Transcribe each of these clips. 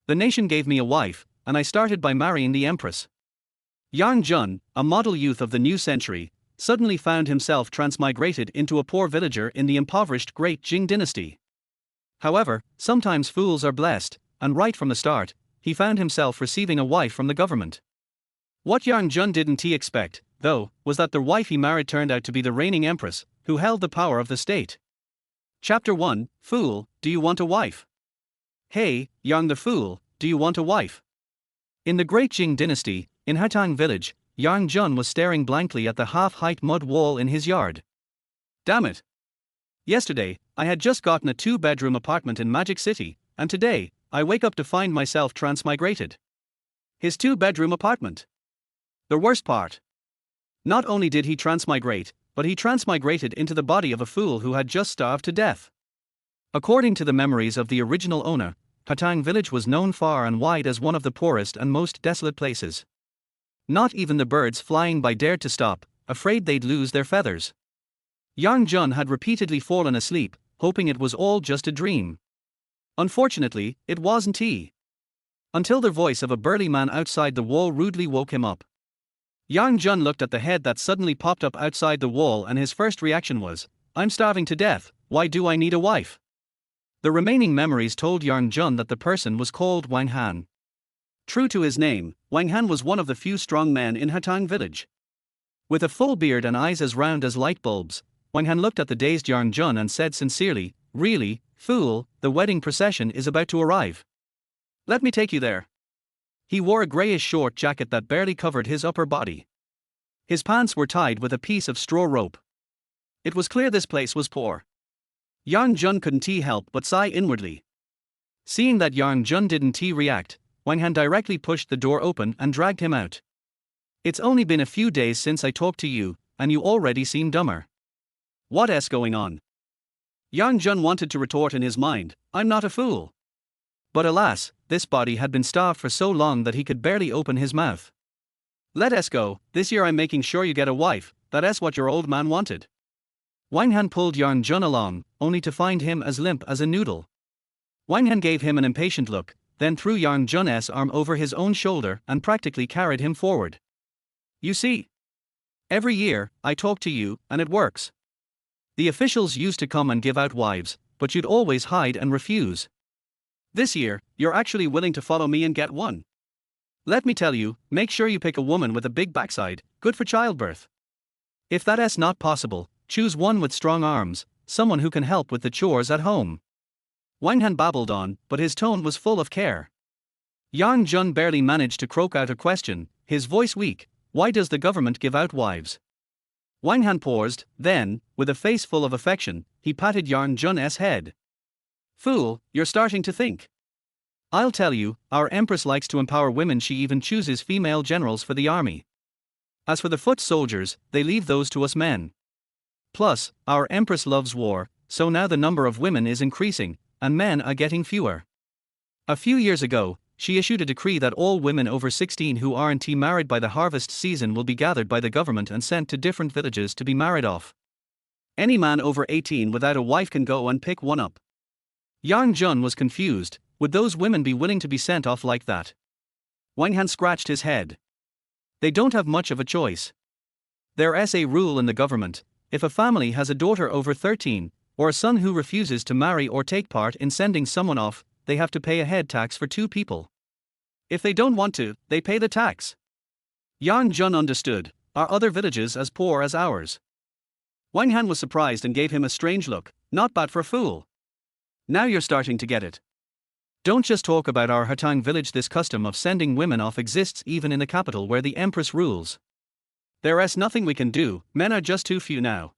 The nation gave me a wife, and I started by marrying the Empress. Yang Jun, a model youth of the new century, suddenly found himself transmigrated into a poor villager in the impoverished Great Jing Dynasty. However, sometimes fools are blessed, and right from the start, he found himself receiving a wife from the government. What Yang Jun didn't expect, though, was that the wife he married turned out to be the reigning empress, who held the power of the state. Chapter 1, Fool, do you want a wife? Hey, Yang the Fool, do you want a wife? In the Great Jing Dynasty, in Hatang village, Yang Jun was staring blankly at the half-height mud wall in his yard. Damn it! Yesterday, I had just gotten a 2-bedroom apartment in Magic City, and today, I wake up to find myself transmigrated. His 2-bedroom apartment. The worst part. Not only did he transmigrate, but he transmigrated into the body of a fool who had just starved to death. According to the memories of the original owner, Hatang village was known far and wide as one of the poorest and most desolate places. Not even the birds flying by dared to stop, afraid they'd lose their feathers. Yang Jun had repeatedly fallen asleep, hoping it was all just a dream. Unfortunately, it wasn't he. Until the voice of a burly man outside the wall rudely woke him up. Yang Jun looked at the head that suddenly popped up outside the wall and his first reaction was, "I'm starving to death, why do I need a wife?" The remaining memories told Yang Jun that the person was called Wang Han. True to his name, Wang Han was one of the few strong men in Hatang village. With a full beard and eyes as round as light bulbs, Wang Han looked at the dazed Yang Jun and said sincerely, "Really, fool, the wedding procession is about to arrive. Let me take you there." He wore a grayish short jacket that barely covered his upper body. His pants were tied with a piece of straw rope. It was clear this place was poor. Yang Jun couldn't help but sigh inwardly. Seeing that Yang Jun didn't react, Wang Han directly pushed the door open and dragged him out. "It's only been a few days since I talked to you, and you already seem dumber. What's going on?" Yang Jun wanted to retort in his mind, "I'm not a fool." But alas, this body had been starved for so long that he could barely open his mouth. "Let us go, this year I'm making sure you get a wife, that's what your old man wanted." Wang Han pulled Yang Jun along, only to find him as limp as a noodle. Wang Han gave him an impatient look, then threw Yang Jun's arm over his own shoulder and practically carried him forward. "You see? Every year, I talk to you, and it works. The officials used to come and give out wives, but you'd always hide and refuse. This year, you're actually willing to follow me and get one. Let me tell you, make sure you pick a woman with a big backside, good for childbirth. If that's not possible, choose one with strong arms, someone who can help with the chores at home." Wang Han babbled on, but his tone was full of care. Yang Jun barely managed to croak out a question, his voice weak, "Why does the government give out wives?" Wang Han paused, then, with a face full of affection, he patted Yang Jun's head. "Fool, you're starting to think. I'll tell you, our Empress likes to empower women, she even chooses female generals for the army. As for the foot soldiers, they leave those to us men. Plus, our Empress loves war, so now the number of women is increasing, and men are getting fewer. A few years ago, she issued a decree that all women over 16 who aren't married by the harvest season will be gathered by the government and sent to different villages to be married off. Any man over 18 without a wife can go and pick one up." Yang Jun was confused. Would those women be willing to be sent off like that? Wang Han scratched his head. "They don't have much of a choice. There's a rule in the government: if a family has a daughter over 13, or a son who refuses to marry or take part in sending someone off, they have to pay a head tax for 2 people. If they don't want to, they pay the tax." Yang Jun understood. Are other villages as poor as ours? Wang Han was surprised and gave him a strange look. "Not bad for a fool. Now you're starting to get it. Don't just talk about our Hatang village, this custom of sending women off exists even in the capital where the Empress rules. There's nothing we can do, men are just too few now."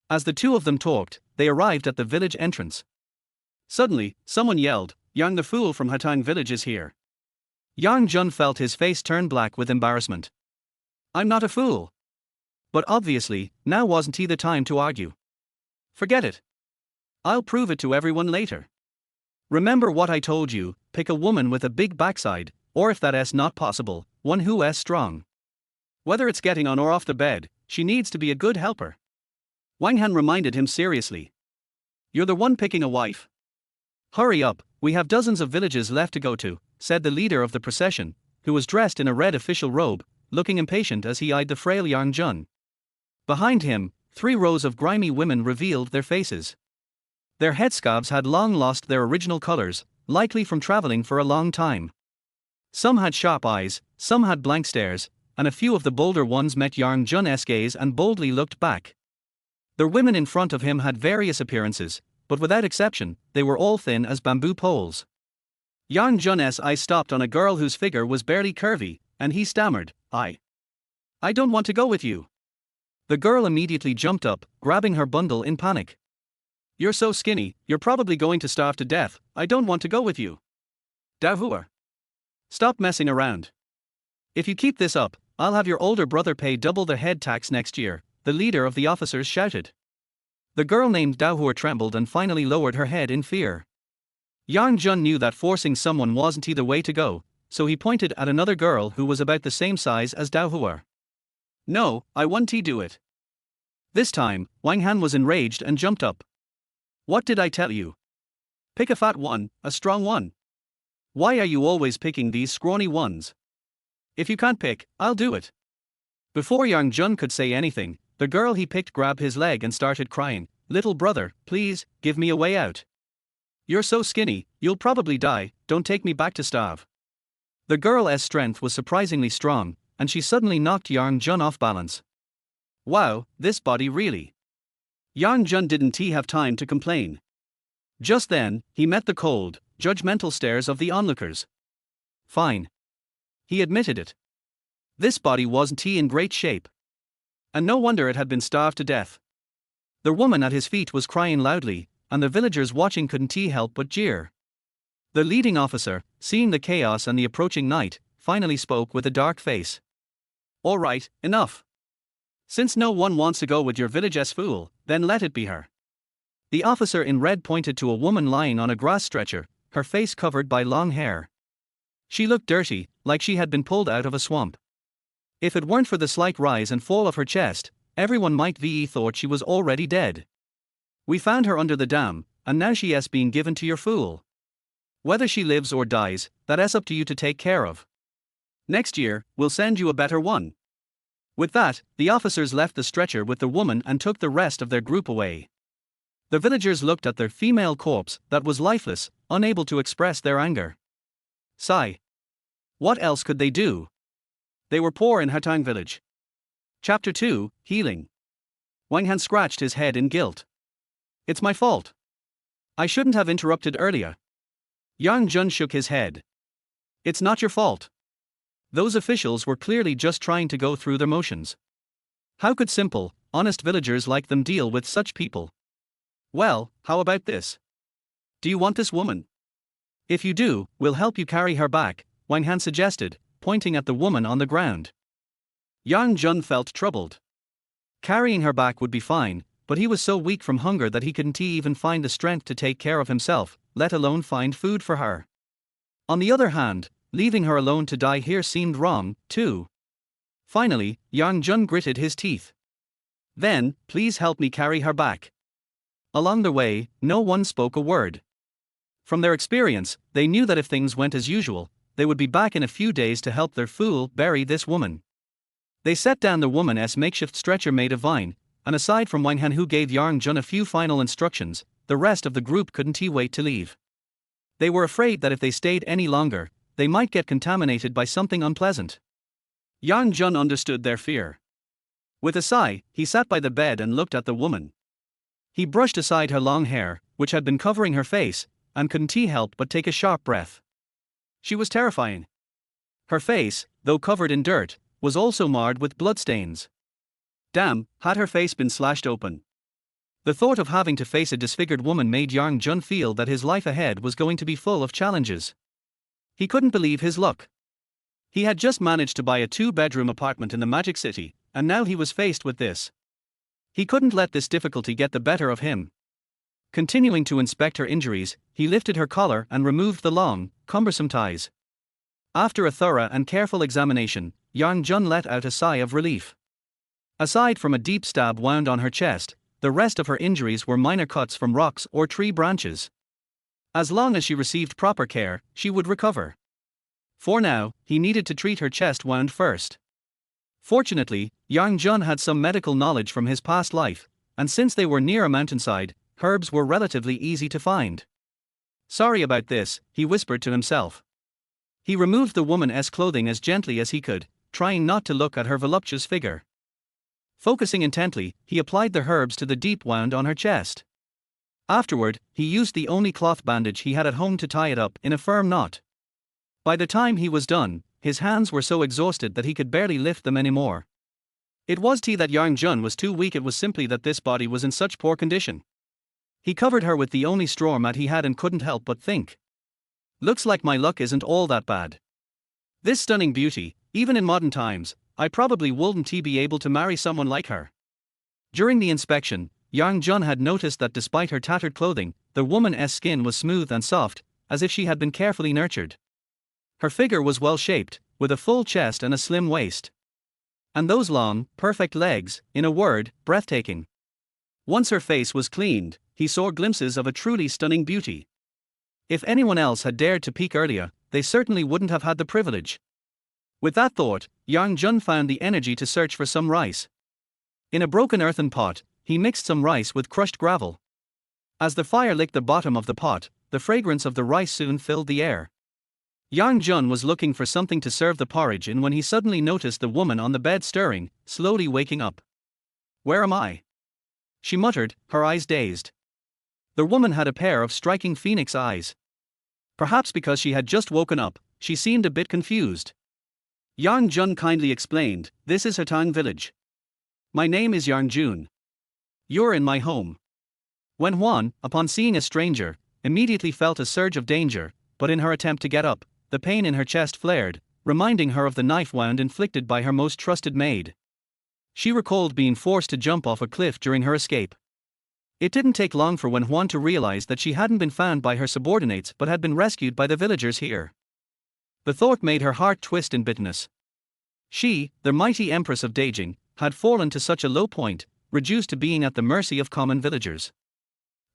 As the two of them talked, they arrived at the village entrance. Suddenly, someone yelled, "Yang the Fool from Hatang village is here." Yang Jun felt his face turn black with embarrassment. "I'm not a fool." But obviously, now wasn't the time to argue. "Forget it. I'll prove it to everyone later. Remember what I told you, pick a woman with a big backside, or if that's not possible, one who's strong. Whether it's getting on or off the bed, she needs to be a good helper." Wang Han reminded him seriously. "You're the one picking a wife. Hurry up, we have dozens of villages left to go to, said the leader of the procession, who was dressed in a red official robe, looking impatient as he eyed the frail Yang Jun. Behind him, 3 rows of grimy women revealed their faces. Their headscarves had long lost their original colors, likely from traveling for a long time. Some had sharp eyes, some had blank stares, and a few of the bolder ones met Yang Jun's gaze and boldly looked back. The women in front of him had various appearances, but without exception, they were all thin as bamboo poles. Yang Jun's eyes stopped on a girl whose figure was barely curvy, and he stammered, I don't want to go with you. The girl immediately jumped up, grabbing her bundle in panic. You're so skinny, you're probably going to starve to death, I don't want to go with you. Dahua. Stop messing around. If you keep this up, I'll have your older brother pay double the head tax next year, the leader of the officers shouted. The girl named Dahua trembled and finally lowered her head in fear. Yang Jun knew that forcing someone wasn't the way to go, so he pointed at another girl who was about the same size as Dahua. No, I won't do it. This time, Wang Han was enraged and jumped up. What did I tell you? Pick a fat one, a strong one. Why are you always picking these scrawny ones? If you can't pick, I'll do it. Before Yang Jun could say anything, the girl he picked grabbed his leg and started crying, Little brother, please, give me a way out. You're so skinny, you'll probably die, don't take me back to starve. The girl's strength was surprisingly strong, and she suddenly knocked Yang Jun off balance. Wow, this body really. Yang Jun didn't have time to complain. Just then, he met the cold, judgmental stares of the onlookers. Fine. He admitted it. This body wasn't in great shape. And no wonder it had been starved to death. The woman at his feet was crying loudly, and the villagers watching couldn't help but jeer. The leading officer, seeing the chaos and the approaching night, finally spoke with a dark face. All right, enough. Since no one wants to go with your village's fool, then let it be her. The officer in red pointed to a woman lying on a grass stretcher, her face covered by long hair. She looked dirty, like she had been pulled out of a swamp. If it weren't for the slight rise and fall of her chest, everyone might thought she was already dead. We found her under the dam, and now she is being given to your fool. Whether she lives or dies, that's up to you to take care of. Next year, we'll send you a better one. With that, the officers left the stretcher with the woman and took the rest of their group away. The villagers looked at their female corpse that was lifeless, unable to express their anger. Sigh. What else could they do? They were poor in Hatang village. Chapter 2, Healing. Wang Han scratched his head in guilt. It's my fault. I shouldn't have interrupted earlier. Yang Jun shook his head. It's not your fault. Those officials were clearly just trying to go through their motions. How could simple, honest villagers like them deal with such people? Well, how about this? Do you want this woman? If you do, we'll help you carry her back, Wang Han suggested, pointing at the woman on the ground. Yang Jun felt troubled. Carrying her back would be fine, but he was so weak from hunger that he couldn't even find the strength to take care of himself, let alone find food for her. On the other hand, leaving her alone to die here seemed wrong, too. Finally, Yang Jun gritted his teeth. Then, please help me carry her back. Along the way, no one spoke a word. From their experience, they knew that if things went as usual, they would be back in a few days to help their fool bury this woman. They set down the woman's makeshift stretcher made of vine, and aside from Wang Han who gave Yang Jun a few final instructions, the rest of the group couldn't wait to leave. They were afraid that if they stayed any longer, they might get contaminated by something unpleasant. Yang Jun understood their fear. With a sigh, he sat by the bed and looked at the woman. He brushed aside her long hair, which had been covering her face, and couldn't help but take a sharp breath. She was terrifying. Her face, though covered in dirt, was also marred with bloodstains. Damn, had her face been slashed open. The thought of having to face a disfigured woman made Yang Jun feel that his life ahead was going to be full of challenges. He couldn't believe his luck. He had just managed to buy a 2-bedroom apartment in the Magic City, and now he was faced with this. He couldn't let this difficulty get the better of him. Continuing to inspect her injuries, he lifted her collar and removed the long, cumbersome ties. After a thorough and careful examination, Yang Jun let out a sigh of relief. Aside from a deep stab wound on her chest, the rest of her injuries were minor cuts from rocks or tree branches. As long as she received proper care, she would recover. For now, he needed to treat her chest wound first. Fortunately, Yang Jun had some medical knowledge from his past life, and since they were near a mountainside, herbs were relatively easy to find. Sorry about this, he whispered to himself. He removed the woman's clothing as gently as he could, trying not to look at her voluptuous figure. Focusing intently, he applied the herbs to the deep wound on her chest. Afterward, he used the only cloth bandage he had at home to tie it up in a firm knot. By the time he was done, his hands were so exhausted that he could barely lift them anymore. It wasn't that Yang Jun was too weak, it was simply that this body was in such poor condition. He covered her with the only straw mat he had and couldn't help but think. Looks like my luck isn't all that bad. This stunning beauty, even in modern times, I probably wouldn't be able to marry someone like her. During the inspection, Yang Jun had noticed that despite her tattered clothing, the woman's skin was smooth and soft, as if she had been carefully nurtured. Her figure was well shaped, with a full chest and a slim waist. And those long, perfect legs, in a word, breathtaking. Once her face was cleaned, he saw glimpses of a truly stunning beauty. If anyone else had dared to peek earlier, they certainly wouldn't have had the privilege. With that thought, Yang Jun found the energy to search for some rice. In a broken earthen pot, he mixed some rice with crushed gravel. As the fire licked the bottom of the pot, the fragrance of the rice soon filled the air. Yang Jun was looking for something to serve the porridge in when he suddenly noticed the woman on the bed stirring, slowly waking up. "Where am I?" she muttered, her eyes dazed. The woman had a pair of striking phoenix eyes. Perhaps because she had just woken up, she seemed a bit confused. Yang Jun kindly explained, "This is Hatang village. My name is Yang Jun. You're in my home." Wen Huan, upon seeing a stranger, immediately felt a surge of danger, but in her attempt to get up, the pain in her chest flared, reminding her of the knife wound inflicted by her most trusted maid. She recalled being forced to jump off a cliff during her escape. It didn't take long for Wen Huan to realize that she hadn't been found by her subordinates but had been rescued by the villagers here. The thought made her heart twist in bitterness. She, the mighty Empress of Beijing, had fallen to such a low point, reduced to being at the mercy of common villagers.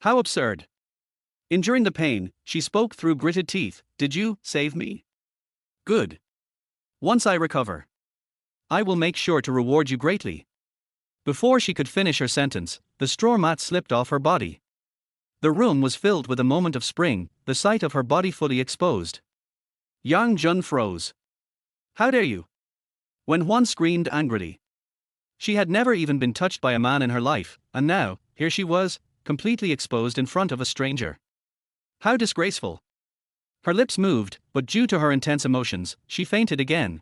How absurd. Enduring the pain, she spoke through gritted teeth, "Did you save me? Good. Once I recover, I will make sure to reward you greatly." Before she could finish her sentence, the straw mat slipped off her body. The room was filled with a moment of spring, the sight of her body fully exposed. Yang Jun froze. "How dare you?" Wen Huan screamed angrily. She had never even been touched by a man in her life, and now, here she was, completely exposed in front of a stranger. How disgraceful. Her lips moved, but due to her intense emotions, she fainted again.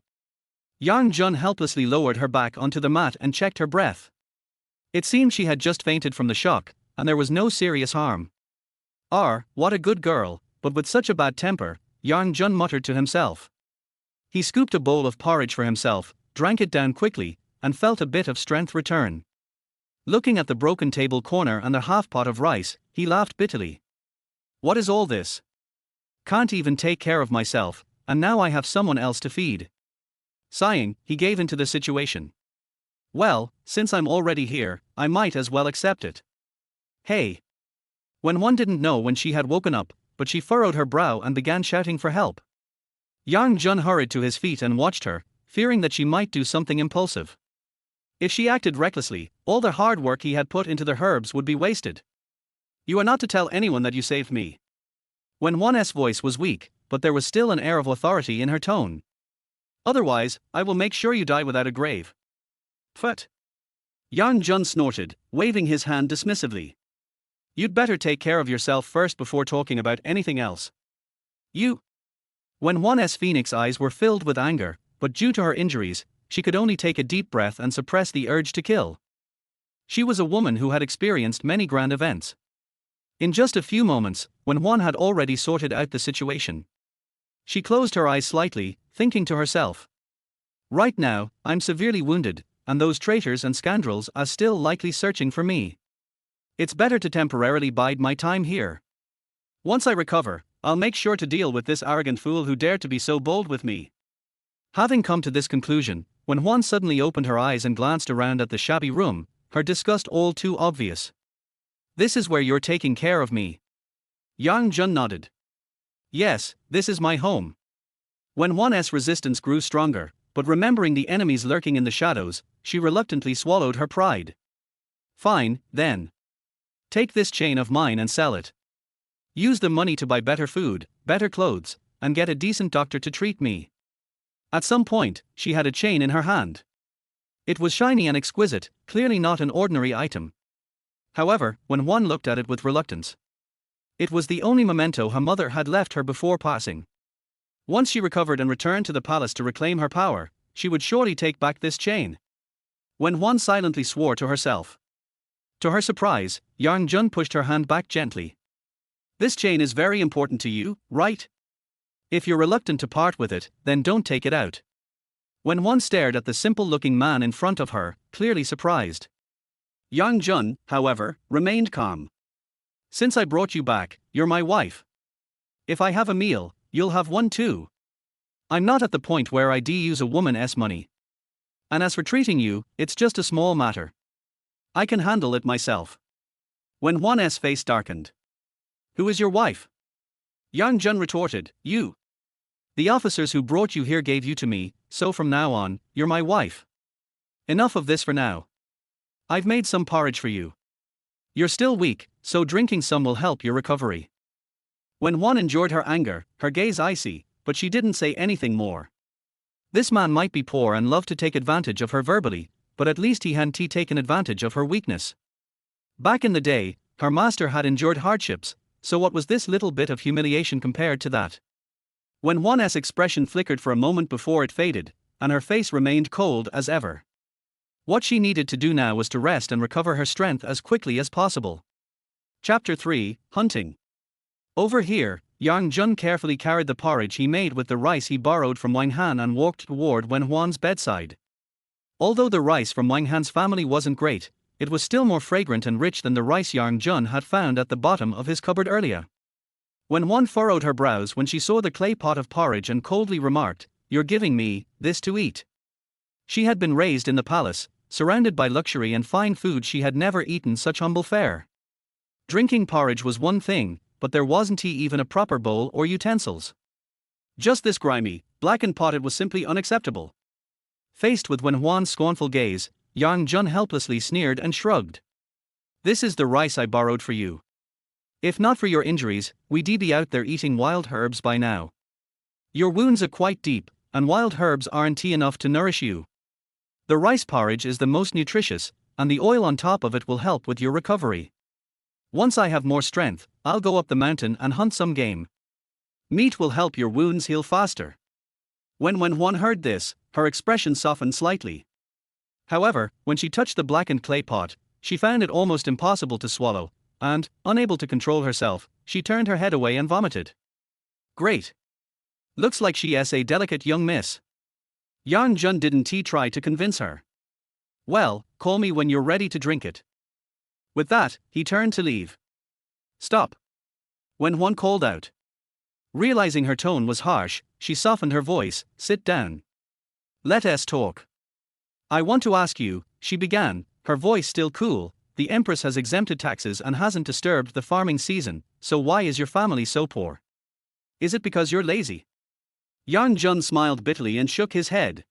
Yang Jun helplessly lowered her back onto the mat and checked her breath. It seemed she had just fainted from the shock, and there was no serious harm. What a good girl, but with such a bad temper, Yang Jun muttered to himself. He scooped a bowl of porridge for himself, drank it down quickly, and felt a bit of strength return. Looking at the broken table corner and the half pot of rice, he laughed bitterly. What is all this? Can't even take care of myself, and now I have someone else to feed. Sighing, he gave into the situation. Well, since I'm already here, I might as well accept it. Hey! When one didn't know when she had woken up, but she furrowed her brow and began shouting for help. Yang Jun hurried to his feet and watched her, fearing that she might do something impulsive. If she acted recklessly, all the hard work he had put into the herbs would be wasted. "You are not to tell anyone that you saved me." When One's voice was weak, but there was still an air of authority in her tone. "Otherwise, I will make sure you die without a grave." "Pfft!" Yang Jun snorted, waving his hand dismissively. "You'd better take care of yourself first before talking about anything else." "You?" When One's phoenix eyes were filled with anger, but due to her injuries, she could only take a deep breath and suppress the urge to kill. She was a woman who had experienced many grand events. In just a few moments, when Juan had already sorted out the situation. She closed her eyes slightly, thinking to herself. Right now, I'm severely wounded, and those traitors and scoundrels are still likely searching for me. It's better to temporarily bide my time here. Once I recover, I'll make sure to deal with this arrogant fool who dared to be so bold with me. Having come to this conclusion, when Juan suddenly opened her eyes and glanced around at the shabby room, her disgust all too obvious. This is where you're taking care of me. Yang Jun nodded. Yes, this is my home. When Wan's resistance grew stronger, but remembering the enemies lurking in the shadows, she reluctantly swallowed her pride. Fine, then. Take this chain of mine and sell it. Use the money to buy better food, better clothes, and get a decent doctor to treat me. At some point, she had a chain in her hand. It was shiny and exquisite, clearly not an ordinary item. However, when Wan looked at it with reluctance, it was the only memento her mother had left her before passing. Once she recovered and returned to the palace to reclaim her power, she would surely take back this chain. When Wan silently swore to herself. To her surprise, Yang Jun pushed her hand back gently. This chain is very important to you, right? If you're reluctant to part with it, then don't take it out. When Wan stared at the simple-looking man in front of her, clearly surprised. Yang Jun, however, remained calm. Since I brought you back, you're my wife. If I have a meal, you'll have one too. I'm not at the point where I use a woman's money. And as for treating you, it's just a small matter. I can handle it myself. When Wan's face darkened. Who is your wife? Yang Jun retorted, you. The officers who brought you here gave you to me, so from now on, you're my wife. Enough of this for now. I've made some porridge for you. You're still weak, so drinking some will help your recovery. When Wan endured her anger, her gaze icy, but she didn't say anything more. This man might be poor and love to take advantage of her verbally, but at least he hadn't taken advantage of her weakness. Back in the day, her master had endured hardships, so what was this little bit of humiliation compared to that? When Wan's expression flickered for a moment before it faded, and her face remained cold as ever. What she needed to do now was to rest and recover her strength as quickly as possible. Chapter 3, Hunting. Over here, Yang Jun carefully carried the porridge he made with the rice he borrowed from Wang Han and walked toward Wen Huan's bedside. Although the rice from Wang Han's family wasn't great, it was still more fragrant and rich than the rice Yang Jun had found at the bottom of his cupboard earlier. When Wan furrowed her brows when she saw the clay pot of porridge and coldly remarked, "You're giving me this to eat." She had been raised in the palace, surrounded by luxury and fine food. She had never eaten such humble fare. Drinking porridge was one thing, but there wasn't even a proper bowl or utensils. Just this grimy, blackened pot. It was simply unacceptable. Faced with Wen Huan's scornful gaze, Yang Jun helplessly sneered and shrugged. This is the rice I borrowed for you. If not for your injuries, we'd be out there eating wild herbs by now. Your wounds are quite deep, and wild herbs aren't enough to nourish you. The rice porridge is the most nutritious, and the oil on top of it will help with your recovery. Once I have more strength, I'll go up the mountain and hunt some game. Meat will help your wounds heal faster. When Wen Huan heard this, her expression softened slightly. However, when she touched the blackened clay pot, she found it almost impossible to swallow, and, unable to control herself, she turned her head away and vomited. Great. Looks like she's a delicate young miss. Yang Jun didn't try to convince her. Well, call me when you're ready to drink it. With that, he turned to leave. Stop. When Huan called out. Realizing her tone was harsh, she softened her voice, sit down. Let us talk. I want to ask you, she began, her voice still cool, the Empress has exempted taxes and hasn't disturbed the farming season, so why is your family so poor? Is it because you're lazy? Yang Jun smiled bitterly and shook his head.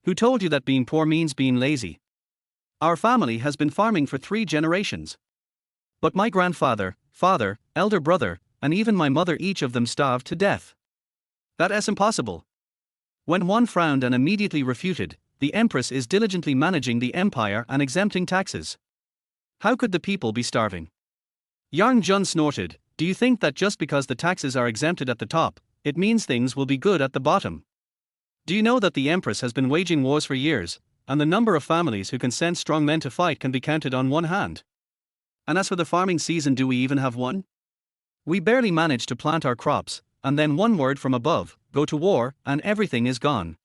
Who told you that being poor means being lazy? Our family has been farming for 3 generations. But my grandfather, father, elder brother, and even my mother, each of them starved to death. That is impossible. When Huan frowned and immediately refuted, the Empress is diligently managing the empire and exempting taxes. How could the people be starving? Yang Jun snorted, do you think that just because the taxes are exempted at the top, it means things will be good at the bottom? Do you know that the Empress has been waging wars for years, and the number of families who can send strong men to fight can be counted on one hand? And as for the farming season, do we even have one? We barely manage to plant our crops, and then one word from above, go to war, and everything is gone.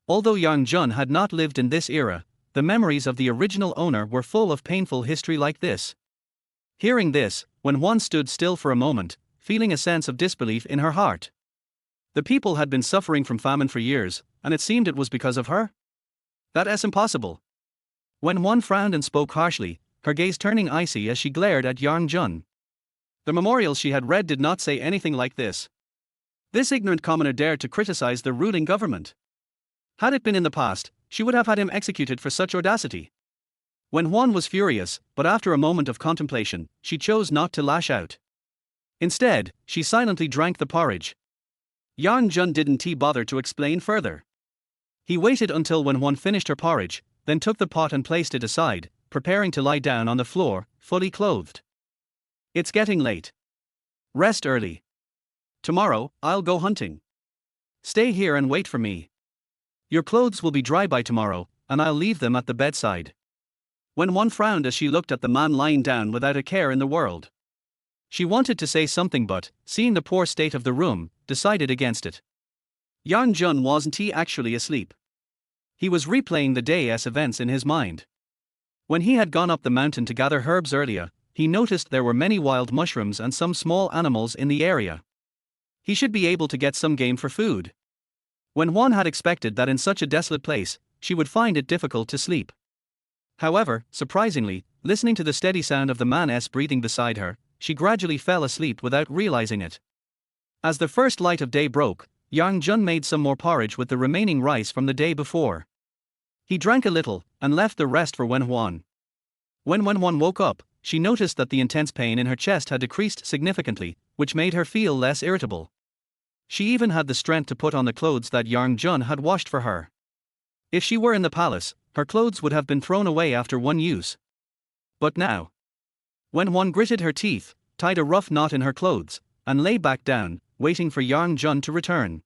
Although Yang Jun had not lived in this era, the memories of the original owner were full of painful history like this. Hearing this, Wen Huan stood still for a moment, feeling a sense of disbelief in her heart. The people had been suffering from famine for years, and it seemed it was because of her? That is impossible. Wen Huan frowned and spoke harshly, her gaze turning icy as she glared at Yang Jun. The memorials she had read did not say anything like this. This ignorant commoner dared to criticize the ruling government. Had it been in the past, she would have had him executed for such audacity. Wen Huan was furious, but after a moment of contemplation, she chose not to lash out. Instead, she silently drank the porridge. Yang Jun didn't bother to explain further. He waited until Wen Huan finished her porridge, then took the pot and placed it aside, preparing to lie down on the floor, fully clothed. It's getting late. Rest early. Tomorrow, I'll go hunting. Stay here and wait for me. Your clothes will be dry by tomorrow, and I'll leave them at the bedside. Wen Huan frowned as she looked at the man lying down without a care in the world. She wanted to say something but, seeing the poor state of the room, decided against it. Yang Jun wasn't he actually asleep? He was replaying the day's events in his mind. When he had gone up the mountain to gather herbs earlier, he noticed there were many wild mushrooms and some small animals in the area. He should be able to get some game for food. Wen Huan had expected that in such a desolate place, she would find it difficult to sleep. However, surprisingly, listening to the steady sound of the man's breathing beside her, she gradually fell asleep without realizing it. As the first light of day broke, Yang Jun made some more porridge with the remaining rice from the day before. He drank a little, and left the rest for Wen Huan. When Wen Huan woke up, she noticed that the intense pain in her chest had decreased significantly, which made her feel less irritable. She even had the strength to put on the clothes that Yang Jun had washed for her. If she were in the palace, her clothes would have been thrown away after one use. But now, Wen Huan gritted her teeth, tied a rough knot in her clothes, and lay back down, waiting for Yang Jun to return.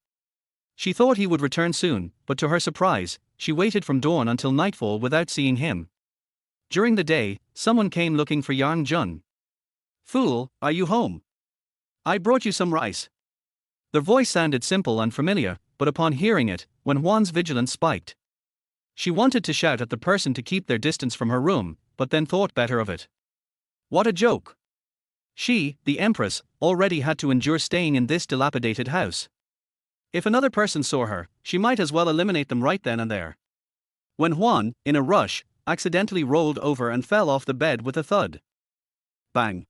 She thought he would return soon, but to her surprise, she waited from dawn until nightfall without seeing him. During the day, someone came looking for Yang Jun. "Fool, are you home? I brought you some rice." The voice sounded simple and familiar, but upon hearing it, Wen Huan's vigilance spiked. She wanted to shout at the person to keep their distance from her room, but then thought better of it. What a joke! She, the Empress, already had to endure staying in this dilapidated house. If another person saw her, she might as well eliminate them right then and there. Wen Huan, in a rush, accidentally rolled over and fell off the bed with a thud. Bang!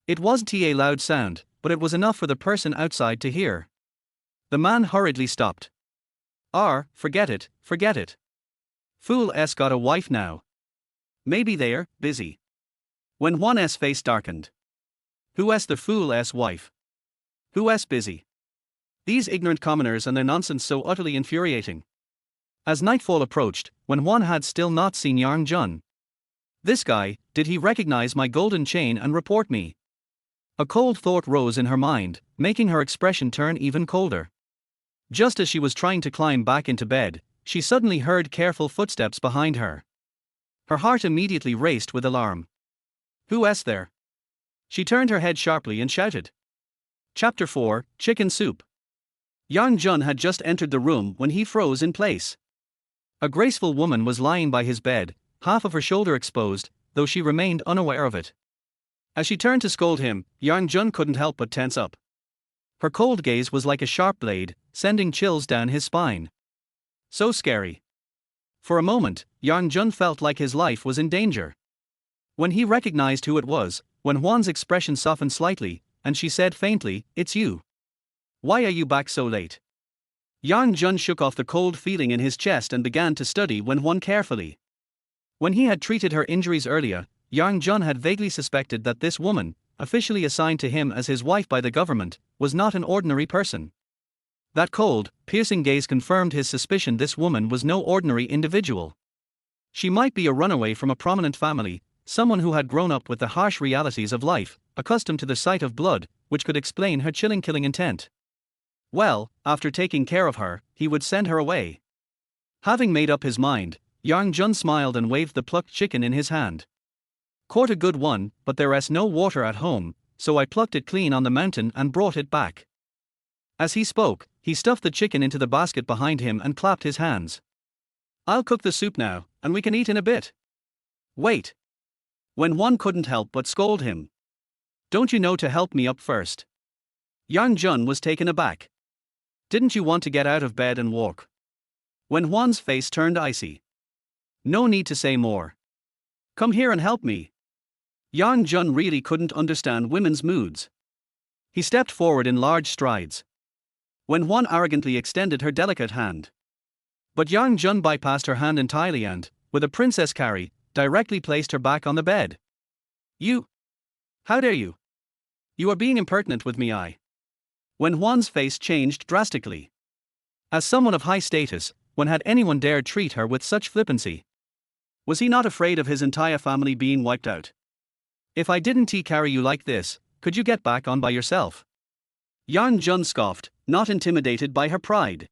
It wasn't a loud sound, but it was enough for the person outside to hear. The man hurriedly stopped. Forget it, forget it. Fool's got a wife now. Maybe they're busy. Wen Huan's face darkened. Who's the fool's wife? Who's busy? These ignorant commoners and their nonsense so utterly infuriating. As nightfall approached, Wen Huan had still not seen Yang Jun. This guy, did he recognize my golden chain and report me? A cold thought rose in her mind, making her expression turn even colder. Just as she was trying to climb back into bed, she suddenly heard careful footsteps behind her. Her heart immediately raced with alarm. Who's there? She turned her head sharply and shouted. Chapter 4, Chicken Soup. Yang Jun had just entered the room when he froze in place. A graceful woman was lying by his bed, half of her shoulder exposed, though she remained unaware of it. As she turned to scold him, Yang Jun couldn't help but tense up. Her cold gaze was like a sharp blade, sending chills down his spine. So scary. For a moment, Yang Jun felt like his life was in danger. When he recognized who it was, Wen Huan's expression softened slightly, and she said faintly, "It's you. Why are you back so late?" Yang Jun shook off the cold feeling in his chest and began to study Wen Huan carefully. When he had treated her injuries earlier, Yang Jun had vaguely suspected that this woman, officially assigned to him as his wife by the government, was not an ordinary person. That cold, piercing gaze confirmed his suspicion this woman was no ordinary individual. She might be a runaway from a prominent family, someone who had grown up with the harsh realities of life, accustomed to the sight of blood, which could explain her chilling killing intent. Well, after taking care of her, he would send her away. Having made up his mind, Yang Jun smiled and waved the plucked chicken in his hand. "Caught a good one, but there's no water at home, so I plucked it clean on the mountain and brought it back." As he spoke, he stuffed the chicken into the basket behind him and clapped his hands. "I'll cook the soup now, and we can eat in a bit." "Wait." When one couldn't help but scold him. "Don't you know to help me up first?" Yang Jun was taken aback. "Didn't you want to get out of bed and walk?" When Huan's face turned icy. "No need to say more. Come here and help me." Yang Jun really couldn't understand women's moods. He stepped forward in large strides. When Huan arrogantly extended her delicate hand. But Yang Jun bypassed her hand entirely and, with a princess carry, directly placed her back on the bed. You? How dare you? You are being impertinent with me, When Huan's face changed drastically. As someone of high status, when had anyone dared treat her with such flippancy? Was he not afraid of his entire family being wiped out? If I didn't carry you like this, could you get back on by yourself? Yang Jun scoffed, not intimidated by her pride.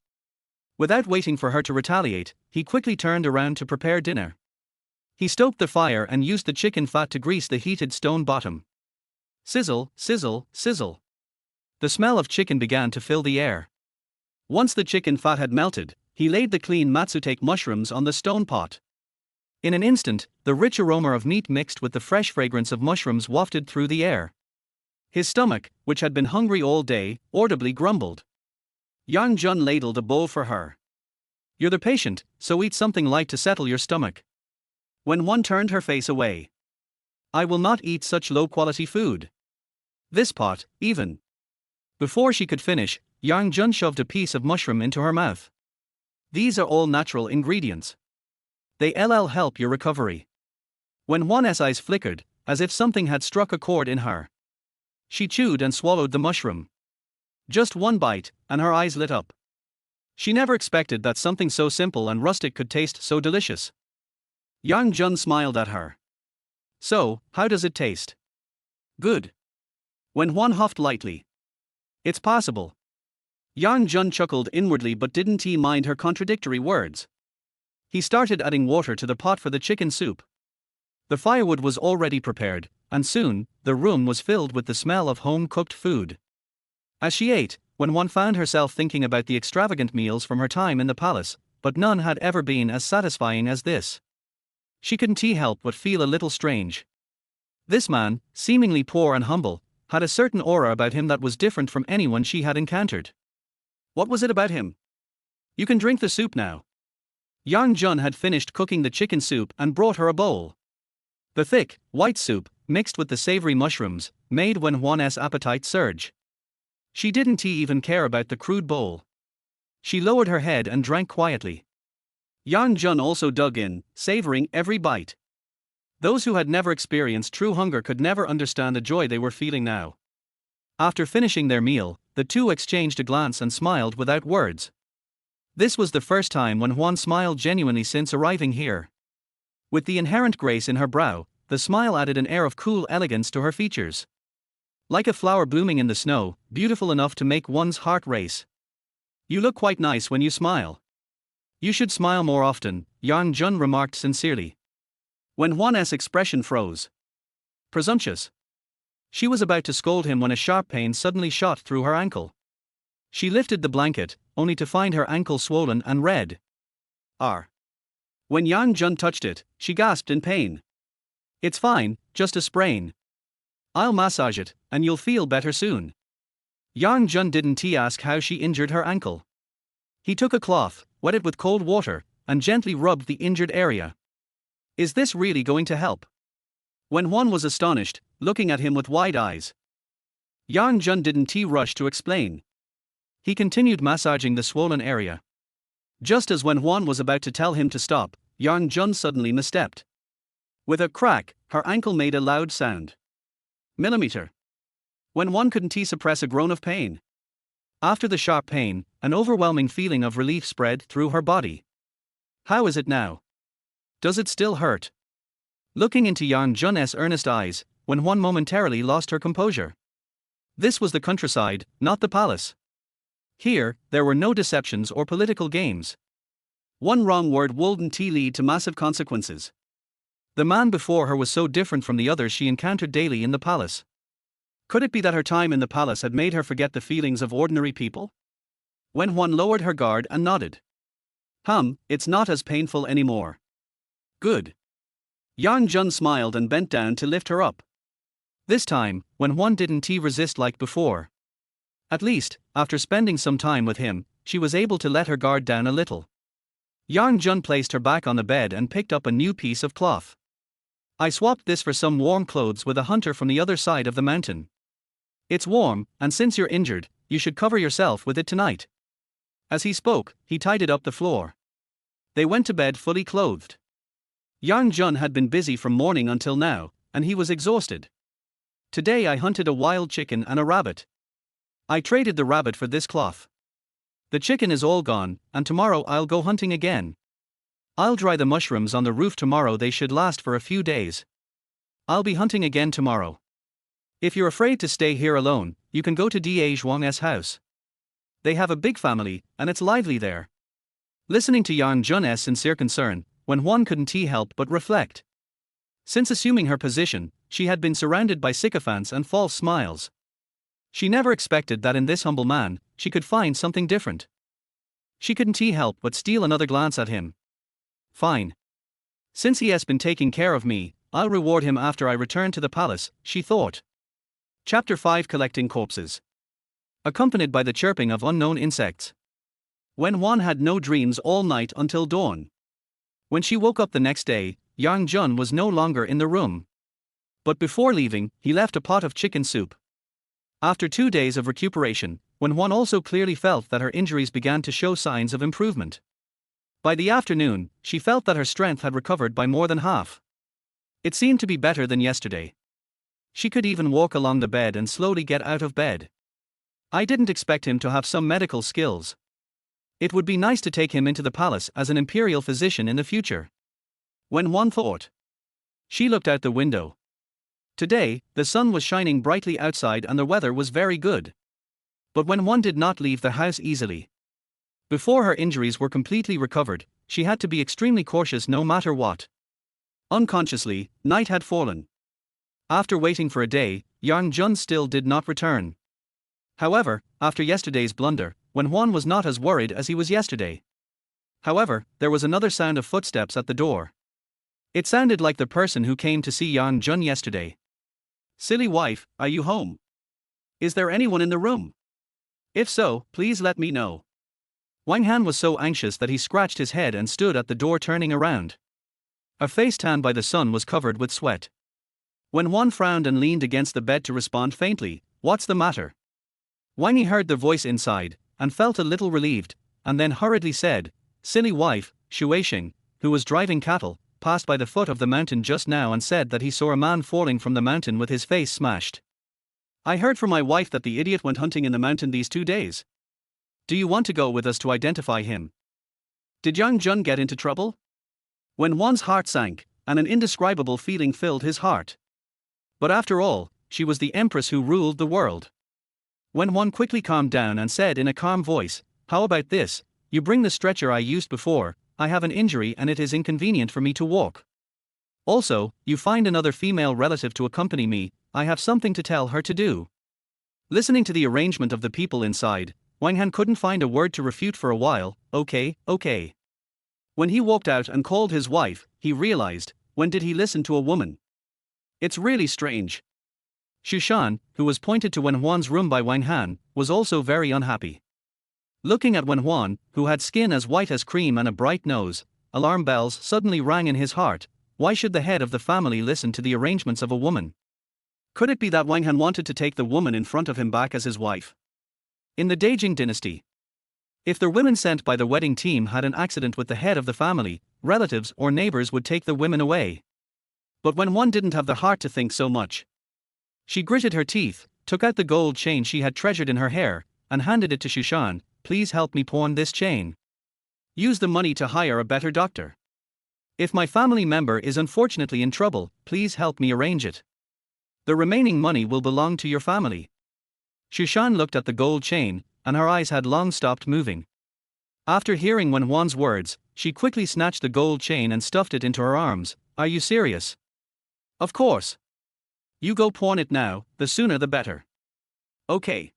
Without waiting for her to retaliate, he quickly turned around to prepare dinner. He stoked the fire and used the chicken fat to grease the heated stone bottom. Sizzle, sizzle, sizzle. The smell of chicken began to fill the air. Once the chicken fat had melted, he laid the clean matsutake mushrooms on the stone pot. In an instant, the rich aroma of meat mixed with the fresh fragrance of mushrooms wafted through the air. His stomach, which had been hungry all day, audibly grumbled. Yang Jun ladled a bowl for her. You're the patient, so eat something light to settle your stomach. When one turned her face away. I will not eat such low-quality food. This pot, even. Before she could finish, Yang Jun shoved a piece of mushroom into her mouth. These are all natural ingredients. They help your recovery. When Huan's eyes flickered, as if something had struck a chord in her. She chewed and swallowed the mushroom. Just one bite, and her eyes lit up. She never expected that something so simple and rustic could taste so delicious. Yang Jun smiled at her. So, how does it taste? Good. When Huan huffed lightly. It's possible. Yang Jun chuckled inwardly but didn't he mind her contradictory words. He started adding water to the pot for the chicken soup. The firewood was already prepared, and soon, the room was filled with the smell of home-cooked food. As she ate, when one found herself thinking about the extravagant meals from her time in the palace, but none had ever been as satisfying as this. She couldn't help but feel a little strange. This man, seemingly poor and humble, had a certain aura about him that was different from anyone she had encountered. What was it about him? You can drink the soup now. Yang Jun had finished cooking the chicken soup and brought her a bowl. The thick, white soup, mixed with the savory mushrooms, made when Huan's appetite surge. She didn't even care about the crude bowl. She lowered her head and drank quietly. Yang Jun also dug in, savoring every bite. Those who had never experienced true hunger could never understand the joy they were feeling now. After finishing their meal, the two exchanged a glance and smiled without words. This was the first time when Huan smiled genuinely since arriving here. With the inherent grace in her brow, the smile added an air of cool elegance to her features. Like a flower blooming in the snow, beautiful enough to make one's heart race. You look quite nice when you smile. You should smile more often, Yang Jun remarked sincerely. When Huan's expression froze. Presumptuous. She was about to scold him when a sharp pain suddenly shot through her ankle. She lifted the blanket, only to find her ankle swollen and red. When Yang Jun touched it, she gasped in pain. It's fine, just a sprain. I'll massage it, and you'll feel better soon. Yang Jun didn't ask how she injured her ankle. He took a cloth, wet it with cold water, and gently rubbed the injured area. Is this really going to help? When Huan was astonished, looking at him with wide eyes. Yang Jun didn't rush to explain. He continued massaging the swollen area. Just as when Huan was about to tell him to stop, Yang Jun suddenly misstepped. With a crack, her ankle made a loud sound. Millimeter. When one couldn't suppress a groan of pain. After the sharp pain, an overwhelming feeling of relief spread through her body. How is it now? Does it still hurt? Looking into Yang Jun's earnest eyes, when Huan momentarily lost her composure. This was the countryside, not the palace. Here, there were no deceptions or political games. One wrong word wouldn't lead to massive consequences. The man before her was so different from the others she encountered daily in the palace. Could it be that her time in the palace had made her forget the feelings of ordinary people? When Huan lowered her guard and nodded. It's not as painful anymore. Good. Yang Jun smiled and bent down to lift her up. This time, when Huan didn't resist like before. At least, after spending some time with him, she was able to let her guard down a little. Yang Jun placed her back on the bed and picked up a new piece of cloth. I swapped this for some warm clothes with a hunter from the other side of the mountain. It's warm, and since you're injured, you should cover yourself with it tonight. As he spoke, he tidied up the floor. They went to bed fully clothed. Yang Jun had been busy from morning until now, and he was exhausted. Today I hunted a wild chicken and a rabbit. I traded the rabbit for this cloth. The chicken is all gone, and tomorrow I'll go hunting again. I'll dry the mushrooms on the roof tomorrow, they should last for a few days. I'll be hunting again tomorrow. If you're afraid to stay here alone, you can go to Da Zhuang's house. They have a big family, and it's lively there. Listening to Yang Jun's sincere concern, Wen Huan couldn't help but reflect. Since assuming her position, she had been surrounded by sycophants and false smiles. She never expected that in this humble man, she could find something different. She couldn't help but steal another glance at him. Fine. Since he has been taking care of me, I'll reward him after I return to the palace, she thought. Chapter 5: Collecting Corpses. Accompanied by the chirping of unknown insects. Wen Huan had no dreams all night until dawn. When she woke up the next day, Yang Jun was no longer in the room. But before leaving, he left a pot of chicken soup. After 2 days of recuperation, Wen Huan also clearly felt that her injuries began to show signs of improvement. By the afternoon, she felt that her strength had recovered by more than half. It seemed to be better than yesterday. She could even walk along the bed and slowly get out of bed. I didn't expect him to have some medical skills. It would be nice to take him into the palace as an imperial physician in the future. Wen Huan thought. She looked out the window. Today, the sun was shining brightly outside and the weather was very good. But Wen Huan did not leave the house easily. Before her injuries were completely recovered, she had to be extremely cautious no matter what. Unconsciously, night had fallen. After waiting for a day, Yang Jun still did not return. However, after yesterday's blunder, Wen Huan was not as worried as he was yesterday. However, there was another sound of footsteps at the door. It sounded like the person who came to see Yang Jun yesterday. Silly wife, are you home? Is there anyone in the room? If so, please let me know. Wang Han was so anxious that he scratched his head and stood at the door turning around. Her face tanned by the sun was covered with sweat. Wen Huan frowned and leaned against the bed to respond faintly, "What's the matter?" Wang Yi heard the voice inside, and felt a little relieved, and then hurriedly said, "Silly wife, Shueixing, who was driving cattle, passed by the foot of the mountain just now and said that he saw a man falling from the mountain with his face smashed. I heard from my wife that the idiot went hunting in the mountain these 2 days. Do you want to go with us to identify him? Did Yang Jun get into trouble?" Wen Huan's heart sank, and an indescribable feeling filled his heart. But after all, she was the Empress who ruled the world. Wen Huan quickly calmed down and said in a calm voice, "How about this? You bring the stretcher I used before. I have an injury and it is inconvenient for me to walk. Also, you find another female relative to accompany me. I have something to tell her to do." Listening to the arrangement of the people inside, Wang Han couldn't find a word to refute for a while. Okay. When he walked out and called his wife, he realized, when did he listen to a woman? It's really strange. Shushan, who was pointed to Wen Huan's room by Wang Han, was also very unhappy. Looking at Wen Huan, who had skin as white as cream and a bright nose, alarm bells suddenly rang in his heart. Why should the head of the family listen to the arrangements of a woman? Could it be that Wang Han wanted to take the woman in front of him back as his wife? In the Great Jing Dynasty, if the women sent by the wedding team had an accident with the head of the family, relatives or neighbors would take the women away. But Wen Huan didn't have the heart to think so much. She gritted her teeth, took out the gold chain she had treasured in her hair, and handed it to Shushan. "Please help me pawn this chain. Use the money to hire a better doctor. If my family member is unfortunately in trouble, please help me arrange it. The remaining money will belong to your family." Shushan looked at the gold chain, and her eyes had long stopped moving. After hearing Wen Huan's words, she quickly snatched the gold chain and stuffed it into her arms. "Are you serious?" "Of course. You go pawn it now, the sooner the better." "Okay."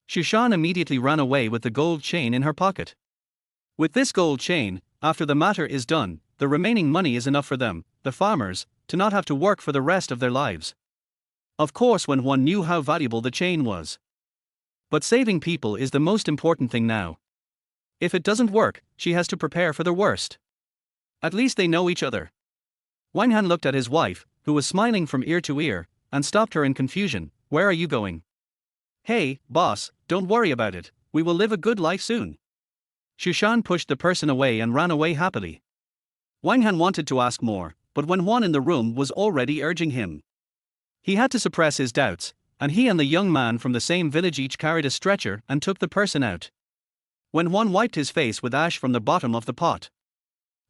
Shushan immediately ran away with the gold chain in her pocket. With this gold chain, after the matter is done, the remaining money is enough for them, the farmers, to not have to work for the rest of their lives. Of course, Wen Huan knew how valuable the chain was. But saving people is the most important thing now. If it doesn't work, she has to prepare for the worst. At least they know each other. Wang Han looked at his wife, who was smiling from ear to ear, and stopped her in confusion. Where are you going? Hey, boss, don't worry about it, we will live a good life soon. Shushan pushed the person away and ran away happily. Wang Han wanted to ask more, but Wen Huan in the room was already urging him. He had to suppress his doubts, and he and the young man from the same village each carried a stretcher and took the person out. Wen Huan wiped his face with ash from the bottom of the pot.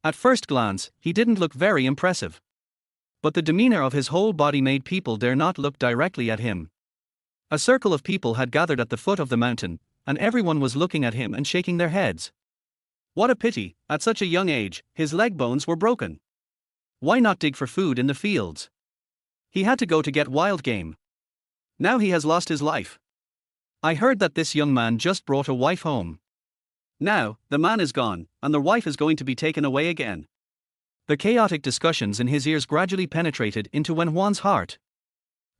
At first glance, he didn't look very impressive. But the demeanor of his whole body made people dare not look directly at him. A circle of people had gathered at the foot of the mountain, and everyone was looking at him and shaking their heads. What a pity, at such a young age, his leg bones were broken. Why not dig for food in the fields? He had to go to get wild game. Now he has lost his life. I heard that this young man just brought a wife home. Now, the man is gone, and the wife is going to be taken away again. The chaotic discussions in his ears gradually penetrated into Wen Huan's heart.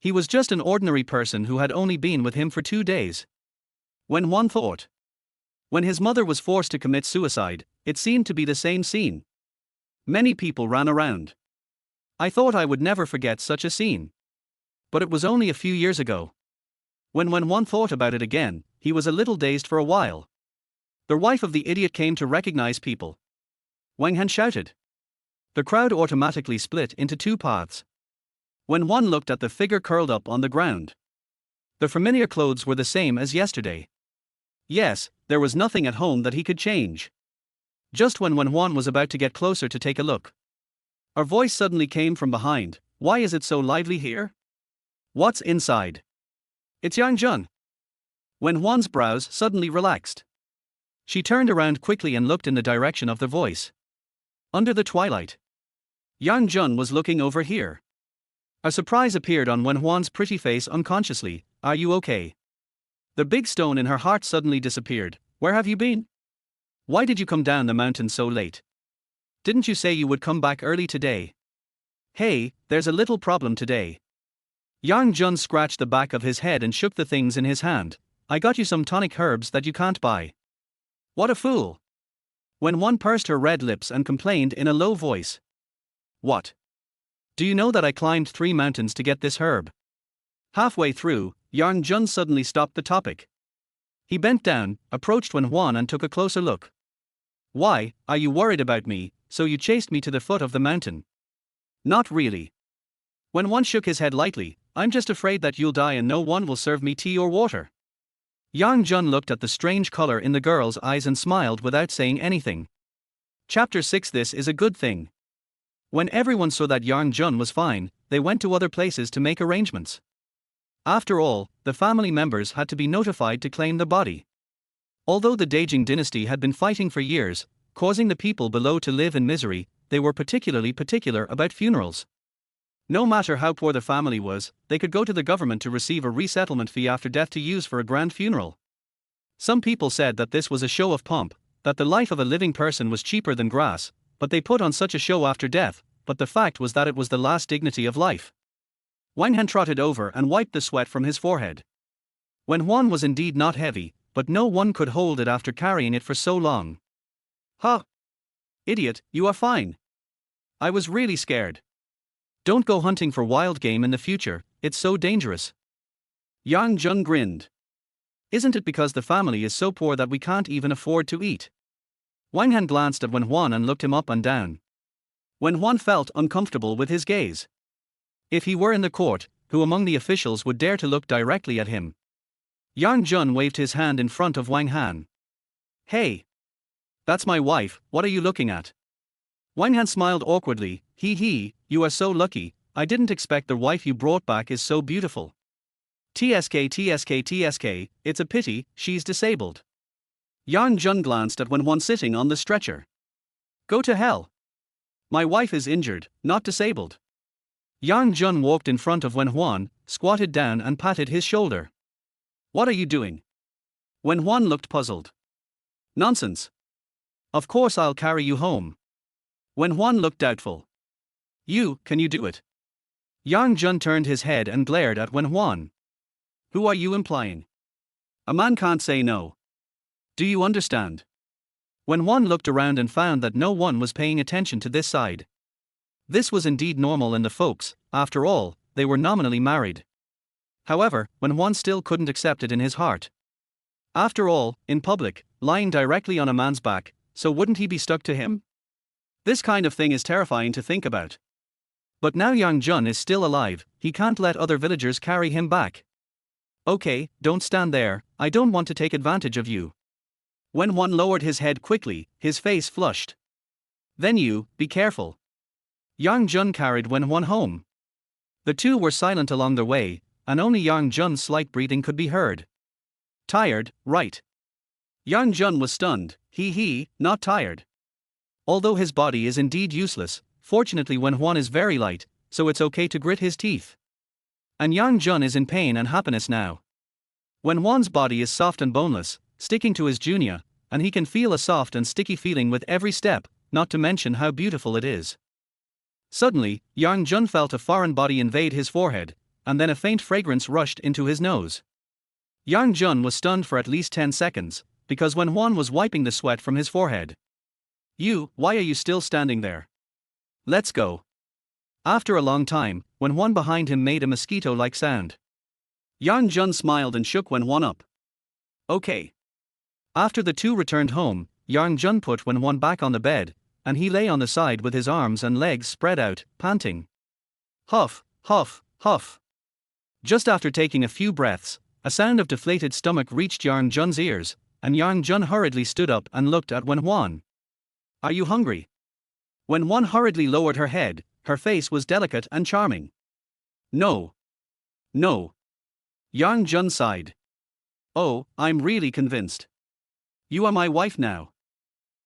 He was just an ordinary person who had only been with him for 2 days. Wen Huan thought. When his mother was forced to commit suicide, it seemed to be the same scene. Many people ran around. I thought I would never forget such a scene. But it was only a few years ago. When Wen Huan thought about it again, he was a little dazed for a while. The wife of the idiot came to recognize people. Wang Han shouted. The crowd automatically split into 2 paths. Wen Huan looked at the figure curled up on the ground. The familiar clothes were the same as yesterday. Yes, there was nothing at home that he could change. Just when Wen Huan was about to get closer to take a look, a voice suddenly came from behind. Why is it so lively here? What's inside? It's Yang Jun. Wen Huan's brows suddenly relaxed. She turned around quickly and looked in the direction of the voice. Under the twilight, Yang Jun was looking over here. A surprise appeared on Wen Huan's pretty face unconsciously. Are you okay? The big stone in her heart suddenly disappeared. Where have you been? Why did you come down the mountain so late? Didn't you say you would come back early today? Hey, there's a little problem today. Yang Jun scratched the back of his head and shook the things in his hand. I got you some tonic herbs that you can't buy. What a fool. Wen Huan pursed her red lips and complained in a low voice. What? Do you know that I climbed 3 mountains to get this herb? Halfway through, Yang Jun suddenly stopped the topic. He bent down, approached Wen Huan and took a closer look. Why, are you worried about me, so you chased me to the foot of the mountain? Not really. Wen Huan shook his head lightly. I'm just afraid that you'll die and no one will serve me tea or water. Yang Jun looked at the strange color in the girl's eyes and smiled without saying anything. Chapter 6. This is a good thing. When everyone saw that Yang Jun was fine, they went to other places to make arrangements. After all, the family members had to be notified to claim the body. Although the Great Jing Dynasty had been fighting for years, causing the people below to live in misery, they were particularly particular about funerals. No matter how poor the family was, they could go to the government to receive a resettlement fee after death to use for a grand funeral. Some people said that this was a show of pomp, that the life of a living person was cheaper than grass, but they put on such a show after death, but the fact was that it was the last dignity of life. Wang Han trotted over and wiped the sweat from his forehead. Wen Huan was indeed not heavy, but no one could hold it after carrying it for so long. Ha! Idiot, you are fine. I was really scared. Don't go hunting for wild game in the future, it's so dangerous. Yang Jun grinned. Isn't it because the family is so poor that we can't even afford to eat? Wang Han glanced at Wen Huan and looked him up and down. Wen Huan felt uncomfortable with his gaze. If he were in the court, who among the officials would dare to look directly at him? Yang Jun waved his hand in front of Wang Han. Hey! That's my wife, what are you looking at? Wang Han smiled awkwardly. Hee, you are so lucky, I didn't expect the wife you brought back is so beautiful. TSK, it's a pity, she's disabled. Yang Jun glanced at Wen Huan sitting on the stretcher. Go to hell. My wife is injured, not disabled. Yang Jun walked in front of Wen Huan, squatted down and patted his shoulder. What are you doing? Wen Huan looked puzzled. Nonsense. Of course I'll carry you home. Wen Huan looked doubtful. Can you do it? Yang Jun turned his head and glared at Wen Huan. Who are you implying? A man can't say no. Do you understand? Wen Huan looked around and found that no one was paying attention to this side. This was indeed normal in the folks, after all, they were nominally married. However, Wen still couldn't accept it in his heart. After all, in public, lying directly on a man's back, so wouldn't he be stuck to him? This kind of thing is terrifying to think about. But now Yang Jun is still alive, he can't let other villagers carry him back. Okay, don't stand there, I don't want to take advantage of you. Wen lowered his head quickly, his face flushed. Then you, be careful. Yang Jun carried Wen home. The two were silent along their way, and only Yang Jun's slight breathing could be heard. Tired, right? Yang Jun was stunned, not tired. Although his body is indeed useless, fortunately Wen is very light, so it's okay to grit his teeth. And Yang Jun is in pain and happiness now. Wen's body is soft and boneless, sticking to his junia, and he can feel a soft and sticky feeling with every step, not to mention how beautiful it is. Suddenly, Yang Jun felt a foreign body invade his forehead, and then a faint fragrance rushed into his nose. Yang Jun was stunned for at least 10 seconds, because Wen was wiping the sweat from his forehead. Why are you still standing there? Let's go. After a long time, Wen behind him made a mosquito-like sound. Yang Jun smiled and shook Wen up. Okay. After the two returned home, Yang Jun put Wen back on the bed, and he lay on the side with his arms and legs spread out, panting. Huff, huff, huff. Just after taking a few breaths, a sound of deflated stomach reached Yang Jun's ears, and Yang Jun hurriedly stood up and looked at Wen. Are you hungry? Wen hurriedly lowered her head, her face was delicate and charming. No. No. Yang Jun sighed. Oh, I'm really convinced. You are my wife now.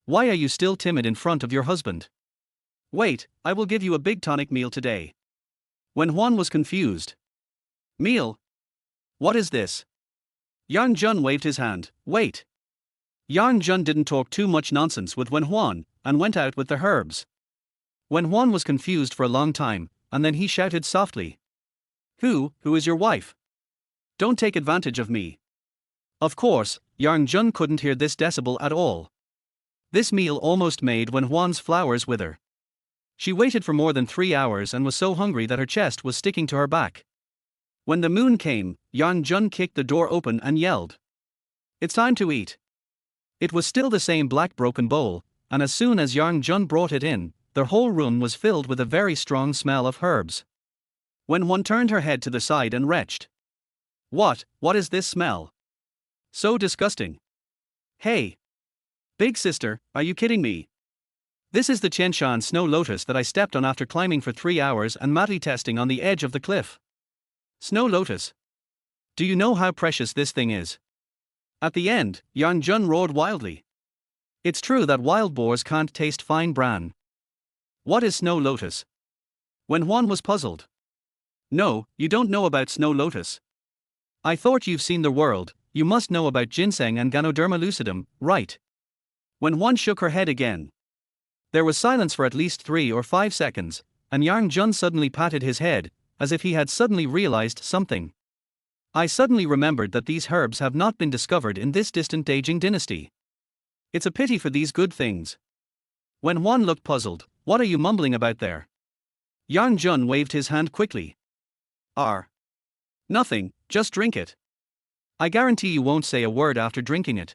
Why are you still timid in front of your husband? Wait, I will give you a big tonic meal today. Wen was confused. Meal? What is this? Yang Jun waved his hand. Wait. Yang Jun didn't talk too much nonsense with Wen and went out with the herbs. Wen was confused for a long time, and then he shouted softly. Who is your wife? Don't take advantage of me. Of course, Yang Jun couldn't hear this decibel at all. This meal almost made Wen's flowers wither. She waited for more than 3 hours and was so hungry that her chest was sticking to her back. When the moon came, Yang Jun kicked the door open and yelled. It's time to eat. It was still the same black broken bowl, and as soon as Yang Jun brought it in, the whole room was filled with a very strong smell of herbs. Wen turned her head to the side and retched. What is this smell? So disgusting. Hey! Big sister, are you kidding me? This is the Qianshan snow lotus that I stepped on after climbing for 3 hours and madly testing on the edge of the cliff. Snow lotus. Do you know how precious this thing is? At the end, Yang Jun roared wildly. It's true that wild boars can't taste fine bran. What is snow lotus? Wen was puzzled. No, you don't know about snow lotus. I thought you've seen the world, you must know about ginseng and Ganoderma lucidum, right? Wen shook her head again. There was silence for at least 3 or 5 seconds, and Yang Jun suddenly patted his head, as if he had suddenly realized something. I suddenly remembered that these herbs have not been discovered in this distant Great Jing Dynasty. It's a pity for these good things. Wen looked puzzled. What are you mumbling about there? Yang Jun waved his hand quickly. Nothing, just drink it. I guarantee you won't say a word after drinking it.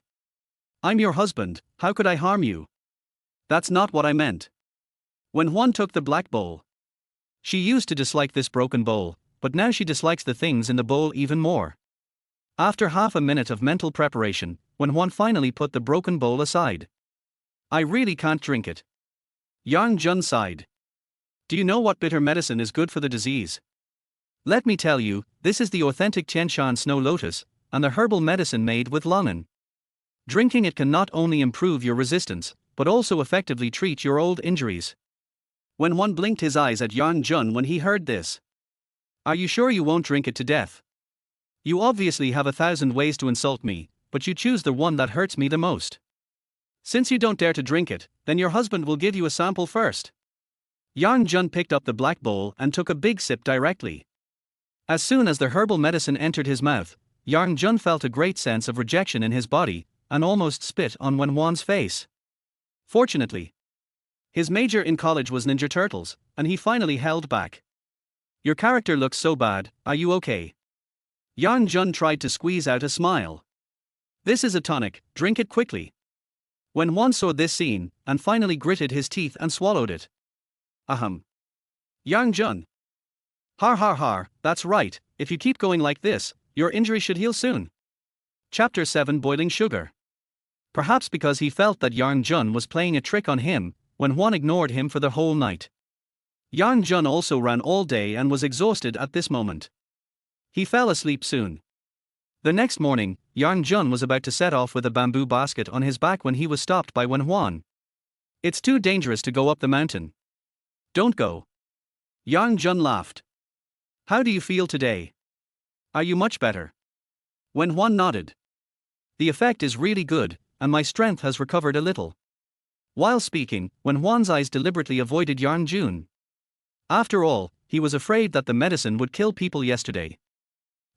I'm your husband, how could I harm you? That's not what I meant. Wen took the black bowl. She used to dislike this broken bowl, but now she dislikes the things in the bowl even more. After half a minute of mental preparation, Wen finally put the broken bowl aside. I really can't drink it. Yang Jun sighed. Do you know what bitter medicine is good for the disease? Let me tell you, this is the authentic Qianshan snow lotus, and the herbal medicine made with longan. Drinking it can not only improve your resistance, but also effectively treat your old injuries. Wen blinked his eyes at Yang Jun when he heard this. Are you sure you won't drink it to death? You obviously have 1,000 ways to insult me, but you choose the one that hurts me the most. Since you don't dare to drink it, then your husband will give you a sample first. Yang Jun picked up the black bowl and took a big sip directly. As soon as the herbal medicine entered his mouth, Yang Jun felt a great sense of rejection in his body, and almost spit on Wen's face. Fortunately, His major in college was Ninja Turtles, and he finally held back. Your character looks so bad, are you okay? Yang Jun tried to squeeze out a smile. This is a tonic, drink it quickly. When Juan saw this scene, and finally gritted his teeth and swallowed it. Ahem. Yang Jun. Har har har, that's right, if you keep going like this, your injury should heal soon. Chapter 7 Boiling Sugar. Perhaps because he felt that Yang Jun was playing a trick on him, when Juan ignored him for the whole night. Yang Jun also ran all day and was exhausted at this moment. He fell asleep soon. The next morning, Yang Jun was about to set off with a bamboo basket on his back when he was stopped by Wen Huan. It's too dangerous to go up the mountain. Don't go. Yang Jun laughed. How do you feel today? Are you much better? Wen Huan nodded. The effect is really good, and my strength has recovered a little. While speaking, Wen Huan's eyes deliberately avoided Yang Jun. After all, he was afraid that the medicine would kill people yesterday.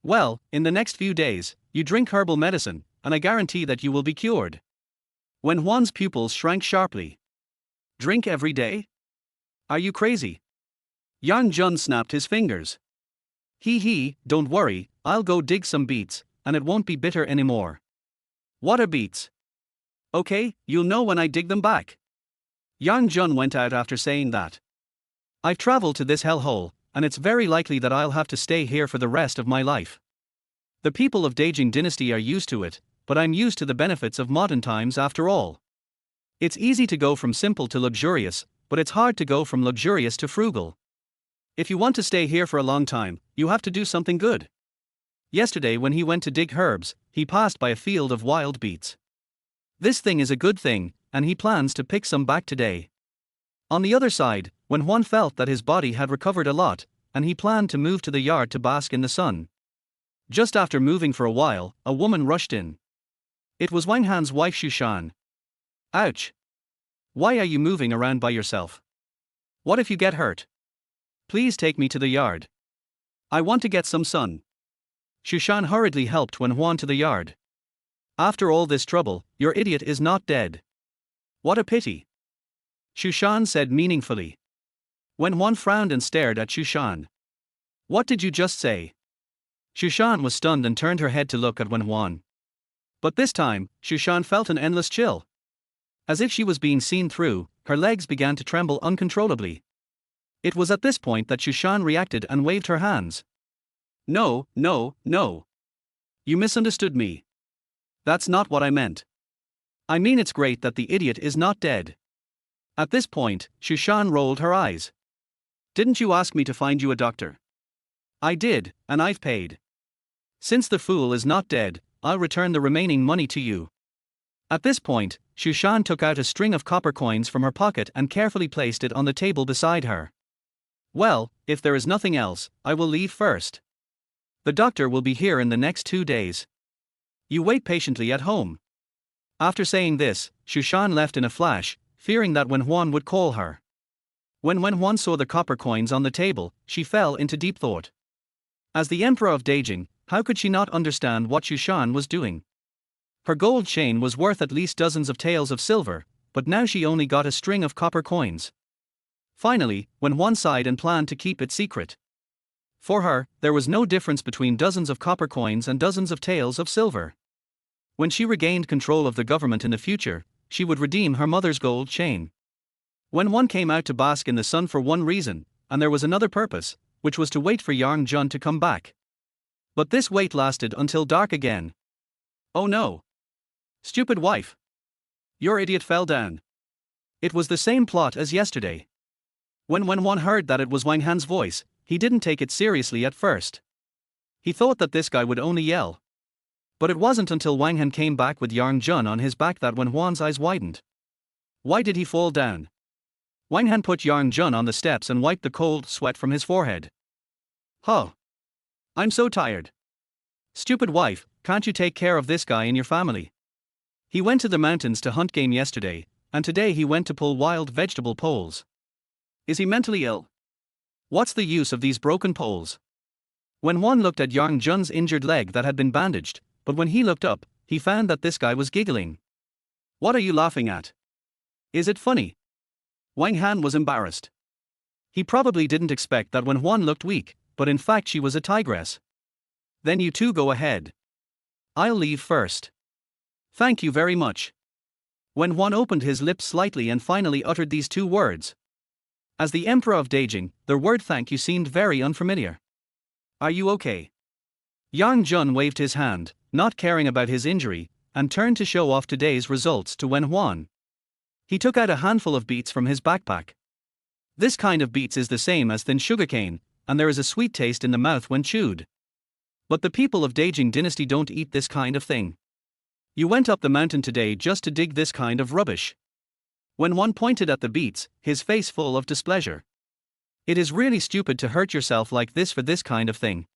Well, in the next few days, you drink herbal medicine, and I guarantee that you will be cured. Wen Huan's pupils shrank sharply. Drink every day? Are you crazy? Yang Jun snapped his fingers. Hee, don't worry, I'll go dig some beets, and it won't be bitter anymore. What are beets? Okay, you'll know when I dig them back. Yang Jun went out after saying that. I've traveled to this hellhole, and it's very likely that I'll have to stay here for the rest of my life. The people of Great Jing Dynasty are used to it, but I'm used to the benefits of modern times after all. It's easy to go from simple to luxurious, but it's hard to go from luxurious to frugal. If you want to stay here for a long time, you have to do something good. Yesterday when he went to dig herbs, he passed by a field of wild beets. This thing is a good thing, and he plans to pick some back today. On the other side, when Juan felt that his body had recovered a lot, and he planned to move to the yard to bask in the sun. Just after moving for a while, a woman rushed in. It was Wang Han's wife Shushan. Ouch! Why are you moving around by yourself? What if you get hurt? Please take me to the yard. I want to get some sun. Shushan hurriedly helped Wen Huan to the yard. After all this trouble, your idiot is not dead. What a pity. Shushan said meaningfully. Wen Huan frowned and stared at Shushan. What did you just say? Shushan was stunned and turned her head to look at Wen Huan. But this time, Shushan felt an endless chill. As if she was being seen through, her legs began to tremble uncontrollably. It was at this point that Shushan reacted and waved her hands. No. You misunderstood me. That's not what I meant. I mean it's great that the idiot is not dead. At this point, Shushan rolled her eyes. Didn't you ask me to find you a doctor? I did, and I've paid. Since the fool is not dead, I'll return the remaining money to you. At this point, Shushan took out a string of copper coins from her pocket and carefully placed it on the table beside her. Well, if there is nothing else, I will leave first. The doctor will be here in the next 2 days. You wait patiently at home. After saying this, Shushan left in a flash, fearing that Wen Huan would call her. When Wen Huan saw the copper coins on the table, she fell into deep thought. As the Emperor of Beijing, how could she not understand what Shushan was doing? Her gold chain was worth at least dozens of taels of silver, but now she only got a string of copper coins. Finally, Wen Huan sighed and planned to keep it secret. For her, there was no difference between dozens of copper coins and dozens of taels of silver. When she regained control of the government in the future, she would redeem her mother's gold chain. Wen Huan came out to bask in the sun for one reason, and there was another purpose, which was to wait for Yang Jun to come back. But this wait lasted until dark again. Oh no! Stupid wife! Your idiot fell down. It was the same plot as yesterday. When Wen Huan heard that it was Wang Han's voice, he didn't take it seriously at first. He thought that this guy would only yell. But it wasn't until Wang Han came back with Yang Jun on his back that Wen Huan's eyes widened. Why did he fall down? Wang Han put Yang Jun on the steps and wiped the cold sweat from his forehead. Huh. I'm so tired. Stupid wife, can't you take care of this guy in your family? He went to the mountains to hunt game yesterday, and today he went to pull wild vegetable poles. Is he mentally ill? What's the use of these broken poles? When Huan looked at Yang Jun's injured leg that had been bandaged, but when he looked up, he found that this guy was giggling. What are you laughing at? Is it funny? Wang Han was embarrassed. He probably didn't expect that Wen Huan looked weak, but in fact she was a tigress. Then you two go ahead. I'll leave first. Thank you very much. Wen Huan opened his lips slightly and finally uttered these two words. As the Emperor of Beijing, the word thank you seemed very unfamiliar. Are you okay? Yang Jun waved his hand, not caring about his injury, and turned to show off today's results to Wen Huan. He took out a handful of beets from his backpack. This kind of beets is the same as thin sugarcane, and there is a sweet taste in the mouth when chewed. But the people of Jing Dynasty don't eat this kind of thing. You went up the mountain today just to dig this kind of rubbish. When one pointed at the beets, his face full of displeasure. It is really stupid to hurt yourself like this for this kind of thing.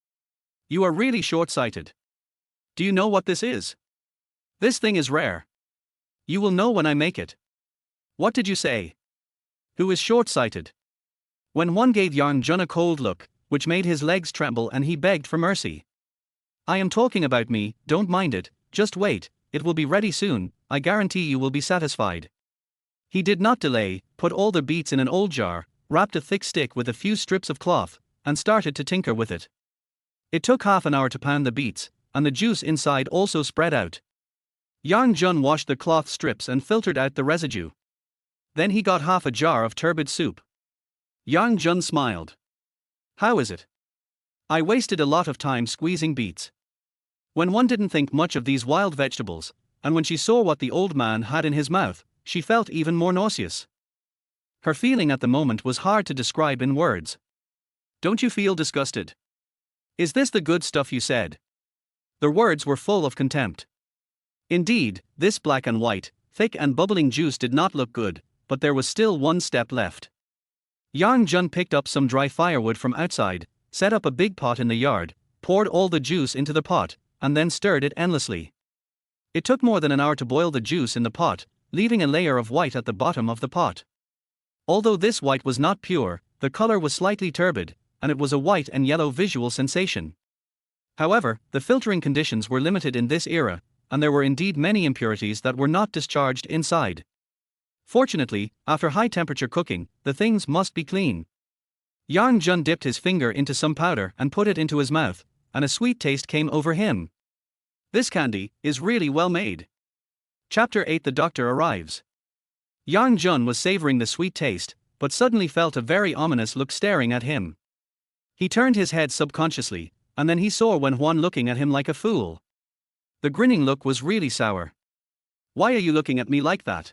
You are really short-sighted. Do you know what this is? This thing is rare. You will know when I make it. What did you say? Who is short-sighted? When one gave Yang Jun a cold look, which made his legs tremble, and he begged for mercy. I am talking about me, don't mind it, just wait, it will be ready soon, I guarantee you will be satisfied. He did not delay, put all the beets in an old jar, wrapped a thick stick with a few strips of cloth, and started to tinker with it. It took half an hour to pound the beets, and the juice inside also spread out. Yang Jun washed the cloth strips and filtered out the residue. Then he got half a jar of turbid soup. Yang Jun smiled. How is it? I wasted a lot of time squeezing beets. When one didn't think much of these wild vegetables, and when she saw what the old man had in his mouth, she felt even more nauseous. Her feeling at the moment was hard to describe in words. Don't you feel disgusted? Is this the good stuff you said? The words were full of contempt. Indeed, this black and white, thick and bubbling juice did not look good, but there was still one step left. Yang Jun picked up some dry firewood from outside, set up a big pot in the yard, poured all the juice into the pot, and then stirred it endlessly. It took more than an hour to boil the juice in the pot, leaving a layer of white at the bottom of the pot. Although this white was not pure, the color was slightly turbid, and it was a white and yellow visual sensation. However, the filtering conditions were limited in this era, and there were indeed many impurities that were not discharged inside. Fortunately, after high-temperature cooking, the things must be clean. Yang Jun dipped his finger into some powder and put it into his mouth, and a sweet taste came over him. This candy is really well made. Chapter 8: The Doctor Arrives. Yang Jun was savoring the sweet taste, but suddenly felt a very ominous look staring at him. He turned his head subconsciously, and then he saw Wen Huan looking at him like a fool. The grinning look was really sour. Why are you looking at me like that?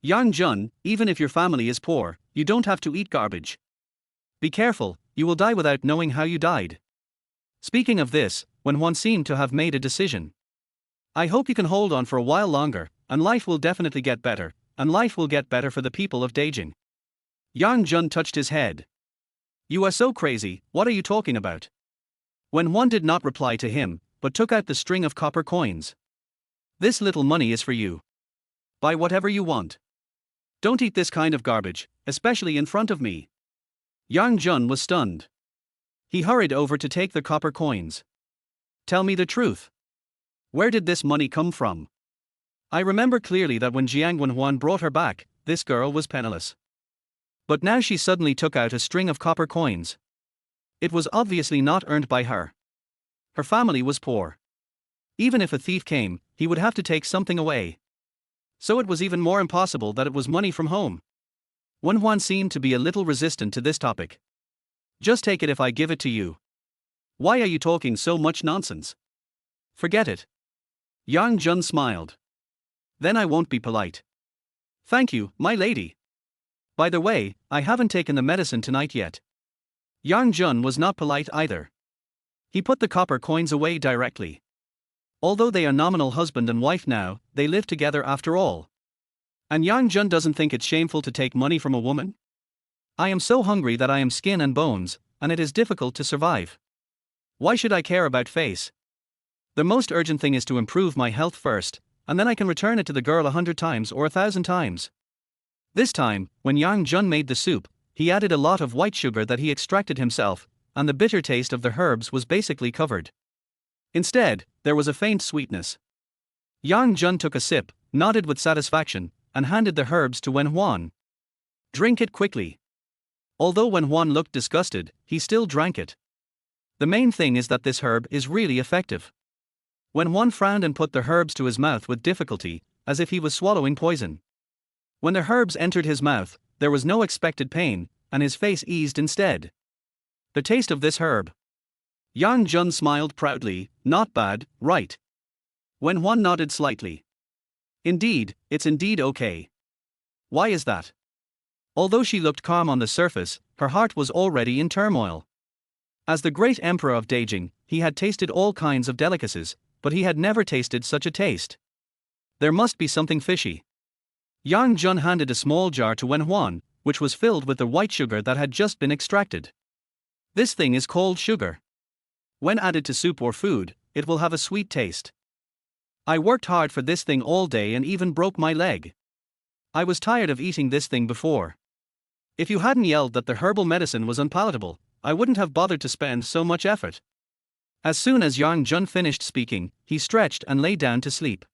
Yang Jun, even if your family is poor, you don't have to eat garbage. Be careful, you will die without knowing how you died. Speaking of this, Wen Huan seemed to have made a decision. I hope you can hold on for a while longer, and life will definitely get better, and life will get better for the people of Beijing. Yang Jun touched his head. You are so crazy, what are you talking about? Wen Huan did not reply to him, but took out the string of copper coins. This little money is for you. Buy whatever you want. Don't eat this kind of garbage, especially in front of me. Yang Jun was stunned. He hurried over to take the copper coins. Tell me the truth. Where did this money come from? I remember clearly that when Jiang Wenhuan brought her back, this girl was penniless. But now she suddenly took out a string of copper coins. It was obviously not earned by her. Her family was poor. Even if a thief came, he would have to take something away. So it was even more impossible that it was money from home. Wen Huan seemed to be a little resistant to this topic. Just take it if I give it to you. Why are you talking so much nonsense? Forget it. Yang Jun smiled. Then I won't be polite. Thank you, my lady. By the way, I haven't taken the medicine tonight yet. Yang Jun was not polite either. He put the copper coins away directly. Although they are nominal husband and wife now, they live together after all. And Yang Jun doesn't think it's shameful to take money from a woman? I am so hungry that I am skin and bones, and it is difficult to survive. Why should I care about face? The most urgent thing is to improve my health first, and then I can return it to the girl 100 times or 1,000 times. This time, when Yang Jun made the soup, he added a lot of white sugar that he extracted himself, and the bitter taste of the herbs was basically covered. Instead, there was a faint sweetness. Yang Jun took a sip, nodded with satisfaction, and handed the herbs to Wen Huan. Drink it quickly. Although when Juan looked disgusted, he still drank it. The main thing is that this herb is really effective. When Juan frowned and put the herbs to his mouth with difficulty, as if he was swallowing poison. When the herbs entered his mouth, there was no expected pain, and his face eased instead. The taste of this herb. Yang Jun smiled proudly. Not bad, right? When Juan nodded slightly. Indeed, it's indeed okay. Why is that? Although she looked calm on the surface, her heart was already in turmoil. As the great emperor of Beijing, he had tasted all kinds of delicacies, but he had never tasted such a taste. There must be something fishy. Yang Jun handed a small jar to Wen Huan, which was filled with the white sugar that had just been extracted. This thing is called sugar. When added to soup or food, it will have a sweet taste. I worked hard for this thing all day and even broke my leg. I was tired of eating this thing before. If you hadn't yelled that the herbal medicine was unpalatable, I wouldn't have bothered to spend so much effort. As soon as Yang Jun finished speaking, he stretched and lay down to sleep.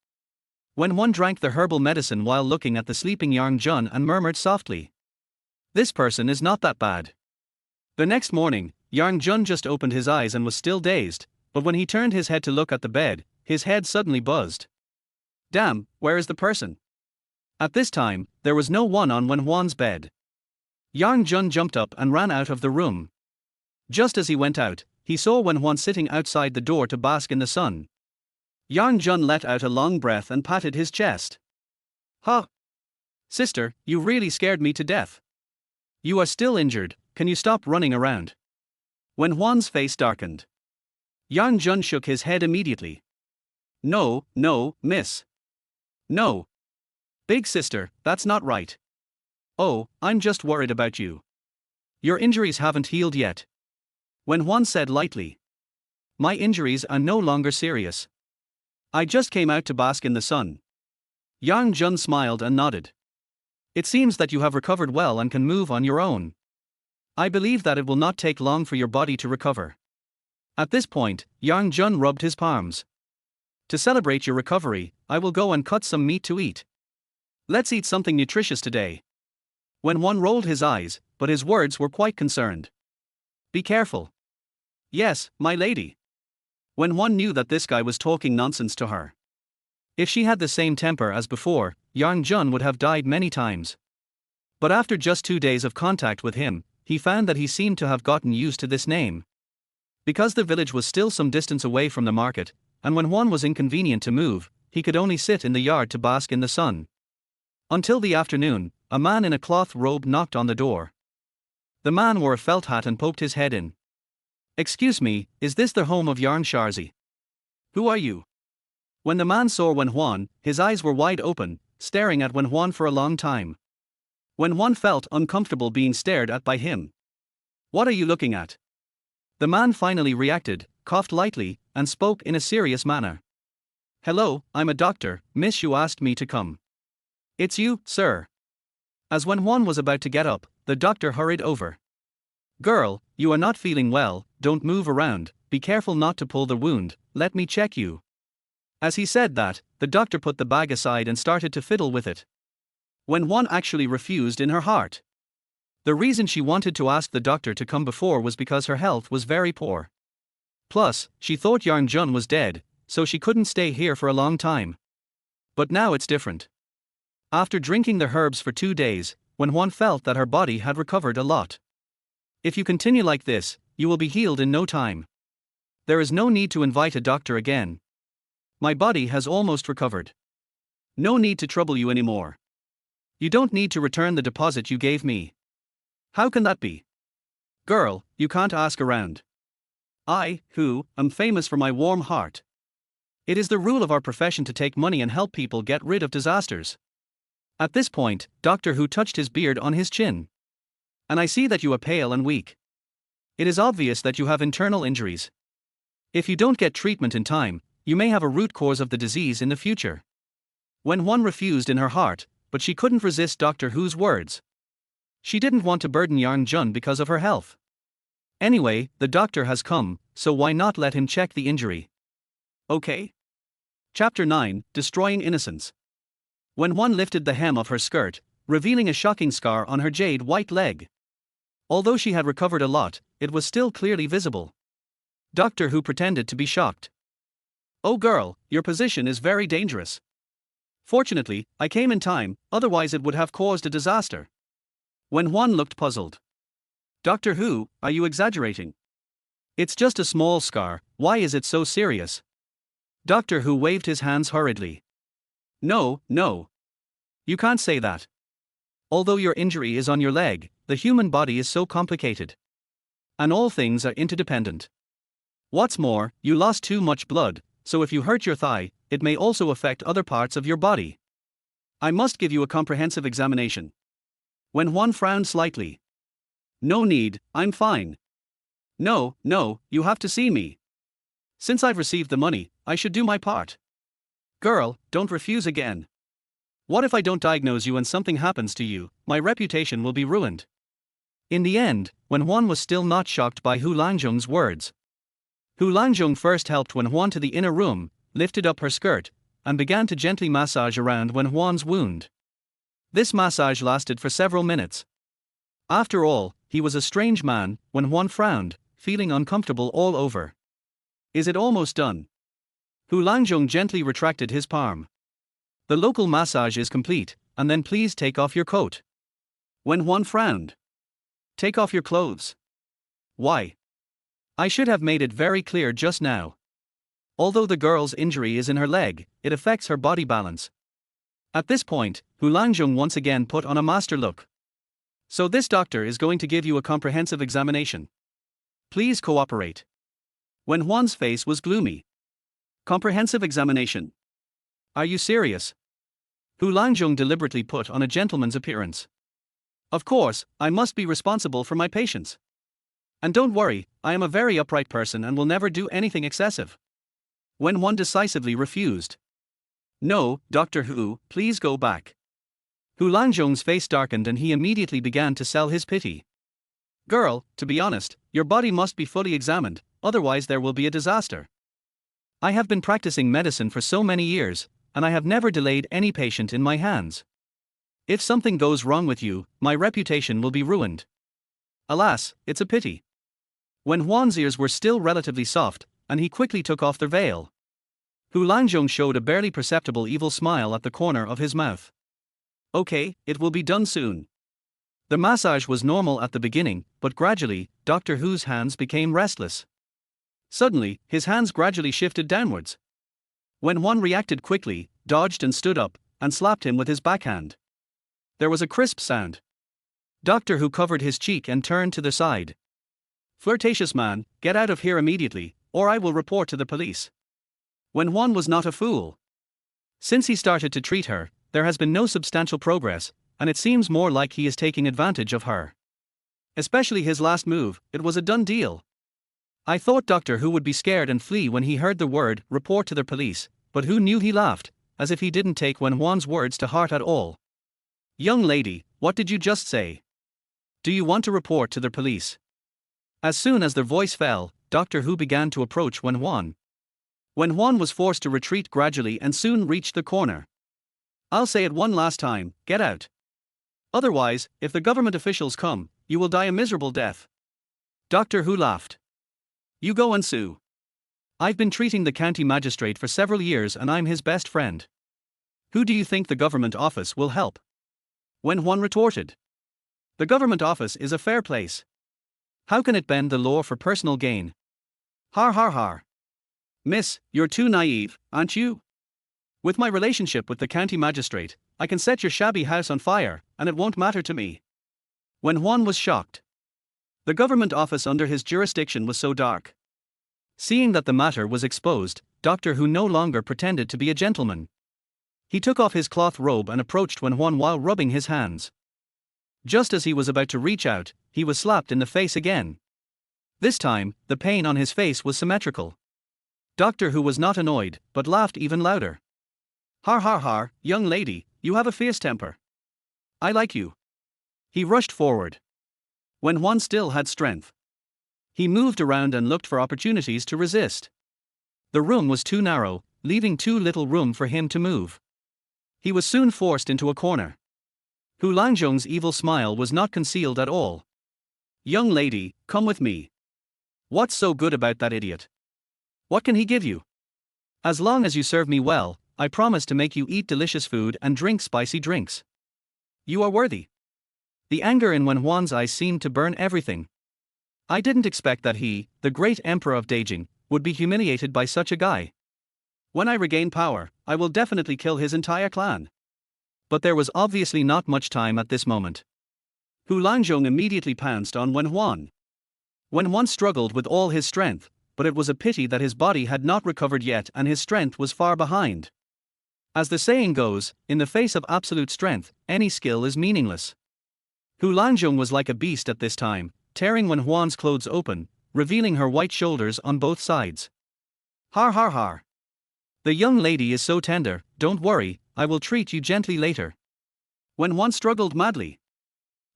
When one drank the herbal medicine while looking at the sleeping Yang Jun and murmured softly, "This person is not that bad." The next morning, Yang Jun just opened his eyes and was still dazed, but when he turned his head to look at the bed, his head suddenly buzzed. Damn, where is the person? At this time, there was no one on Wen Huan's bed. Yang Jun jumped up and ran out of the room. Just as he went out, he saw Wen Huan sitting outside the door to bask in the sun. Yang Jun let out a long breath and patted his chest. "Huh! Sister, you really scared me to death. You are still injured, can you stop running around?" Wen Huan's face darkened. Yang Jun shook his head immediately. No, miss. No. Big sister, that's not right. Oh, I'm just worried about you. Your injuries haven't healed yet. Wen Huan said lightly. My injuries are no longer serious. I just came out to bask in the sun. Yang Jun smiled and nodded. It seems that you have recovered well and can move on your own. I believe that it will not take long for your body to recover. At this point, Yang Jun rubbed his palms. To celebrate your recovery, I will go and cut some meat to eat. Let's eat something nutritious today. Wen Huan rolled his eyes, but his words were quite concerned. Be careful. Yes, my lady. Wen Huan knew that this guy was talking nonsense to her. If she had the same temper as before, Yang Jun would have died many times. But after just 2 days of contact with him, he found that he seemed to have gotten used to this name. Because the village was still some distance away from the market, and when Huan was inconvenient to move, he could only sit in the yard to bask in the sun. Until the afternoon, a man in a cloth robe knocked on the door. The man wore a felt hat and poked his head in. Excuse me, is this the home of Yarn Sharzi? Who are you? When the man saw Wen Huan, his eyes were wide open, staring at Wen Huan for a long time. Wen Huan felt uncomfortable being stared at by him. What are you looking at? The man finally reacted, coughed lightly, and spoke in a serious manner. Hello, I'm a doctor, miss, you asked me to come. It's you, sir. As Wen Huan was about to get up, the doctor hurried over. Girl, you are not feeling well, don't move around, be careful not to pull the wound, let me check you. As he said that, the doctor put the bag aside and started to fiddle with it. Wen Huan actually refused in her heart. The reason she wanted to ask the doctor to come before was because her health was very poor. Plus, she thought Yang Jun was dead, so she couldn't stay here for a long time. But now it's different. After drinking the herbs for 2 days, Wen Huan felt that her body had recovered a lot. If you continue like this, you will be healed in no time. There is no need to invite a doctor again. My body has almost recovered. No need to trouble you anymore. You don't need to return the deposit you gave me. How can that be? Girl, you can't ask around. I, who, am famous for my warm heart. It is the rule of our profession to take money and help people get rid of disasters. At this point, Doctor Who touched his beard on his chin. And I see that you are pale and weak. It is obvious that you have internal injuries. If you don't get treatment in time, you may have a root cause of the disease in the future. Wen Huan refused in her heart, but she couldn't resist Doctor Who's words. She didn't want to burden Yang Jun because of her health. Anyway, the doctor has come, so why not let him check the injury? Okay. Chapter 9, Destroying Innocence. When Huan lifted the hem of her skirt, revealing a shocking scar on her jade white leg. Although she had recovered a lot, it was still clearly visible. Doctor Who pretended to be shocked. "Oh girl, your position is very dangerous. Fortunately, I came in time, otherwise it would have caused a disaster." Wen Huan looked puzzled. "Doctor Who, are you exaggerating? It's just a small scar, why is it so serious?" Doctor Who waved his hands hurriedly. "No, no. You can't say that. Although your injury is on your leg, the human body is so complicated. And all things are interdependent. What's more, you lost too much blood, so if you hurt your thigh, it may also affect other parts of your body. I must give you a comprehensive examination." Wen Huan frowned slightly. "No need, I'm fine." No, you have to see me. Since I've received the money, I should do my part." "Girl, don't refuse again. What if I don't diagnose you and something happens to you? My reputation will be ruined." In the end, Wen Huan was still not shocked by Hu Langjung's words. Hu Langjung first helped Wen Huan to the inner room, lifted up her skirt, and began to gently massage around Wen Huan's wound. This massage lasted for several minutes. After all, he was a strange man. Wen Huan frowned, feeling uncomfortable all over. "Is it almost done?" Hu Langjung gently retracted his palm. "The local massage is complete, and then please take off your coat." Wen Huan frowned. "Take off your clothes." "Why? I should have made it very clear just now. Although the girl's injury is in her leg, it affects her body balance." At this point, Hu Langjung once again put on a master look. "So this doctor is going to give you a comprehensive examination. Please cooperate." Wen Huan's face was gloomy. "Comprehensive examination? Are you serious?" Hu Langjung deliberately put on a gentleman's appearance. "Of course, I must be responsible for my patients. And don't worry, I am a very upright person and will never do anything excessive." Wen Huan decisively refused. "No, Doctor Who, please go back." Hu Langjung's face darkened and he immediately began to sell his pity. "Girl, to be honest, your body must be fully examined, otherwise there will be a disaster. I have been practicing medicine for so many years, and I have never delayed any patient in my hands. If something goes wrong with you, my reputation will be ruined. Alas, it's a pity." Wen Huan's ears were still relatively soft, and he quickly took off their veil. Hu Langjung showed a barely perceptible evil smile at the corner of his mouth. "Okay, it will be done soon." The massage was normal at the beginning, but gradually, Doctor Who's hands became restless. Suddenly, his hands gradually shifted downwards. Wen Huan reacted quickly, dodged and stood up, and slapped him with his backhand. There was a crisp sound. Doctor Who covered his cheek and turned to the side. "Flirtatious man, get out of here immediately, or I will report to the police." Wen Huan was not a fool. Since he started to treat her, there has been no substantial progress, and it seems more like he is taking advantage of her. Especially his last move, it was a done deal. I thought Doctor Who would be scared and flee when he heard the word, report to the police, but who knew he laughed, as if he didn't take Wen Huan's words to heart at all. "Young lady, what did you just say? Do you want to report to the police?" As soon as their voice fell, Doctor Who began to approach Wen Huan. Wen Huan was forced to retreat gradually and soon reached the corner. "I'll say it one last time, get out. Otherwise, if the government officials come, you will die a miserable death." Doctor Who laughed. "You go and sue. I've been treating the county magistrate for several years and I'm his best friend. Who do you think the government office will help?" Wen Huan retorted. "The government office is a fair place. How can it bend the law for personal gain?" Har har har. "Miss, you're too naive, aren't you? With my relationship with the county magistrate, I can set your shabby house on fire, and it won't matter to me." Wen Huan was shocked. The government office under his jurisdiction was so dark. Seeing that the matter was exposed, Doctor Who no longer pretended to be a gentleman. He took off his cloth robe and approached Wen Huan while rubbing his hands. Just as he was about to reach out, he was slapped in the face again. This time, the pain on his face was symmetrical. Doctor Who was not annoyed, but laughed even louder. "Har har har, young lady, you have a fierce temper. I like you." He rushed forward. Wen Huan still had strength. He moved around and looked for opportunities to resist. The room was too narrow, leaving too little room for him to move. He was soon forced into a corner. Hu Lanzhong's evil smile was not concealed at all. Young lady, come with me. What's so good about that idiot? What can he give you? As long as you serve me well, I promise to make you eat delicious food and drink spicy drinks. You are worthy. The anger in Wen Huan's eyes seemed to burn everything. I didn't expect that he, the great emperor of Beijing, would be humiliated by such a guy. When I regain power, I will definitely kill his entire clan. But there was obviously not much time at this moment. Hu Lanzhong immediately pounced on Wen Huan. Wen Huan struggled with all his strength, but it was a pity that his body had not recovered yet and his strength was far behind. As the saying goes, in the face of absolute strength, any skill is meaningless. Hu Lanzhong was like a beast at this time, tearing Wen Huan's clothes open, revealing her white shoulders on both sides. Har har har. The young lady is so tender, don't worry, I will treat you gently later. Wen Huan struggled madly.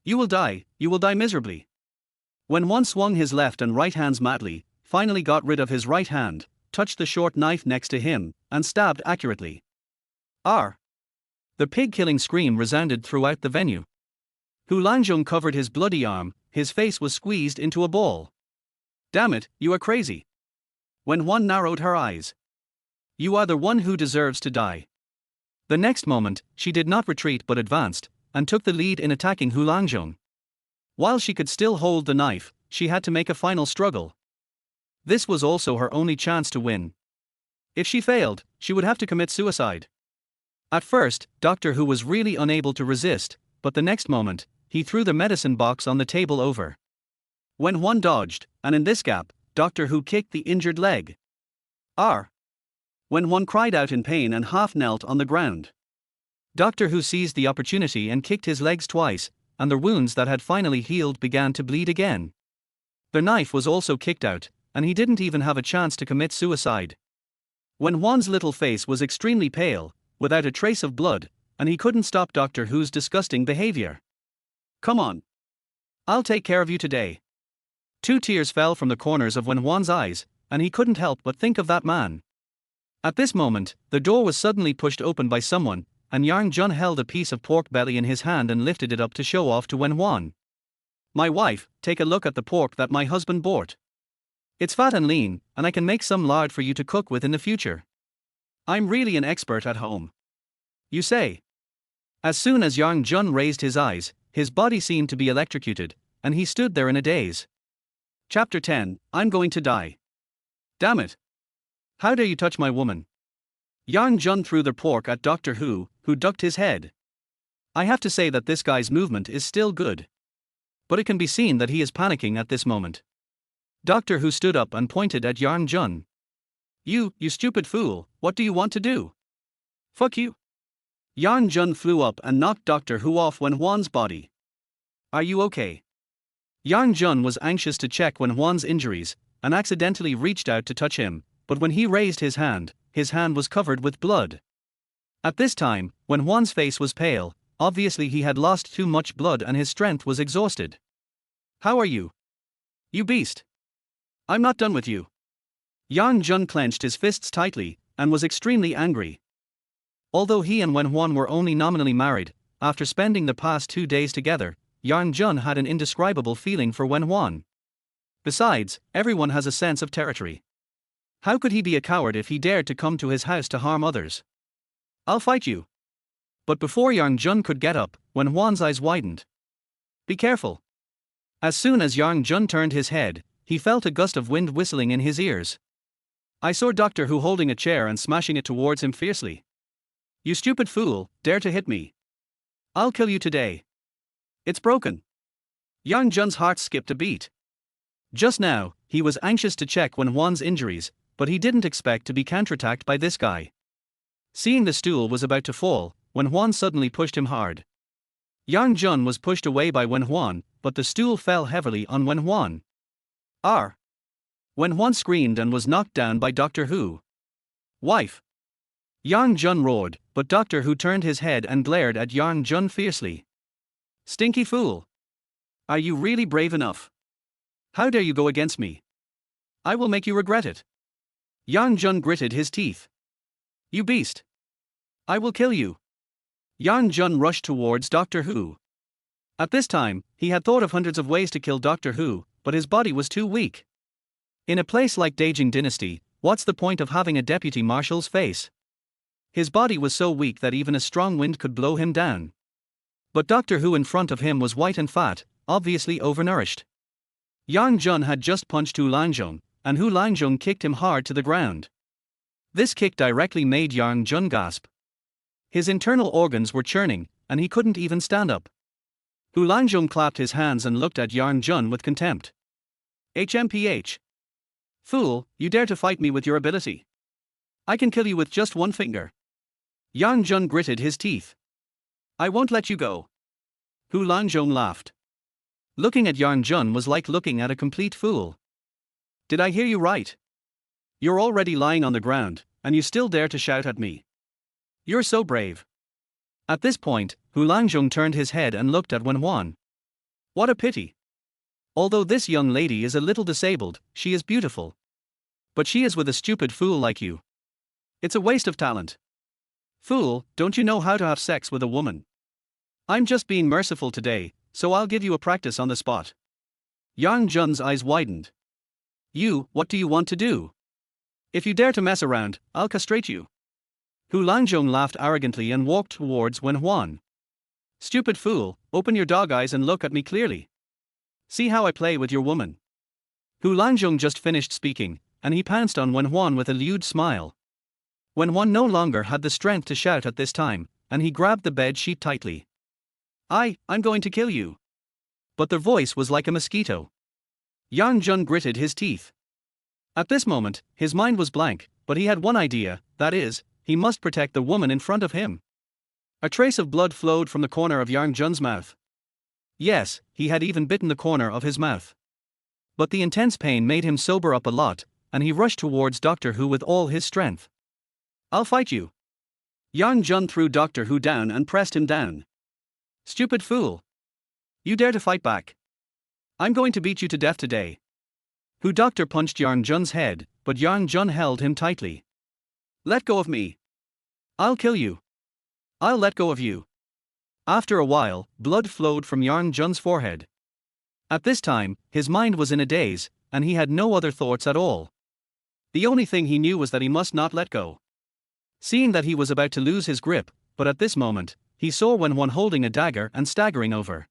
You will die miserably. Wen Huan swung his left and right hands madly, finally got rid of his right hand, touched the short knife next to him, and stabbed accurately. R. The pig-killing scream resounded throughout the venue. Hu Lanzhong covered his bloody arm, his face was squeezed into a ball. Damn it, you are crazy. Wen Huan narrowed her eyes. You are the one who deserves to die. The next moment, she did not retreat but advanced, and took the lead in attacking Hu Lanzhong. While she could still hold the knife, she had to make a final struggle. This was also her only chance to win. If she failed, she would have to commit suicide. At first, Doctor Hu was really unable to resist, but the next moment, he threw the medicine box on the table over. Wen Huan dodged, and in this gap, Doctor Hu kicked the injured leg. R. Wen Huan cried out in pain and half knelt on the ground. Doctor Hu seized the opportunity and kicked his legs twice, and the wounds that had finally healed began to bleed again. The knife was also kicked out, and he didn't even have a chance to commit suicide. Wen Huan's little face was extremely pale, without a trace of blood, and he couldn't stop Doctor Who's disgusting behavior. Come on. I'll take care of you today. 2 tears fell from the corners of Wen Huan's eyes, and he couldn't help but think of that man. At this moment, the door was suddenly pushed open by someone, and Yang Jun held a piece of pork belly in his hand and lifted it up to show off to Wen Huan. My wife, take a look at the pork that my husband bought. It's fat and lean, and I can make some lard for you to cook with in the future. I'm really an expert at home. You say. As soon as Yang Jun raised his eyes, his body seemed to be electrocuted, and he stood there in a daze. Chapter 10, I'm going to die. Damn it. How dare you touch my woman? Yang Jun threw the pork at Doctor Who ducked his head. I have to say that this guy's movement is still good. But it can be seen that he is panicking at this moment. Doctor Who stood up and pointed at Yang Jun. You stupid fool, what do you want to do? Fuck you. Yang Jun flew up and knocked Doctor Who off Wen Huan's body. Are you okay? Yang Jun was anxious to check Wen Huan's injuries, and accidentally reached out to touch him, but when he raised his hand was covered with blood. At this time, Wen Huan's face was pale, obviously he had lost too much blood and his strength was exhausted. How are you? You beast. I'm not done with you. Yang Jun clenched his fists tightly, and was extremely angry. Although he and Wen Huan were only nominally married, after spending the past 2 days together, Yang Jun had an indescribable feeling for Wen Huan. Besides, everyone has a sense of territory. How could he be a coward if he dared to come to his house to harm others? I'll fight you. But before Yang Jun could get up, Wen Huan's eyes widened. Be careful. As soon as Yang Jun turned his head, he felt a gust of wind whistling in his ears. I saw Doctor Who holding a chair and smashing it towards him fiercely. You stupid fool, dare to hit me. I'll kill you today. It's broken. Yang Jun's heart skipped a beat. Just now, he was anxious to check Wen Huan's injuries, but he didn't expect to be counterattacked by this guy. Seeing the stool was about to fall, Wen Huan suddenly pushed him hard. Yang Jun was pushed away by Wen Huan, but the stool fell heavily on Wen Huan. R. Wen Huan screamed and was knocked down by Doctor Who. Wife. Yang Jun roared, but Doctor Who turned his head and glared at Yang Jun fiercely. Stinky fool. Are you really brave enough? How dare you go against me? I will make you regret it. Yang Jun gritted his teeth. You beast. I will kill you. Yang Jun rushed towards Doctor Who. At this time, he had thought of hundreds of ways to kill Doctor Who, but his body was too weak. In a place like Great Jing Dynasty, what's the point of having a deputy marshal's face? His body was so weak that even a strong wind could blow him down. But Doctor Who in front of him was white and fat, obviously overnourished. Yang Jun had just punched Hu Lanzhong, and Hu Lanzhong kicked him hard to the ground. This kick directly made Yang Jun gasp. His internal organs were churning, and he couldn't even stand up. Hu Lanzhong clapped his hands and looked at Yang Jun with contempt. HMPH. Fool, you dare to fight me with your ability? I can kill you with just one finger. Yang Jun gritted his teeth. I won't let you go. Hu Lanzhong laughed. Looking at Yang Jun was like looking at a complete fool. Did I hear you right? You're already lying on the ground, and you still dare to shout at me. You're so brave. At this point, Hu Lanzhong turned his head and looked at Wen Huan. What a pity. Although this young lady is a little disabled, she is beautiful. But she is with a stupid fool like you. It's a waste of talent. Fool, don't you know how to have sex with a woman? I'm just being merciful today, so I'll give you a practice on the spot. Yang Jun's eyes widened. You, what do you want to do? If you dare to mess around, I'll castrate you. Hu Lanzhong laughed arrogantly and walked towards Wen Huan. Stupid fool, open your dog eyes and look at me clearly. See how I play with your woman. Hu Lanzhong just finished speaking, and he pounced on Wen Huan with a lewd smile. Wen Huan no longer had the strength to shout at this time, and he grabbed the bed sheet tightly. I'm going to kill you. But the voice was like a mosquito. Yang Jun gritted his teeth. At this moment, his mind was blank, but he had one idea, that is, he must protect the woman in front of him. A trace of blood flowed from the corner of Yang Jun's mouth. Yes, he had even bitten the corner of his mouth. But the intense pain made him sober up a lot, and he rushed towards Doctor Who with all his strength. I'll fight you. Yang Jun threw Doctor Who down and pressed him down. Stupid fool. You dare to fight back? I'm going to beat you to death today. Hu Doctor punched Yang Jun's head, but Yang Jun held him tightly. Let go of me. I'll kill you. I'll let go of you. After a while, blood flowed from Yang Jun's forehead. At this time, his mind was in a daze, and he had no other thoughts at all. The only thing he knew was that he must not let go. Seeing that he was about to lose his grip, but at this moment, he saw Wen Huan holding a dagger and staggering over.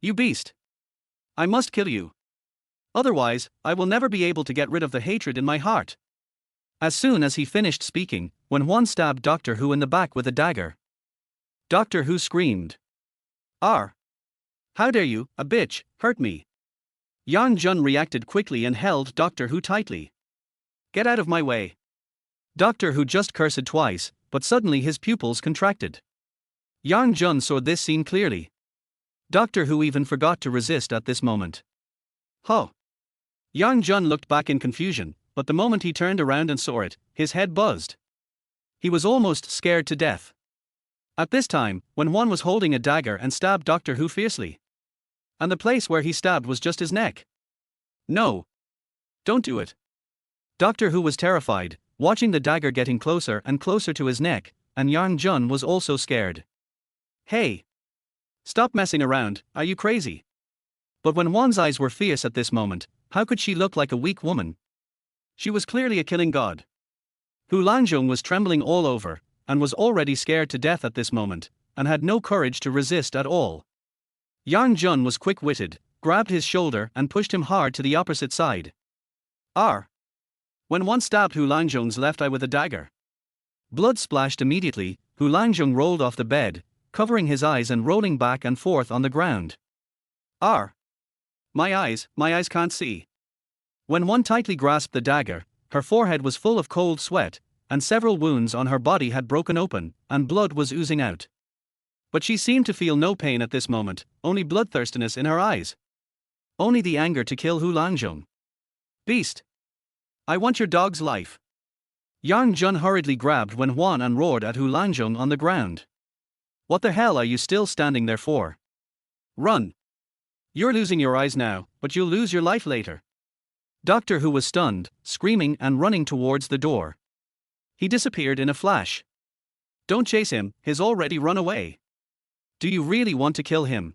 You beast! I must kill you. Otherwise, I will never be able to get rid of the hatred in my heart. As soon as he finished speaking, Wen Huan stabbed Doctor Who in the back with a dagger. Doctor Who screamed. How dare you, a bitch, hurt me? Yang Jun reacted quickly and held Doctor Who tightly. Get out of my way. Doctor Who just cursed twice, but suddenly his pupils contracted. Yang Jun saw this scene clearly. Doctor Who even forgot to resist at this moment. Huh. Yang Jun looked back in confusion, but the moment he turned around and saw it, his head buzzed. He was almost scared to death. At this time, Wen Huan was holding a dagger and stabbed Doctor Who fiercely. And the place where he stabbed was just his neck. No. Don't do it. Doctor Who was terrified, watching the dagger getting closer and closer to his neck, and Yang Jun was also scared. Hey! Stop messing around, are you crazy? But Wen Huan's eyes were fierce at this moment, how could she look like a weak woman? She was clearly a killing god. Hu Lanzhong was trembling all over, and was already scared to death at this moment, and had no courage to resist at all. Yang Jun was quick-witted, grabbed his shoulder and pushed him hard to the opposite side. Wen Huan stabbed Hu Lanzhong's left eye with a dagger. Blood splashed immediately. Hu Lanzhong rolled off the bed, covering his eyes and rolling back and forth on the ground. My eyes can't see. Wen Huan tightly grasped the dagger, her forehead was full of cold sweat, and several wounds on her body had broken open, and blood was oozing out. But she seemed to feel no pain at this moment, only bloodthirstiness in her eyes. Only the anger to kill Hu Lanzhong. Beast! I want your dog's life. Yang Jun hurriedly grabbed Wen Huan and roared at Hu Lanzhong on the ground. What the hell are you still standing there for? Run! You're losing your eyes now, but you'll lose your life later. Doctor Who was stunned, screaming and running towards the door. He disappeared in a flash. Don't chase him, he's already run away. Do you really want to kill him?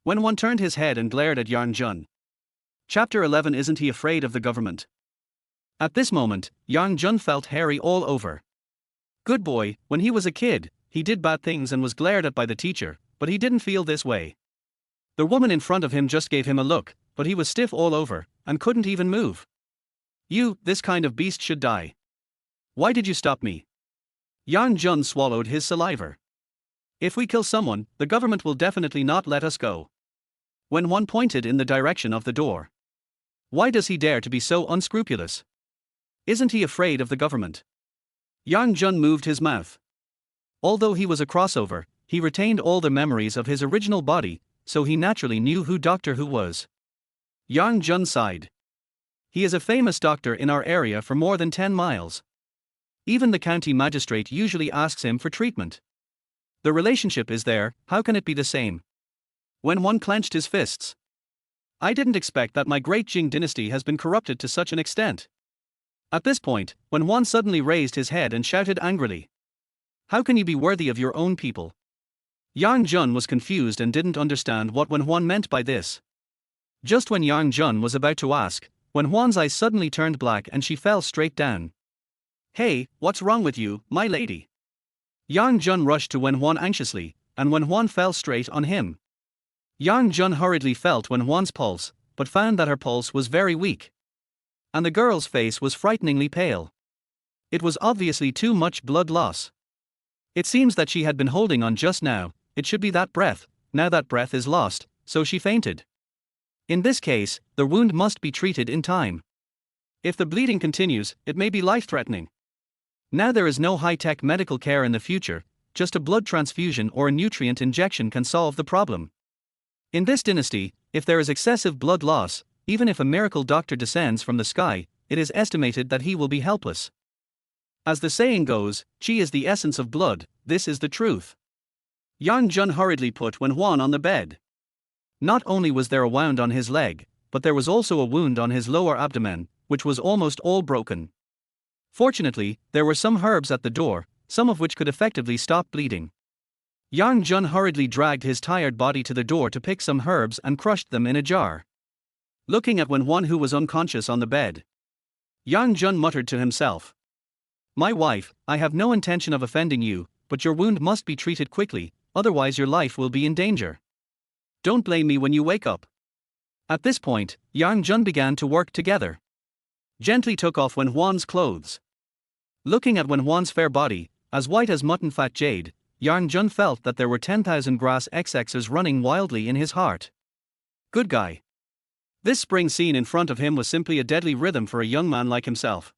When one turned his head and glared at Yang Jun. Chapter 11. Isn't he afraid of the government? At this moment, Yang Jun felt hairy all over. Good boy, when he was a kid, he did bad things and was glared at by the teacher, but he didn't feel this way. The woman in front of him just gave him a look, but he was stiff all over, and couldn't even move. You, this kind of beast should die. Why did you stop me? Yang Jun swallowed his saliva. If we kill someone, the government will definitely not let us go. When one pointed in the direction of the door. Why does he dare to be so unscrupulous? Isn't he afraid of the government? Yang Jun moved his mouth. Although he was a crossover, he retained all the memories of his original body, so he naturally knew who Doctor Who was. Yang Jun sighed. He is a famous doctor in our area for more than 10 miles. Even the county magistrate usually asks him for treatment. The relationship is there, how can it be the same? When one clenched his fists. I didn't expect that my Great Jing Dynasty has been corrupted to such an extent. At this point, when one suddenly raised his head and shouted angrily. How can you be worthy of your own people? Yang Jun was confused and didn't understand what Wen Huan meant by this. Just when Yang Jun was about to ask, Wen Huan's eyes suddenly turned black and she fell straight down. Hey, what's wrong with you, my lady? Yang Jun rushed to Wen Huan anxiously, and Wen Huan fell straight on him. Yang Jun hurriedly felt Wen Huan's pulse, but found that her pulse was very weak. And the girl's face was frighteningly pale. It was obviously too much blood loss. It seems that she had been holding on just now, it should be that breath, now that breath is lost, so she fainted. In this case, the wound must be treated in time. If the bleeding continues, it may be life-threatening. Now there is no high-tech medical care in the future, just a blood transfusion or a nutrient injection can solve the problem. In this dynasty, if there is excessive blood loss, even if a miracle doctor descends from the sky, it is estimated that he will be helpless. As the saying goes, qi is the essence of blood, this is the truth. Yang Jun hurriedly put Wen Huan on the bed. Not only was there a wound on his leg, but there was also a wound on his lower abdomen, which was almost all broken. Fortunately, there were some herbs at the door, some of which could effectively stop bleeding. Yang Jun hurriedly dragged his tired body to the door to pick some herbs and crushed them in a jar. Looking at Wen Huan, who was unconscious on the bed, Yang Jun muttered to himself. My wife, I have no intention of offending you, but your wound must be treated quickly, otherwise your life will be in danger. Don't blame me when you wake up. At this point, Yang Jun began to work together. Gently took off Wen Huan's clothes. Looking at Wen Huan's fair body, as white as mutton fat jade, Yang Jun felt that there were 10,000 grass XXs running wildly in his heart. Good guy. This spring scene in front of him was simply a deadly rhythm for a young man like himself.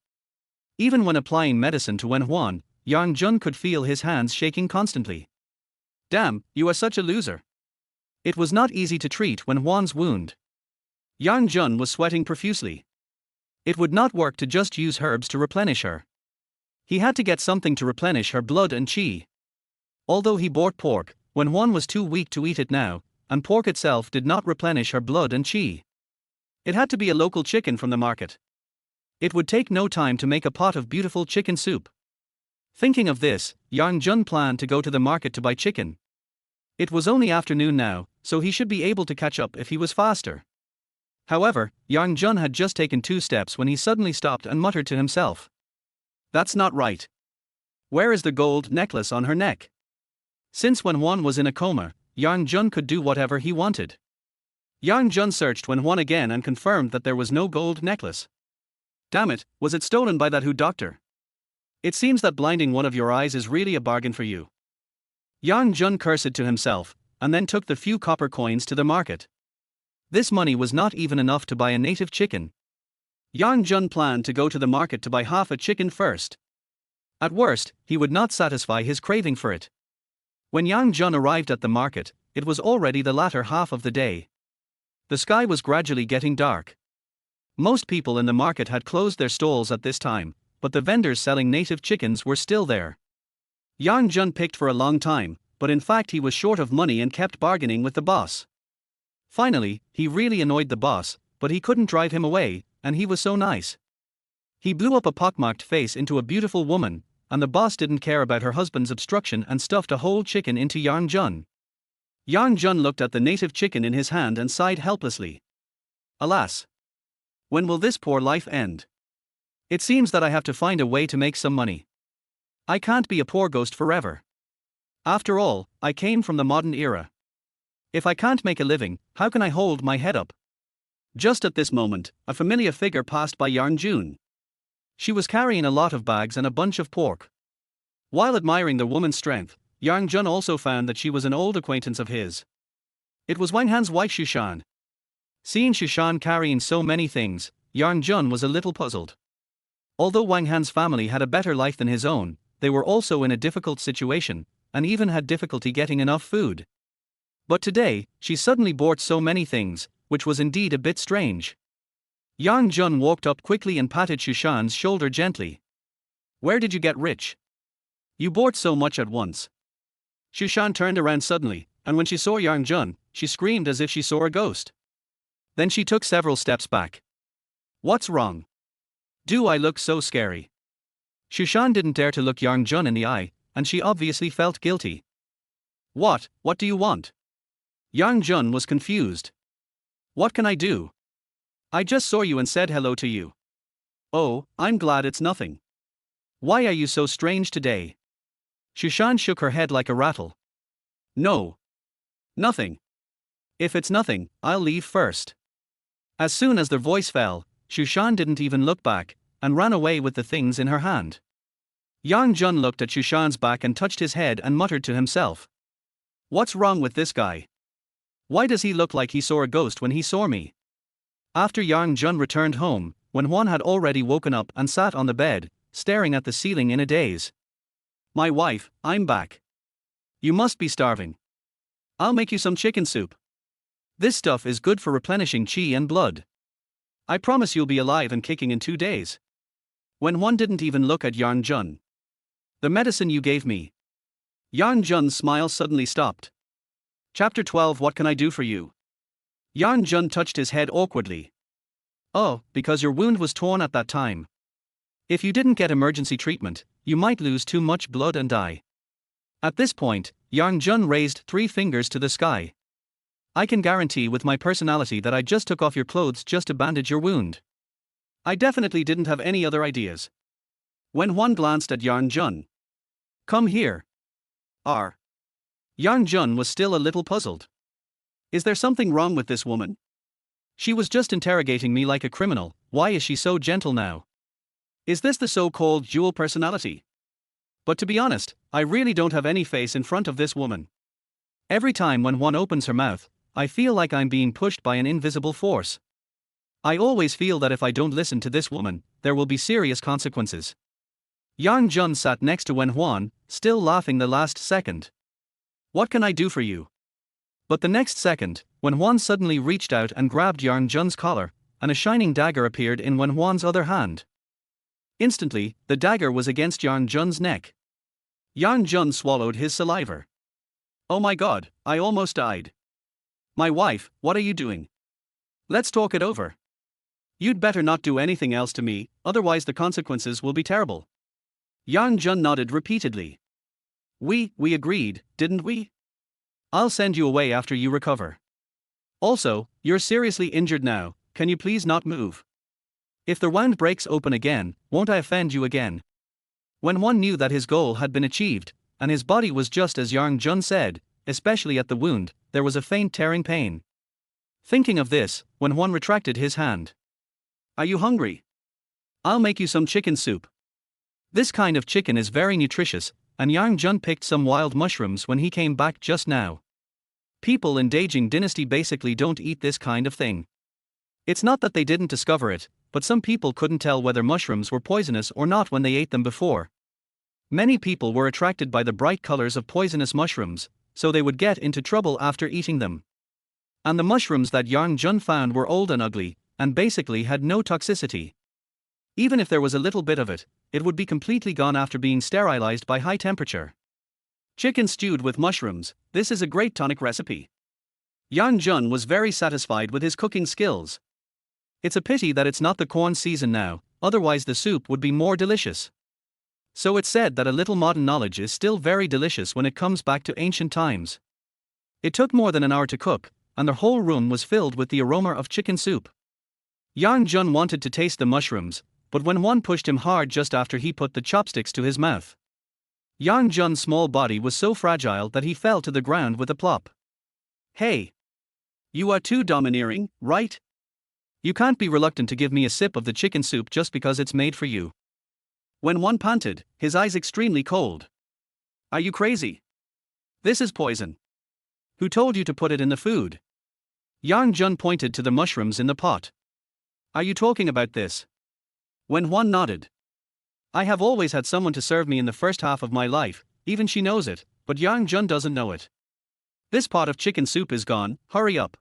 Even when applying medicine to Wen Huan, Yang Jun could feel his hands shaking constantly. Damn, you are such a loser. It was not easy to treat Wen Huan's wound. Yang Jun was sweating profusely. It would not work to just use herbs to replenish her. He had to get something to replenish her blood and qi. Although he bought pork, Wen Huan was too weak to eat it now, and pork itself did not replenish her blood and qi. It had to be a local chicken from the market. It would take no time to make a pot of beautiful chicken soup. Thinking of this, Yang Jun planned to go to the market to buy chicken. It was only afternoon now, so he should be able to catch up if he was faster. However, Yang Jun had just taken 2 steps when he suddenly stopped and muttered to himself. That's not right. Where is the gold necklace on her neck? Since Wen Huan was in a coma, Yang Jun could do whatever he wanted. Yang Jun searched Wen Huan again and confirmed that there was no gold necklace. Damn it, was it stolen by that Who doctor? It seems that blinding one of your eyes is really a bargain for you. Yang Jun cursed to himself, and then took the few copper coins to the market. This money was not even enough to buy a native chicken. Yang Jun planned to go to the market to buy half a chicken first. At worst, he would not satisfy his craving for it. When Yang Jun arrived at the market, it was already the latter half of the day. The sky was gradually getting dark. Most people in the market had closed their stalls at this time, but the vendors selling native chickens were still there. Yang Jun picked for a long time, but in fact he was short of money and kept bargaining with the boss. Finally, he really annoyed the boss, but he couldn't drive him away, and he was so nice. He blew up a pockmarked face into a beautiful woman, and the boss didn't care about her husband's obstruction and stuffed a whole chicken into Yang Jun. Yang Jun looked at the native chicken in his hand and sighed helplessly. Alas! When will this poor life end? It seems that I have to find a way to make some money. I can't be a poor ghost forever. After all, I came from the modern era. If I can't make a living, how can I hold my head up? Just at this moment, a familiar figure passed by Yang Jun. She was carrying a lot of bags and a bunch of pork. While admiring the woman's strength, Yang Jun also found that she was an old acquaintance of his. It was Wang Han's wife Shushan. Seeing Shushan carrying so many things, Yang Jun was a little puzzled. Although Wang Han's family had a better life than his own, they were also in a difficult situation, and even had difficulty getting enough food. But today, she suddenly bought so many things, which was indeed a bit strange. Yang Jun walked up quickly and patted Shushan's shoulder gently. Where did you get rich? You bought so much at once. Shushan turned around suddenly, and when she saw Yang Jun, she screamed as if she saw a ghost. Then she took several steps back. What's wrong? Do I look so scary? Shushan didn't dare to look Yang Jun in the eye, and she obviously felt guilty. What do you want? Yang Jun was confused. What can I do? I just saw you and said hello to you. Oh, I'm glad it's nothing. Why are you so strange today? Shushan shook her head like a rattle. No. Nothing. If it's nothing, I'll leave first. As soon as their voice fell, Shushan didn't even look back, and ran away with the things in her hand. Yang Jun looked at Shushan's back and touched his head and muttered to himself. What's wrong with this guy? Why does he look like he saw a ghost when he saw me? After Yang Jun returned home, Wen Huan had already woken up and sat on the bed, staring at the ceiling in a daze. My wife, I'm back. You must be starving. I'll make you some chicken soup. This stuff is good for replenishing qi and blood. I promise you'll be alive and kicking in 2 days. Wen Huan didn't even look at Yang Jun. The medicine you gave me. Yang Jun's smile suddenly stopped. Chapter 12. What can I do for you? Yang Jun touched his head awkwardly. Oh, because your wound was torn at that time. If you didn't get emergency treatment, you might lose too much blood and die. At this point, Yang Jun raised 3 fingers to the sky. I can guarantee with my personality that I just took off your clothes just to bandage your wound. I definitely didn't have any other ideas. Wen Huan glanced at Yang Jun. Come here. Yang Jun was still a little puzzled. Is there something wrong with this woman? She was just interrogating me like a criminal. Why is she so gentle now? Is this the so-called dual personality? But to be honest, I really don't have any face in front of this woman. Every time when one opens her mouth, I feel like I'm being pushed by an invisible force. I always feel that if I don't listen to this woman, there will be serious consequences. Yang Jun sat next to Wen Huan, still laughing the last second. What can I do for you? But the next second, Wen Huan suddenly reached out and grabbed Yang Jun's collar, and a shining dagger appeared in Wen Huan's other hand. Instantly, the dagger was against Yang Jun's neck. Yang Jun swallowed his saliva. Oh my god, I almost died. My wife, what are you doing? Let's talk it over. You'd better not do anything else to me, otherwise the consequences will be terrible. Yang Jun nodded repeatedly. We agreed, didn't we? I'll send you away after you recover. Also, you're seriously injured now, can you please not move? If the wound breaks open again, won't I offend you again? When one knew that his goal had been achieved, and his body was just as Yang Jun said, especially at the wound, there was a faint tearing pain. Thinking of this, Wen Huan retracted his hand. Are you hungry? I'll make you some chicken soup. This kind of chicken is very nutritious, and Yang Jun picked some wild mushrooms when he came back just now. People in Jing Dynasty basically don't eat this kind of thing. It's not that they didn't discover it, but some people couldn't tell whether mushrooms were poisonous or not when they ate them before. Many people were attracted by the bright colors of poisonous mushrooms, so they would get into trouble after eating them. And the mushrooms that Yang Jun found were old and ugly, and basically had no toxicity. Even if there was a little bit of it, it would be completely gone after being sterilized by high temperature. Chicken stewed with mushrooms, this is a great tonic recipe. Yang Jun was very satisfied with his cooking skills. It's a pity that it's not the corn season now, otherwise the soup would be more delicious. So it's said that a little modern knowledge is still very delicious when it comes back to ancient times. It took more than an hour to cook, and the whole room was filled with the aroma of chicken soup. Yang Jun wanted to taste the mushrooms, but when one pushed him hard just after he put the chopsticks to his mouth. Yang Jun's small body was so fragile that he fell to the ground with a plop. Hey! You are too domineering, right? You can't be reluctant to give me a sip of the chicken soup just because it's made for you. When one panted, his eyes extremely cold. Are you crazy? This is poison. Who told you to put it in the food? Yang Jun pointed to the mushrooms in the pot. Are you talking about this? When Juan nodded. I have always had someone to serve me in the first half of my life, even she knows it, but Yang Jun doesn't know it. This pot of chicken soup is gone, hurry up.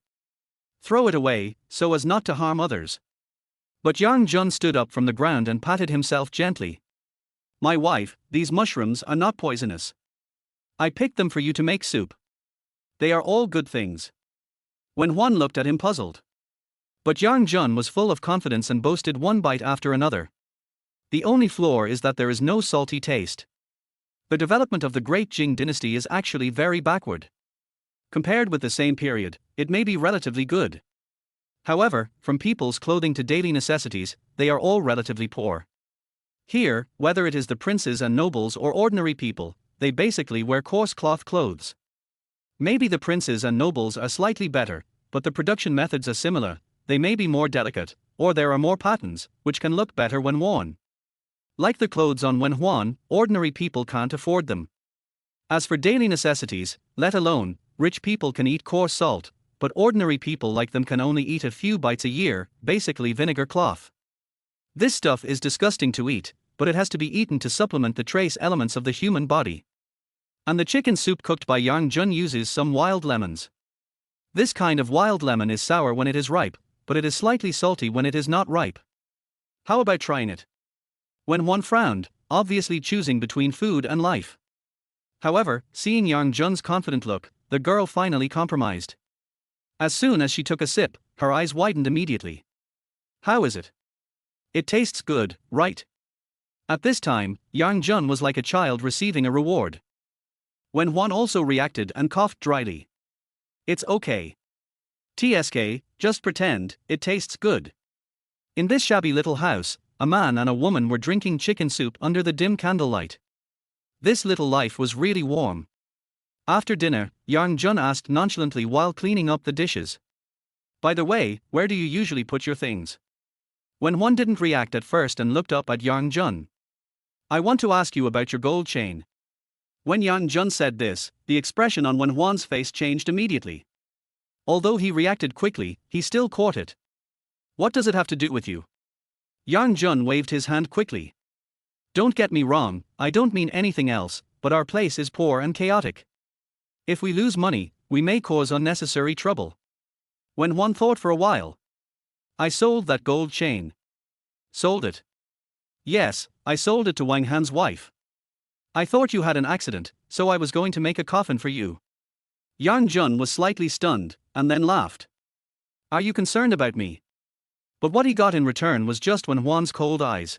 Throw it away, so as not to harm others. But Yang Jun stood up from the ground and patted himself gently. My wife, these mushrooms are not poisonous. I picked them for you to make soup. They are all good things. When Juan looked at him puzzled. But Yang Jun was full of confidence and boasted one bite after another. The only flaw is that there is no salty taste. The development of the Great Jing Dynasty is actually very backward. Compared with the same period, it may be relatively good. However, from people's clothing to daily necessities, they are all relatively poor. Here, whether it is the princes and nobles or ordinary people, they basically wear coarse cloth clothes. Maybe the princes and nobles are slightly better, but the production methods are similar. They may be more delicate, or there are more patterns, which can look better when worn. Like the clothes on Wen Huan, ordinary people can't afford them. As for daily necessities, let alone, rich people can eat coarse salt, but ordinary people like them can only eat a few bites a year, basically vinegar cloth. This stuff is disgusting to eat, but it has to be eaten to supplement the trace elements of the human body. And the chicken soup cooked by Yang Jun uses some wild lemons. This kind of wild lemon is sour when it is ripe, but it is slightly salty when it is not ripe. How about trying it? When one frowned, obviously choosing between food and life. However, seeing Yang Jun's confident look, the girl finally compromised. As soon as she took a sip, her eyes widened immediately. How is it? It tastes good, right? At this time, Yang Jun was like a child receiving a reward. When Juan also reacted and coughed dryly. It's okay. TSK, just pretend, it tastes good. In this shabby little house, a man and a woman were drinking chicken soup under the dim candlelight. This little life was really warm. After dinner, Yang Jun asked nonchalantly while cleaning up the dishes. By the way, where do you usually put your things? When Juan didn't react at first and looked up at Yang Jun. I want to ask you about your gold chain. When Yang Jun said this, the expression on Wen Huan's face changed immediately. Although he reacted quickly, he still caught it. What does it have to do with you? Yang Jun waved his hand quickly. Don't get me wrong, I don't mean anything else, but our place is poor and chaotic. If we lose money, we may cause unnecessary trouble. When Juan thought for a while. I sold that gold chain. Sold it? Yes, I sold it to Wang Han's wife. I thought you had an accident, so I was going to make a coffin for you. Yang Jun was slightly stunned, and then laughed. Are you concerned about me? But what he got in return was just Wen Huan's cold eyes.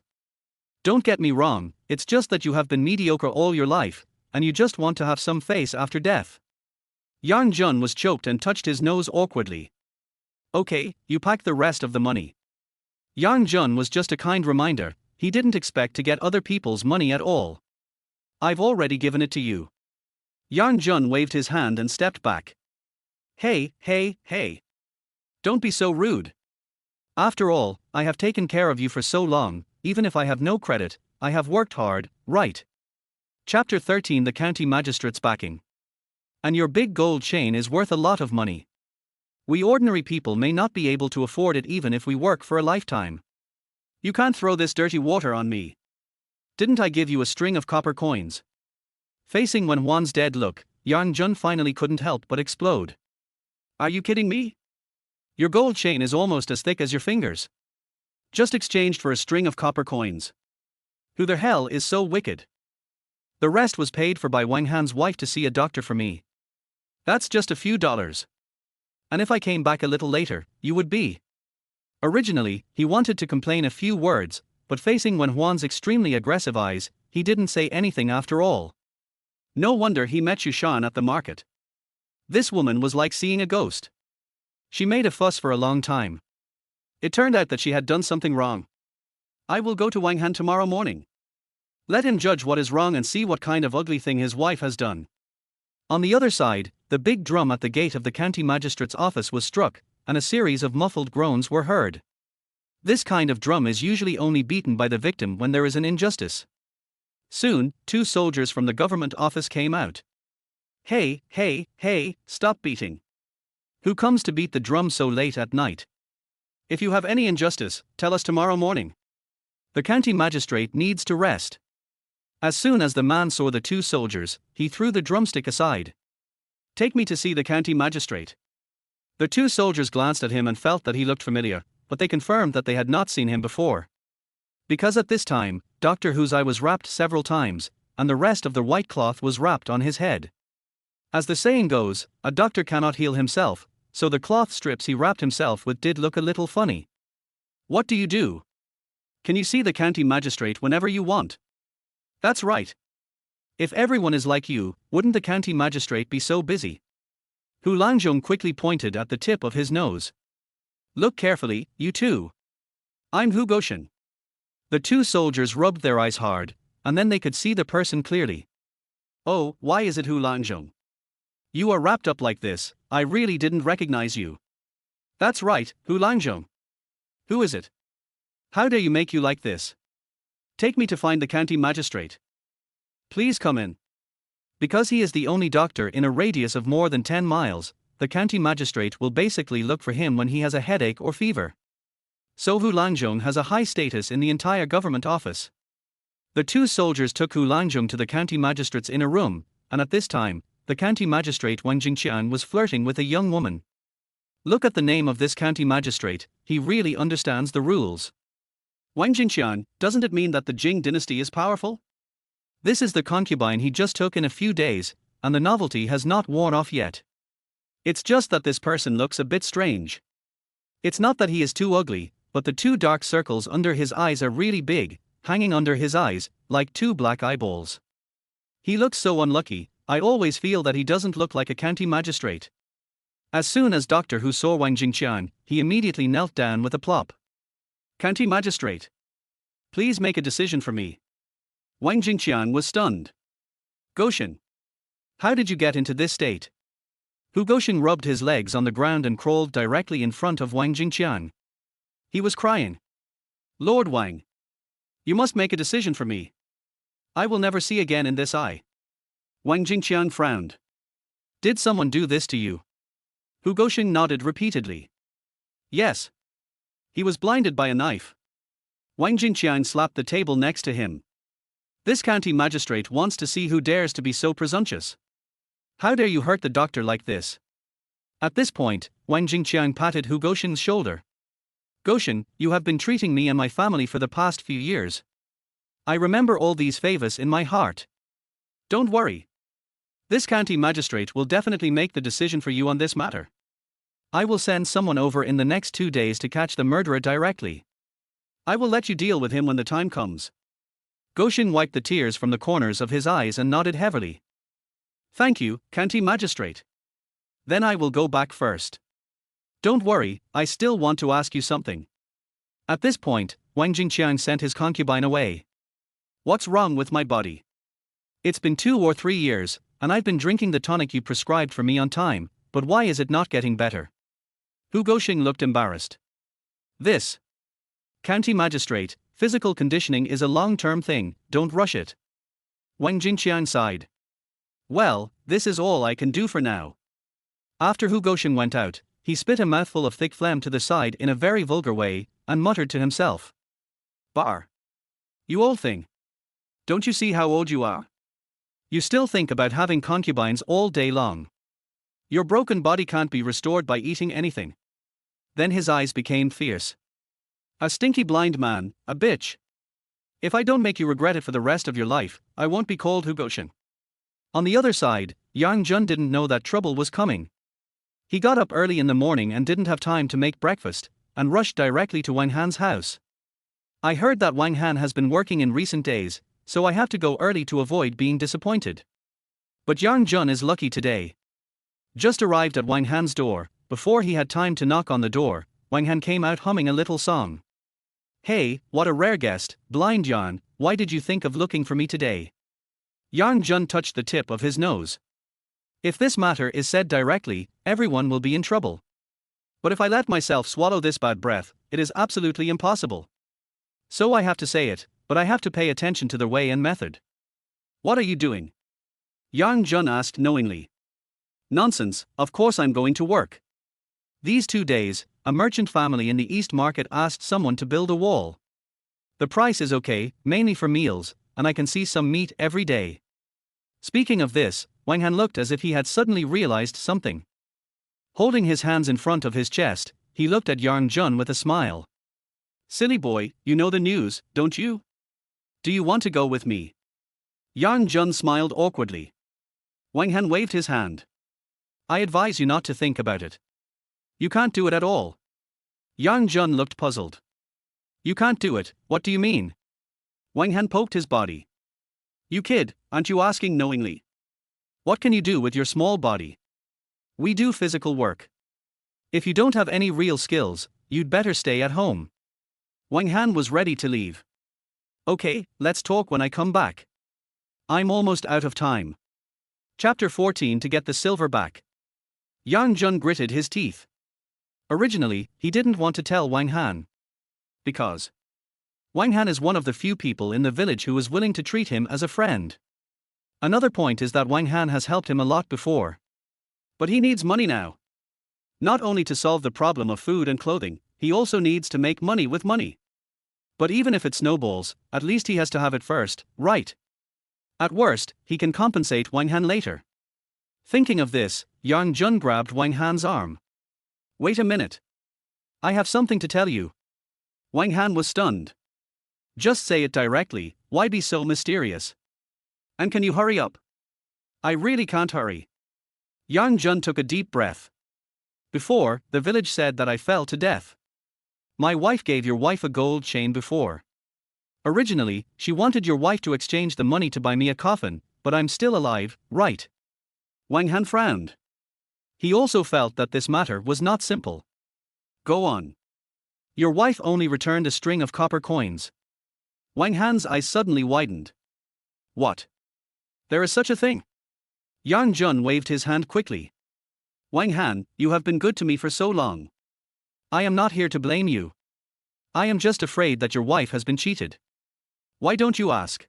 Don't get me wrong, it's just that you have been mediocre all your life, and you just want to have some face after death. Yang Jun was choked and touched his nose awkwardly. Okay, you pack the rest of the money. Yang Jun was just a kind reminder, he didn't expect to get other people's money at all. I've already given it to you. Yang Jun waved his hand and stepped back. Hey. Don't be so rude. After all, I have taken care of you for so long, even if I have no credit, I have worked hard, right? Chapter 13 The County Magistrate's Backing. And your big gold chain is worth a lot of money. We ordinary people may not be able to afford it even if we work for a lifetime. You can't throw this dirty water on me. Didn't I give you a string of copper coins? Facing Wen Huan's dead look, Yang Jun finally couldn't help but explode. Are you kidding me? Your gold chain is almost as thick as your fingers. Just exchanged for a string of copper coins. Who the hell is so wicked? The rest was paid for by Wang Han's wife to see a doctor for me. That's just a few dollars. And if I came back a little later, you would be. Originally, he wanted to complain a few words, but facing Wen Huan's extremely aggressive eyes, he didn't say anything after all. No wonder he met Shushan at the market. This woman was like seeing a ghost. She made a fuss for a long time. It turned out that she had done something wrong. I will go to Wang Han tomorrow morning. Let him judge what is wrong and see what kind of ugly thing his wife has done. On the other side, the big drum at the gate of the county magistrate's office was struck, and a series of muffled groans were heard. This kind of drum is usually only beaten by the victim when there is an injustice. Soon, 2 soldiers from the government office came out. Hey, hey, hey, stop beating. Who comes to beat the drum so late at night? If you have any injustice, tell us tomorrow morning. The county magistrate needs to rest. As soon as the man saw the 2 soldiers, he threw the drumstick aside. Take me to see the county magistrate. The 2 soldiers glanced at him and felt that he looked familiar, but they confirmed that they had not seen him before. Because at this time, Dr. Hu's eye was wrapped several times, and the rest of the white cloth was wrapped on his head. As the saying goes, a doctor cannot heal himself, so the cloth strips he wrapped himself with did look a little funny. What do you do? Can you see the county magistrate whenever you want? That's right. If everyone is like you, wouldn't the county magistrate be so busy? Hu Langjong quickly pointed at the tip of his nose. Look carefully, you too. I'm Hu Goshen. The 2 soldiers rubbed their eyes hard, and then they could see the person clearly. Oh, why is it Hu Langjong? You are wrapped up like this, I really didn't recognize you. That's right, Hu Langjong. Who is it? How dare you make you like this? Take me to find the county magistrate. Please come in. Because he is the only doctor in a radius of more than 10 miles, the county magistrate will basically look for him when he has a headache or fever. So Hu Langjong has a high status in the entire government office. The 2 soldiers took Hu Langjong to the county magistrate's inner room, and at this time, the county magistrate Wang Jingqian was flirting with a young woman. Look at the name of this county magistrate, he really understands the rules. Wang Jingqian, doesn't it mean that the Jing Dynasty is powerful? This is the concubine he just took in a few days, and the novelty has not worn off yet. It's just that this person looks a bit strange. It's not that he is too ugly, but the 2 dark circles under his eyes are really big, hanging under his eyes, like 2 black eyeballs. He looks so unlucky, I always feel that he doesn't look like a county magistrate. As soon as Dr. Hu saw Wang Jingqian, he immediately knelt down with a plop. County magistrate. Please make a decision for me. Wang Jingqian was stunned. Goshen. How did you get into this state? Hu Goshen rubbed his legs on the ground and crawled directly in front of Wang Jingqian. He was crying. Lord Wang. You must make a decision for me. I will never see again in this eye. Wang Jingqian frowned. Did someone do this to you? Hu Goshen nodded repeatedly. Yes. He was blinded by a knife. Wang Jingqian slapped the table next to him. This county magistrate wants to see who dares to be so presumptuous. How dare you hurt the doctor like this? At this point, Wang Jingqian patted Hu Goshen's shoulder. Goshen, you have been treating me and my family for the past few years. I remember all these favors in my heart. Don't worry. This county magistrate will definitely make the decision for you on this matter. I will send someone over in the next 2 days to catch the murderer directly. I will let you deal with him when the time comes. Goshen wiped the tears from the corners of his eyes and nodded heavily. Thank you, county magistrate. Then I will go back first. Don't worry, I still want to ask you something. At this point, Wang Jingqian sent his concubine away. What's wrong with my body? It's been 2 or 3 years, and I've been drinking the tonic you prescribed for me on time, but why is it not getting better? Hu Goshen looked embarrassed. This. County magistrate, physical conditioning is a long-term thing, don't rush it. Wang Jingqian sighed. Well, this is all I can do for now. After Hu Goshen went out, he spit a mouthful of thick phlegm to the side in a very vulgar way, and muttered to himself. Bar. You old thing. Don't you see how old you are? You still think about having concubines all day long. Your broken body can't be restored by eating anything. Then his eyes became fierce. A stinky blind man, a bitch. If I don't make you regret it for the rest of your life, I won't be called Hu Goshen. On the other side, Yang Jun didn't know that trouble was coming. He got up early in the morning and didn't have time to make breakfast, and rushed directly to Wang Han's house. I heard that Wang Han has been working in recent days, so I have to go early to avoid being disappointed. But Yang Jun is lucky today. Just arrived at Wang Han's door. Before he had time to knock on the door, Wang Han came out humming a little song. Hey, what a rare guest, blind Yan, why did you think of looking for me today? Yang Jun touched the tip of his nose. If this matter is said directly, everyone will be in trouble. But if I let myself swallow this bad breath, it is absolutely impossible. So I have to say it, but I have to pay attention to the way and method. What are you doing? Yang Jun asked knowingly. Nonsense, of course I'm going to work. These 2 days, a merchant family in the East Market asked someone to build a wall. The price is okay, mainly for meals, and I can see some meat every day. Speaking of this, Wang Han looked as if he had suddenly realized something. Holding his hands in front of his chest, he looked at Yang Jun with a smile. Silly boy, you know the news, don't you? Do you want to go with me? Yang Jun smiled awkwardly. Wang Han waved his hand. I advise you not to think about it. You can't do it at all. Yang Jun looked puzzled. You can't do it, what do you mean? Wang Han poked his body. You kid, aren't you asking knowingly? What can you do with your small body? We do physical work. If you don't have any real skills, you'd better stay at home. Wang Han was ready to leave. Okay, let's talk when I come back. I'm almost out of time. Chapter 14 to get the silver back. Yang Jun gritted his teeth. Originally, he didn't want to tell Wang Han. Because Wang Han is one of the few people in the village who is willing to treat him as a friend. Another point is that Wang Han has helped him a lot before. But he needs money now. Not only to solve the problem of food and clothing, he also needs to make money with money. But even if it snowballs, at least he has to have it first, right? At worst, he can compensate Wang Han later. Thinking of this, Yang Jun grabbed Wang Han's arm. Wait a minute. I have something to tell you. Wang Han was stunned. Just say it directly, why be so mysterious? And can you hurry up? I really can't hurry. Yang Jun took a deep breath. Before, the village said that I fell to death. My wife gave your wife a gold chain before. Originally, she wanted your wife to exchange the money to buy me a coffin, but I'm still alive, right? Wang Han frowned. He also felt that this matter was not simple. Go on. Your wife only returned a string of copper coins. Wang Han's eyes suddenly widened. What? There is such a thing? Yang Jun waved his hand quickly. Wang Han, you have been good to me for so long. I am not here to blame you. I am just afraid that your wife has been cheated. Why don't you ask?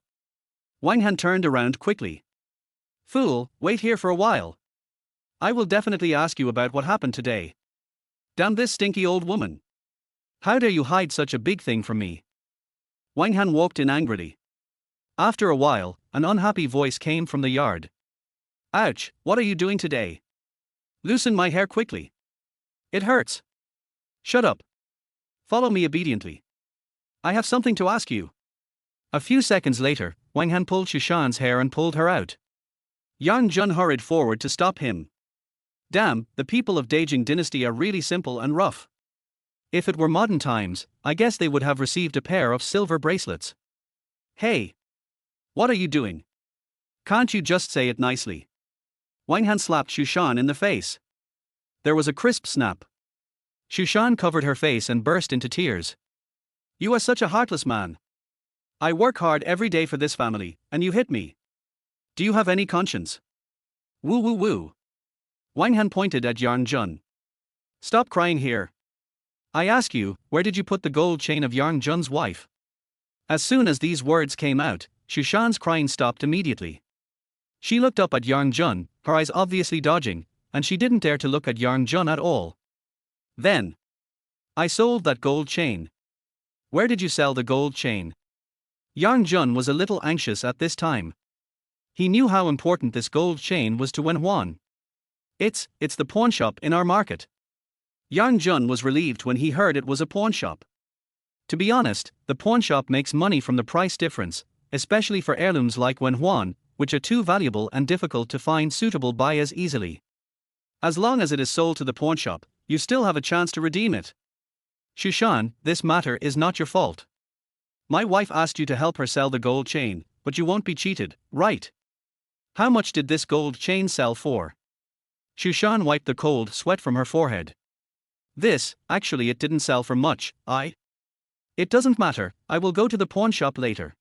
Wang Han turned around quickly. Fool, wait here for a while. I will definitely ask you about what happened today. Damn this stinky old woman. How dare you hide such a big thing from me? Wang Han walked in angrily. After a while, an unhappy voice came from the yard. Ouch, what are you doing today? Loosen my hair quickly. It hurts. Shut up. Follow me obediently. I have something to ask you. A few seconds later, Wang Han pulled Shushan's hair and pulled her out. Yang Jun hurried forward to stop him. Damn, the people of Great Jing Dynasty are really simple and rough. If it were modern times, I guess they would have received a pair of silver bracelets. Hey! What are you doing? Can't you just say it nicely? Wang Han slapped Shushan in the face. There was a crisp snap. Shushan covered her face and burst into tears. You are such a heartless man. I work hard every day for this family, and you hit me. Do you have any conscience? Woo woo woo. Wang Han pointed at Yang Jun. Stop crying here. I ask you, where did you put the gold chain of Yang Jun's wife? As soon as these words came out, Shushan's crying stopped immediately. She looked up at Yang Jun, her eyes obviously dodging, and she didn't dare to look at Yang Jun at all. Then, I sold that gold chain. Where did you sell the gold chain? Yang Jun was a little anxious at this time. He knew how important this gold chain was to Wen Huan. It's the pawn shop in our market. Yang Jun was relieved when he heard it was a pawn shop. To be honest, the pawn shop makes money from the price difference, especially for heirlooms like Wen Huan, which are too valuable and difficult to find suitable buyers easily. As long as it is sold to the pawn shop, you still have a chance to redeem it. Shushan, this matter is not your fault. My wife asked you to help her sell the gold chain, but you won't be cheated, right? How much did this gold chain sell for? Shushan wiped the cold sweat from her forehead. Actually it didn't sell for much, It doesn't matter, I will go to the pawn shop later.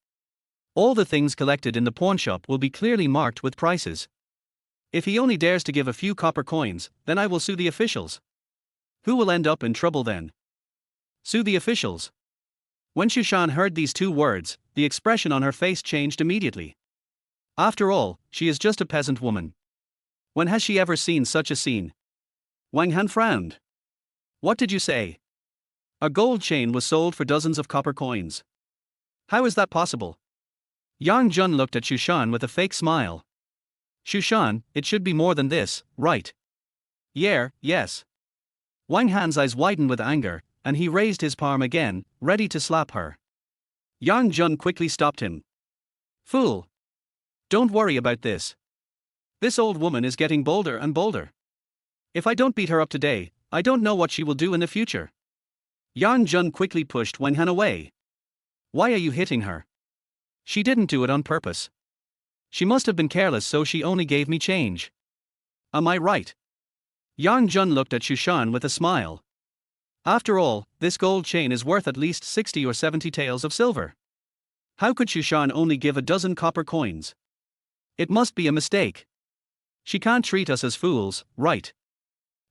All the things collected in the pawn shop will be clearly marked with prices. If he only dares to give a few copper coins, then I will sue the officials. Who will end up in trouble then? Sue the officials. When Shushan heard these two words, the expression on her face changed immediately. After all, she is just a peasant woman. When has she ever seen such a scene? Wang Han frowned. What did you say? A gold chain was sold for dozens of copper coins. How is that possible? Yang Jun looked at Shushan with a fake smile. Shushan, it should be more than this, right? Yes. Wang Han's eyes widened with anger, and he raised his palm again, ready to slap her. Yang Jun quickly stopped him. Fool! Don't worry about this. This old woman is getting bolder and bolder. If I don't beat her up today, I don't know what she will do in the future. Yang Jun quickly pushed Wang Han away. Why are you hitting her? She didn't do it on purpose. She must have been careless, so she only gave me change. Am I right? Yang Jun looked at Shushan with a smile. After all, this gold chain is worth at least 60 or 70 taels of silver. How could Shushan only give a dozen copper coins? It must be a mistake. She can't treat us as fools, right?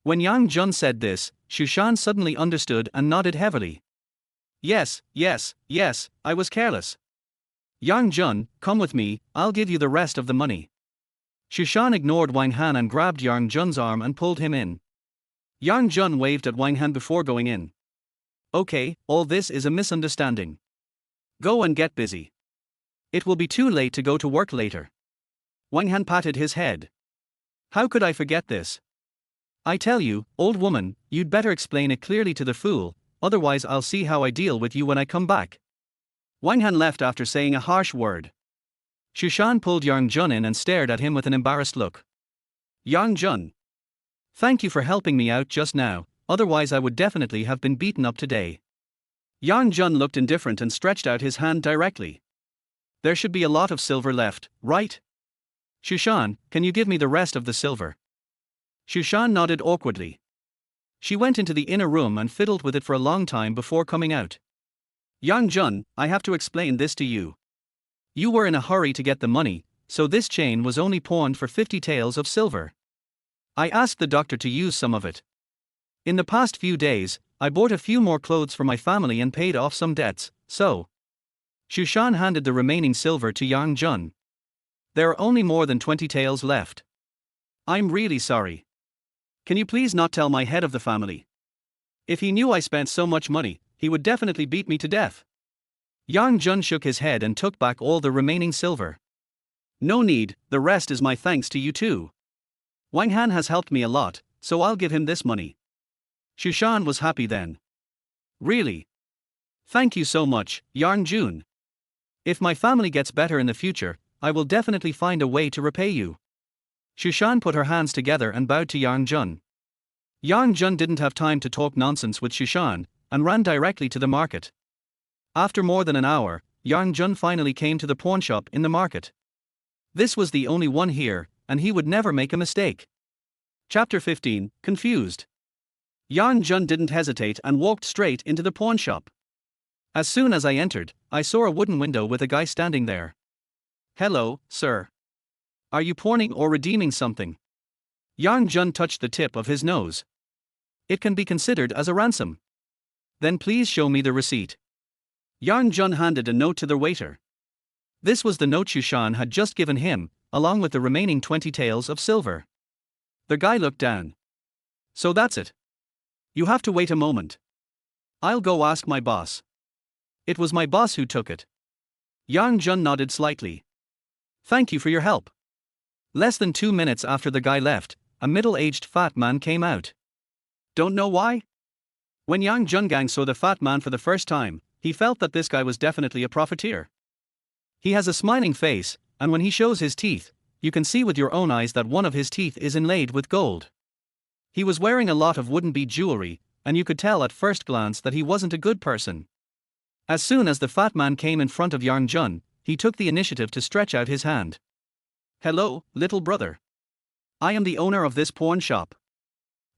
When Yang Jun said this, Shushan suddenly understood and nodded heavily. Yes, I was careless. Yang Jun, come with me, I'll give you the rest of the money. Shushan ignored Wang Han and grabbed Yang Jun's arm and pulled him in. Yang Jun waved at Wang Han before going in. Okay, all this is a misunderstanding. Go and get busy. It will be too late to go to work later. Wang Han patted his head. How could I forget this? I tell you, old woman, you'd better explain it clearly to the fool, otherwise I'll see how I deal with you when I come back. Wang Han left after saying a harsh word. Shushan pulled Yang Jun in and stared at him with an embarrassed look. Yang Jun. Thank you for helping me out just now, otherwise I would definitely have been beaten up today. Yang Jun looked indifferent and stretched out his hand directly. There should be a lot of silver left, right? Shushan, can you give me the rest of the silver? Shushan nodded awkwardly. She went into the inner room and fiddled with it for a long time before coming out. Yang Jun, I have to explain this to you. You were in a hurry to get the money, so this chain was only pawned for 50 taels of silver. I asked the doctor to use some of it. In the past few days, I bought a few more clothes for my family and paid off some debts, so. Shushan handed the remaining silver to Yang Jun. There are only more than 20 taels left. I'm really sorry. Can you please not tell my head of the family? If he knew I spent so much money, he would definitely beat me to death. Yang Jun shook his head and took back all the remaining silver. No need, the rest is my thanks to you too. Wang Han has helped me a lot, so I'll give him this money. Shushan was happy then. Really? Thank you so much, Yang Jun. If my family gets better in the future, I will definitely find a way to repay you. Shushan put her hands together and bowed to Yang Jun. Yang Jun didn't have time to talk nonsense with Shushan, and ran directly to the market. After more than an hour, Yang Jun finally came to the pawn shop in the market. This was the only one here, and he would never make a mistake. Chapter 15, Confused. Yang Jun didn't hesitate and walked straight into the pawn shop. As soon as I entered, I saw a wooden window with a guy standing there. Hello, sir. Are you pawning or redeeming something? Yang Jun touched the tip of his nose. It can be considered as a ransom. Then please show me the receipt. Yang Jun handed a note to the waiter. This was the note Shushan had just given him, along with the remaining 20 taels of silver. The guy looked down. So that's it. You have to wait a moment. I'll go ask my boss. It was my boss who took it. Yang Jun nodded slightly. Thank you for your help. Less than 2 minutes after the guy left, a middle-aged fat man came out. Don't know why? When Yang Jungang saw the fat man for the first time, he felt that this guy was definitely a profiteer. He has a smiling face, and when he shows his teeth, you can see with your own eyes that one of his teeth is inlaid with gold. He was wearing a lot of wooden bead jewelry, and you could tell at first glance that he wasn't a good person. As soon as the fat man came in front of Yang Jun, he took the initiative to stretch out his hand. "Hello, little brother. I am the owner of this pawn shop.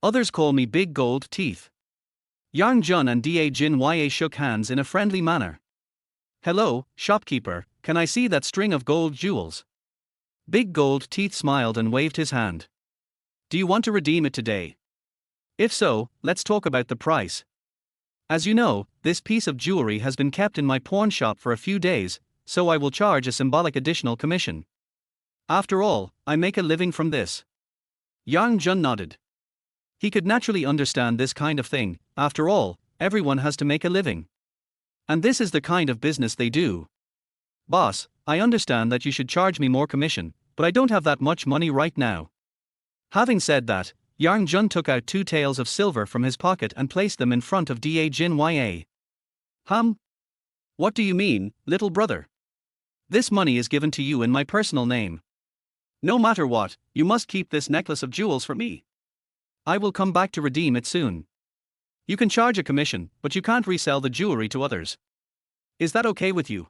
Others call me Big Gold Teeth." Yang Jun and Da Jin Ya shook hands in a friendly manner. "Hello, shopkeeper, can I see that string of gold jewels?" Big Gold Teeth smiled and waved his hand. "Do you want to redeem it today? If so, let's talk about the price. As you know, this piece of jewelry has been kept in my pawn shop for a few days, so I will charge a symbolic additional commission. After all, I make a living from this." Yang Jun nodded. He could naturally understand this kind of thing. After all, everyone has to make a living. And this is the kind of business they do. "Boss, I understand that you should charge me more commission, but I don't have that much money right now." Having said that, Yang Jun took out 2 taels of silver from his pocket and placed them in front of Da Jin Ya. What do you mean, little brother? This money is given to you in my personal name. No matter what, you must keep this necklace of jewels for me. I will come back to redeem it soon. You can charge a commission, but you can't resell the jewelry to others. Is that okay with you?"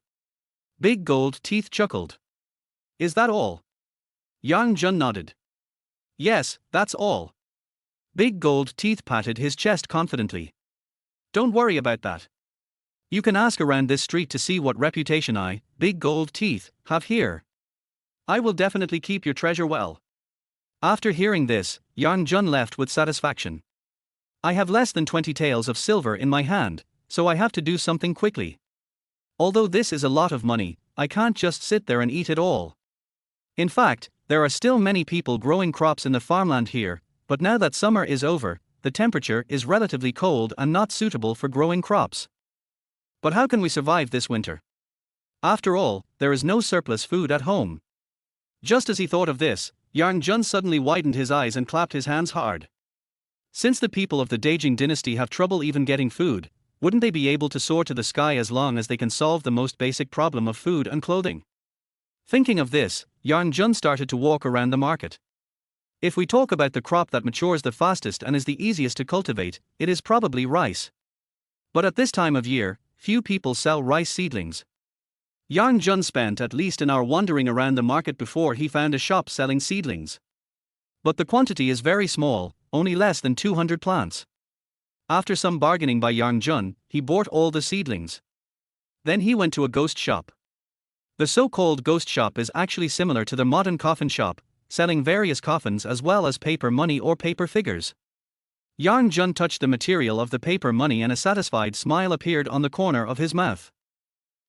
Big Gold Teeth chuckled. "Is that all?" Yang Jun nodded. "Yes, that's all." Big Gold Teeth patted his chest confidently. "Don't worry about that. You can ask around this street to see what reputation I, Big Gold Teeth, have here. I will definitely keep your treasure well." After hearing this, Yang Jun left with satisfaction. "I have less than 20 taels of silver in my hand, so I have to do something quickly. Although this is a lot of money, I can't just sit there and eat it all. In fact, there are still many people growing crops in the farmland here, but now that summer is over, the temperature is relatively cold and not suitable for growing crops. But how can we survive this winter? After all, there is no surplus food at home." Just as he thought of this, Yang Jun suddenly widened his eyes and clapped his hands hard. Since the people of the Great Jing Dynasty have trouble even getting food, wouldn't they be able to soar to the sky as long as they can solve the most basic problem of food and clothing? Thinking of this, Yang Jun started to walk around the market. If we talk about the crop that matures the fastest and is the easiest to cultivate, it is probably rice. But at this time of year, few people sell rice seedlings. Yang Jun spent at least an hour wandering around the market before he found a shop selling seedlings. But the quantity is very small, only less than 200 plants. After some bargaining by Yang Jun, he bought all the seedlings. Then he went to a ghost shop. The so-called ghost shop is actually similar to the modern coffin shop, selling various coffins as well as paper money or paper figures. Yang Jun touched the material of the paper money and a satisfied smile appeared on the corner of his mouth.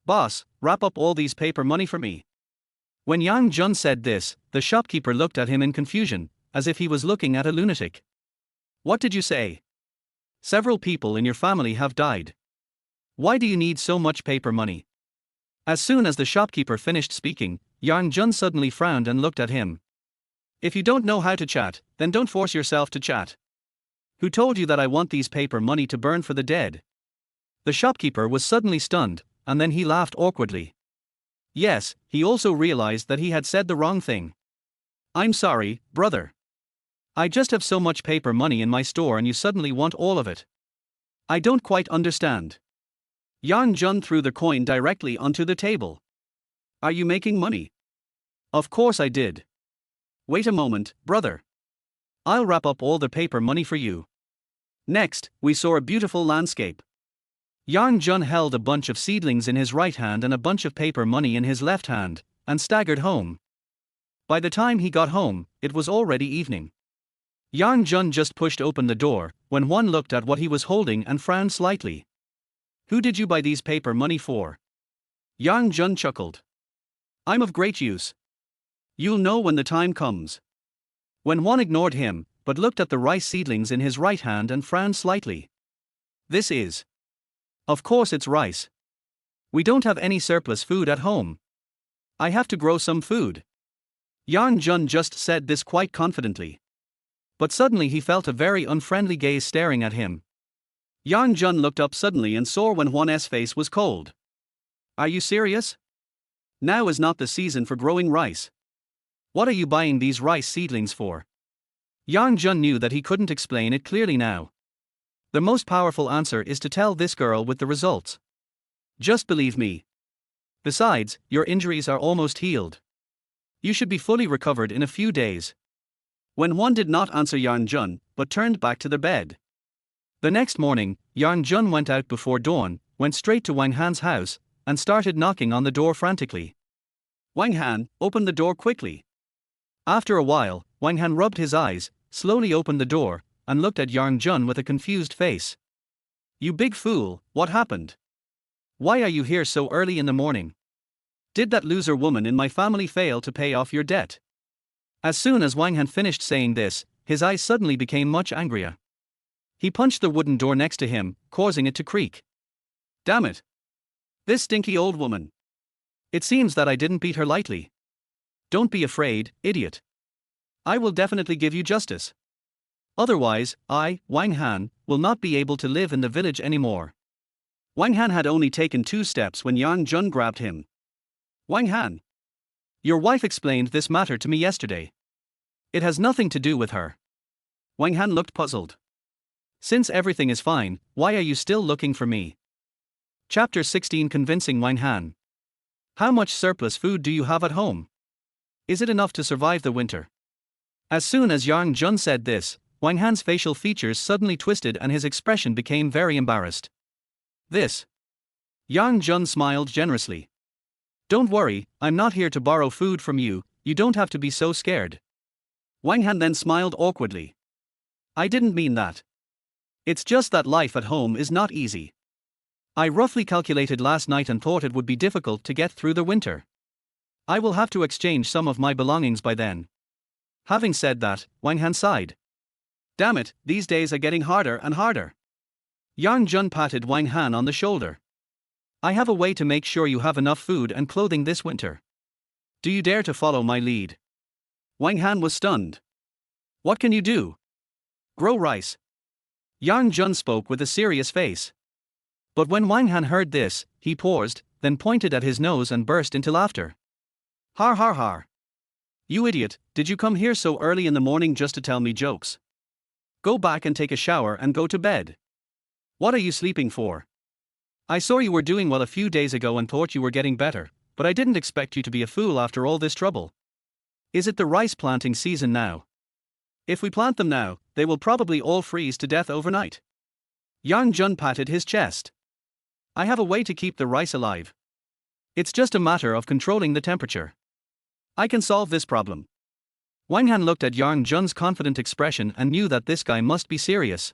"Boss, wrap up all these paper money for me." When Yang Jun said this, the shopkeeper looked at him in confusion, as if he was looking at a lunatic. "What did you say? Several people in your family have died. Why do you need so much paper money?" As soon as the shopkeeper finished speaking, Yang Jun suddenly frowned and looked at him. "If you don't know how to chat, then don't force yourself to chat. Who told you that I want these paper money to burn for the dead?" The shopkeeper was suddenly stunned, and then he laughed awkwardly. Yes, he also realized that he had said the wrong thing. "I'm sorry, brother. I just have so much paper money in my store and you suddenly want all of it. I don't quite understand." Yang Jun threw the coin directly onto the table. "Are you making money?" "Of course I did. Wait a moment, brother. I'll wrap up all the paper money for you." Next, we saw a beautiful landscape. Yang Jun held a bunch of seedlings in his right hand and a bunch of paper money in his left hand, and staggered home. By the time he got home, it was already evening. Yang Jun just pushed open the door, when one looked at what he was holding and frowned slightly. "Who did you buy these paper money for?" Yang Jun chuckled. "I'm of great use. You'll know when the time comes." When one ignored him, but looked at the rice seedlings in his right hand and frowned slightly. "This is. Of course it's rice. We don't have any surplus food at home. I have to grow some food." Yang Jun just said this quite confidently. But suddenly he felt a very unfriendly gaze staring at him. Yang Jun looked up suddenly and saw when Juan's face was cold. "Are you serious? Now is not the season for growing rice. What are you buying these rice seedlings for?" Yang Jun knew that he couldn't explain it clearly now. The most powerful answer is to tell this girl with the results. "Just believe me. Besides, your injuries are almost healed. You should be fully recovered in a few days. Wen Huan did not answer Yang Jun, but turned back to the bed. The next morning, Yang Jun went out before dawn, went straight to Wang Han's house, and started knocking on the door frantically. Wang Han, open the door quickly. After a while, Wang Han rubbed his eyes, slowly opened the door, and looked at Yang Jun with a confused face. You big fool, what happened? Why are you here so early in the morning? Did that loser woman in my family fail to pay off your debt? As soon as Wang Han finished saying this, his eyes suddenly became much angrier. He punched the wooden door next to him, causing it to creak. Damn it! This stinky old woman. It seems that I didn't beat her lightly. Don't be afraid, idiot. I will definitely give you justice. Otherwise, I, Wang Han, will not be able to live in the village anymore. Wang Han had only taken 2 steps when Yang Jun grabbed him. Wang Han. Your wife explained this matter to me yesterday. It has nothing to do with her. Wang Han looked puzzled. Since everything is fine, why are you still looking for me? Chapter 16 Convincing Wang Han. How much surplus food do you have at home? Is it enough to survive the winter? As soon as Yang Jun said this, Wang Han's facial features suddenly twisted and his expression became very embarrassed. This. Yang Jun smiled generously. Don't worry, I'm not here to borrow food from you, you don't have to be so scared. Wang Han then smiled awkwardly. I didn't mean that. It's just that life at home is not easy. I roughly calculated last night and thought it would be difficult to get through the winter. I will have to exchange some of my belongings by then. Having said that, Wang Han sighed. Damn it, these days are getting harder and harder. Yang Jun patted Wang Han on the shoulder. I have a way to make sure you have enough food and clothing this winter. Do you dare to follow my lead? Wang Han was stunned. What can you do? Grow rice. Yang Jun spoke with a serious face. But when Wang Han heard this, he paused, then pointed at his nose and burst into laughter. Har har har. You idiot, did you come here so early in the morning just to tell me jokes? Go back and take a shower and go to bed. What are you sleeping for? I saw you were doing well a few days ago and thought you were getting better, but I didn't expect you to be a fool after all this trouble. Is it the rice planting season now? If we plant them now, they will probably all freeze to death overnight. Yang Jun patted his chest. I have a way to keep the rice alive. It's just a matter of controlling the temperature. I can solve this problem. Wang Han looked at Yang Jun's confident expression and knew that this guy must be serious.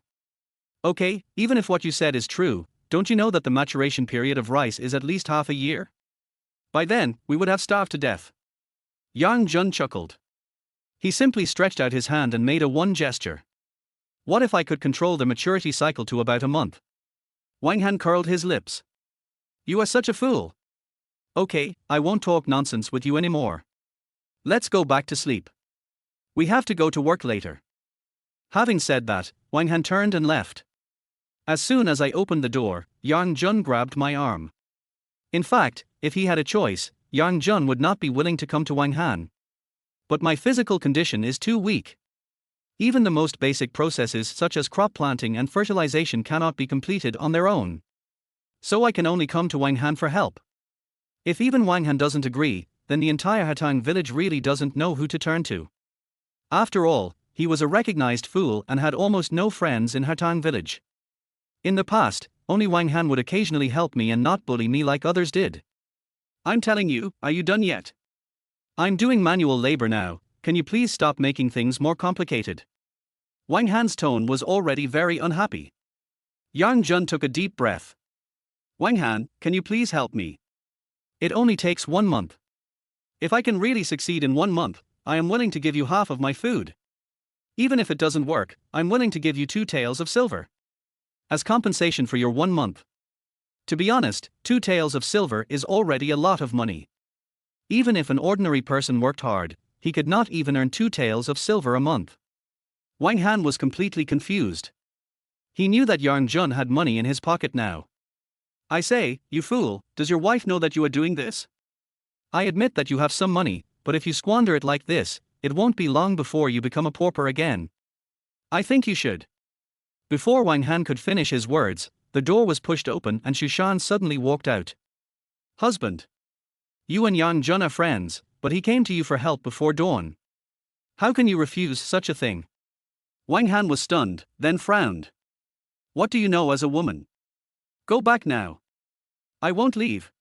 Okay, even if what you said is true, don't you know that the maturation period of rice is at least half a year? By then, we would have starved to death. Yang Jun chuckled. He simply stretched out his hand and made a one gesture. What if I could control the maturity cycle to about a month? Wang Han curled his lips. You are such a fool. Okay, I won't talk nonsense with you anymore. Let's go back to sleep. We have to go to work later. Having said that, Wang Han turned and left. As soon as I opened the door, Yang Jun grabbed my arm. In fact, if he had a choice, Yang Jun would not be willing to come to Wang Han. But my physical condition is too weak. Even the most basic processes such as crop planting and fertilization cannot be completed on their own. So I can only come to Wang Han for help. If even Wang Han doesn't agree, then the entire Hatang village really doesn't know who to turn to. After all, he was a recognized fool and had almost no friends in Hatang village. In the past, only Wang Han would occasionally help me and not bully me like others did. I'm telling you, are you done yet? I'm doing manual labor now, can you please stop making things more complicated? Wang Han's tone was already very unhappy. Yang Jun took a deep breath. Wang Han, can you please help me? It only takes 1 month. If I can really succeed in 1 month, I am willing to give you half of my food. Even if it doesn't work, I'm willing to give you 2 taels of silver. As compensation for your 1 month. To be honest, 2 taels of silver is already a lot of money. Even if an ordinary person worked hard, he could not even earn 2 taels of silver a month. Wang Han was completely confused. He knew that Yang Jun had money in his pocket now. I say, you fool, does your wife know that you are doing this? I admit that you have some money, but if you squander it like this, it won't be long before you become a pauper again. I think you should. Before Wang Han could finish his words, the door was pushed open and Shushan suddenly walked out. Husband. You and Yang Jun are friends, but he came to you for help before dawn. How can you refuse such a thing? Wang Han was stunned, then frowned. What do you know as a woman? Go back now. I won't leave.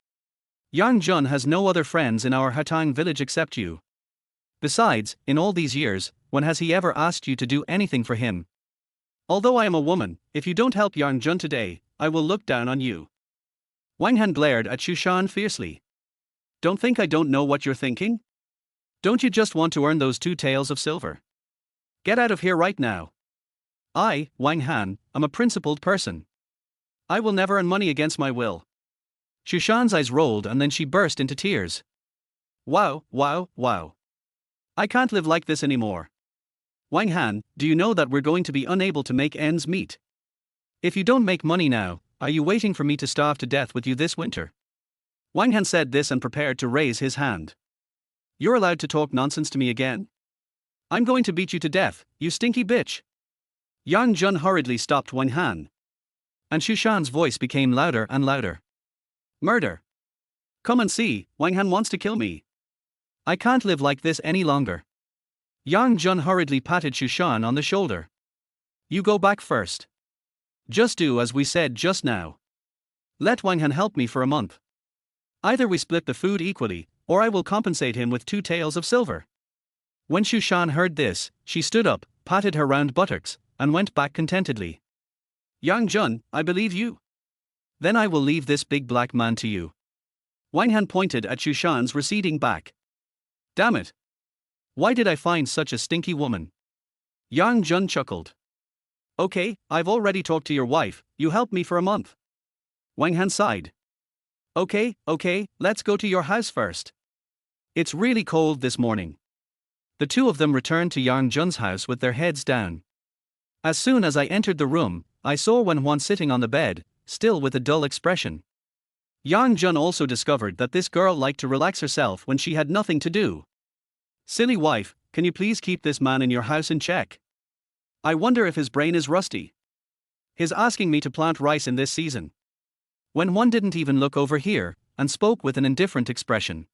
Yang Jun has no other friends in our Hatang village except you. Besides, in all these years, when has he ever asked you to do anything for him? Although I am a woman, if you don't help Yang Jun today, I will look down on you. Wang Han glared at Shushan fiercely. Don't think I don't know what you're thinking? Don't you just want to earn those 2 taels of silver? Get out of here right now. I, Wang Han, am a principled person. I will never earn money against my will. Shushan's eyes rolled and then she burst into tears. Wow, wow, wow. I can't live like this anymore. Wang Han, do you know that we're going to be unable to make ends meet? If you don't make money now, are you waiting for me to starve to death with you this winter? Wang Han said this and prepared to raise his hand. You're allowed to talk nonsense to me again? I'm going to beat you to death, you stinky bitch. Yang Jun hurriedly stopped Wang Han. And Shushan's voice became louder and louder. Murder. Come and see, Wang Han wants to kill me. I can't live like this any longer. Yang Jun hurriedly patted Shushan on the shoulder. You go back first. Just do as we said just now. Let Wang Han help me for a month. Either we split the food equally, or I will compensate him with 2 taels of silver. When Shushan heard this, she stood up, patted her round buttocks, and went back contentedly. Yang Jun, I believe you. Then I will leave this big black man to you. Wang Han pointed at Shushan's receding back. Damn it. Why did I find such a stinky woman? Yang Jun chuckled. Okay, I've already talked to your wife, you help me for a month. Wang Han sighed. Okay, let's go to your house first. It's really cold this morning. The 2 of them returned to Yang Jun's house with their heads down. As soon as I entered the room, I saw Wen Huan sitting on the bed, still with a dull expression. Yang Jun also discovered that this girl liked to relax herself when she had nothing to do. Silly wife, can you please keep this man in your house in check? I wonder if his brain is rusty. He's asking me to plant rice in this season. Wen Huan didn't even look over here, and spoke with an indifferent expression.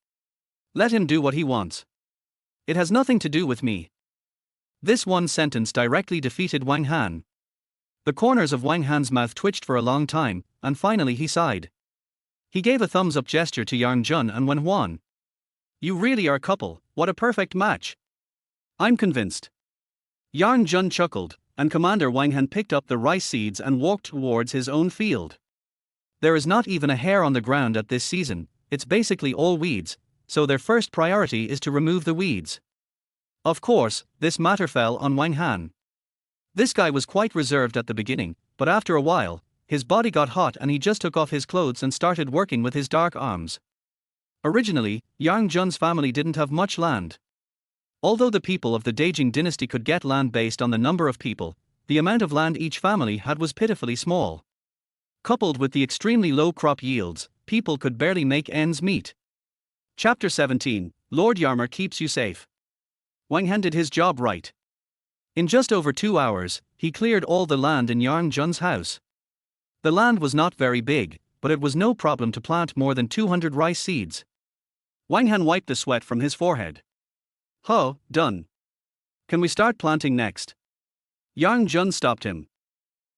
Let him do what he wants. It has nothing to do with me. This one sentence directly defeated Wang Han. The corners of Wang Han's mouth twitched for a long time, and finally he sighed. He gave a thumbs-up gesture to Yang Jun and Wen Huan. You really are a couple, what a perfect match. I'm convinced. Yang Jun chuckled, and Commander Wang Han picked up the rice seeds and walked towards his own field. There is not even a hair on the ground at this season, it's basically all weeds, so their first priority is to remove the weeds. Of course, this matter fell on Wang Han. This guy was quite reserved at the beginning, but after a while, his body got hot and he just took off his clothes and started working with his dark arms. Originally, Yang Jun's family didn't have much land. Although the people of the Great Jing Dynasty could get land based on the number of people, the amount of land each family had was pitifully small. Coupled with the extremely low crop yields, people could barely make ends meet. Chapter 17, Lord Yarmer keeps you safe. Wang Han did his job right. In just over 2 hours, he cleared all the land in Yang Jun's house. The land was not very big, but it was no problem to plant more than 200 rice seeds. Wang Han wiped the sweat from his forehead. Ho, done. Can we start planting next? Yang Jun stopped him.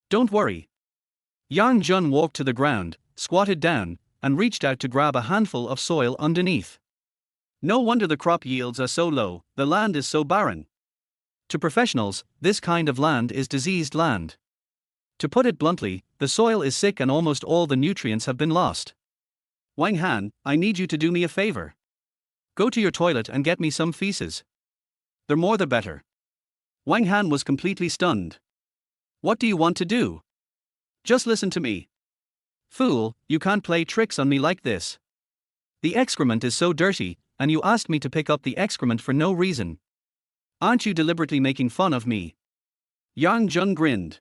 Don't worry. Yang Jun walked to the ground, squatted down, and reached out to grab a handful of soil underneath. No wonder the crop yields are so low, the land is so barren. To professionals, this kind of land is diseased land. To put it bluntly, the soil is sick and almost all the nutrients have been lost. Wang Han, I need you to do me a favor. Go to your toilet and get me some feces. The more the better. Wang Han was completely stunned. What do you want to do? Just listen to me. Fool, you can't play tricks on me like this. The excrement is so dirty, and you asked me to pick up the excrement for no reason. Aren't you deliberately making fun of me? Yang Jun grinned.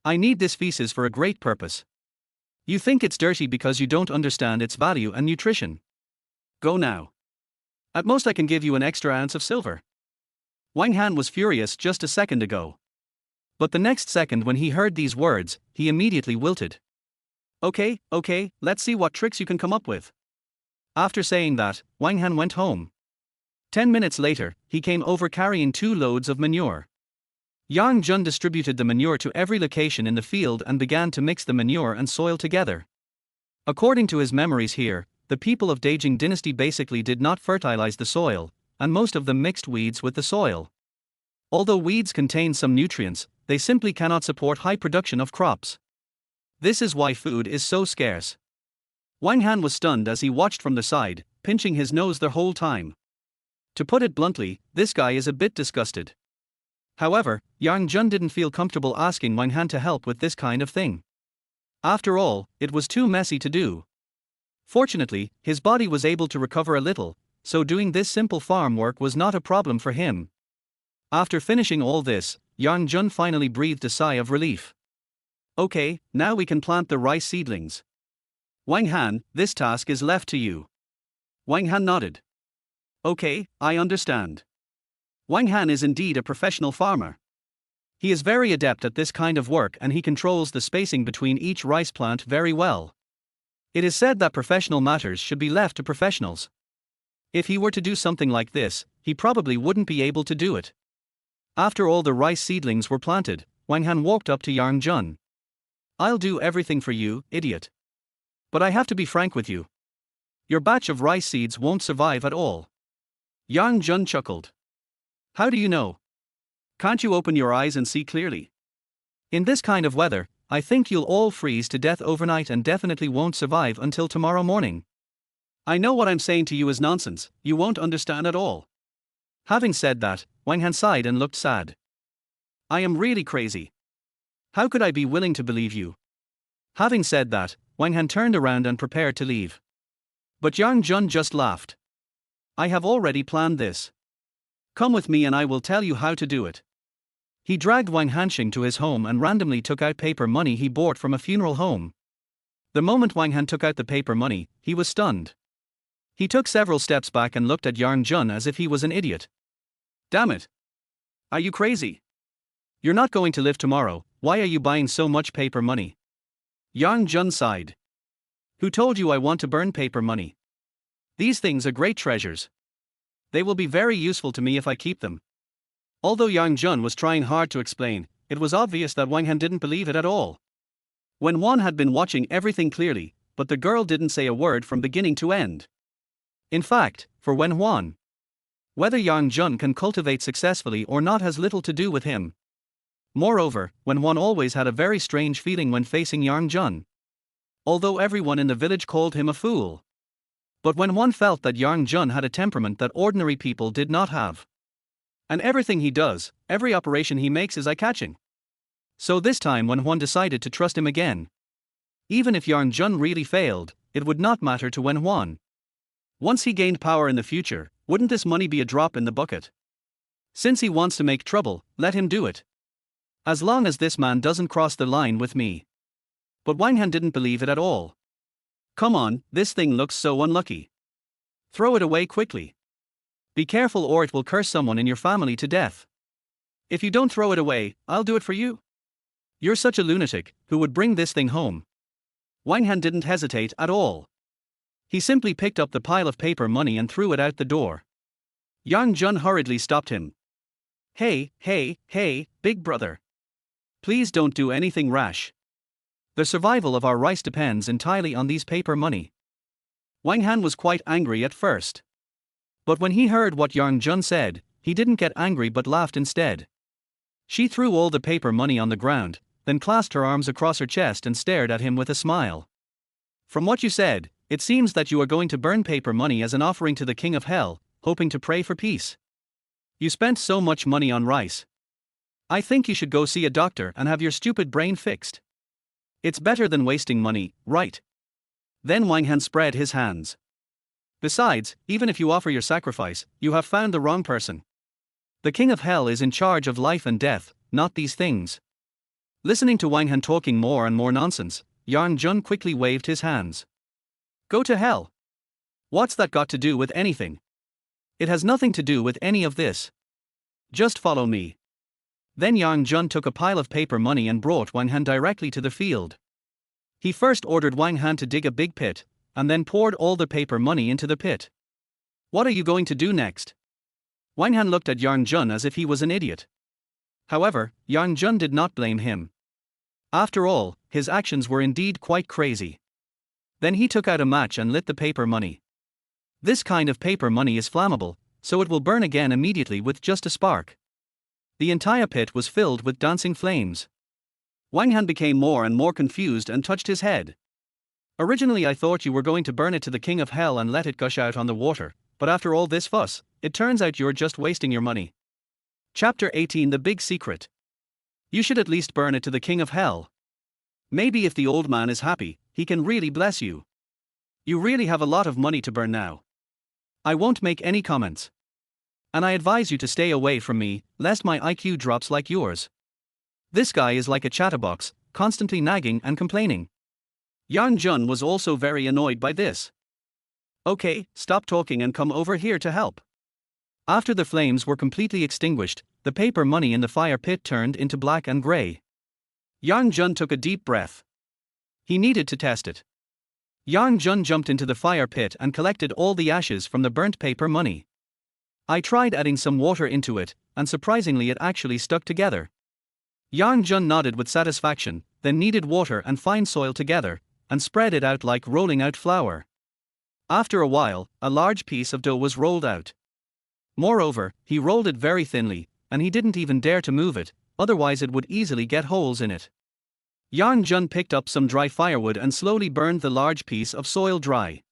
I need this feces for a great purpose. You think it's dirty because you don't understand its value and nutrition. Go now. At most I can give you an extra ounce of silver. Wang Han was furious just a second ago. But the next second when he heard these words, he immediately wilted. Okay, let's see what tricks you can come up with. After saying that, Wang Han went home. 10 minutes later, he came over carrying 2 loads of manure. Yang Jun distributed the manure to every location in the field and began to mix the manure and soil together. According to his memories here, the people of Great Jing Dynasty basically did not fertilize the soil, and most of them mixed weeds with the soil. Although weeds contain some nutrients, they simply cannot support high production of crops. This is why food is so scarce. Wang Han was stunned as he watched from the side, pinching his nose the whole time. To put it bluntly, this guy is a bit disgusted. However, Yang Jun didn't feel comfortable asking Wang Han to help with this kind of thing. After all, it was too messy to do. Fortunately, his body was able to recover a little, so doing this simple farm work was not a problem for him. After finishing all this, Yang Jun finally breathed a sigh of relief. Okay, now we can plant the rice seedlings. Wang Han, this task is left to you. Wang Han nodded. Okay, I understand. Wang Han is indeed a professional farmer. He is very adept at this kind of work and he controls the spacing between each rice plant very well. It is said that professional matters should be left to professionals. If he were to do something like this, he probably wouldn't be able to do it. After all the rice seedlings were planted, Wang Han walked up to Yang Jun. I'll do everything for you, idiot. But I have to be frank with you. Your batch of rice seeds won't survive at all. Yang Jun chuckled. How do you know? Can't you open your eyes and see clearly? In this kind of weather, I think you'll all freeze to death overnight and definitely won't survive until tomorrow morning. I know what I'm saying to you is nonsense, you won't understand at all. Having said that, Wang Han sighed and looked sad. I am really crazy. How could I be willing to believe you? Having said that, Wang Han turned around and prepared to leave. But Yang Jun just laughed. I have already planned this. Come with me and I will tell you how to do it. He dragged Wang Hanxing to his home and randomly took out paper money he bought from a funeral home. The moment Wang Han took out the paper money, he was stunned. He took several steps back and looked at Yang Jun as if he was an idiot. Damn it! Are you crazy? You're not going to live tomorrow, why are you buying so much paper money? Yang Jun sighed. Who told you I want to burn paper money? These things are great treasures. They will be very useful to me if I keep them. Although Yang Jun was trying hard to explain, it was obvious that Wang Han didn't believe it at all. Wen Wan had been watching everything clearly, but the girl didn't say a word from beginning to end. In fact, for Wen Wan, whether Yang Jun can cultivate successfully or not has little to do with him. Moreover, Wen Wan always had a very strange feeling when facing Yang Jun. Although everyone in the village called him a fool. But Wen Wan felt that Yang Jun had a temperament that ordinary people did not have. And everything he does, every operation he makes is eye-catching. So this time Wen Wan decided to trust him again. Even if Yang Jun really failed, it would not matter to Wen Wan. Once he gained power in the future, wouldn't this money be a drop in the bucket? Since he wants to make trouble, let him do it. As long as this man doesn't cross the line with me. But Wang Han didn't believe it at all. Come on, this thing looks so unlucky. Throw it away quickly. Be careful or it will curse someone in your family to death. If you don't throw it away, I'll do it for you. You're such a lunatic, who would bring this thing home? Wang Han didn't hesitate at all. He simply picked up the pile of paper money and threw it out the door. Yang Jun hurriedly stopped him. Hey, big brother. Please don't do anything rash. The survival of our rice depends entirely on these paper money. Wang Han was quite angry at first. But when he heard what Yang Jun said, he didn't get angry but laughed instead. She threw all the paper money on the ground, then clasped her arms across her chest and stared at him with a smile. From what you said, it seems that you are going to burn paper money as an offering to the King of Hell, hoping to pray for peace. You spent so much money on rice. I think you should go see a doctor and have your stupid brain fixed. It's better than wasting money, right? Then Wang Han spread his hands. Besides, even if you offer your sacrifice, you have found the wrong person. The King of Hell is in charge of life and death, not these things. Listening to Wang Han talking more and more nonsense, Yang Jun quickly waved his hands. Go to hell. What's that got to do with anything? It has nothing to do with any of this. Just follow me. Then Yang Jun took a pile of paper money and brought Wang Han directly to the field. He first ordered Wang Han to dig a big pit, and then poured all the paper money into the pit. What are you going to do next? Wang Han looked at Yang Jun as if he was an idiot. However, Yang Jun did not blame him. After all, his actions were indeed quite crazy. Then he took out a match and lit the paper money. This kind of paper money is flammable, so it will burn again immediately with just a spark. The entire pit was filled with dancing flames. Wang Han became more and more confused and touched his head. Originally I thought you were going to burn it to the king of hell and let it gush out on the water, but after all this fuss, it turns out you're just wasting your money. Chapter 18 The Big Secret. You should at least burn it to the king of hell. Maybe if the old man is happy, he can really bless you. You really have a lot of money to burn now. I won't make any comments. And I advise you to stay away from me, lest my IQ drops like yours. This guy is like a chatterbox, constantly nagging and complaining. Yang Jun was also very annoyed by this. Okay, stop talking and come over here to help. After the flames were completely extinguished, the paper money in the fire pit turned into black and grey. Yang Jun took a deep breath. He needed to test it. Yang Jun jumped into the fire pit and collected all the ashes from the burnt paper money. I tried adding some water into it, and surprisingly it actually stuck together. Yang Jun nodded with satisfaction, then kneaded water and fine soil together, and spread it out like rolling out flour. After a while, a large piece of dough was rolled out. Moreover, he rolled it very thinly, and he didn't even dare to move it, otherwise it would easily get holes in it. Yang Jun picked up some dry firewood and slowly burned the large piece of soil dry.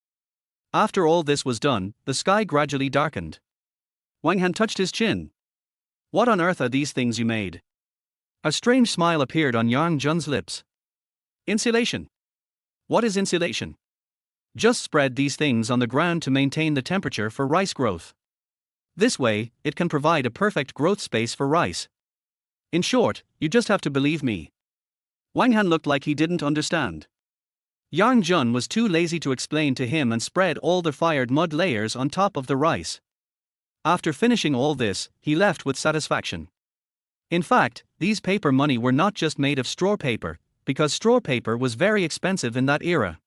After all this was done, the sky gradually darkened. Wang Han touched his chin. What on earth are these things you made? A strange smile appeared on Yang Jun's lips. Insulation. What is insulation? Just spread these things on the ground to maintain the temperature for rice growth. This way, it can provide a perfect growth space for rice. In short, you just have to believe me. Wang Han looked like he didn't understand. Yang Jun was too lazy to explain to him and spread all the fired mud layers on top of the rice. After finishing all this, he left with satisfaction. In fact, these paper money were not just made of straw paper, because straw paper was very expensive in that era.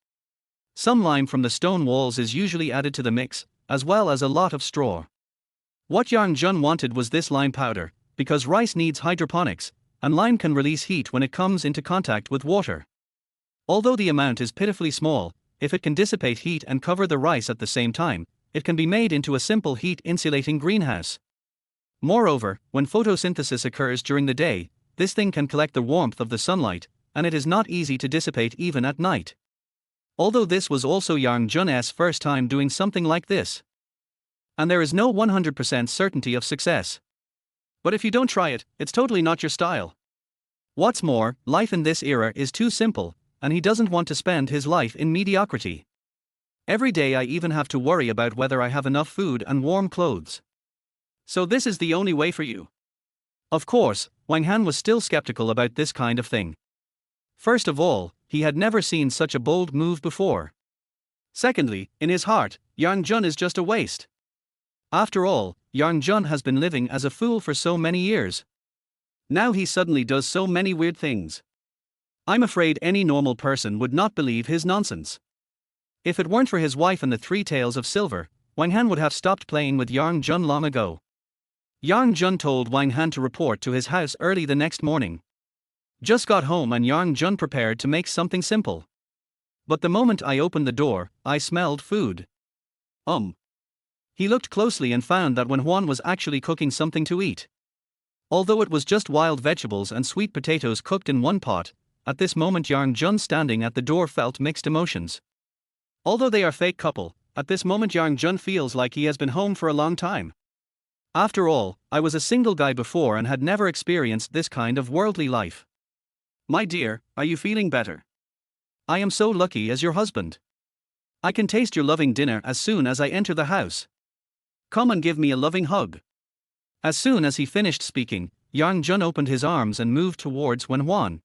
Some lime from the stone walls is usually added to the mix, as well as a lot of straw. What Yang Jun wanted was this lime powder, because rice needs hydroponics, and lime can release heat when it comes into contact with water. Although the amount is pitifully small, if it can dissipate heat and cover the rice at the same time, it can be made into a simple heat-insulating greenhouse. Moreover, when photosynthesis occurs during the day, this thing can collect the warmth of the sunlight, and it is not easy to dissipate even at night. Although this was also Yang Jun's first time doing something like this. And there is no 100% certainty of success. But if you don't try it, it's totally not your style. What's more, life in this era is too simple, and he doesn't want to spend his life in mediocrity. Every day I even have to worry about whether I have enough food and warm clothes. So this is the only way for you. Of course, Wang Han was still skeptical about this kind of thing. First of all, he had never seen such a bold move before. Secondly, in his heart, Yang Jun is just a waste. After all, Yang Jun has been living as a fool for so many years. Now he suddenly does so many weird things. I'm afraid any normal person would not believe his nonsense. If it weren't for his wife and the 3 tails of silver, Wang Han would have stopped playing with Yang Jun long ago. Yang Jun told Wang Han to report to his house early the next morning. Just got home and Yang Jun prepared to make something simple. But the moment I opened the door, I smelled food. He looked closely and found that Wen Huan was actually cooking something to eat. Although it was just wild vegetables and sweet potatoes cooked in one pot, at this moment Yang Jun standing at the door felt mixed emotions. Although they are fake couple, at this moment Yang Jun feels like he has been home for a long time. After all, I was a single guy before and had never experienced this kind of worldly life. My dear, are you feeling better? I am so lucky as your husband. I can taste your loving dinner as soon as I enter the house. Come and give me a loving hug. As soon as he finished speaking, Yang Jun opened his arms and moved towards Wen Huan.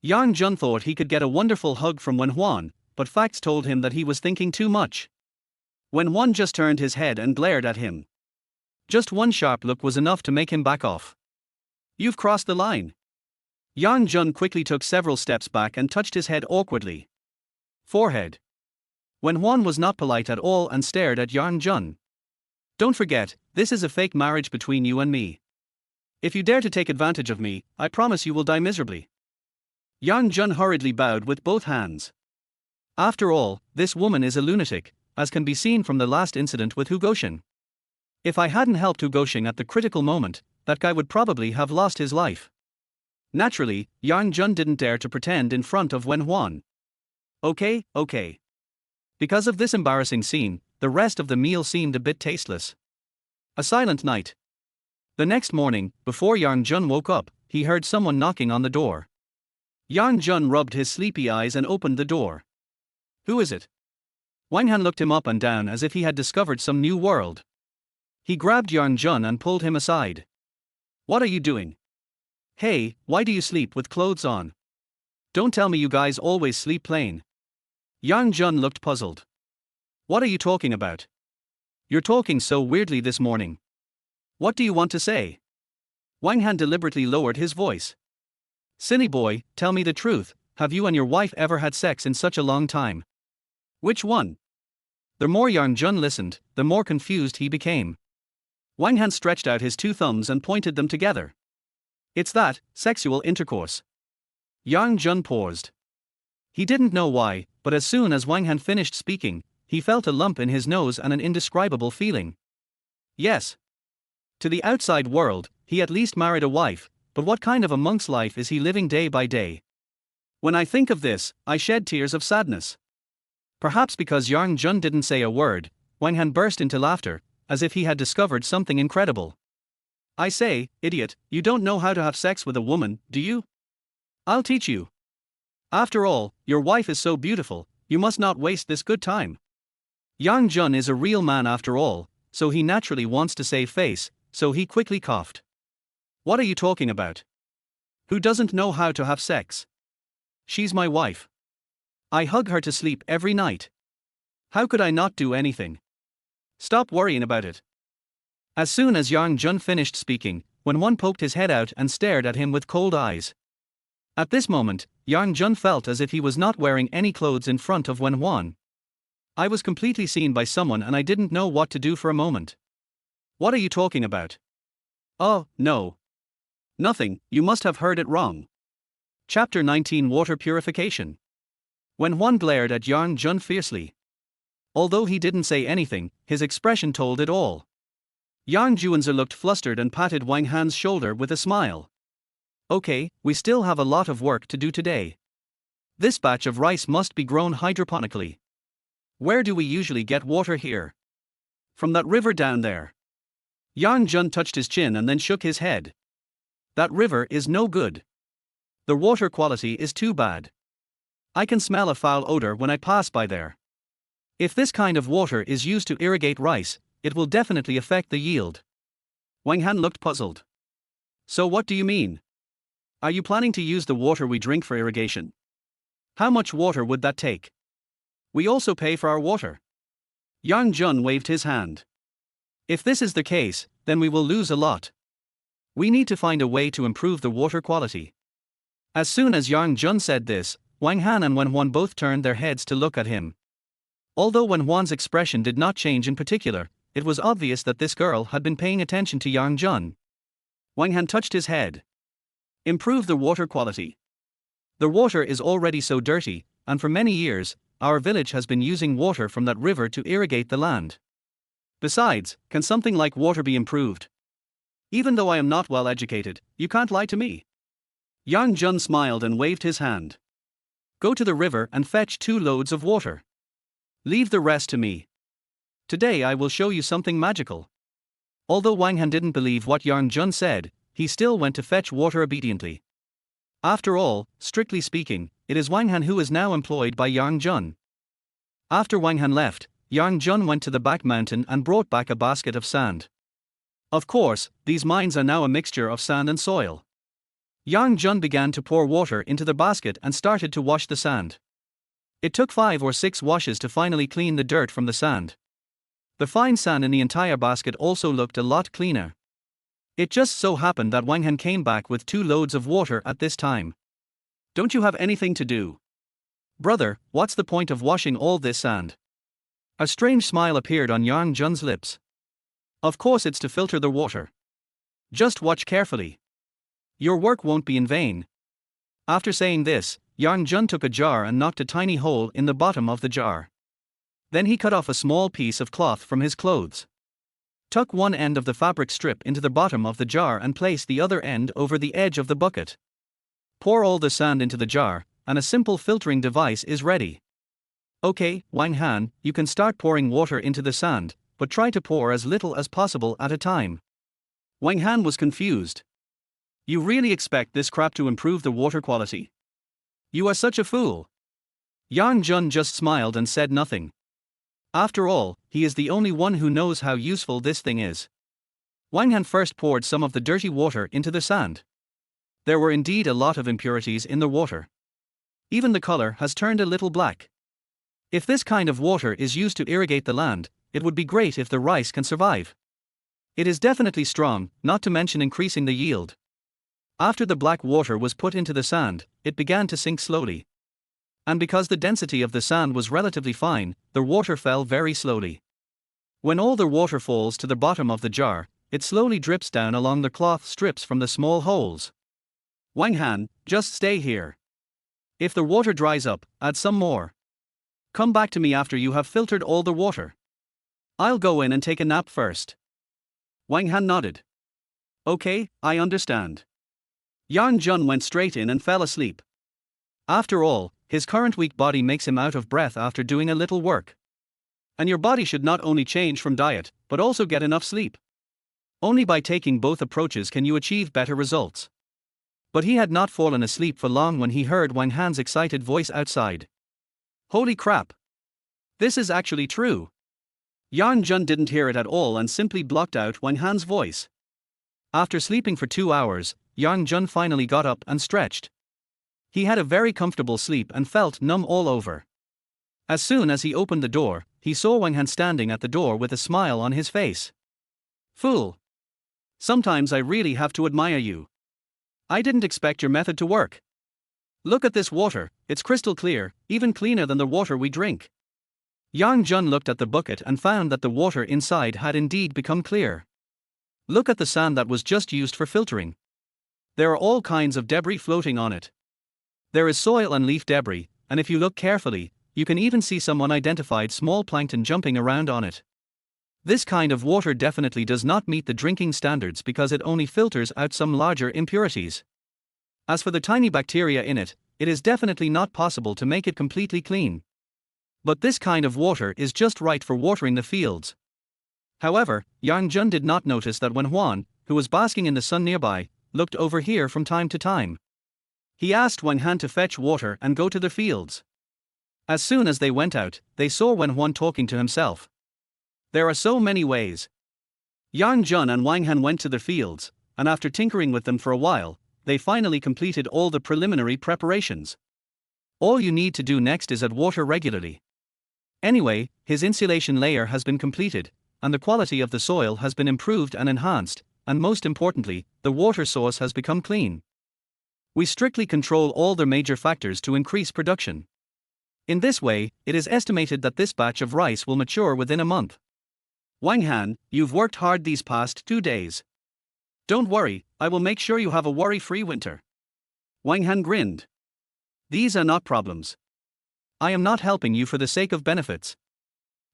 Yang Jun thought he could get a wonderful hug from Wen Huan, but facts told him that he was thinking too much. Wen Huan just turned his head and glared at him. Just one sharp look was enough to make him back off. You've crossed the line. Yang Jun quickly took several steps back and touched his head awkwardly. Forehead. Wen Huan was not polite at all and stared at Yang Jun. Don't forget, this is a fake marriage between you and me. If you dare to take advantage of me, I promise you will die miserably. Yang Jun hurriedly bowed with both hands. After all, this woman is a lunatic, as can be seen from the last incident with Hu Gouxian. If I hadn't helped Hu Gouxian at the critical moment, that guy would probably have lost his life. Naturally, Yang Jun didn't dare to pretend in front of Wen Huan. Okay. Because of this embarrassing scene, the rest of the meal seemed a bit tasteless. A silent night. The next morning, before Yang Jun woke up, he heard someone knocking on the door. Yang Jun rubbed his sleepy eyes and opened the door. Who is it? Wang Han looked him up and down as if he had discovered some new world. He grabbed Yang Jun and pulled him aside. What are you doing? Hey, why do you sleep with clothes on? Don't tell me you guys always sleep plain. Yang Jun looked puzzled. What are you talking about? You're talking so weirdly this morning. What do you want to say? Wang Han deliberately lowered his voice. Silly boy, tell me the truth, have you and your wife ever had sex in such a long time? Which one? The more Yang Jun listened, the more confused he became. Wang Han stretched out his two thumbs and pointed them together. It's that, sexual intercourse. Yang Jun paused. He didn't know why, but as soon as Wang Han finished speaking, he felt a lump in his nose and an indescribable feeling. Yes. To the outside world, he at least married a wife, but what kind of a monk's life is he living day by day? When I think of this, I shed tears of sadness. Perhaps because Yang Jun didn't say a word, Wang Han burst into laughter, as if he had discovered something incredible. I say, idiot, you don't know how to have sex with a woman, do you? I'll teach you. After all, your wife is so beautiful, you must not waste this good time. Yang Jun is a real man after all, so he naturally wants to save face, so he quickly coughed. What are you talking about? Who doesn't know how to have sex? She's my wife. I hug her to sleep every night. How could I not do anything? Stop worrying about it. As soon as Yang Jun finished speaking, Wen Huan poked his head out and stared at him with cold eyes. At this moment, Yang Jun felt as if he was not wearing any clothes in front of Wen Huan. I was completely seen by someone and I didn't know what to do for a moment. What are you talking about? Oh, no. Nothing, you must have heard it wrong. Chapter 19 Water Purification. Wen Huan glared at Yang Jun fiercely. Although he didn't say anything, his expression told it all. Yang Jun looked flustered and patted Wang Han's shoulder with a smile. Okay, we still have a lot of work to do today. This batch of rice must be grown hydroponically. Where do we usually get water here? From that river down there. Yang Jun touched his chin and then shook his head. That river is no good. The water quality is too bad. I can smell a foul odor when I pass by there. If this kind of water is used to irrigate rice, it will definitely affect the yield. Wang Han looked puzzled. So what do you mean? Are you planning to use the water we drink for irrigation? How much water would that take? We also pay for our water. Yang Jun waved his hand. If this is the case, then we will lose a lot. We need to find a way to improve the water quality. As soon as Yang Jun said this, Wang Han and Wen Huan both turned their heads to look at him. Although Wen Huan's expression did not change in particular, it was obvious that this girl had been paying attention to Yang Jun. Wang Han touched his head. Improve the water quality. The water is already so dirty, and for many years, our village has been using water from that river to irrigate the land. Besides, can something like water be improved? Even though I am not well educated, you can't lie to me. Yang Jun smiled and waved his hand. Go to the river and fetch 2 loads of water. Leave the rest to me. Today I will show you something magical. Although Wang Han didn't believe what Yang Jun said, he still went to fetch water obediently. After all, strictly speaking, it is Wang Han who is now employed by Yang Jun. After Wang Han left, Yang Jun went to the back mountain and brought back a basket of sand. Of course, these mines are now a mixture of sand and soil. Yang Jun began to pour water into the basket and started to wash the sand. It took 5 or 6 washes to finally clean the dirt from the sand. The fine sand in the entire basket also looked a lot cleaner. It just so happened that Wang Han came back with 2 loads of water at this time. Don't you have anything to do? Brother, what's the point of washing all this sand? A strange smile appeared on Yang Jun's lips. Of course it's to filter the water. Just watch carefully. Your work won't be in vain. After saying this, Yang Jun took a jar and knocked a tiny hole in the bottom of the jar. Then he cut off a small piece of cloth from his clothes. Tuck one end of the fabric strip into the bottom of the jar and place the other end over the edge of the bucket. Pour all the sand into the jar, and a simple filtering device is ready. Okay, Wang Han, you can start pouring water into the sand, but try to pour as little as possible at a time. Wang Han was confused. You really expect this crap to improve the water quality? You are such a fool. Yang Jun just smiled and said nothing. After all, he is the only one who knows how useful this thing is. Wang Han first poured some of the dirty water into the sand. There were indeed a lot of impurities in the water. Even the color has turned a little black. If this kind of water is used to irrigate the land, it would be great if the rice can survive. It is definitely strong, not to mention increasing the yield. After the black water was put into the sand, it began to sink slowly. And because the density of the sand was relatively fine, the water fell very slowly. When all the water falls to the bottom of the jar, it slowly drips down along the cloth strips from the small holes. Wang Han, just stay here. If the water dries up, add some more. Come back to me after you have filtered all the water. I'll go in and take a nap first. Wang Han nodded. Okay, I understand. Yang Jun went straight in and fell asleep. After all, his current weak body makes him out of breath after doing a little work. And your body should not only change from diet, but also get enough sleep. Only by taking both approaches can you achieve better results. But he had not fallen asleep for long when he heard Wang Han's excited voice outside. Holy crap! This is actually true. Yang Jun didn't hear it at all and simply blocked out Wang Han's voice. After sleeping for 2 hours, Yang Jun finally got up and stretched. He had a very comfortable sleep and felt numb all over. As soon as he opened the door, he saw Wang Han standing at the door with a smile on his face. Fool! Sometimes I really have to admire you. I didn't expect your method to work. Look at this water, it's crystal clear, even cleaner than the water we drink. Yang Jun looked at the bucket and found that the water inside had indeed become clear. Look at the sand that was just used for filtering. There are all kinds of debris floating on it. There is soil and leaf debris, and if you look carefully, you can even see some unidentified small plankton jumping around on it. This kind of water definitely does not meet the drinking standards because it only filters out some larger impurities. As for the tiny bacteria in it, it is definitely not possible to make it completely clean. But this kind of water is just right for watering the fields. However, Yang Jun did not notice that when Huan, who was basking in the sun nearby, looked over here from time to time. He asked Wang Han to fetch water and go to the fields. As soon as they went out, they saw Wen Huan talking to himself. There are so many ways. Yang Jun and Wang Han went to the fields, and after tinkering with them for a while, they finally completed all the preliminary preparations. All you need to do next is add water regularly. Anyway, his insulation layer has been completed, and the quality of the soil has been improved and enhanced, and most importantly, the water source has become clean. We strictly control all the major factors to increase production. In this way, it is estimated that this batch of rice will mature within a month. Wang Han, you've worked hard these past 2 days. Don't worry, I will make sure you have a worry-free winter. Wang Han grinned. These are not problems. I am not helping you for the sake of benefits.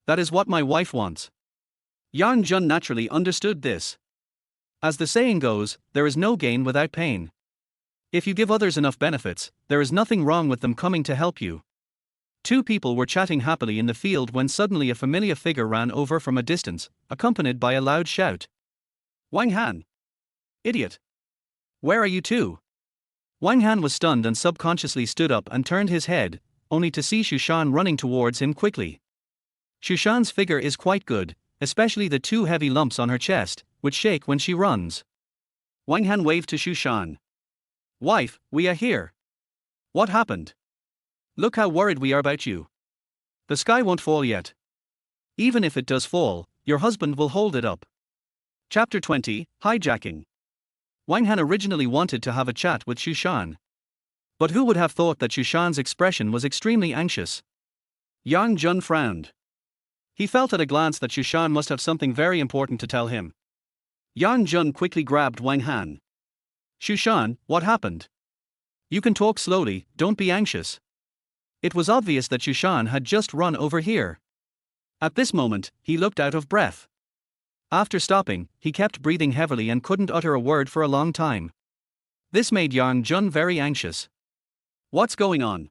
That is what my wife wants. Yang Jun naturally understood this. As the saying goes, there is no gain without pain. If you give others enough benefits, there is nothing wrong with them coming to help you. 2 people were chatting happily in the field when suddenly a familiar figure ran over from a distance, accompanied by a loud shout. Wang Han! Idiot! Where are you two? Wang Han was stunned and subconsciously stood up and turned his head, only to see Shushan running towards him quickly. Shushan's figure is quite good, especially the 2 heavy lumps on her chest, which shake when she runs. Wang Han waved to Shushan. Wife, we are here. What happened? Look how worried we are about you. The sky won't fall yet. Even if it does fall, your husband will hold it up. Chapter 20, Hijacking. Wang Han originally wanted to have a chat with Shushan. But who would have thought that Shushan's expression was extremely anxious? Yang Jun frowned. He felt at a glance that Shushan must have something very important to tell him. Yang Jun quickly grabbed Wang Han. Shushan, what happened? You can talk slowly, don't be anxious. It was obvious that Shushan had just run over here. At this moment, he looked out of breath. After stopping, he kept breathing heavily and couldn't utter a word for a long time. This made Yang Jun very anxious. What's going on?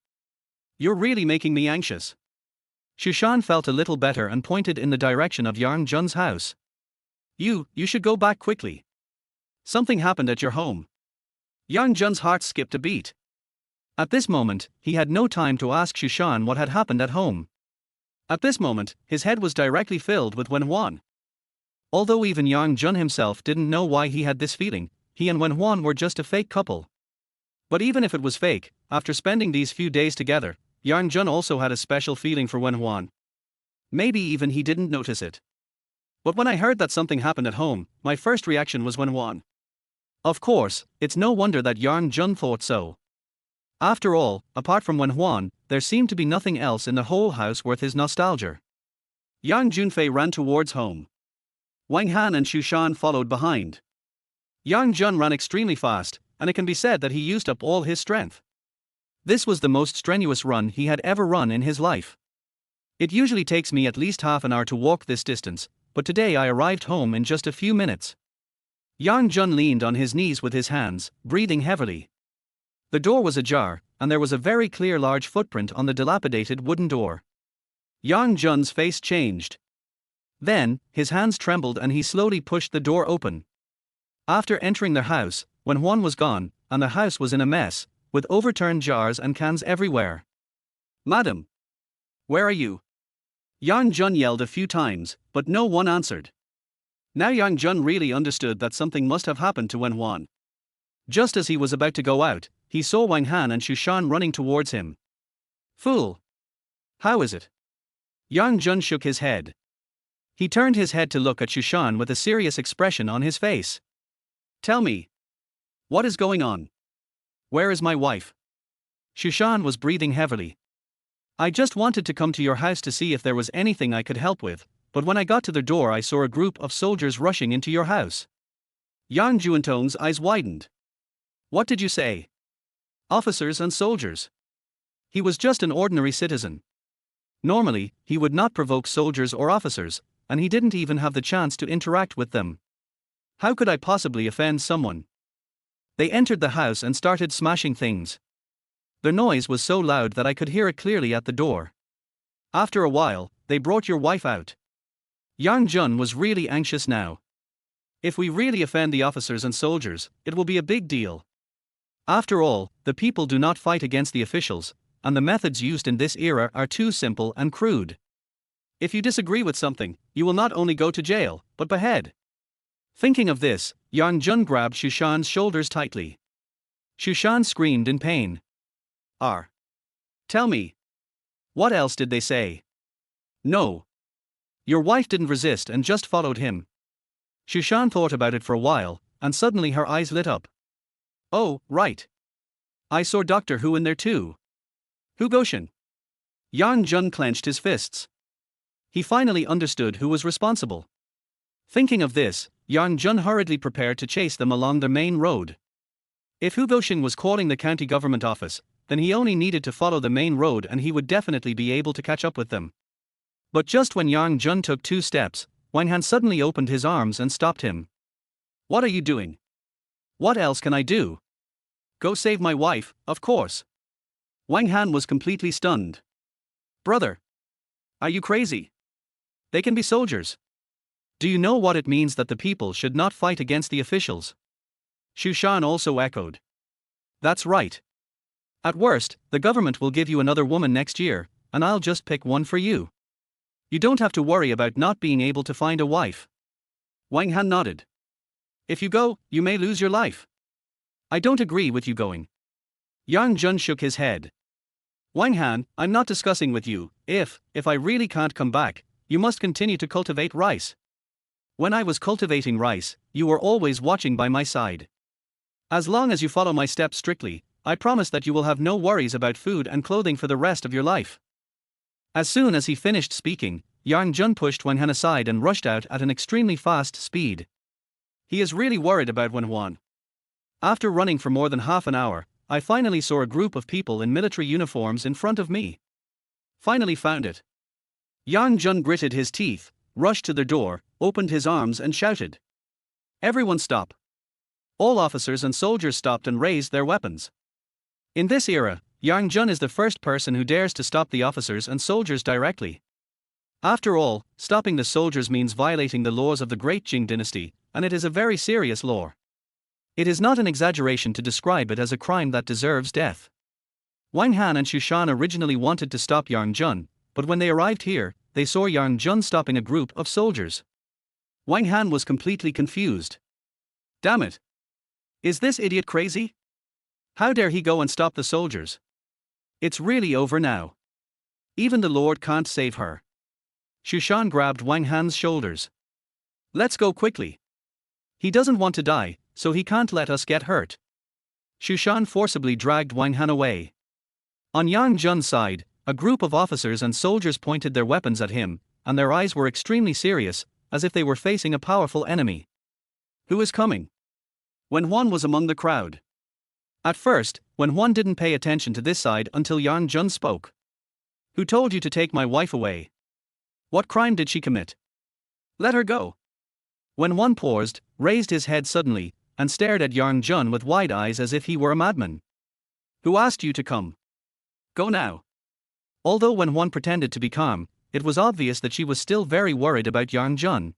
You're really making me anxious. Shushan felt a little better and pointed in the direction of Yang Jun's house. You should go back quickly. Something happened at your home. Yang Jun's heart skipped a beat. At this moment, he had no time to ask Shushan what had happened at home. At this moment, his head was directly filled with Wenhuan. Although even Yang Jun himself didn't know why he had this feeling, he and Wenhuan were just a fake couple. But even if it was fake, after spending these few days together, Yang Jun also had a special feeling for Wenhuan. Maybe even he didn't notice it. But when I heard that something happened at home, my first reaction was Wenhuan. Of course, it's no wonder that Yang Jun thought so. After all, apart from Wenhuan, there seemed to be nothing else in the whole house worth his nostalgia. Yang Junfei ran towards home. Wang Han and Shushan followed behind. Yang Jun ran extremely fast, and it can be said that he used up all his strength. This was the most strenuous run he had ever run in his life. It usually takes me at least half an hour to walk this distance, but today I arrived home in just a few minutes. Yang Jun leaned on his knees with his hands, breathing heavily. The door was ajar, and there was a very clear large footprint on the dilapidated wooden door. Yang Jun's face changed. Then, his hands trembled and he slowly pushed the door open. After entering their house, Wenhuan was gone, and the house was in a mess, with overturned jars and cans everywhere. Madam! Where are you? Yang Jun yelled a few times, but no one answered. Now Yang Jun really understood that something must have happened to Wenhuan. Just as he was about to go out, he saw Wang Han and Shushan running towards him. Fool! How is it? Yang Jun shook his head. He turned his head to look at Shushan with a serious expression on his face. Tell me. What is going on? Where is my wife? Shushan was breathing heavily. I just wanted to come to your house to see if there was anything I could help with, but when I got to the door I saw a group of soldiers rushing into your house. Yang Juntong's eyes widened. What did you say? Officers and soldiers. He was just an ordinary citizen. Normally, he would not provoke soldiers or officers, and he didn't even have the chance to interact with them. How could I possibly offend someone? They entered the house and started smashing things. The noise was so loud that I could hear it clearly at the door. After a while, they brought your wife out. Yang Jun was really anxious now. If we really offend the officers and soldiers, it will be a big deal. After all, the people do not fight against the officials, and the methods used in this era are too simple and crude. If you disagree with something, you will not only go to jail, but behead. Thinking of this, Yang Jun grabbed Shushan's shoulders tightly. Shushan screamed in pain. Tell me. What else did they say? No. Your wife didn't resist and just followed him. Shushan thought about it for a while, and suddenly her eyes lit up. Oh, right. I saw Doctor Hu in there too. Hu Goshen. Yang Jun clenched his fists. He finally understood who was responsible. Thinking of this, Yang Jun hurriedly prepared to chase them along the main road. If Hu Goshen was calling the county government office, then he only needed to follow the main road and he would definitely be able to catch up with them. But just when Yang Jun took 2 steps, Wang Han suddenly opened his arms and stopped him. What are you doing? What else can I do? Go save my wife, of course. Wang Han was completely stunned. Brother! Are you crazy? They can be soldiers. Do you know what it means that the people should not fight against the officials? Shushan also echoed. That's right. At worst, the government will give you another woman next year, and I'll just pick one for you. You don't have to worry about not being able to find a wife. Wang Han nodded. If you go, you may lose your life. I don't agree with you going. Yang Jun shook his head. Wang Han, I'm not discussing with you. If I really can't come back, you must continue to cultivate rice. When I was cultivating rice, you were always watching by my side. As long as you follow my steps strictly, I promise that you will have no worries about food and clothing for the rest of your life. As soon as he finished speaking, Yang Jun pushed Wang Han aside and rushed out at an extremely fast speed. He is really worried about Wen Huan. After running for more than half an hour, I finally saw a group of people in military uniforms in front of me. Finally found it. Yang Jun gritted his teeth, rushed to the door, opened his arms and shouted. Everyone stop. All officers and soldiers stopped and raised their weapons. In this era, Yang Jun is the first person who dares to stop the officers and soldiers directly. After all, stopping the soldiers means violating the laws of the Great Jing Dynasty, and it is a very serious law. It is not an exaggeration to describe it as a crime that deserves death. Wang Han and Shushan originally wanted to stop Yang Jun, but when they arrived here, they saw Yang Jun stopping a group of soldiers. Wang Han was completely confused. Damn it! Is this idiot crazy? How dare he go and stop the soldiers? It's really over now. Even the Lord can't save her. Shushan grabbed Wang Han's shoulders. Let's go quickly. He doesn't want to die, so he can't let us get hurt. Shushan forcibly dragged Wang Han away. On Yang Jun's side, a group of officers and soldiers pointed their weapons at him, and their eyes were extremely serious, as if they were facing a powerful enemy. Who is coming? Wen Huan was among the crowd. At first, Wen Huan didn't pay attention to this side until Yang Jun spoke. Who told you to take my wife away? What crime did she commit? Let her go. Wen Huan paused, raised his head suddenly, and stared at Yang Jun with wide eyes as if he were a madman. Who asked you to come? Go now. Although Wen Huan pretended to be calm, it was obvious that she was still very worried about Yang Jun.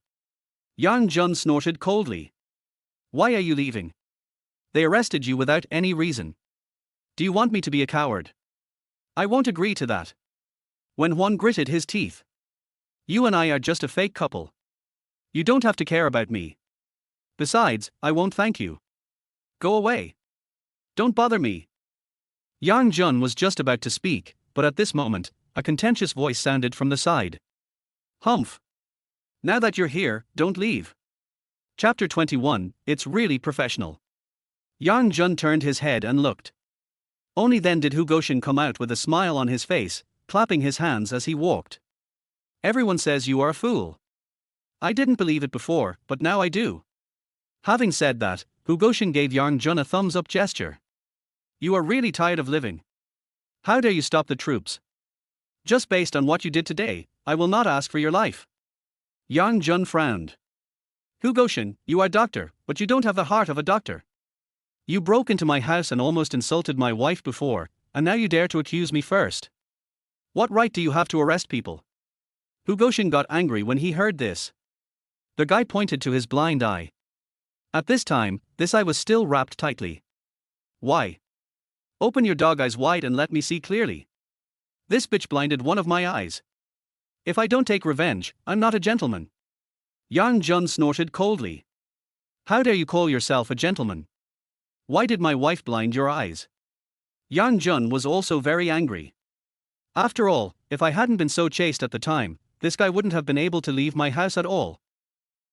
Yang Jun snorted coldly. Why are you leaving? They arrested you without any reason. Do you want me to be a coward? I won't agree to that. Wen Huan gritted his teeth. You and I are just a fake couple. You don't have to care about me. Besides, I won't thank you. Go away. Don't bother me. Yang Jun was just about to speak, but at this moment, a contentious voice sounded from the side. Humph. Now that you're here, don't leave. Chapter 21, It's really professional. Yang Jun turned his head and looked. Only then did Hu Goshen come out with a smile on his face, clapping his hands as he walked. Everyone says you are a fool. I didn't believe it before, but now I do. Having said that, Hu Goshen gave Yang Jun a thumbs-up gesture. You are really tired of living. How dare you stop the troops? Just based on what you did today, I will not ask for your life. Yang Jun frowned. Hu Goshen, you are doctor, but you don't have the heart of a doctor. You broke into my house and almost insulted my wife before, and now you dare to accuse me first. What right do you have to arrest people? Hu Goshen got angry when he heard this. The guy pointed to his blind eye. At this time, this eye was still wrapped tightly. Why? Open your dog eyes wide and let me see clearly. This bitch blinded one of my eyes. If I don't take revenge, I'm not a gentleman. Yang Jun snorted coldly. How dare you call yourself a gentleman? Why did my wife blind your eyes? Yang Jun was also very angry. After all, if I hadn't been so chaste at the time, this guy wouldn't have been able to leave my house at all.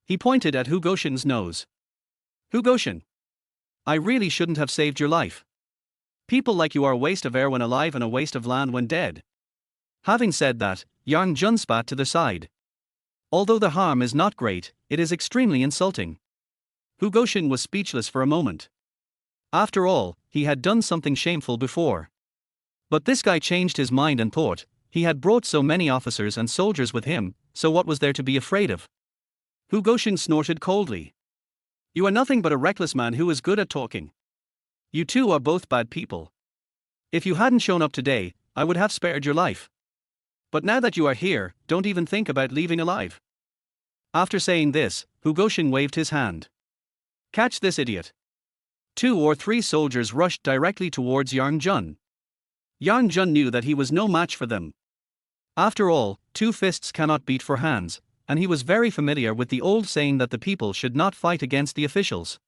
He pointed at Hu Goshen's nose. Hu Goshen. I really shouldn't have saved your life. People like you are a waste of air when alive and a waste of land when dead. Having said that, Yang Jun spat to the side. Although the harm is not great, it is extremely insulting. Hu Goshen was speechless for a moment. After all, he had done something shameful before. But this guy changed his mind and thought, he had brought so many officers and soldiers with him, so what was there to be afraid of? Hu Goshen snorted coldly. You are nothing but a reckless man who is good at talking. You two are both bad people. If you hadn't shown up today, I would have spared your life. But now that you are here, don't even think about leaving alive. After saying this, Hu Goshen waved his hand. Catch this idiot. 2 or 3 soldiers rushed directly towards Yang Jun. Yang Jun knew that he was no match for them. After all, 2 fists cannot beat 4 hands, and he was very familiar with the old saying that the people should not fight against the officials.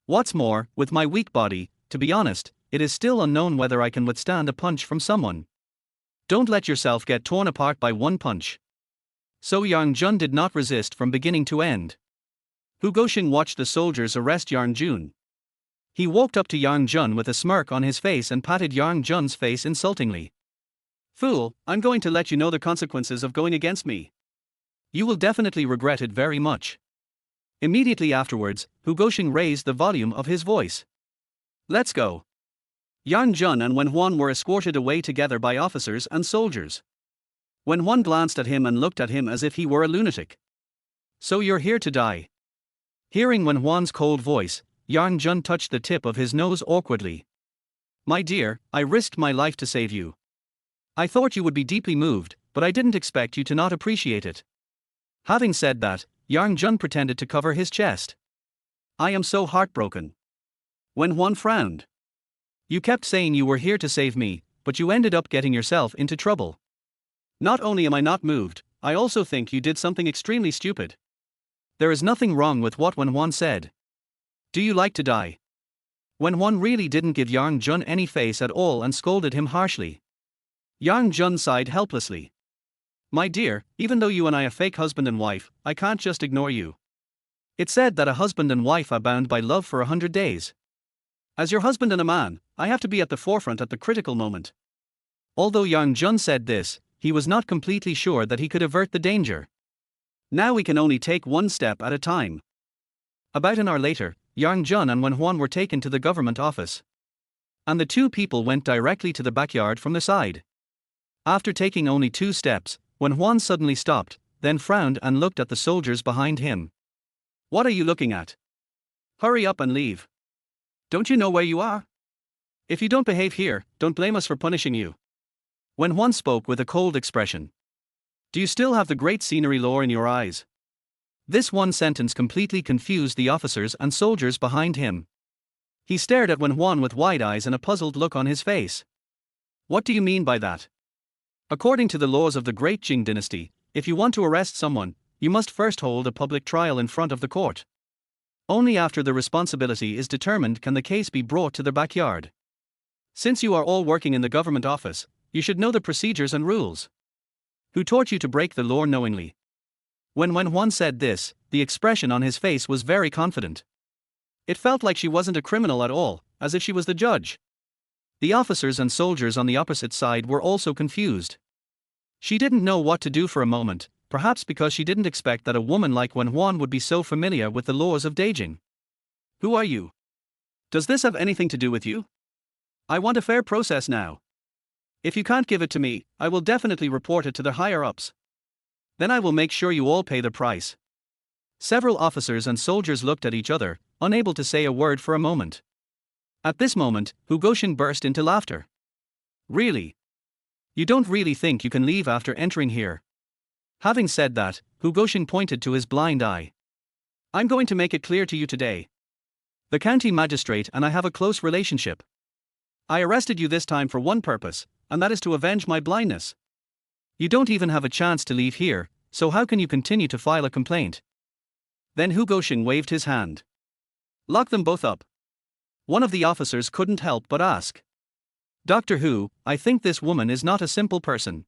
What's more, with my weak body, to be honest, it is still unknown whether I can withstand a punch from someone. Don't let yourself get torn apart by one punch. So Yang Jun did not resist from beginning to end. Hu Goshen watched the soldiers arrest Yang Jun. He walked up to Yang Jun with a smirk on his face and patted Yang Jun's face insultingly. Fool, I'm going to let you know the consequences of going against me. You will definitely regret it very much. Immediately afterwards, Hu Goxing raised the volume of his voice. Let's go. Yang Jun and Wen Huan were escorted away together by officers and soldiers. Wen Huan glanced at him and looked at him as if he were a lunatic. So you're here to die. Hearing Wen Huan's cold voice, Yang Jun touched the tip of his nose awkwardly. My dear, I risked my life to save you. I thought you would be deeply moved, but I didn't expect you to not appreciate it. Having said that, Yang Jun pretended to cover his chest. I am so heartbroken. Wen Huan frowned. You kept saying you were here to save me, but you ended up getting yourself into trouble. Not only am I not moved, I also think you did something extremely stupid. There is nothing wrong with what Wen Huan said. Do you like to die? Wen Huan really didn't give Yang Jun any face at all and scolded him harshly. Yang Jun sighed helplessly. My dear, even though you and I are fake husband and wife, I can't just ignore you. It's said that a husband and wife are bound by love for 100 days. As your husband and a man, I have to be at the forefront at the critical moment. Although Yang Jun said this, he was not completely sure that he could avert the danger. Now we can only take one step at a time. About an hour later, Yang Jun and Wen Huan were taken to the government office. And the two people went directly to the backyard from the side. After taking only 2 steps, Wen Huan suddenly stopped, then frowned and looked at the soldiers behind him. What are you looking at? Hurry up and leave. Don't you know where you are? If you don't behave here, don't blame us for punishing you. Wen Huan spoke with a cold expression. Do you still have the great scenery lore in your eyes? This one sentence completely confused the officers and soldiers behind him. He stared at Wen Huan with wide eyes and a puzzled look on his face. What do you mean by that? According to the laws of the Great Jing Dynasty, if you want to arrest someone, you must first hold a public trial in front of the court. Only after the responsibility is determined can the case be brought to the backyard. Since you are all working in the government office, you should know the procedures and rules. Who taught you to break the law knowingly? When Wen Huan said this, the expression on his face was very confident. It felt like she wasn't a criminal at all, as if she was the judge. The officers and soldiers on the opposite side were also confused. She didn't know what to do for a moment, perhaps because she didn't expect that a woman like Wen Huan would be so familiar with the laws of Beijing. Who are you? Does this have anything to do with you? I want a fair process now. If you can't give it to me, I will definitely report it to the higher-ups. Then I will make sure you all pay the price. Several officers and soldiers looked at each other, unable to say a word for a moment. At this moment, Hu Goxing burst into laughter. Really? You don't really think you can leave after entering here? Having said that, Hu Goxing pointed to his blind eye. I'm going to make it clear to you today. The county magistrate and I have a close relationship. I arrested you this time for one purpose, and that is to avenge my blindness. You don't even have a chance to leave here, so how can you continue to file a complaint? Then Hu Goxing waved his hand. Lock them both up. One of the officers couldn't help but ask. Dr. Hu, I think this woman is not a simple person.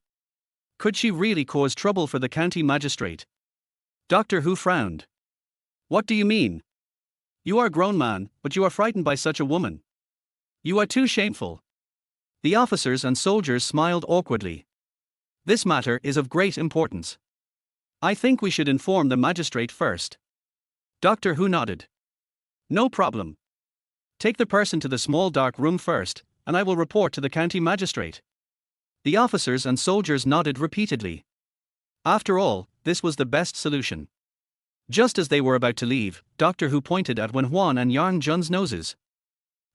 Could she really cause trouble for the county magistrate? Dr. Hu frowned. What do you mean? You are a grown man, but you are frightened by such a woman. You are too shameful. The officers and soldiers smiled awkwardly. This matter is of great importance. I think we should inform the magistrate first. Dr. Hu nodded. No problem. Take the person to the small dark room first, and I will report to the county magistrate. The officers and soldiers nodded repeatedly. After all, this was the best solution. Just as they were about to leave, Dr. Hu pointed at Wen Huan and Yang Jun's noses.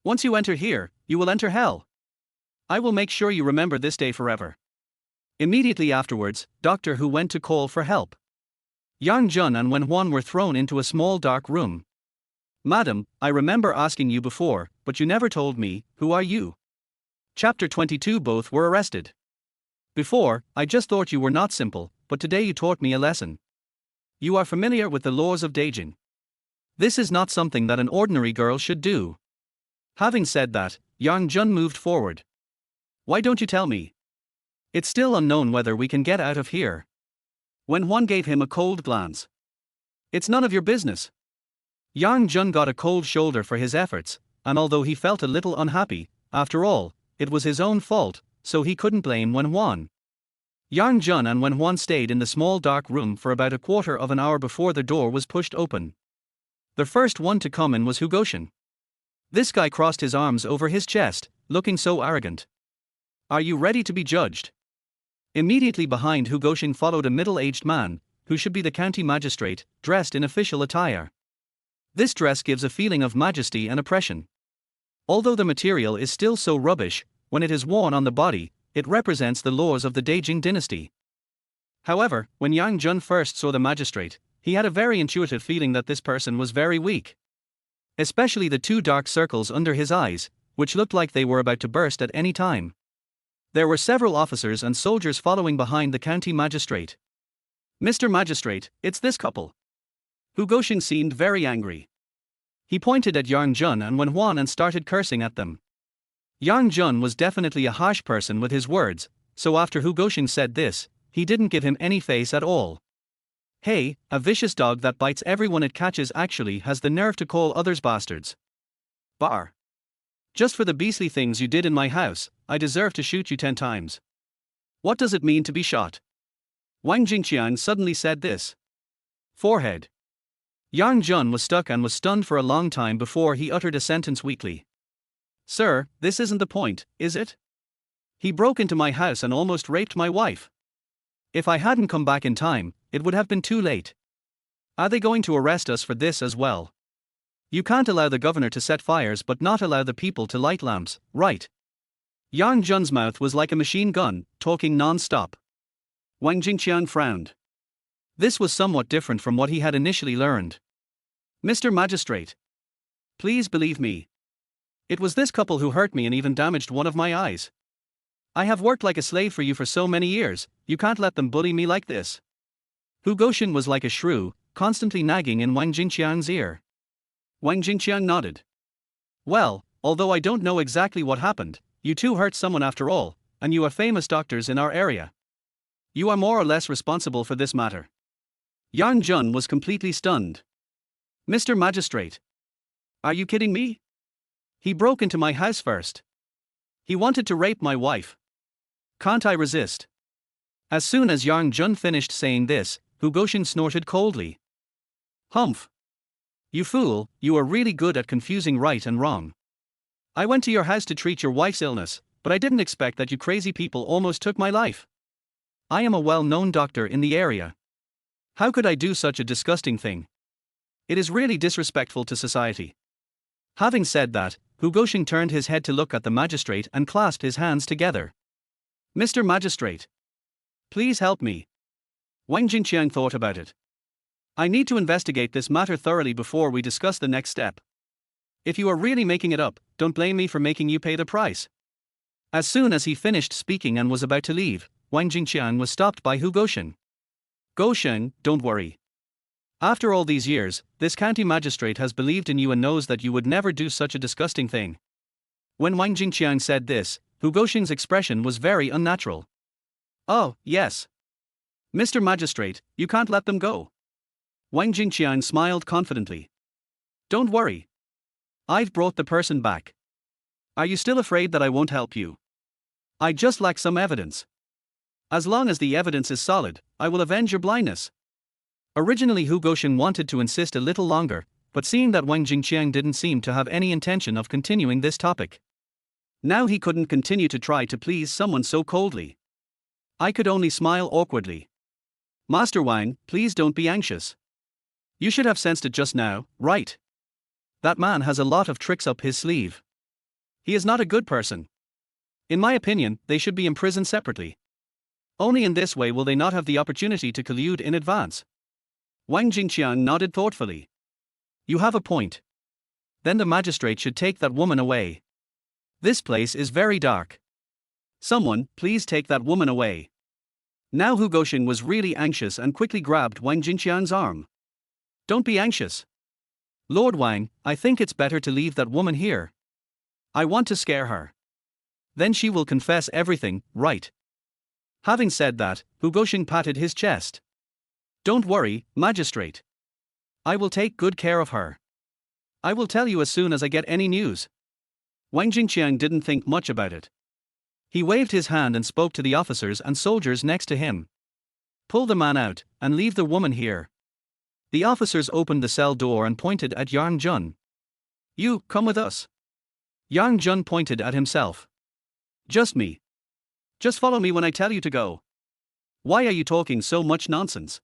Once you enter here, you will enter hell. I will make sure you remember this day forever. Immediately afterwards, Dr. Hu went to call for help. Yang Jun and Wen Huan were thrown into a small dark room. Madam, I remember asking you before, but you never told me, who are you? Chapter 22. Both were arrested. Before, I just thought you were not simple, but today you taught me a lesson. You are familiar with the laws of Beijing. This is not something that an ordinary girl should do. Having said that, Yang Jun moved forward. Why don't you tell me? It's still unknown whether we can get out of here. Wen Huan gave him a cold glance. It's none of your business. Yang Jun got a cold shoulder for his efforts, and although he felt a little unhappy, after all, it was his own fault, so he couldn't blame Wen Huan. Yang Jun and Wen Huan stayed in the small dark room for about a quarter of an hour before the door was pushed open. The first one to come in was Hugoshin. This guy crossed his arms over his chest, looking so arrogant. Are you ready to be judged? Immediately behind Hugoshin followed a middle-aged man, who should be the county magistrate, dressed in official attire. This dress gives a feeling of majesty and oppression. Although the material is still so rubbish, when it is worn on the body, it represents the laws of the Great Jing Dynasty. However, when Yang Jun first saw the magistrate, he had a very intuitive feeling that this person was very weak. Especially the two dark circles under his eyes, which looked like they were about to burst at any time. There were several officers and soldiers following behind the county magistrate. Mr. Magistrate, it's this couple. Hugoshin seemed very angry. He pointed at Yang Jun and Wen Huan and started cursing at them. Yang Jun was definitely a harsh person with his words, so after Hugoshin said this, he didn't give him any face at all. Hey, a vicious dog that bites everyone it catches actually has the nerve to call others bastards. Bar. Just for the beastly things you did in my house, I deserve to shoot you 10 times. What does it mean to be shot? Wang Jingqiang suddenly said this. Forehead. Yang Jun was stuck and was stunned for a long time before he uttered a sentence weakly. Sir, this isn't the point, is it? He broke into my house and almost raped my wife. If I hadn't come back in time, it would have been too late. Are they going to arrest us for this as well? You can't allow the governor to set fires but not allow the people to light lamps, right? Yang Jun's mouth was like a machine gun, talking non-stop. Wang Jingqiang frowned. This was somewhat different from what he had initially learned. Mr. Magistrate. Please believe me. It was this couple who hurt me and even damaged one of my eyes. I have worked like a slave for you for so many years, you can't let them bully me like this. Hugoshin was like a shrew, constantly nagging in Wang Jingqiang's ear. Wang Jingqiang nodded. Well, although I don't know exactly what happened, you two hurt someone after all, and you are famous doctors in our area. You are more or less responsible for this matter. Yang Jun was completely stunned. Mr. Magistrate. Are you kidding me? He broke into my house first. He wanted to rape my wife. Can't I resist? As soon as Yang Jun finished saying this, Hugoshin snorted coldly. Humph. You fool, you are really good at confusing right and wrong. I went to your house to treat your wife's illness, but I didn't expect that you crazy people almost took my life. I am a well-known doctor in the area. How could I do such a disgusting thing? It is really disrespectful to society. Having said that, Hugoshin turned his head to look at the magistrate and clasped his hands together. Mr. Magistrate. Please help me. Wang Jingqiang thought about it. I need to investigate this matter thoroughly before we discuss the next step. If you are really making it up, don't blame me for making you pay the price. As soon as he finished speaking and was about to leave, Wang Jingqiang was stopped by Hugoshin. Goshen, don't worry. After all these years, this county magistrate has believed in you and knows that you would never do such a disgusting thing. When Wang Jingqiang said this, Hugoshin's expression was very unnatural. Oh, yes. Mr. Magistrate, you can't let them go. Wang Jingqiang smiled confidently. Don't worry. I've brought the person back. Are you still afraid that I won't help you? I just lack some evidence. As long as the evidence is solid, I will avenge your blindness. Originally Hugoshin wanted to insist a little longer, but seeing that Wang Jingqiang didn't seem to have any intention of continuing this topic. Now he couldn't continue to try to please someone so coldly. I could only smile awkwardly. Master Wang, please don't be anxious. You should have sensed it just now, right? That man has a lot of tricks up his sleeve. He is not a good person. In my opinion, they should be imprisoned separately. Only in this way will they not have the opportunity to collude in advance. Wang Jingqiang nodded thoughtfully. You have a point. Then the magistrate should take that woman away. This place is very dark. Someone, please take that woman away. Now Hugoshin was really anxious and quickly grabbed Wang Jingqiang's arm. Don't be anxious. Lord Wang, I think it's better to leave that woman here. I want to scare her. Then she will confess everything, right? Having said that, Hugoshin patted his chest. Don't worry, magistrate. I will take good care of her. I will tell you as soon as I get any news. Wang Jingqiang didn't think much about it. He waved his hand and spoke to the officers and soldiers next to him. Pull the man out, and leave the woman here. The officers opened the cell door and pointed at Yang Jun. You, come with us. Yang Jun pointed at himself. Just me. Just follow me when I tell you to go. Why are you talking so much nonsense?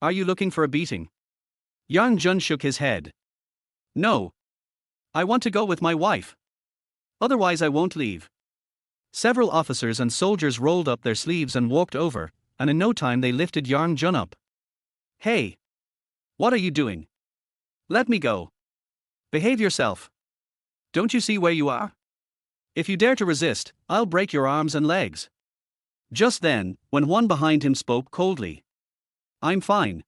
Are you looking for a beating? Yang Jun shook his head. No. I want to go with my wife. Otherwise I won't leave. Several officers and soldiers rolled up their sleeves and walked over, and in no time they lifted Yang Jun up. Hey! What are you doing? Let me go. Behave yourself. Don't you see where you are? If you dare to resist, I'll break your arms and legs. Just then, when one behind him spoke coldly. I'm fine.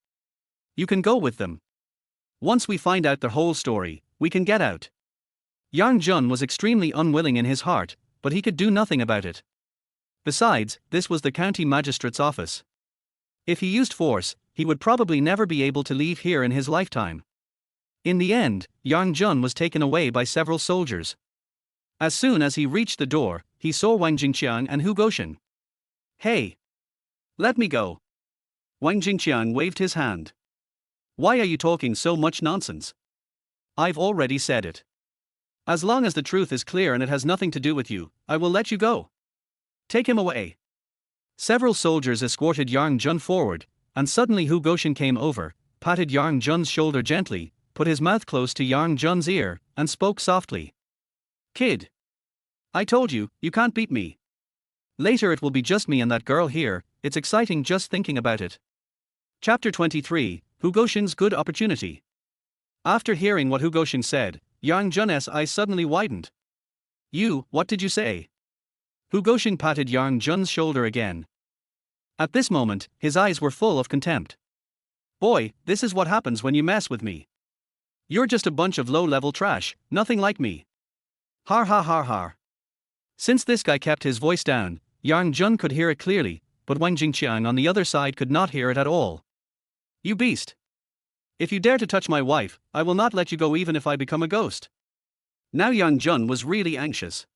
You can go with them. Once we find out the whole story, we can get out. Yang Jun was extremely unwilling in his heart, but he could do nothing about it. Besides, this was the county magistrate's office. If he used force, he would probably never be able to leave here in his lifetime. In the end, Yang Jun was taken away by several soldiers. As soon as he reached the door, he saw Wang Jingqiang and Hu Goshen. Hey! Let me go. Wang Jingqiang waved his hand. Why are you talking so much nonsense? I've already said it. As long as the truth is clear and it has nothing to do with you, I will let you go. Take him away. Several soldiers escorted Yang Jun forward, and suddenly Hu Goshen came over, patted Yang Jun's shoulder gently, put his mouth close to Yang Jun's ear, and spoke softly. Kid. I told you, you can't beat me. Later it will be just me and that girl here, it's exciting just thinking about it. Chapter 23, Hu Goshen's Good Opportunity. After hearing what Hu Goshen said, Yang Jun's eyes suddenly widened. You, what did you say? Hu Goshen patted Yang Jun's shoulder again. At this moment, his eyes were full of contempt. Boy, this is what happens when you mess with me. You're just a bunch of low-level trash, nothing like me. Har har har har. Since this guy kept his voice down, Yang Jun could hear it clearly, but Wang Jingqiang on the other side could not hear it at all. You beast! If you dare to touch my wife, I will not let you go even if I become a ghost. Now Yang Jun was really anxious.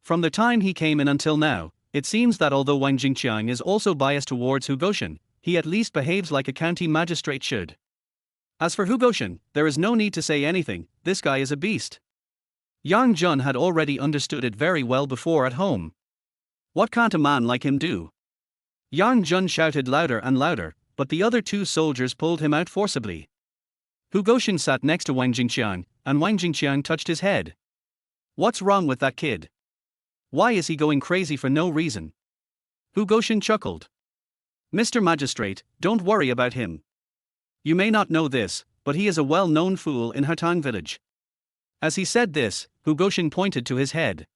From the time he came in until now, it seems that although Wang Jingqiang is also biased towards Hu Goshen, he at least behaves like a county magistrate should. As for Hu Goshen, there is no need to say anything, this guy is a beast. Yang Jun had already understood it very well before at home. What can't a man like him do? Yang Jun shouted louder and louder, but the other two soldiers pulled him out forcibly. Hu Goshen sat next to Wang Jingqiang, and Wang Jingqiang touched his head. What's wrong with that kid? Why is he going crazy for no reason? Hu Goshen chuckled. Mr. Magistrate, don't worry about him. You may not know this, but he is a well-known fool in Hatang village. As he said this, Hu Goshen pointed to his head.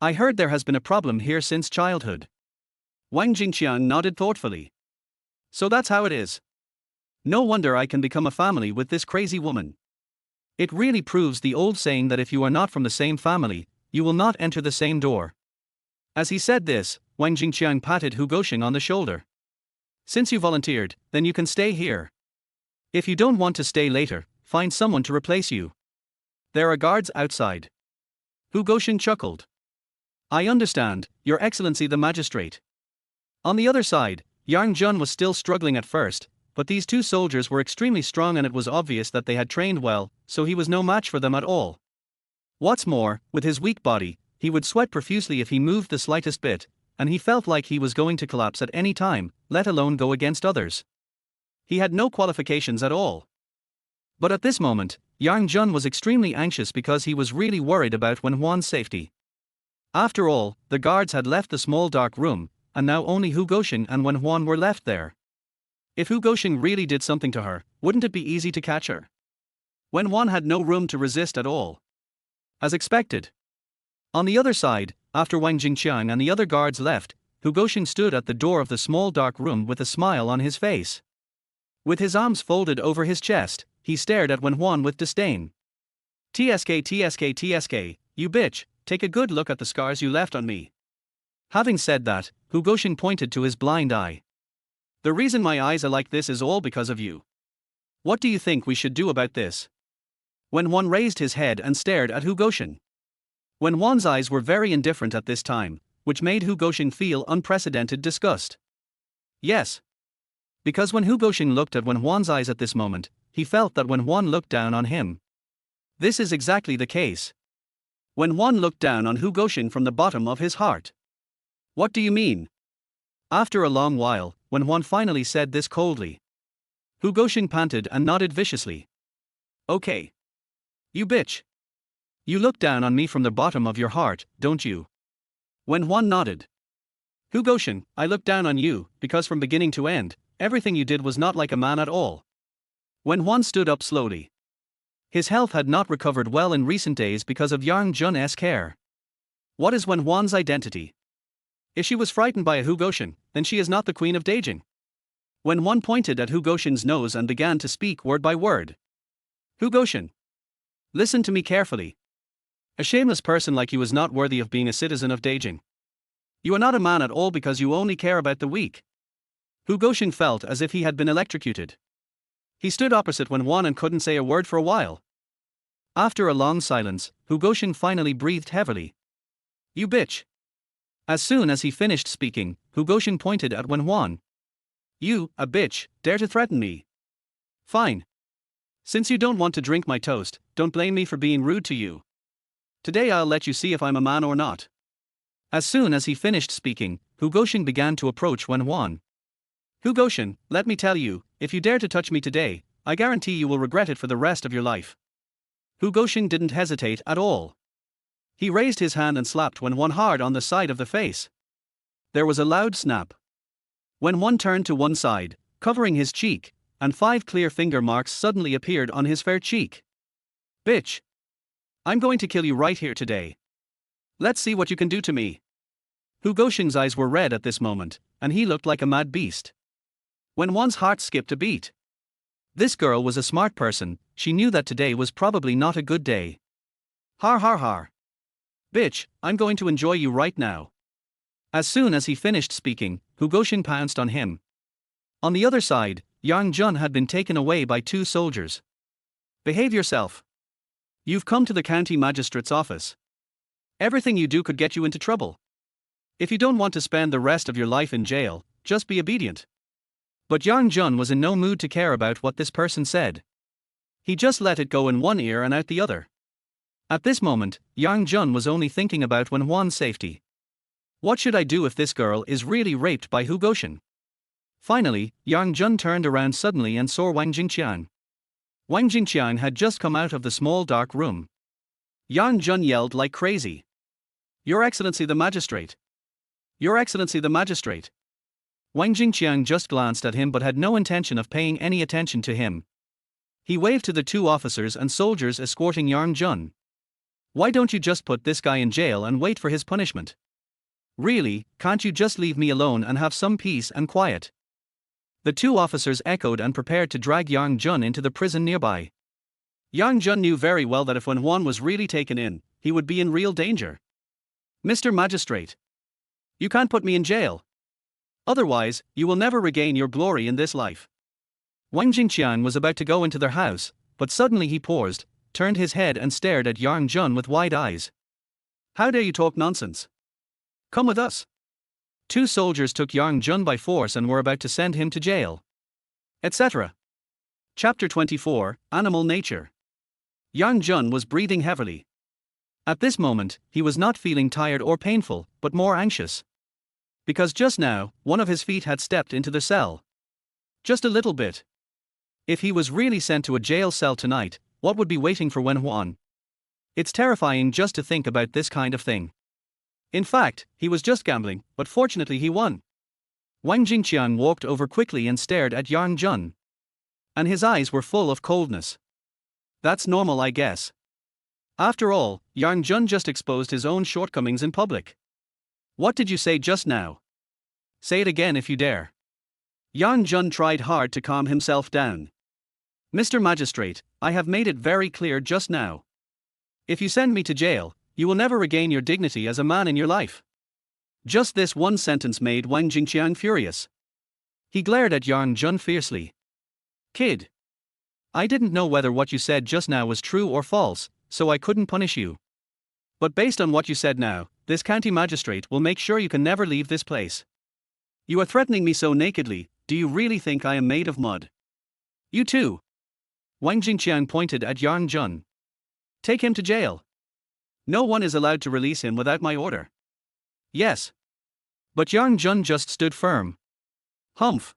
I heard there has been a problem here since childhood. Wang Jingqiang nodded thoughtfully. So that's how it is. No wonder I can become a family with this crazy woman. It really proves the old saying that if you are not from the same family, you will not enter the same door. As he said this, Wang Jingqiang patted Hu Goshen on the shoulder. Since you volunteered, then you can stay here. If you don't want to stay later, find someone to replace you. There are guards outside. Hu Goshen chuckled. I understand, Your Excellency the Magistrate. On the other side, Yang Jun was still struggling at first, but these two soldiers were extremely strong and it was obvious that they had trained well, so he was no match for them at all. What's more, with his weak body, he would sweat profusely if he moved the slightest bit, and he felt like he was going to collapse at any time, let alone go against others. He had no qualifications at all. But at this moment, Yang Jun was extremely anxious because he was really worried about Wen Huan's safety. After all, the guards had left the small dark room, and now only Hu Goshen and Wen Huan were left there. If Hu Goshen really did something to her, wouldn't it be easy to catch her? Wen Huan had no room to resist at all. As expected. On the other side, after Wang Jingqiang and the other guards left, Hu Goshen stood at the door of the small dark room with a smile on his face. With his arms folded over his chest, he stared at Wen Huan with disdain. TSK TSK TSK, you bitch, take a good look at the scars you left on me. Having said that, Hu Goshen pointed to his blind eye. The reason my eyes are like this is all because of you. What do you think we should do about this? Wen Huan raised his head and stared at Hu Goshen. Wen Huan's eyes were very indifferent at this time, which made Hu Goxing feel unprecedented disgust. Yes. Because when Hu Goxing looked at Wen Huan's eyes at this moment, he felt that Wen Huan looked down on him. This is exactly the case. Wen Huan looked down on Hu Goxing from the bottom of his heart. What do you mean? After a long while, Wen Huan finally said this coldly. Hu Goxing panted and nodded viciously. Okay. You bitch. You look down on me from the bottom of your heart, don't you? Wen Huan nodded. Hu Goxing, I look down on you, because from beginning to end, everything you did was not like a man at all. Wen Huan stood up slowly. His health had not recovered well in recent days because of Yang Jun's care. What is Wen Huan's identity? If she was frightened by a Hu Goxing, then she is not the queen of Beijing. Wen Huan pointed at Hu Goxing's nose and began to speak word by word. Hu Goxing. Listen to me carefully. A shameless person like you is not worthy of being a citizen of Beijing. You are not a man at all because you only care about the weak. Hu Goxing felt as if he had been electrocuted. He stood opposite Wen Huan and couldn't say a word for a while. After a long silence, Hu Goxing finally breathed heavily. You bitch. As soon as he finished speaking, Hu Goxing pointed at Wen Huan. You, a bitch, dare to threaten me. Fine. Since you don't want to drink my toast, don't blame me for being rude to you. Today I'll let you see if I'm a man or not. As soon as he finished speaking, Hu Goxing began to approach Wen Huan. Hu Goxing, let me tell you, if you dare to touch me today, I guarantee you will regret it for the rest of your life. Hu Goxing didn't hesitate at all. He raised his hand and slapped Wen Huan hard on the side of the face. There was a loud snap. Wen Huan turned to one side, covering his cheek, and 5 clear finger marks suddenly appeared on his fair cheek. Bitch! I'm going to kill you right here today. Let's see what you can do to me. Hu Goxing's eyes were red at this moment, and he looked like a mad beast. Wen Huan's heart skipped a beat. This girl was a smart person, she knew that today was probably not a good day. Har har har. Bitch, I'm going to enjoy you right now. As soon as he finished speaking, Hu Goxing pounced on him. On the other side, Yang Jun had been taken away by 2 soldiers. Behave yourself. You've come to the county magistrate's office. Everything you do could get you into trouble. If you don't want to spend the rest of your life in jail, just be obedient. But Yang Jun was in no mood to care about what this person said. He just let it go in one ear and out the other. At this moment, Yang Jun was only thinking about Wen Huan's safety. What should I do if this girl is really raped by Hu Goxing? Finally, Yang Jun turned around suddenly and saw Wang Jingqiang. Wang Jingqiang had just come out of the small dark room. Yang Jun yelled like crazy. Your Excellency the Magistrate! Your Excellency the Magistrate! Wang Jingqiang just glanced at him but had no intention of paying any attention to him. He waved to the 2 officers and soldiers escorting Yang Jun. Why don't you just put this guy in jail and wait for his punishment? Really, can't you just leave me alone and have some peace and quiet? The 2 officers echoed and prepared to drag Yang Jun into the prison nearby. Yang Jun knew very well that if Wen Huan was really taken in, he would be in real danger. Mr. Magistrate! You can't put me in jail. Otherwise, you will never regain your glory in this life. Wang Jingqiang was about to go into their house, but suddenly he paused, turned his head and stared at Yang Jun with wide eyes. How dare you talk nonsense? Come with us. 2 soldiers took Yang Jun by force and were about to send him to jail. Etc. Chapter 24, Animal Nature. Yang Jun was breathing heavily. At this moment, he was not feeling tired or painful, but more anxious. Because just now, one of his feet had stepped into the cell. Just a little bit. If he was really sent to a jail cell tonight, what would be waiting for Wen Huan? It's terrifying just to think about this kind of thing. In fact, he was just gambling, but fortunately he won. Wang Jingqiang walked over quickly and stared at Yang Jun. And his eyes were full of coldness. That's normal, I guess. After all, Yang Jun just exposed his own shortcomings in public. What did you say just now? Say it again if you dare. Yang Jun tried hard to calm himself down. Mr. Magistrate, I have made it very clear just now. If you send me to jail, you will never regain your dignity as a man in your life. Just this one sentence made Wang Jingqiang furious. He glared at Yang Jun fiercely. Kid. I didn't know whether what you said just now was true or false, so I couldn't punish you. But based on what you said now, this county magistrate will make sure you can never leave this place. You are threatening me so nakedly, do you really think I am made of mud? You too. Wang Jingqiang pointed at Yang Jun. Take him to jail. No one is allowed to release him without my order. Yes. But Yang Jun just stood firm. Humph.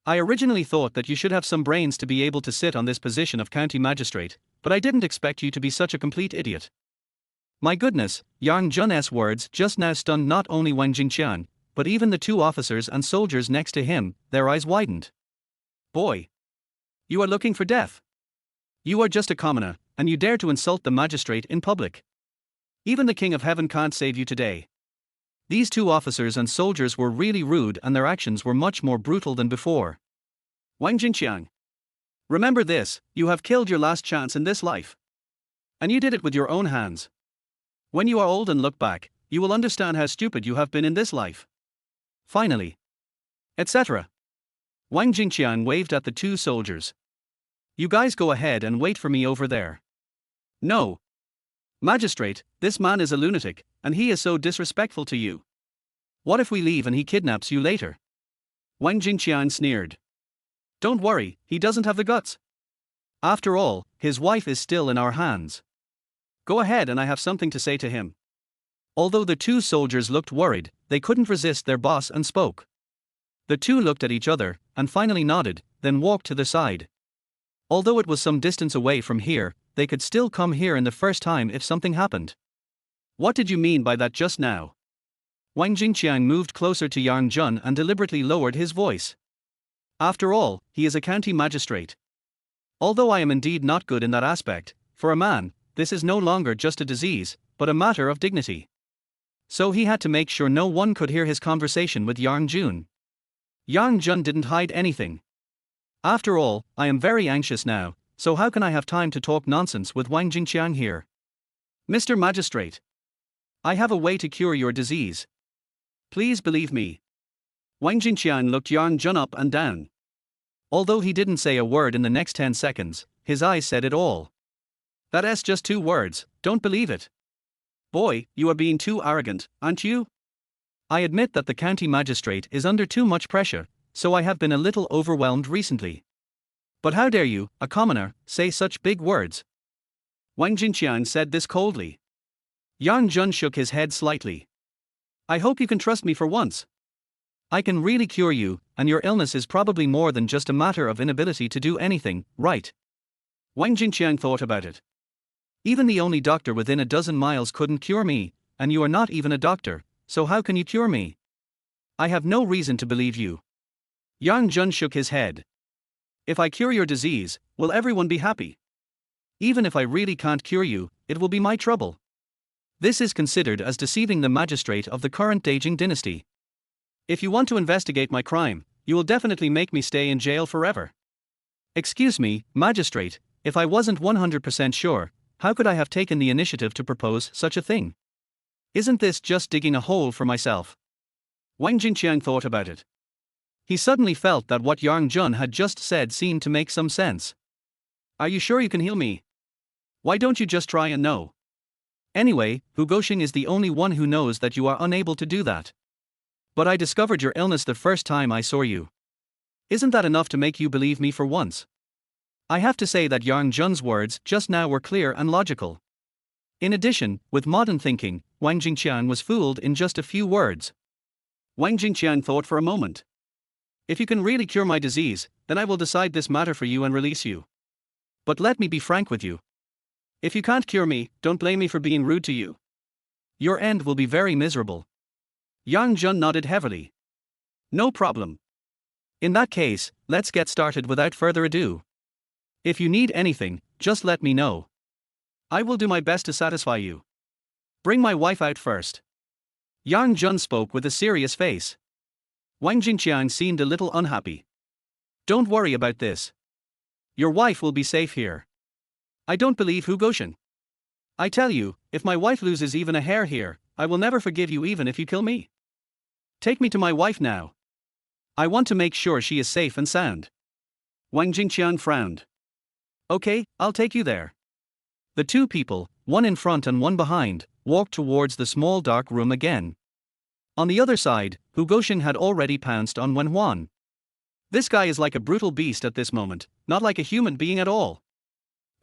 I originally thought that you should have some brains to be able to sit on this position of county magistrate, but I didn't expect you to be such a complete idiot. My goodness, Yang Jun's words just now stunned not only Wang Jingqiang, but even the two officers and soldiers next to him, their eyes widened. Boy. You are looking for death. You are just a commoner, and you dare to insult the magistrate in public. Even the King of Heaven can't save you today. These two officers and soldiers were really rude and their actions were much more brutal than before. Wang Jingqiang. Remember this, you have killed your last chance in this life. And you did it with your own hands. When you are old and look back, you will understand how stupid you have been in this life. Finally. Etc. Wang Jingqiang waved at the two soldiers. You guys go ahead and wait for me over there. No. Magistrate, this man is a lunatic, and he is so disrespectful to you. What if we leave and he kidnaps you later? Wang Jingqiang sneered. Don't worry, he doesn't have the guts. After all, his wife is still in our hands. Go ahead and I have something to say to him. Although the two soldiers looked worried, they couldn't resist their boss and spoke. The two looked at each other, and finally nodded, then walked to the side. Although it was some distance away from here, they could still come here in the first time if something happened. What did you mean by that just now? Wang Jingqiang moved closer to Yang Jun and deliberately lowered his voice. After all, he is a county magistrate. Although I am indeed not good in that aspect, for a man, this is no longer just a disease, but a matter of dignity. So he had to make sure no one could hear his conversation with Yang Jun. Yang Jun didn't hide anything. After all, I am very anxious now, so how can I have time to talk nonsense with Wang Jingqiang here? Mr. Magistrate. I have a way to cure your disease. Please believe me. Wang Jingqiang looked Yang Jun up and down. Although he didn't say a word in the next 10 seconds, his eyes said it all. That's just 2 words, don't believe it. Boy, you are being too arrogant, aren't you? I admit that the county magistrate is under too much pressure, so I have been a little overwhelmed recently. But how dare you, a commoner, say such big words? Wang Jingqiang said this coldly. Yang Jun shook his head slightly. I hope you can trust me for once. I can really cure you, and your illness is probably more than just a matter of inability to do anything, right? Wang Jingqiang thought about it. Even the only doctor within a dozen miles couldn't cure me, and you are not even a doctor, so how can you cure me? I have no reason to believe you. Yang Jun shook his head. If I cure your disease, will everyone be happy? Even if I really can't cure you, it will be my trouble. This is considered as deceiving the magistrate of the current Great Jing Dynasty. If you want to investigate my crime, you will definitely make me stay in jail forever. Excuse me, magistrate, if I wasn't 100% sure, how could I have taken the initiative to propose such a thing? Isn't this just digging a hole for myself? Wang Jingqiang thought about it. He suddenly felt that what Yang Jun had just said seemed to make some sense. Are you sure you can heal me? Why don't you just try and know? Anyway, Hu Goxing is the only one who knows that you are unable to do that. But I discovered your illness the first time I saw you. Isn't that enough to make you believe me for once? I have to say that Yang Jun's words just now were clear and logical. In addition, with modern thinking, Wang Jingqiang was fooled in just a few words. Wang Jingqiang thought for a moment. If you can really cure my disease, then I will decide this matter for you and release you. But let me be frank with you. If you can't cure me, don't blame me for being rude to you. Your end will be very miserable. Yang Jun nodded heavily. No problem. In that case, let's get started without further ado. If you need anything, just let me know. I will do my best to satisfy you. Bring my wife out first. Yang Jun spoke with a serious face. Wang Jingqiang seemed a little unhappy. Don't worry about this. Your wife will be safe here. I don't believe Hu Goxing. I tell you, if my wife loses even a hair here, I will never forgive you even if you kill me. Take me to my wife now. I want to make sure she is safe and sound. Wang Jingqiang frowned. Okay, I'll take you there. The two people, one in front and one behind, walked towards the small dark room again. On the other side, Hu Goshen had already pounced on Wen Huan. This guy is like a brutal beast at this moment, not like a human being at all.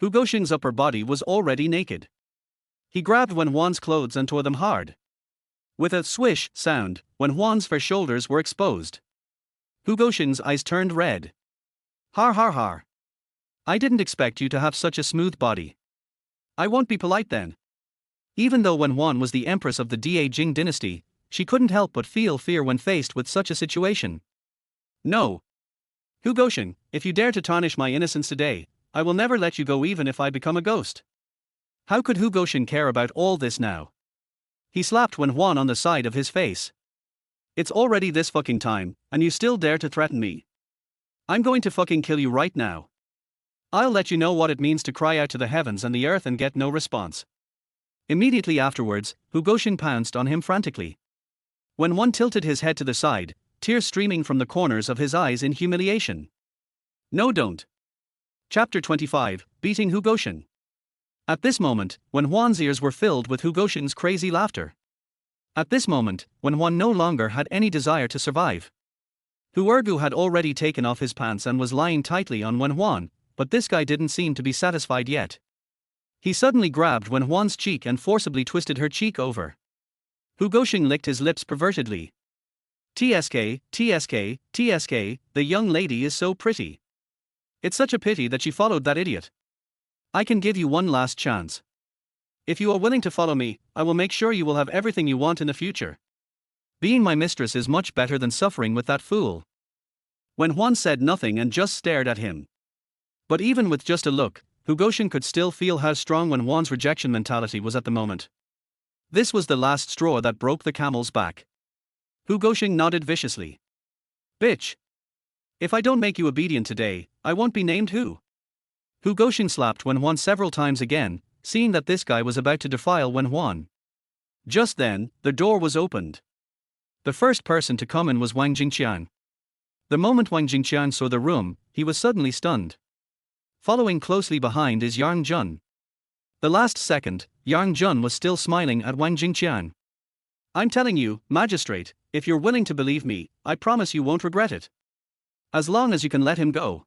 Hu Goshen's upper body was already naked. He grabbed Wen Huan's clothes and tore them hard. With a swish sound, Wen Huan's fair shoulders were exposed. Hu Goshen's eyes turned red. Har har har. I didn't expect you to have such a smooth body. I won't be polite then. Even though Wen Huan was the Empress of the Great Jing Dynasty, she couldn't help but feel fear when faced with such a situation. No. Hu Goshen, if you dare to tarnish my innocence today, I will never let you go even if I become a ghost. How could Hu Goshen care about all this now? He slapped Wen Huan on the side of his face. It's already this fucking time, and you still dare to threaten me. I'm going to fucking kill you right now. I'll let you know what it means to cry out to the heavens and the earth and get no response. Immediately afterwards, Hu Goshen pounced on him frantically. Wen Huan tilted his head to the side, tears streaming from the corners of his eyes in humiliation. No, don't. Chapter 25, Beating Hu Goshen. At this moment, Wen Huan's ears were filled with Hu Goshen's crazy laughter. At this moment, Wen Huan no longer had any desire to survive. Hu Ergu had already taken off his pants and was lying tightly on Wen Huan, but this guy didn't seem to be satisfied yet. He suddenly grabbed Wen Huan's cheek and forcibly twisted her cheek over. Hu Goshen licked his lips pervertedly. TSK, TSK, TSK, the young lady is so pretty. It's such a pity that she followed that idiot. I can give you one last chance. If you are willing to follow me, I will make sure you will have everything you want in the future. Being my mistress is much better than suffering with that fool. Wen Huan said nothing and just stared at him. But even with just a look, Hu Goshen could still feel how strong Wen Huan's rejection mentality was at the moment. This was the last straw that broke the camel's back. Hu Goshen nodded viciously. Bitch! If I don't make you obedient today, I won't be named Hu. Hu Goshen slapped Wen Huan several times again, seeing that this guy was about to defile Wen Huan. Just then, the door was opened. The first person to come in was Wang Jingqian. The moment Wang Jingqian saw the room, he was suddenly stunned. Following closely behind is Yang Jun. The last second, Yang Jun was still smiling at Wang Jingqian. I'm telling you, magistrate, if you're willing to believe me, I promise you won't regret it. As long as you can let him go.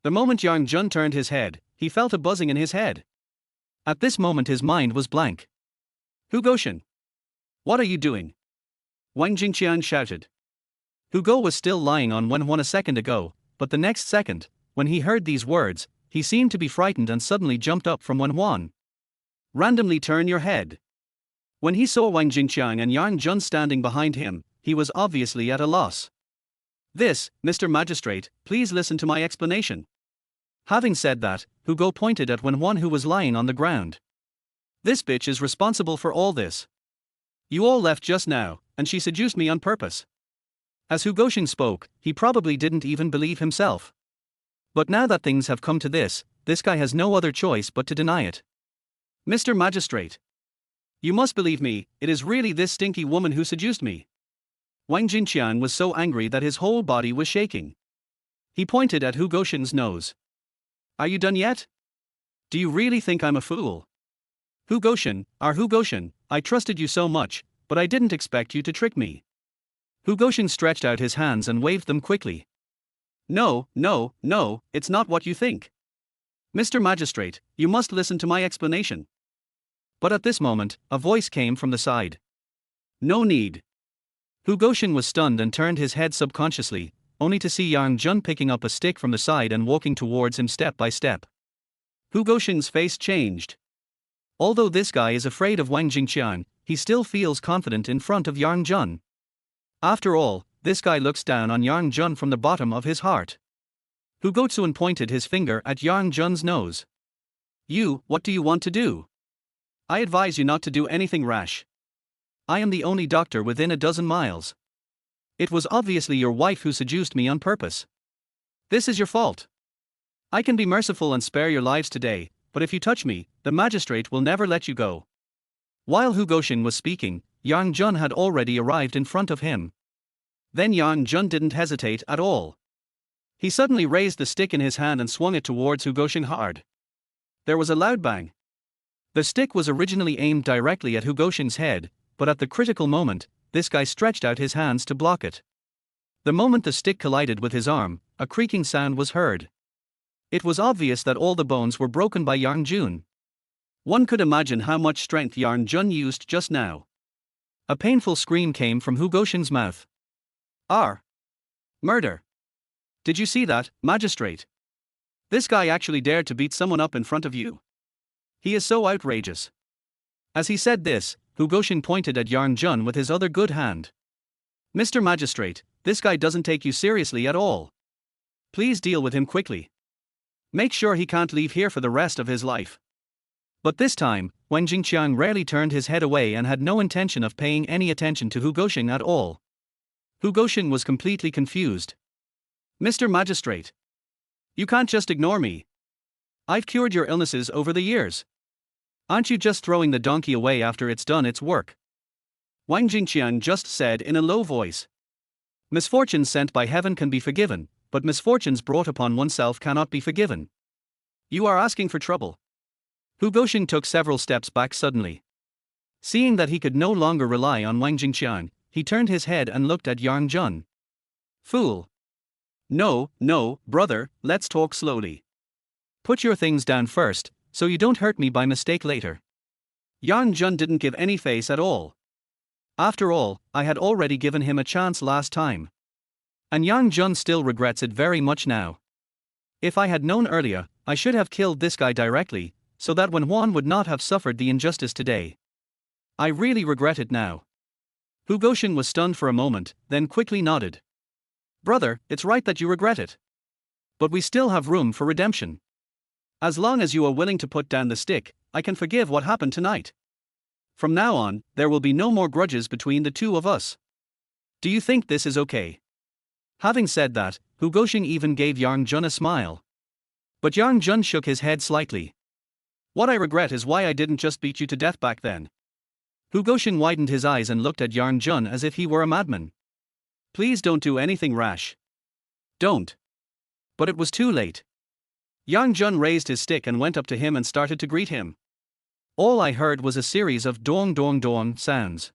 The moment Yang Jun turned his head, he felt a buzzing in his head. At this moment his mind was blank. Hu Goshen! What are you doing? Wang Jingqian shouted. Hu Go was still lying on Wen Huan a second ago, but the next second, when he heard these words, he seemed to be frightened and suddenly jumped up from Wen Huan. Randomly turn your head. When he saw Wang Jingqian and Yang Jun standing behind him, he was obviously at a loss. This, Mr. Magistrate, please listen to my explanation. Having said that, Hu Go pointed at Wen Huan who was lying on the ground. This bitch is responsible for all this. You all left just now, and she seduced me on purpose. As Hu Goshen spoke, he probably didn't even believe himself. But now that things have come to this guy has no other choice but to deny it. Mr. Magistrate! You must believe me, it is really this stinky woman who seduced me. Wang Jingqian was so angry that his whole body was shaking. He pointed at Hu Goshen's nose. Are you done yet? Do you really think I'm a fool? Hu Goshen, I trusted you so much, but I didn't expect you to trick me. Hu Goshen stretched out his hands and waved them quickly. No, it's not what you think. Mr. Magistrate, you must listen to my explanation. But at this moment, a voice came from the side. No need. Hu Goshen was stunned and turned his head subconsciously, only to see Yang Jun picking up a stick from the side and walking towards him step by step. Hu Goshen's face changed. Although this guy is afraid of Wang Jingqian, he still feels confident in front of Yang Jun. After all, this guy looks down on Yang Jun from the bottom of his heart. Hu Gotsun pointed his finger at Yang Jun's nose. What do you want to do? I advise you not to do anything rash. I am the only doctor within a dozen miles. It was obviously your wife who seduced me on purpose. This is your fault. I can be merciful and spare your lives today, but if you touch me, the magistrate will never let you go. While Hu Goshen was speaking, Yang Jun had already arrived in front of him. Then Yang Jun didn't hesitate at all. He suddenly raised the stick in his hand and swung it towards Hu Goshen hard. There was a loud bang. The stick was originally aimed directly at Hu Goxing's head, but at the critical moment, this guy stretched out his hands to block it. The moment the stick collided with his arm, a creaking sound was heard. It was obvious that all the bones were broken by Yang Jun. One could imagine how much strength Yang Jun used just now. A painful scream came from Hu Goxing's mouth. Murder! Did you see that, magistrate? This guy actually dared to beat someone up in front of you. He is so outrageous. As he said this, Hu Goxing pointed at Yang Jun with his other good hand. Mr. Magistrate, this guy doesn't take you seriously at all. Please deal with him quickly. Make sure he can't leave here for the rest of his life. But this time, Wang Jingqiang rarely turned his head away and had no intention of paying any attention to Hu Goxing at all. Hu Goxing was completely confused. Mr. Magistrate, you can't just ignore me. I've cured your illnesses over the years. Aren't you just throwing the donkey away after it's done its work? Wang Jingqiang just said in a low voice. Misfortunes sent by heaven can be forgiven, but misfortunes brought upon oneself cannot be forgiven. You are asking for trouble. Hu Goxing took several steps back suddenly. Seeing that he could no longer rely on Wang Jingqiang, he turned his head and looked at Yang Jun. Fool! No, brother, let's talk slowly. Put your things down first, so you don't hurt me by mistake later. Yang Jun didn't give any face at all. After all, I had already given him a chance last time. And Yang Jun still regrets it very much now. If I had known earlier, I should have killed this guy directly, so that Wen Huan would not have suffered the injustice today. I really regret it now. Hu Goxing was stunned for a moment, then quickly nodded. Brother, it's right that you regret it. But we still have room for redemption. As long as you are willing to put down the stick, I can forgive what happened tonight. From now on, there will be no more grudges between the two of us. Do you think this is okay? Having said that, Hu Goxing even gave Yang Jun a smile. But Yang Jun shook his head slightly. What I regret is why I didn't just beat you to death back then. Hu Goxing widened his eyes and looked at Yang Jun as if he were a madman. Please don't do anything rash. Don't. But it was too late. Yang Jun raised his stick and went up to him and started to greet him. All I heard was a series of dong dong dong sounds.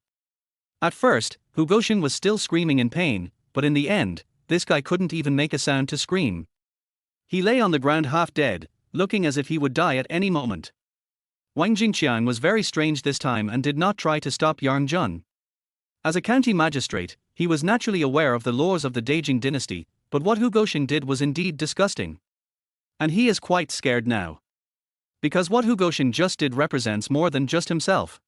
At first, Hu Goxing was still screaming in pain, but in the end, this guy couldn't even make a sound to scream. He lay on the ground half dead, looking as if he would die at any moment. Wang Jingqiang was very strange this time and did not try to stop Yang Jun. As a county magistrate, he was naturally aware of the laws of the Great Jing Dynasty, but what Hu Goxing did was indeed disgusting. And he is quite scared now. Because what Hu Goxing just did represents more than just himself.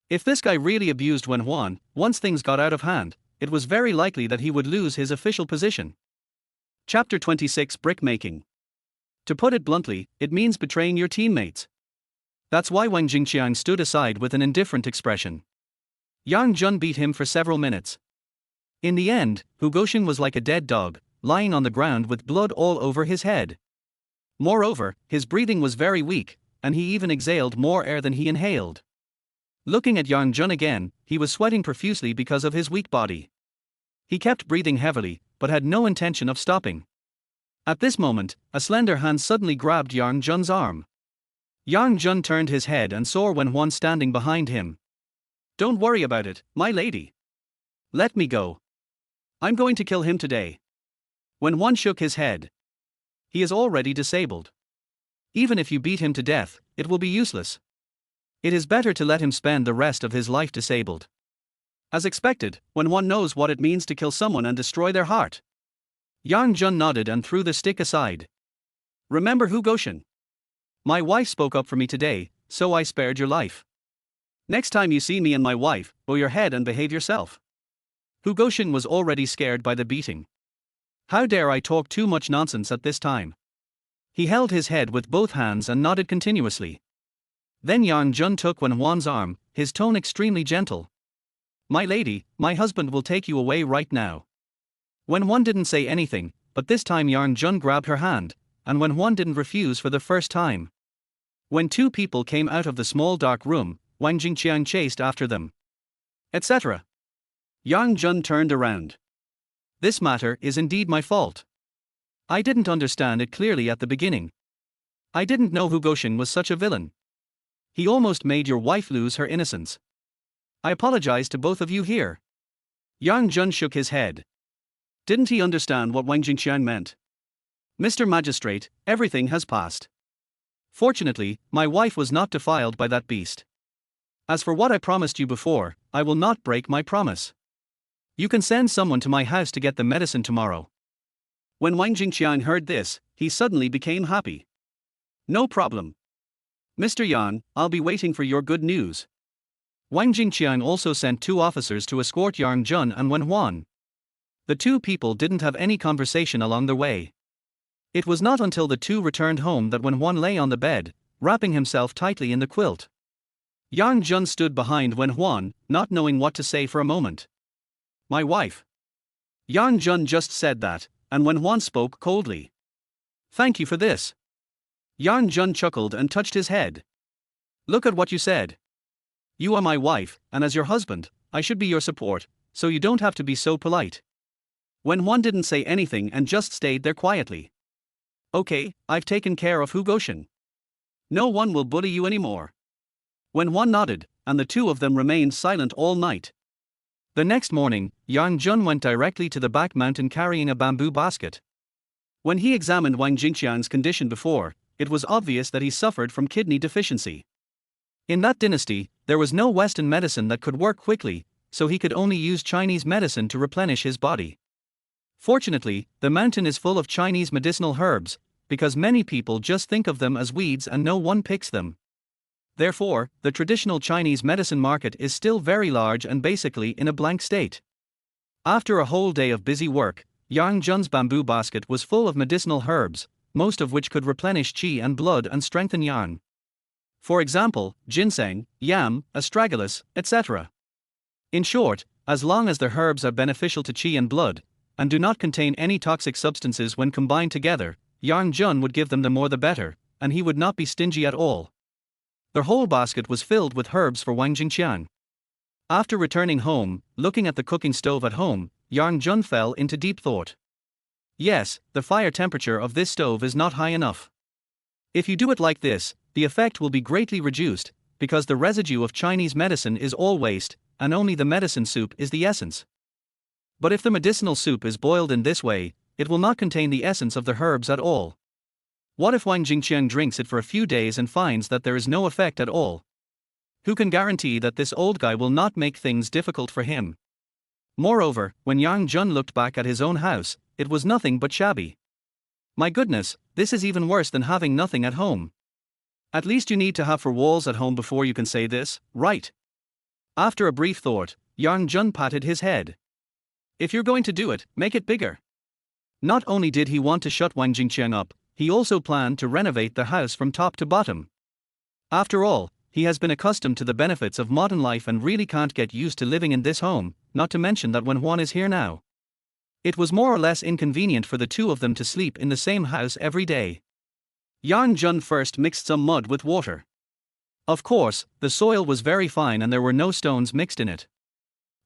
If this guy really abused Wen Huan, once things got out of hand, it was very likely that he would lose his official position. Chapter 26 Brickmaking. To put it bluntly, it means betraying your teammates. That's why Wang Jingqiang stood aside with an indifferent expression. Yang Jun beat him for several minutes. In the end, Hu Goxing was like a dead dog, lying on the ground with blood all over his head. Moreover, his breathing was very weak, and he even exhaled more air than he inhaled. Looking at Yang Jun again, he was sweating profusely because of his weak body. He kept breathing heavily, but had no intention of stopping. At this moment, a slender hand suddenly grabbed Yang Jun's arm. Yang Jun turned his head and saw Wen Huan standing behind him. Don't worry about it, my lady. Let me go. I'm going to kill him today. Wen Huan shook his head. He is already disabled. Even if you beat him to death, it will be useless. It is better to let him spend the rest of his life disabled. As expected, when one knows what it means to kill someone and destroy their heart. Yang Jun nodded and threw the stick aside. Remember Hu Goxing? My wife spoke up for me today, so I spared your life. Next time you see me and my wife, bow your head and behave yourself. Hu Goxing was already scared by the beating. How dare I talk too much nonsense at this time? He held his head with both hands and nodded continuously. Then Yang Jun took Wen Huan's arm, his tone extremely gentle. My lady, my husband will take you away right now. Wen Huan didn't say anything, but this time Yang Jun grabbed her hand, and Wen Huan didn't refuse for the first time. When two people came out of the small dark room, Wang Jingqiang chased after them. Etc. Yang Jun turned around. This matter is indeed my fault. I didn't understand it clearly at the beginning. I didn't know Hu Goxing was such a villain. He almost made your wife lose her innocence. I apologize to both of you here. Yang Jun shook his head. Didn't he understand what Wang Jingqiang meant? Mr. Magistrate, everything has passed. Fortunately, my wife was not defiled by that beast. As for what I promised you before, I will not break my promise. You can send someone to my house to get the medicine tomorrow. When Wang Jingqiang heard this, he suddenly became happy. No problem. Mr. Yan, I'll be waiting for your good news. Wang Jingqiang also sent 2 officers to escort Yang Jun and Wen Huan. The 2 people didn't have any conversation along the way. It was not until the 2 returned home that Wen Huan lay on the bed, wrapping himself tightly in the quilt. Yang Jun stood behind Wen Huan, not knowing what to say for a moment. My wife. Yang Jun just said that, and Wen Huan spoke coldly. Thank you for this. Yang Jun chuckled and touched his head. Look at what you said. You are my wife, and as your husband, I should be your support, so you don't have to be so polite. Wen Huan didn't say anything and just stayed there quietly. Okay, I've taken care of Hu Goshen. No one will bully you anymore. Wen Huan nodded, and the 2 of them remained silent all night. The next morning, Yang Jun went directly to the back mountain carrying a bamboo basket. When he examined Wang Jingqiang's condition before, it was obvious that he suffered from kidney deficiency. In that dynasty, there was no Western medicine that could work quickly, so he could only use Chinese medicine to replenish his body. Fortunately, the mountain is full of Chinese medicinal herbs, because many people just think of them as weeds and no one picks them. Therefore, the traditional Chinese medicine market is still very large and basically in a blank state. After a whole day of busy work, Yang Jun's bamboo basket was full of medicinal herbs, most of which could replenish qi and blood and strengthen yang. For example, ginseng, yam, astragalus, etc. In short, as long as the herbs are beneficial to qi and blood, and do not contain any toxic substances when combined together, Yang Jun would give them the more the better, and he would not be stingy at all. Their whole basket was filled with herbs for Wang Jingqiang. After returning home, looking at the cooking stove at home, Yang Jun fell into deep thought. Yes, the fire temperature of this stove is not high enough. If you do it like this, the effect will be greatly reduced, because the residue of Chinese medicine is all waste, and only the medicine soup is the essence. But if the medicinal soup is boiled in this way, it will not contain the essence of the herbs at all. What if Wang Jingqiang drinks it for a few days and finds that there is no effect at all? Who can guarantee that this old guy will not make things difficult for him? Moreover, when Yang Jun looked back at his own house, it was nothing but shabby. My goodness, this is even worse than having nothing at home. At least you need to have 4 walls at home before you can say this, right? After a brief thought, Yang Jun patted his head. If you're going to do it, make it bigger. Not only did he want to shut Wang Jingqiang up, he also planned to renovate the house from top to bottom. After all, he has been accustomed to the benefits of modern life and really can't get used to living in this home, not to mention that Wen Huan is here now. It was more or less inconvenient for the 2 of them to sleep in the same house every day. Yang Jun first mixed some mud with water. Of course, the soil was very fine and there were no stones mixed in it.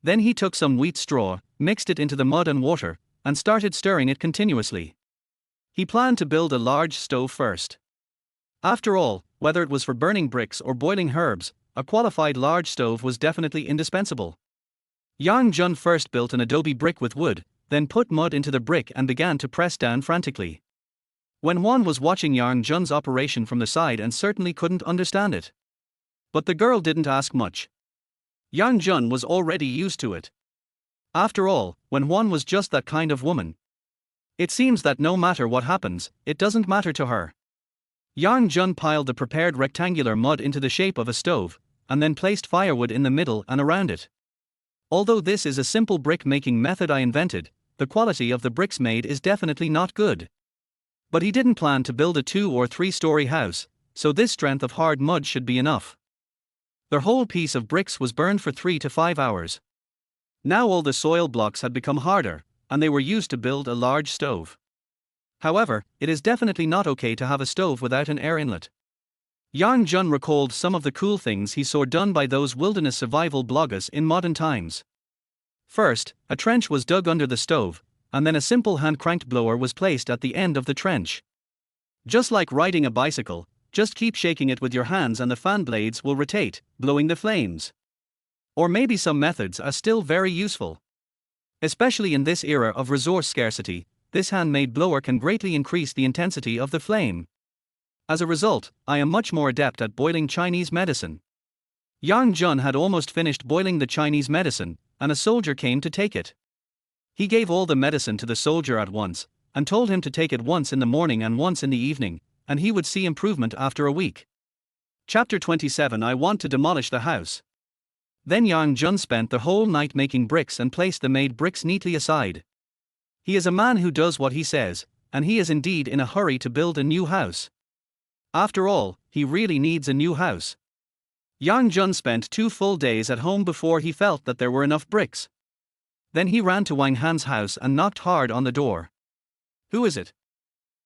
Then he took some wheat straw, mixed it into the mud and water, and started stirring it continuously. He planned to build a large stove first. After all, whether it was for burning bricks or boiling herbs, a qualified large stove was definitely indispensable. Yang Jun first built an adobe brick with wood, then put mud into the brick and began to press down frantically. Wen Huan was watching Yang Jun's operation from the side and certainly couldn't understand it. But the girl didn't ask much. Yang Jun was already used to it. After all, Wen Huan was just that kind of woman. It seems that no matter what happens, it doesn't matter to her. Yang Jun piled the prepared rectangular mud into the shape of a stove, and then placed firewood in the middle and around it. Although this is a simple brick-making method I invented, the quality of the bricks made is definitely not good. But he didn't plan to build a 2 or 3-story house, so this strength of hard mud should be enough. Their whole piece of bricks was burned for 3 to 5 hours. Now all the soil blocks had become harder, and they were used to build a large stove. However, it is definitely not okay to have a stove without an air inlet. Yang Jun recalled some of the cool things he saw done by those wilderness survival bloggers in modern times. First, a trench was dug under the stove, and then a simple hand-cranked blower was placed at the end of the trench. Just like riding a bicycle, just keep shaking it with your hands and the fan blades will rotate, blowing the flames. Or maybe some methods are still very useful. Especially in this era of resource scarcity, this handmade blower can greatly increase the intensity of the flame. As a result, I am much more adept at boiling Chinese medicine. Yang Jun had almost finished boiling the Chinese medicine, and a soldier came to take it. He gave all the medicine to the soldier at once, and told him to take it once in the morning and once in the evening, and he would see improvement after a week. Chapter 27. I want to demolish the house. Then Yang Jun spent the whole night making bricks and placed the made bricks neatly aside. He is a man who does what he says, and he is indeed in a hurry to build a new house. After all, he really needs a new house. Yang Jun spent 2 full days at home before he felt that there were enough bricks. Then he ran to Wang Han's house and knocked hard on the door. "Who is it?"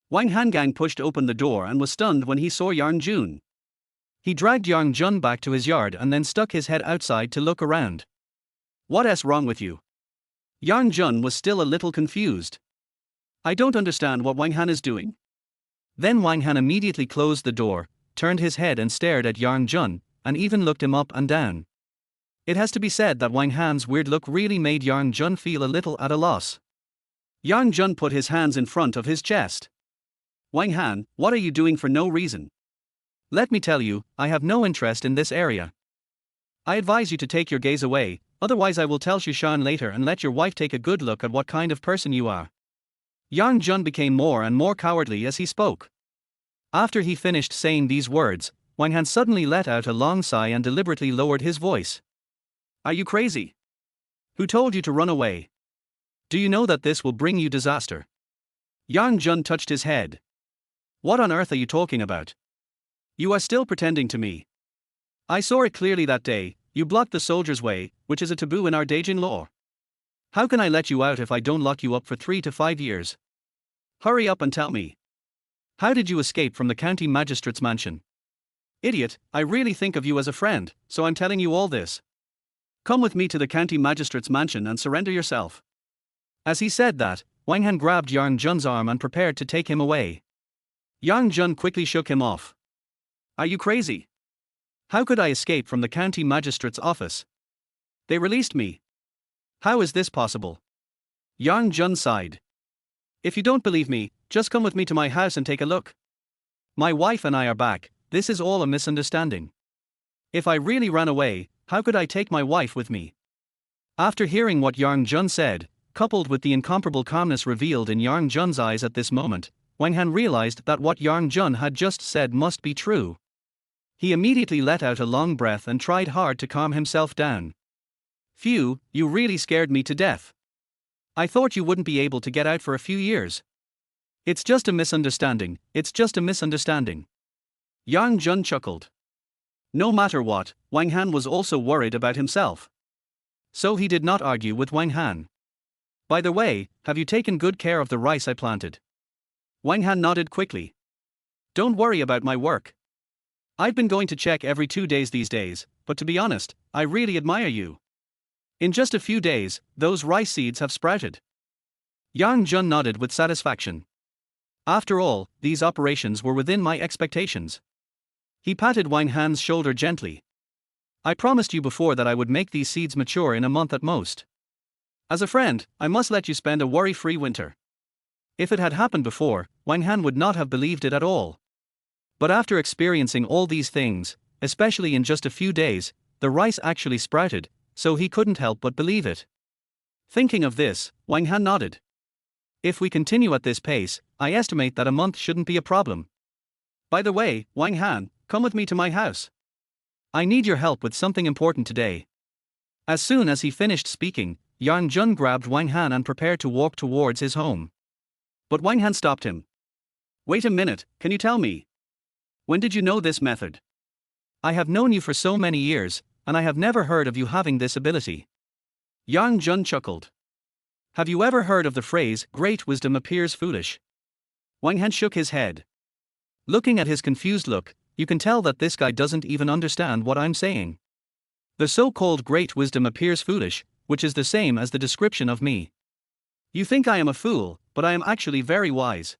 Wang Han pushed open the door and was stunned when he saw Yang Jun. He dragged Yang Jun back to his yard and then stuck his head outside to look around. "What's wrong with you?" Yang Jun was still a little confused. "I don't understand what Wang Han is doing." Then Wang Han immediately closed the door, turned his head and stared at Yang Jun, and even looked him up and down. It has to be said that Wang Han's weird look really made Yang Jun feel a little at a loss. Yang Jun put his hands in front of his chest. "Wang Han, what are you doing for no reason? Let me tell you, I have no interest in this area. I advise you to take your gaze away, otherwise I will tell Shushan later and let your wife take a good look at what kind of person you are." Yang Jun became more and more cowardly as he spoke. After he finished saying these words, Wang Han suddenly let out a long sigh and deliberately lowered his voice. "Are you crazy? Who told you to run away? Do you know that this will bring you disaster?" Yang Jun touched his head. "What on earth are you talking about? You are still pretending to me. I saw it clearly that day, you blocked the soldier's way, which is a taboo in our Daijin law. How can I let you out if I don't lock you up for 3 to 5 years? Hurry up and tell me. How did you escape from the county magistrate's mansion? Idiot, I really think of you as a friend, so I'm telling you all this. Come with me to the county magistrate's mansion and surrender yourself." As he said that, Wang Han grabbed Yang Jun's arm and prepared to take him away. Yang Jun quickly shook him off. "Are you crazy? How could I escape from the county magistrate's office? They released me. How is this possible?" Yang Jun sighed. "If you don't believe me, just come with me to my house and take a look. My wife and I are back. This is all a misunderstanding. If I really ran away, how could I take my wife with me?" After hearing what Yang Jun said, coupled with the incomparable calmness revealed in Yang Jun's eyes at this moment, Wang Han realized that what Yang Jun had just said must be true. He immediately let out a long breath and tried hard to calm himself down. "Phew, you really scared me to death. I thought you wouldn't be able to get out for a few years. It's just a misunderstanding, it's just a misunderstanding." Yang Jun chuckled. No matter what, Wang Han was also worried about himself. So he did not argue with Wang Han. "By the way, have you taken good care of the rice I planted?" Wang Han nodded quickly. "Don't worry about my work. I've been going to check every 2 days these days, but to be honest, I really admire you. In just a few days, those rice seeds have sprouted." Yang Jun nodded with satisfaction. "After all, these operations were within my expectations." He patted Wang Han's shoulder gently. "I promised you before that I would make these seeds mature in a month at most. As a friend, I must let you spend a worry-free winter." If it had happened before, Wang Han would not have believed it at all. But after experiencing all these things, especially in just a few days, the rice actually sprouted, so he couldn't help but believe it. Thinking of this, Wang Han nodded. "If we continue at this pace, I estimate that a month shouldn't be a problem. By the way, Wang Han, come with me to my house. I need your help with something important today." As soon as he finished speaking, Yang Jun grabbed Wang Han and prepared to walk towards his home. But Wang Han stopped him. "Wait a minute, can you tell me? When did you know this method? I have known you for so many years, and I have never heard of you having this ability." Yang Jun chuckled. "Have you ever heard of the phrase, 'great wisdom appears foolish'?" Wang Han shook his head. Looking at his confused look, you can tell that this guy doesn't even understand what I'm saying. The so-called great wisdom appears foolish, which is the same as the description of me. You think I am a fool, but I am actually very wise.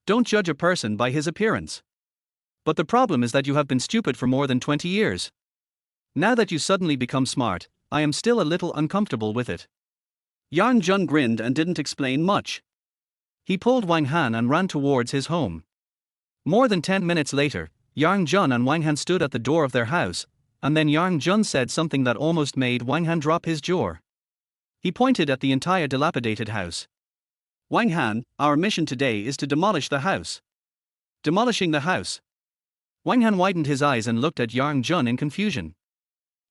Don't judge a person by his appearance. But the problem is that you have been stupid for more than 20 years. Now that you suddenly become smart, I am still a little uncomfortable with it. Yang Jun grinned and didn't explain much. He pulled Wang Han and ran towards his home. More than 10 minutes later, Yang Jun and Wang Han stood at the door of their house, and then Yang Jun said something that almost made Wang Han drop his jaw. He pointed at the entire dilapidated house. Wang Han, our mission today is to demolish the house. Demolishing the house. Wang Han widened his eyes and looked at Yang Jun in confusion.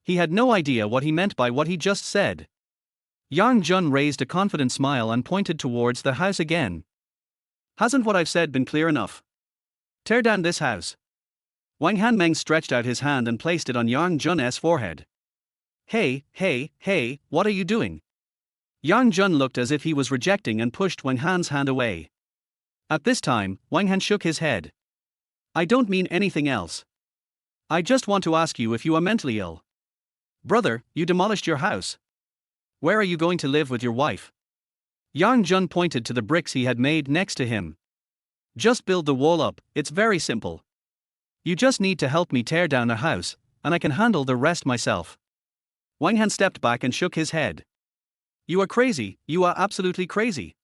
He had no idea what he meant by what he just said. Yang Jun raised a confident smile and pointed towards the house again. Hasn't what I've said been clear enough? Tear down this house. Wang Hanmeng stretched out his hand and placed it on Yang Jun's forehead. Hey, what are you doing? Yang Jun looked as if he was rejecting and pushed Wang Han's hand away. At this time, Wang Han shook his head. I don't mean anything else. I just want to ask you if you are mentally ill. Brother, you demolished your house. Where are you going to live with your wife? Yang Jun pointed to the bricks he had made next to him. Just build the wall up, it's very simple. You just need to help me tear down a house, and I can handle the rest myself. Wang Han stepped back and shook his head. You are crazy, you are absolutely crazy.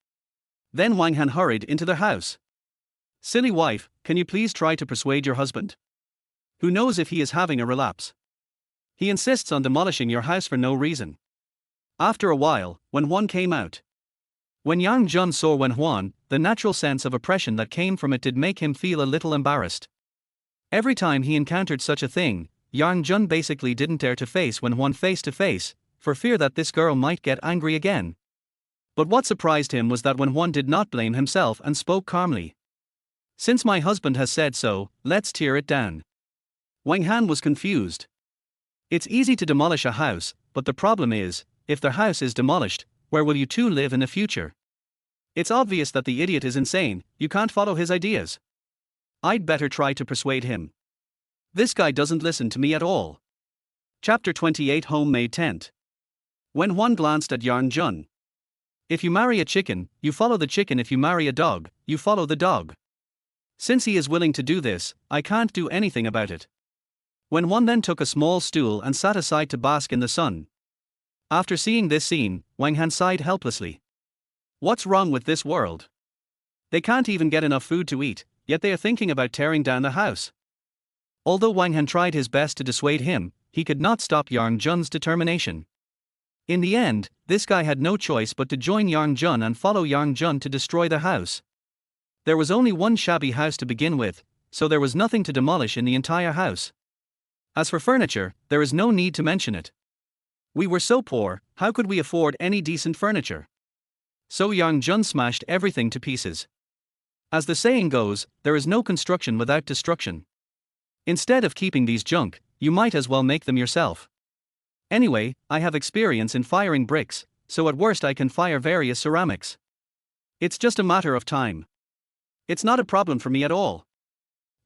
Then Wang Han hurried into the house. Silly wife, can you please try to persuade your husband? Who knows if he is having a relapse? He insists on demolishing your house for no reason. After a while, Wen Huan came out. When Yang Jun saw Wen Huan, the natural sense of oppression that came from it did make him feel a little embarrassed. Every time he encountered such a thing, Yang Jun basically didn't dare to face Wen Huan face to face, for fear that this girl might get angry again. But what surprised him was that Wen Huan did not blame himself and spoke calmly. Since my husband has said so, let's tear it down. Wang Han was confused. It's easy to demolish a house, but the problem is, if the house is demolished, where will you two live in the future? It's obvious that the idiot is insane, you can't follow his ideas. I'd better try to persuade him. This guy doesn't listen to me at all. Chapter 28 Homemade Tent. Wen Huan glanced at Yang Jun. If you marry a chicken, you follow the chicken. If you marry a dog, you follow the dog. Since he is willing to do this, I can't do anything about it. Wen Huan then took a small stool and sat aside to bask in the sun. After seeing this scene, Wang Han sighed helplessly. What's wrong with this world? They can't even get enough food to eat, yet they are thinking about tearing down the house. Although Wang Han tried his best to dissuade him, he could not stop Yang Jun's determination. In the end, this guy had no choice but to join Yang Jun and follow Yang Jun to destroy the house. There was only one shabby house to begin with, so there was nothing to demolish in the entire house. As for furniture, there is no need to mention it. We were so poor, how could we afford any decent furniture? So Yang Jun smashed everything to pieces. As the saying goes, there is no construction without destruction. Instead of keeping these junk, you might as well make them yourself. Anyway, I have experience in firing bricks, so at worst I can fire various ceramics. It's just a matter of time. It's not a problem for me at all.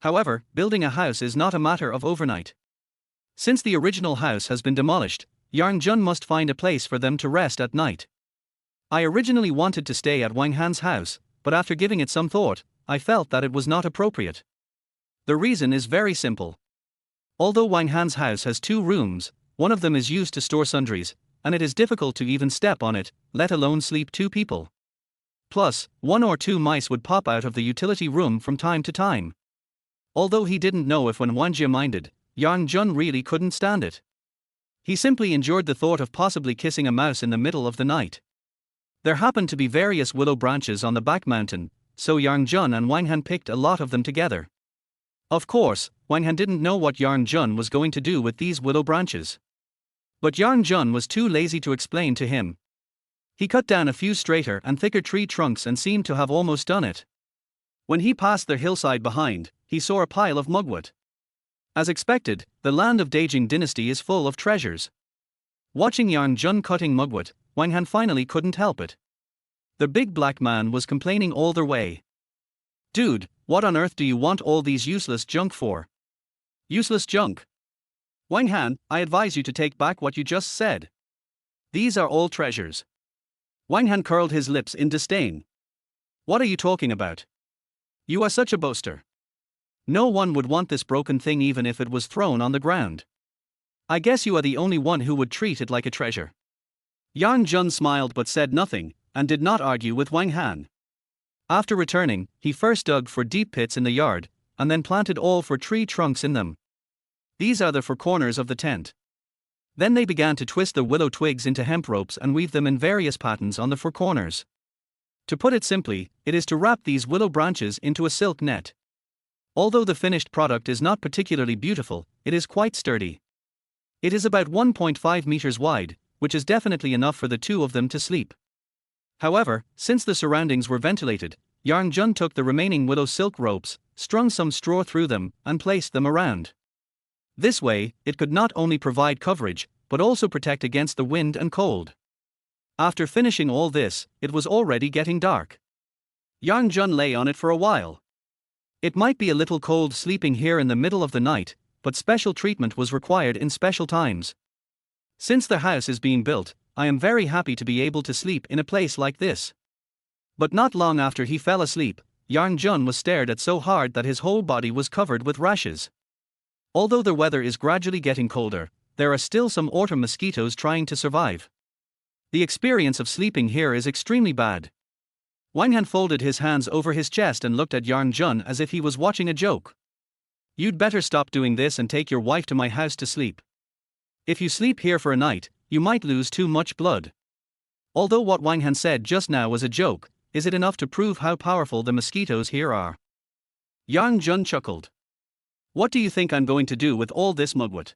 However, building a house is not a matter of overnight. Since the original house has been demolished, Yang Jun must find a place for them to rest at night. I originally wanted to stay at Wang Han's house, but after giving it some thought, I felt that it was not appropriate. The reason is very simple. Although Wang Han's house has 2 rooms, one of them is used to store sundries, and it is difficult to even step on it, let alone sleep 2 people. Plus, 1 or 2 mice would pop out of the utility room from time to time. Although he didn't know if Wen Wanjie minded, Yang Jun really couldn't stand it. He simply endured the thought of possibly kissing a mouse in the middle of the night. There happened to be various willow branches on the back mountain, so Yang Jun and Wang Han picked a lot of them together. Of course, Wang Han didn't know what Yang Jun was going to do with these willow branches. But Yang Jun was too lazy to explain to him. He cut down a few straighter and thicker tree trunks and seemed to have almost done it. When he passed the hillside behind, he saw a pile of mugwort. As expected, the land of Great Jing Dynasty is full of treasures. Watching Yang Jun cutting mugwort, Wang Han finally couldn't help it. The big black man was complaining all the way. Dude, what on earth do you want all these useless junk for? Useless junk? Wang Han, I advise you to take back what you just said. These are all treasures. Wang Han curled his lips in disdain. What are you talking about? You are such a boaster. No one would want this broken thing even if it was thrown on the ground. I guess you are the only one who would treat it like a treasure. Yang Jun smiled but said nothing, and did not argue with Wang Han. After returning, he first dug for deep pits in the yard, and then planted all for tree trunks in them. These are the four corners of the tent. Then they began to twist the willow twigs into hemp ropes and weave them in various patterns on the four corners. To put it simply, it is to wrap these willow branches into a silk net. Although the finished product is not particularly beautiful, it is quite sturdy. It is about 1.5 meters wide, which is definitely enough for the two of them to sleep. However, since the surroundings were ventilated, Yang Jun took the remaining willow silk ropes, strung some straw through them, and placed them around. This way, it could not only provide coverage, but also protect against the wind and cold. After finishing all this, it was already getting dark. Yang Jun lay on it for a while. It might be a little cold sleeping here in the middle of the night, but special treatment was required in special times. Since the house is being built, I am very happy to be able to sleep in a place like this. But not long after he fell asleep, Yang Jun was stared at so hard that his whole body was covered with rashes. Although the weather is gradually getting colder, there are still some autumn mosquitoes trying to survive. The experience of sleeping here is extremely bad. Wang Han folded his hands over his chest and looked at Yang Jun as if he was watching a joke. You'd better stop doing this and take your wife to my house to sleep. If you sleep here for a night, you might lose too much blood. Although what Wang Han said just now was a joke, is it enough to prove how powerful the mosquitoes here are? Yang Jun chuckled. What do you think I'm going to do with all this mugwort?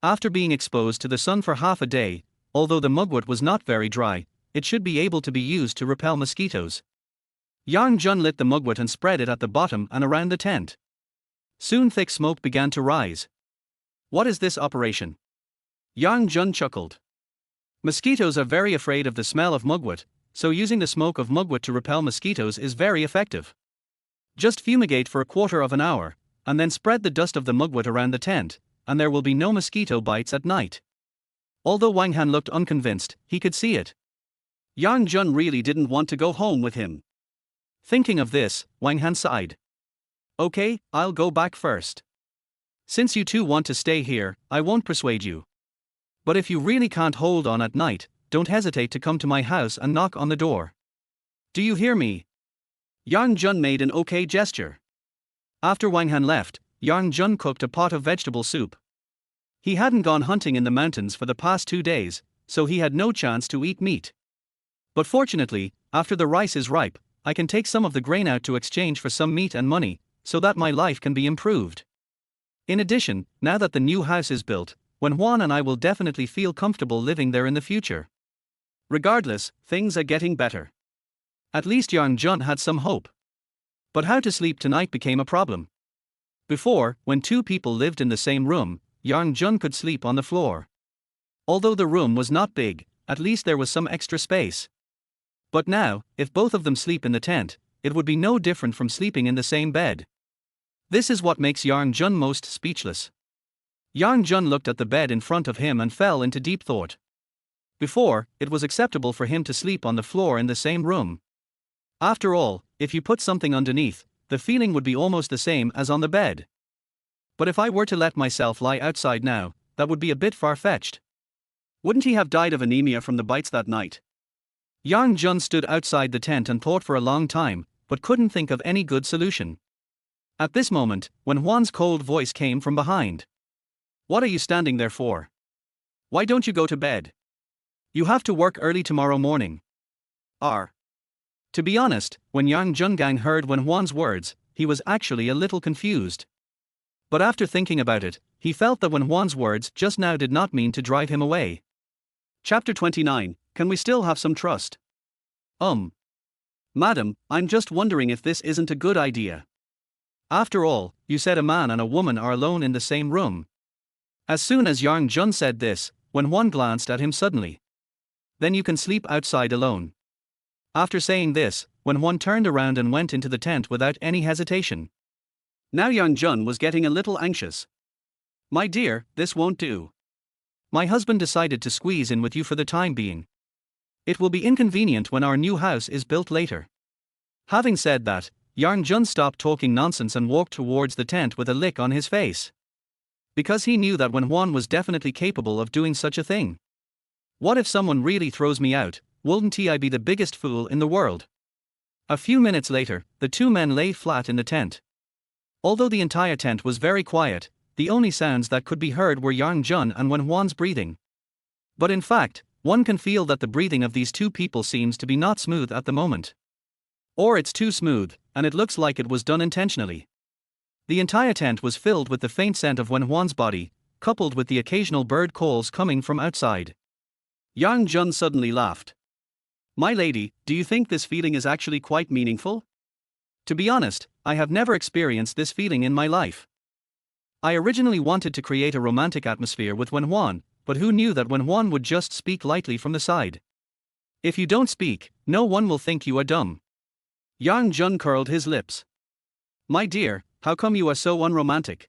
After being exposed to the sun for half a day, although the mugwort was not very dry, it should be able to be used to repel mosquitoes. Yang Jun lit the mugwort and spread it at the bottom and around the tent. Soon thick smoke began to rise. What is this operation? Yang Jun chuckled. Mosquitoes are very afraid of the smell of mugwort, so using the smoke of mugwort to repel mosquitoes is very effective. Just fumigate for a quarter of an hour, and then spread the dust of the mugwort around the tent, and there will be no mosquito bites at night. Although Wang Han looked unconvinced, he could see it. Yang Jun really didn't want to go home with him. Thinking of this, Wang Han sighed. Okay, I'll go back first. Since you two want to stay here, I won't persuade you. But if you really can't hold on at night, don't hesitate to come to my house and knock on the door. Do you hear me? Yang Jun made an okay gesture. After Wang Han left, Yang Jun cooked a pot of vegetable soup. He hadn't gone hunting in the mountains for the past 2 days, so he had no chance to eat meat. But fortunately, after the rice is ripe, I can take some of the grain out to exchange for some meat and money, so that my life can be improved. In addition, now that the new house is built, Wen Huan and I will definitely feel comfortable living there in the future. Regardless, things are getting better. At least Yang Jun had some hope. But how to sleep tonight became a problem. Before, when two people lived in the same room, Yang Jun could sleep on the floor. Although the room was not big, at least there was some extra space. But now, if both of them sleep in the tent, it would be no different from sleeping in the same bed. This is what makes Yang Jun most speechless. Yang Jun looked at the bed in front of him and fell into deep thought. Before, it was acceptable for him to sleep on the floor in the same room. After all, if you put something underneath, the feeling would be almost the same as on the bed. But if I were to let myself lie outside now, that would be a bit far-fetched. Wouldn't he have died of anemia from the bites that night? Yang Jun stood outside the tent and thought for a long time, but couldn't think of any good solution. At this moment, Wen Huan's cold voice came from behind. What are you standing there for? Why don't you go to bed? You have to work early tomorrow morning. To be honest, when Yang Jungang heard Wen Huan's words, he was actually a little confused. But after thinking about it, he felt that Wen Huan's words just now did not mean to drive him away. Chapter 29, Can we still have some trust? Madam, I'm just wondering if this isn't a good idea. After all, you said a man and a woman are alone in the same room. As soon as Yang Jun said this, Wen Huan glanced at him suddenly. Then you can sleep outside alone. After saying this, Wen Huan turned around and went into the tent without any hesitation. Now Yang Jun was getting a little anxious. My dear, this won't do. My husband decided to squeeze in with you for the time being. It will be inconvenient when our new house is built later. Having said that, Yang Jun stopped talking nonsense and walked towards the tent with a lick on his face. Because he knew that Wenhuan was definitely capable of doing such a thing. What if someone really throws me out? Wouldn't I be the biggest fool in the world? A few minutes later, the two men lay flat in the tent. Although the entire tent was very quiet, the only sounds that could be heard were Yang Jun and Wenhuan's breathing. But in fact, one can feel that the breathing of these two people seems to be not smooth at the moment. Or it's too smooth, and it looks like it was done intentionally. The entire tent was filled with the faint scent of Wenhuan's body, coupled with the occasional bird calls coming from outside. Yang Jun suddenly laughed. My lady, do you think this feeling is actually quite meaningful? To be honest, I have never experienced this feeling in my life. I originally wanted to create a romantic atmosphere with Wenhuan, but who knew that Wenhuan would just speak lightly from the side? If you don't speak, no one will think you are dumb. Yang Jun curled his lips. My dear, how come you are so unromantic?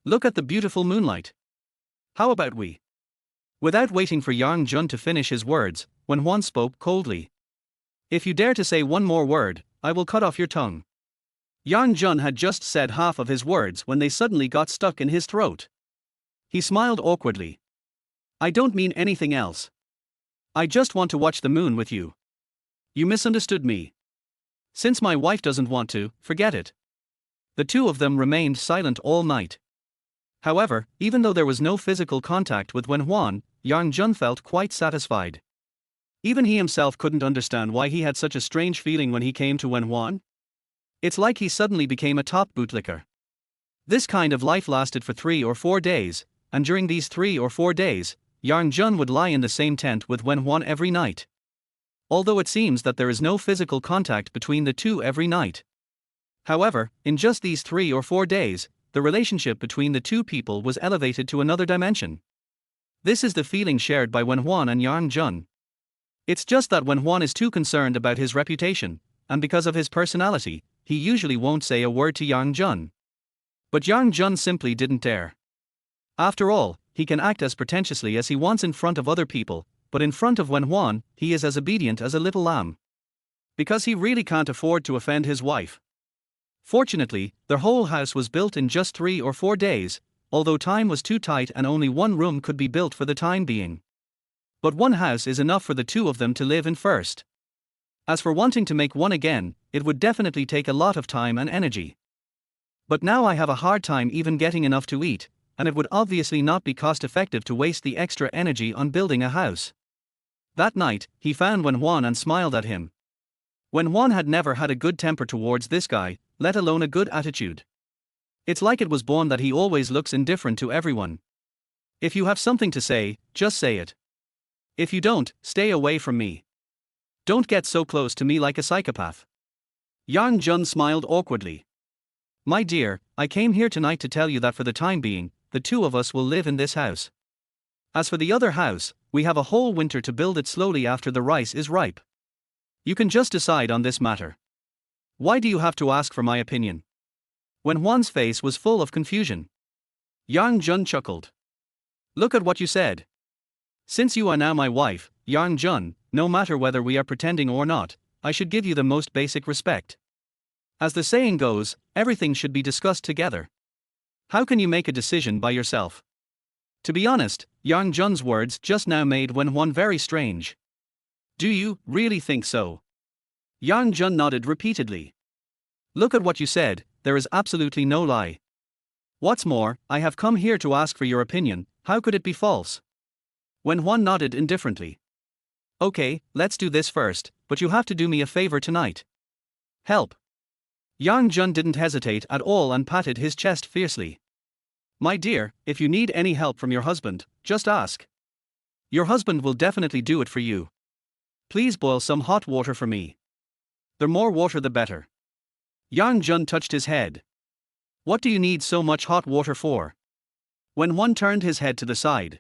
Look at the beautiful moonlight. How about we? Without waiting for Yang Jun to finish his words, Wenhuan spoke coldly. If you dare to say one more word, I will cut off your tongue. Yang Jun had just said half of his words when they suddenly got stuck in his throat. He smiled awkwardly. I don't mean anything else. I just want to watch the moon with you. You misunderstood me. Since my wife doesn't want to, forget it. The two of them remained silent all night. However, even though there was no physical contact with Wenhuan, Yang Jun felt quite satisfied. Even he himself couldn't understand why he had such a strange feeling when he came to Wenhuan. It's like he suddenly became a top bootlicker. This kind of life lasted for 3 or 4 days, and during these 3 or 4 days, Yang Jun would lie in the same tent with Wenhuan every night. Although it seems that there is no physical contact between the two every night. However, in just these 3 or 4 days, the relationship between the two people was elevated to another dimension. This is the feeling shared by Wenhuan and Yang Jun. It's just that Wenhuan is too concerned about his reputation, and because of his personality, he usually won't say a word to Yang Jun. But Yang Jun simply didn't dare. After all, he can act as pretentiously as he wants in front of other people, but in front of Wenhuan, he is as obedient as a little lamb. Because he really can't afford to offend his wife. Fortunately, their whole house was built in just 3 or 4 days, although time was too tight and only one room could be built for the time being. But one house is enough for the two of them to live in first. As for wanting to make one again, it would definitely take a lot of time and energy. But now I have a hard time even getting enough to eat, and it would obviously not be cost effective to waste the extra energy on building a house. That night, he found Wenhuan and smiled at him. Wenhuan had never had a good temper towards this guy, let alone a good attitude. It's like it was born that he always looks indifferent to everyone. If you have something to say, just say it. If you don't, stay away from me. Don't get so close to me like a psychopath. Yang Jun smiled awkwardly. My dear, I came here tonight to tell you that for the time being, the two of us will live in this house. As for the other house, we have a whole winter to build it slowly after the rice is ripe. You can just decide on this matter. Why do you have to ask for my opinion? Wenhuan's face was full of confusion. Yang Jun chuckled. Look at what you said. Since you are now my wife, Yang Jun, no matter whether we are pretending or not, I should give you the most basic respect. As the saying goes, everything should be discussed together. How can you make a decision by yourself? To be honest, Yang Jun's words just now made Wenhuan very strange. Do you really think so? Yang Jun nodded repeatedly. Look at what you said, there is absolutely no lie. What's more, I have come here to ask for your opinion, how could it be false? Wenhuan nodded indifferently. Okay, let's do this first, but you have to do me a favor tonight. Help. Yang Jun didn't hesitate at all and patted his chest fiercely. My dear, if you need any help from your husband, just ask. Your husband will definitely do it for you. Please boil some hot water for me. The more water the better. Yang Jun touched his head. What do you need so much hot water for? Wenhuan turned his head to the side.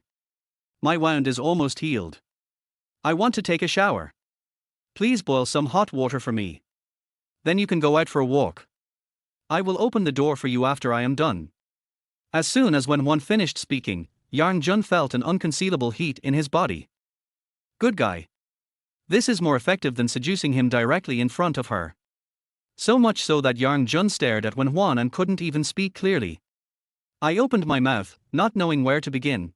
My wound is almost healed. I want to take a shower. Please boil some hot water for me. Then you can go out for a walk. I will open the door for you after I am done. As soon as Wenhuan finished speaking, Yang Jun felt an unconcealable heat in his body. Good guy. This is more effective than seducing him directly in front of her. So much so that Yang Jun stared at Wen Huan and couldn't even speak clearly. I opened my mouth, not knowing where to begin.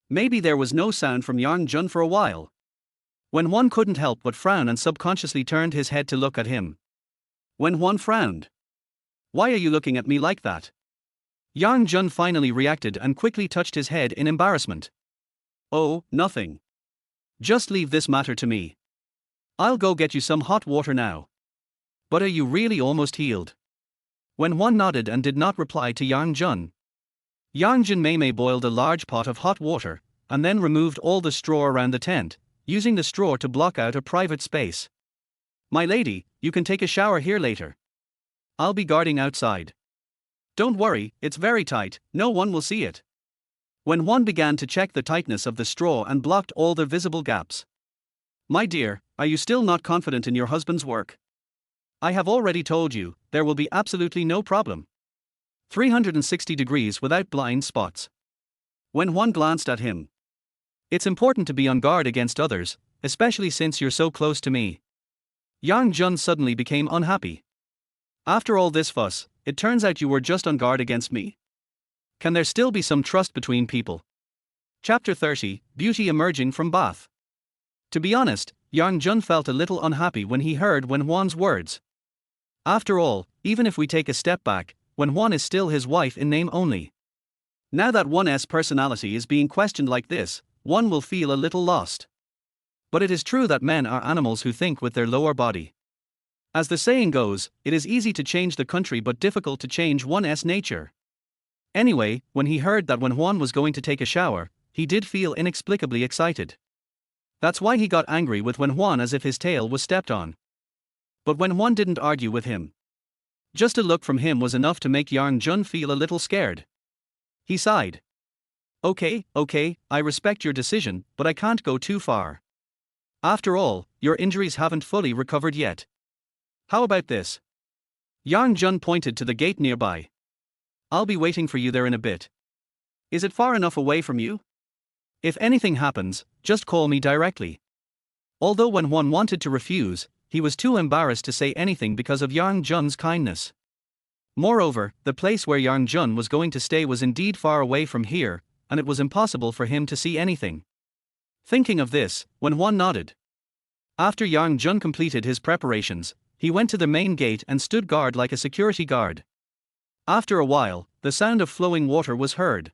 Maybe there was no sound from Yang Jun for a while. Wen Huan couldn't help but frown and subconsciously turned his head to look at him. Wen Huan frowned. "Why are you looking at me like that?" Yang Jun finally reacted and quickly touched his head in embarrassment. "Oh, nothing. Just leave this matter to me. I'll go get you some hot water now." "But are you really almost healed?" Wen Huan nodded and did not reply to Yang Jun. Yang Jun Mei boiled a large pot of hot water, and then removed all the straw around the tent, using the straw to block out a private space. "My lady, you can take a shower here later. I'll be guarding outside. Don't worry, it's very tight, no one will see it." Wen Huan began to check the tightness of the straw and blocked all the visible gaps. "My dear, are you still not confident in your husband's work? I have already told you, there will be absolutely no problem. 360 degrees without blind spots." Wen Huan glanced at him. "It's important to be on guard against others, especially since you're so close to me." Yang Jun suddenly became unhappy. "After all this fuss, it turns out you were just on guard against me? Can there still be some trust between people?" Chapter 30, Beauty Emerging from Bath. To be honest, Yang Jun felt a little unhappy when he heard Wen Huan's words. After all, even if we take a step back, Wen Huan is still his wife in name only. Now that one's personality is being questioned like this, one will feel a little lost. But it is true that men are animals who think with their lower body. As the saying goes, it is easy to change the country but difficult to change one's nature. Anyway, when he heard that Wen Huan was going to take a shower, he did feel inexplicably excited. That's why he got angry with Wen Huan as if his tail was stepped on. But Wen Huan didn't argue with him. Just a look from him was enough to make Yang Jun feel a little scared. He sighed. Okay, I respect your decision, but I can't go too far. After all, your injuries haven't fully recovered yet. How about this?" Yang Jun pointed to the gate nearby. "I'll be waiting for you there in a bit. Is it far enough away from you? If anything happens, just call me directly." Although Wen Huan wanted to refuse, he was too embarrassed to say anything because of Yang Jun's kindness. Moreover, the place where Yang Jun was going to stay was indeed far away from here, and it was impossible for him to see anything. Thinking of this, Wen Huan nodded. After Yang Jun completed his preparations, he went to the main gate and stood guard like a security guard. After a while, the sound of flowing water was heard.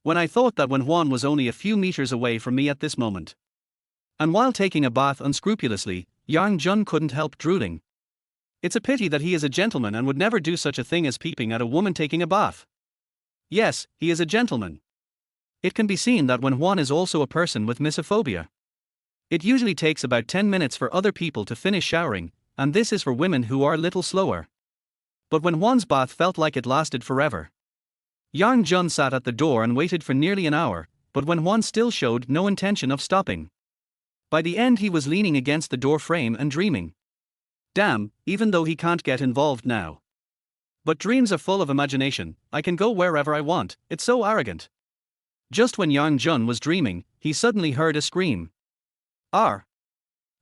When I thought that Wen Huan was only a few meters away from me at this moment. And while taking a bath unscrupulously, Yang Jun couldn't help drooling. It's a pity that he is a gentleman and would never do such a thing as peeping at a woman taking a bath. Yes, he is a gentleman. It can be seen that Wen Huan is also a person with misophobia. It usually takes about 10 minutes for other people to finish showering, and this is for women who are a little slower. But Wen Huan's bath felt like it lasted forever. Yang Jun sat at the door and waited for nearly an hour, but Wen Huan still showed no intention of stopping. By the end he was leaning against the door frame and dreaming. Damn, even though he can't get involved now. But dreams are full of imagination, I can go wherever I want, it's so arrogant. Just when Yang Jun was dreaming, he suddenly heard a scream. "R."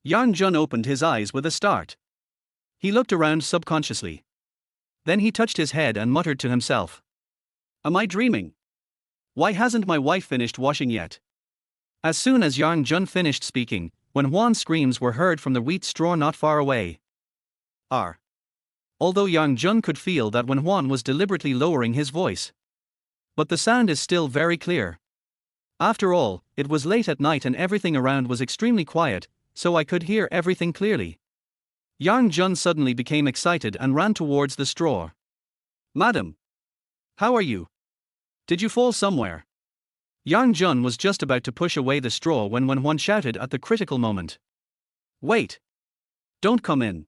Yang Jun opened his eyes with a start. He looked around subconsciously. Then he touched his head and muttered to himself. Am I dreaming? Why hasn't my wife finished washing yet? As soon as Yang Jun finished speaking, Wen Huan's screams were heard from the wheat straw not far away. R. Although Yang Jun could feel that Wen Huan was deliberately lowering his voice. But the sound is still very clear. After all, it was late at night and everything around was extremely quiet, so I could hear everything clearly. Yang Jun suddenly became excited and ran towards the straw. Madam! How are you? Did you fall somewhere? Yang Jun was just about to push away the straw when Wen Huan shouted at the critical moment. Wait! Don't come in.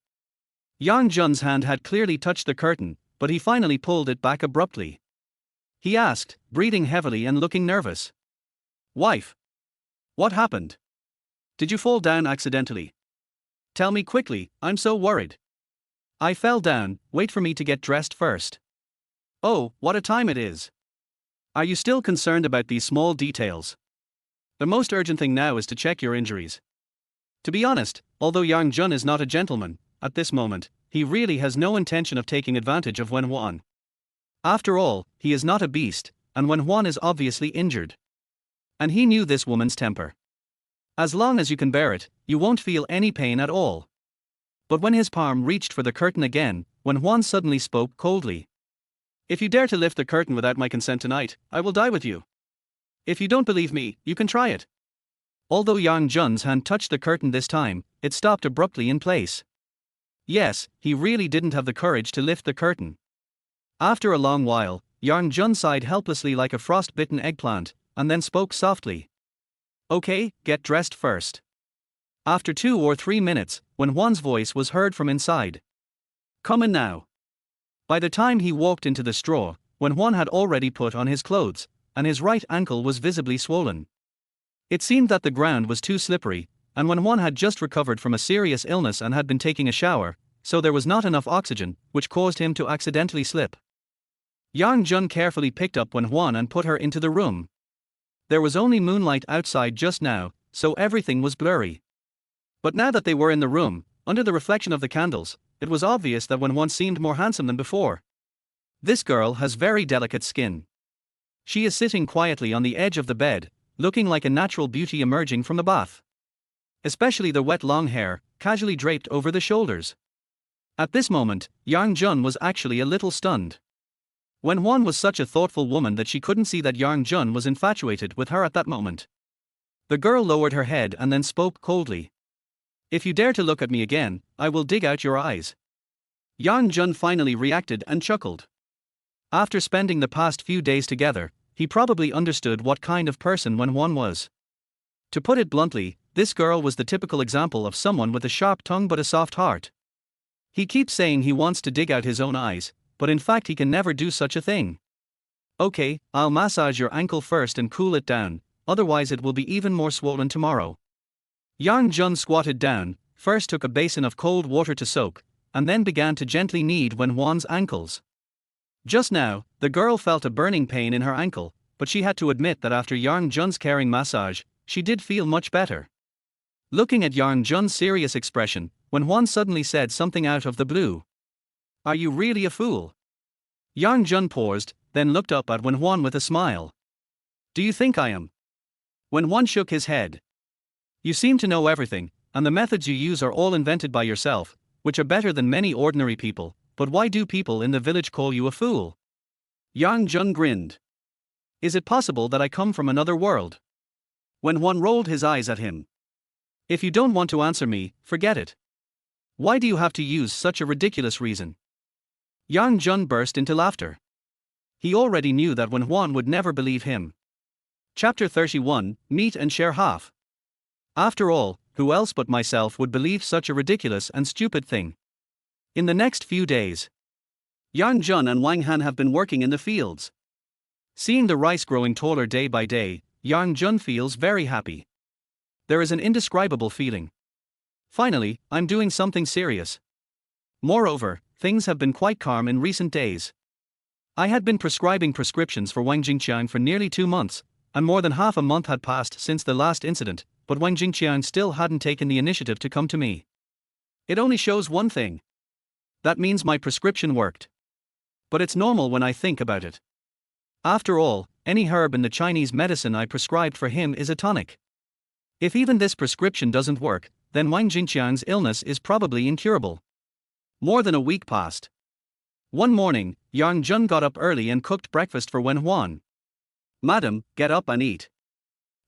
Yang Jun's hand had clearly touched the curtain, but he finally pulled it back abruptly. He asked, breathing heavily and looking nervous. Wife! What happened? Did you fall down accidentally? Tell me quickly, I'm so worried. I fell down, wait for me to get dressed first. Oh, what a time it is. Are you still concerned about these small details? The most urgent thing now is to check your injuries. To be honest, although Yang Jun is not a gentleman, at this moment, he really has no intention of taking advantage of Wen Huan. After all, he is not a beast, and Wen Huan is obviously injured. And he knew this woman's temper. As long as you can bear it, you won't feel any pain at all. But when his palm reached for the curtain again, Wen Huan suddenly spoke coldly. If you dare to lift the curtain without my consent tonight, I will die with you. If you don't believe me, you can try it. Although Yang Jun's hand touched the curtain this time, it stopped abruptly in place. Yes, he really didn't have the courage to lift the curtain. After a long while, Yang Jun sighed helplessly like a frost-bitten eggplant, and then spoke softly. Okay, get dressed first. After 2 or 3 minutes, Wen Huan's voice was heard from inside. Come in now. By the time he walked into the straw, Wen Huan had already put on his clothes, and his right ankle was visibly swollen. It seemed that the ground was too slippery, and Wen Huan had just recovered from a serious illness and had been taking a shower, so there was not enough oxygen, which caused him to accidentally slip. Yang Jun carefully picked up Wen Huan and put her into the room. There was only moonlight outside just now, so everything was blurry. But now that they were in the room, under the reflection of the candles, it was obvious that Wen Huan seemed more handsome than before. This girl has very delicate skin. She is sitting quietly on the edge of the bed, looking like a natural beauty emerging from the bath. Especially the wet long hair, casually draped over the shoulders. At this moment, Yang Jun was actually a little stunned. Wen Huan was such a thoughtful woman that she couldn't see that Yang Jun was infatuated with her at that moment. The girl lowered her head and then spoke coldly. If you dare to look at me again, I will dig out your eyes. Yang Jun finally reacted and chuckled. After spending the past few days together, he probably understood what kind of person Wen Huan was. To put it bluntly, this girl was the typical example of someone with a sharp tongue but a soft heart. He keeps saying he wants to dig out his own eyes, but in fact he can never do such a thing. Okay, I'll massage your ankle first and cool it down, otherwise it will be even more swollen tomorrow. Yang Jun squatted down, first took a basin of cold water to soak, and then began to gently knead Wen Huan's ankles. Just now, the girl felt a burning pain in her ankle, but she had to admit that after Yang Jun's caring massage, she did feel much better. Looking at Yang Jun's serious expression, Wen Huan suddenly said something out of the blue. Are you really a fool? Yang Jun paused, then looked up at Wen Huan with a smile. Do you think I am? Wen Huan shook his head. You seem to know everything, and the methods you use are all invented by yourself, which are better than many ordinary people, but why do people in the village call you a fool? Yang Jun grinned. Is it possible that I come from another world? Wen Huan rolled his eyes at him. If you don't want to answer me, forget it. Why do you have to use such a ridiculous reason? Yang Jun burst into laughter. He already knew that Wen Huan would never believe him. Chapter 31, Meet and Share Half. After all, who else but myself would believe such a ridiculous and stupid thing? In the next few days, Yang Jun and Wang Han have been working in the fields. Seeing the rice growing taller day by day, Yang Jun feels very happy. There is an indescribable feeling. Finally, I'm doing something serious. Moreover, things have been quite calm in recent days. I had been prescribing prescriptions for Wang Jingqiang for nearly 2 months, and more than half a month had passed since the last incident, but Wang Jingqiang still hadn't taken the initiative to come to me. It only shows one thing. That means my prescription worked. But it's normal when I think about it. After all, any herb in the Chinese medicine I prescribed for him is a tonic. If even this prescription doesn't work, then Wang Jingqiang's illness is probably incurable. More than a week passed. One morning, Yang Jun got up early and cooked breakfast for Wen Huan. Madam, get up and eat.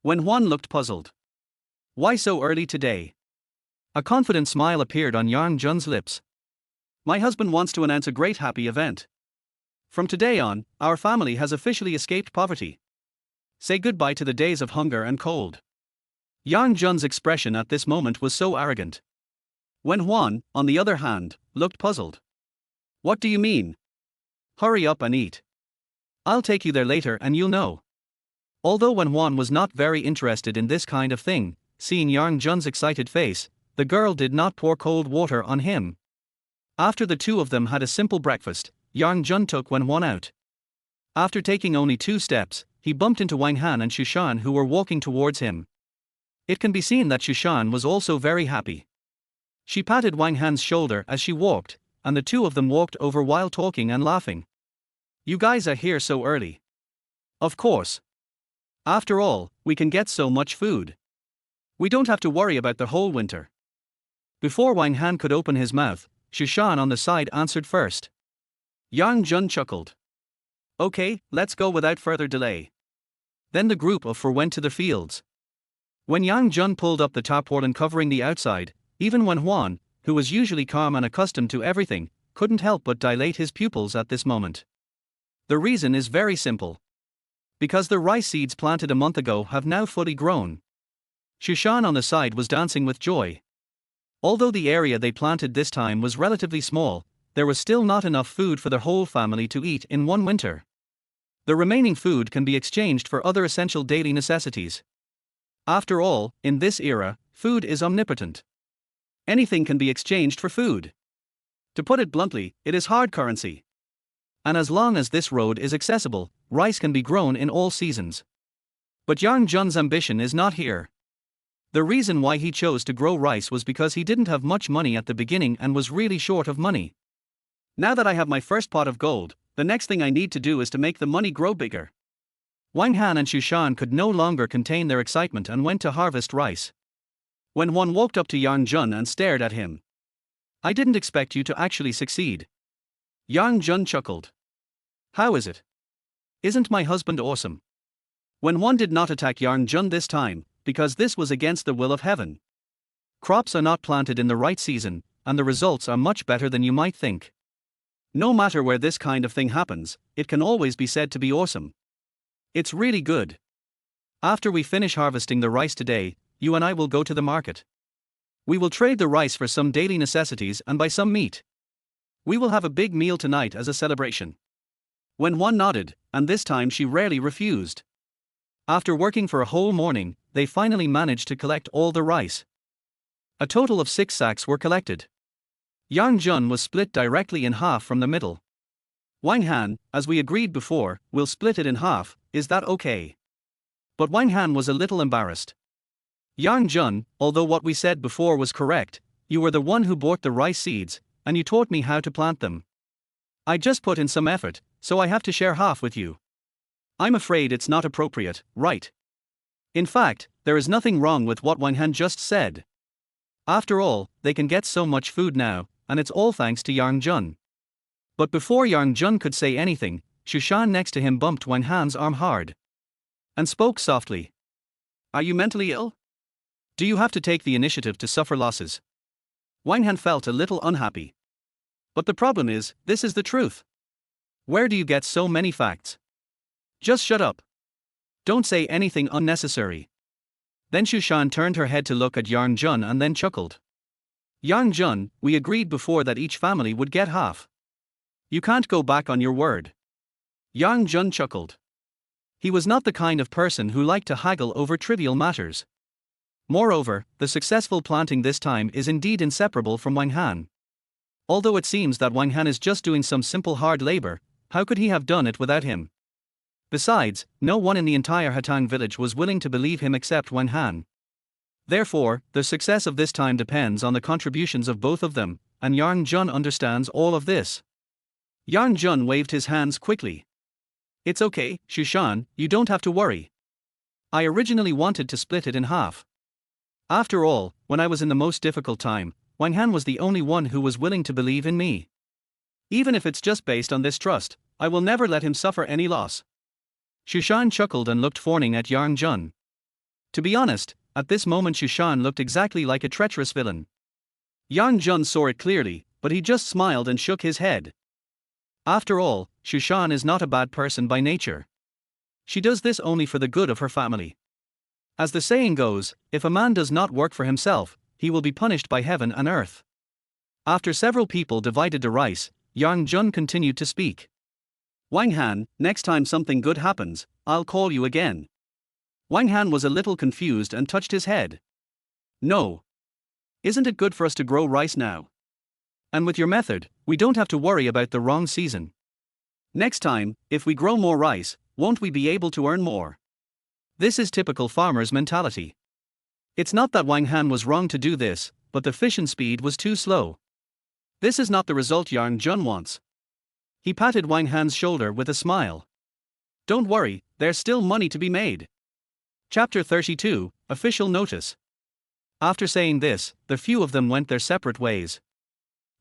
Wen Huan looked puzzled. Why so early today? A confident smile appeared on Yang Jun's lips. My husband wants to announce a great happy event. From today on, our family has officially escaped poverty. Say goodbye to the days of hunger and cold. Yang Jun's expression at this moment was so arrogant. Wen Huan, on the other hand, looked puzzled. What do you mean? Hurry up and eat. I'll take you there later and you'll know. Although Wen Huan was not very interested in this kind of thing, seeing Yang Jun's excited face, the girl did not pour cold water on him. After the two of them had a simple breakfast, Yang Jun took Wen Huan out. After taking only 2 steps, he bumped into Wang Han and Shushan, who were walking towards him. It can be seen that Shushan was also very happy. She patted Wang Han's shoulder as she walked, and the two of them walked over while talking and laughing. You guys are here so early. Of course. After all, we can get so much food. We don't have to worry about the whole winter. Before Wang Han could open his mouth, Shushan on the side answered first. Yang Jun chuckled. Okay, let's go without further delay. Then the group of four went to the fields. When Yang Jun pulled up the tarpaulin covering the outside, even Wen Huan, who was usually calm and accustomed to everything, couldn't help but dilate his pupils at this moment. The reason is very simple. Because the rice seeds planted a month ago have now fully grown. Shushan on the side was dancing with joy. Although the area they planted this time was relatively small, there was still not enough food for the whole family to eat in one winter. The remaining food can be exchanged for other essential daily necessities. After all, in this era, food is omnipotent. Anything can be exchanged for food. To put it bluntly, it is hard currency. And as long as this road is accessible, rice can be grown in all seasons. But Yang Jun's ambition is not here. The reason why he chose to grow rice was because he didn't have much money at the beginning and was really short of money. Now that I have my first pot of gold, the next thing I need to do is to make the money grow bigger. Wang Han and Shushan could no longer contain their excitement and went to harvest rice. When one walked up to Yang Jun and stared at him. I didn't expect you to actually succeed. Yang Jun chuckled. How is it? Isn't my husband awesome? When one did not attack Yang Jun this time, because this was against the will of heaven. Crops are not planted in the right season, and the results are much better than you might think. No matter where this kind of thing happens, it can always be said to be awesome. It's really good. After we finish harvesting the rice today, you and I will go to the market. We will trade the rice for some daily necessities and buy some meat. We will have a big meal tonight as a celebration. When one nodded, and this time she rarely refused. After working for a whole morning, they finally managed to collect all the rice. A total of 6 sacks were collected. Yang Jun was split directly in half from the middle. Wang Han, as we agreed before, will split it in half, is that okay? But Wang Han was a little embarrassed. Yang Jun, although what we said before was correct, you were the one who bought the rice seeds, and you taught me how to plant them. I just put in some effort, so I have to share half with you. I'm afraid it's not appropriate, right? In fact, there is nothing wrong with what Wang Han just said. After all, they can get so much food now, and it's all thanks to Yang Jun. But before Yang Jun could say anything, Shushan next to him bumped Wang Han's arm hard. And spoke softly. Are you mentally ill? Do you have to take the initiative to suffer losses? Wang Han felt a little unhappy. But the problem is, this is the truth. Where do you get so many facts? Just shut up. Don't say anything unnecessary. Then Shushan turned her head to look at Yang Jun and then chuckled. Yang Jun, we agreed before that each family would get half. You can't go back on your word. Yang Jun chuckled. He was not the kind of person who liked to haggle over trivial matters. Moreover, the successful planting this time is indeed inseparable from Wang Han. Although it seems that Wang Han is just doing some simple hard labor, how could he have done it without him? Besides, no one in the entire Hatang village was willing to believe him except Wang Han. Therefore, the success of this time depends on the contributions of both of them, and Yang Jun understands all of this. Yang Jun waved his hands quickly. It's okay, Shushan, you don't have to worry. I originally wanted to split it in half. After all, when I was in the most difficult time, Wang Han was the only one who was willing to believe in me. Even if it's just based on this trust, I will never let him suffer any loss. Shushan chuckled and looked fawning at Yang Jun. To be honest, at this moment Shushan looked exactly like a treacherous villain. Yang Jun saw it clearly, but he just smiled and shook his head. After all, Shushan is not a bad person by nature. She does this only for the good of her family. As the saying goes, if a man does not work for himself, he will be punished by heaven and earth. After several people divided the rice, Yang Jun continued to speak. Wang Han, next time something good happens, I'll call you again. Wang Han was a little confused and touched his head. No. Isn't it good for us to grow rice now? And with your method, we don't have to worry about the wrong season. Next time, if we grow more rice, won't we be able to earn more? This is typical farmer's mentality. It's not that Wang Han was wrong to do this, but the fission speed was too slow. This is not the result Yang Jun wants. He patted Wang Han's shoulder with a smile. Don't worry, there's still money to be made. Chapter 32, Official Notice. After saying this, the few of them went their separate ways.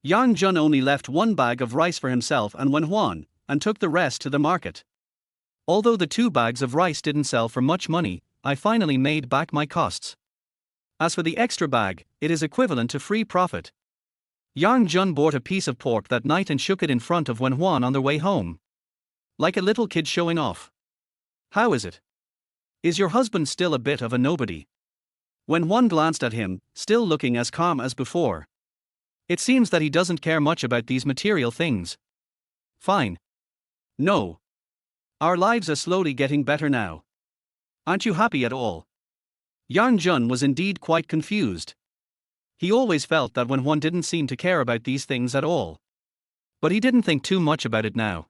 Yang Jun only left one bag of rice for himself and Wen Huan, and took the rest to the market. Although the 2 bags of rice didn't sell for much money, I finally made back my costs. As for the extra bag, it is equivalent to free profit. Yang Jun bought a piece of pork that night and shook it in front of Wen Huan on their way home. Like a little kid showing off. How is it? Is your husband still a bit of a nobody? Wen Huan glanced at him, still looking as calm as before. It seems that he doesn't care much about these material things. Fine. No. Our lives are slowly getting better now. Aren't you happy at all? Yang Jun was indeed quite confused. He always felt that Wen Huan didn't seem to care about these things at all. But he didn't think too much about it now.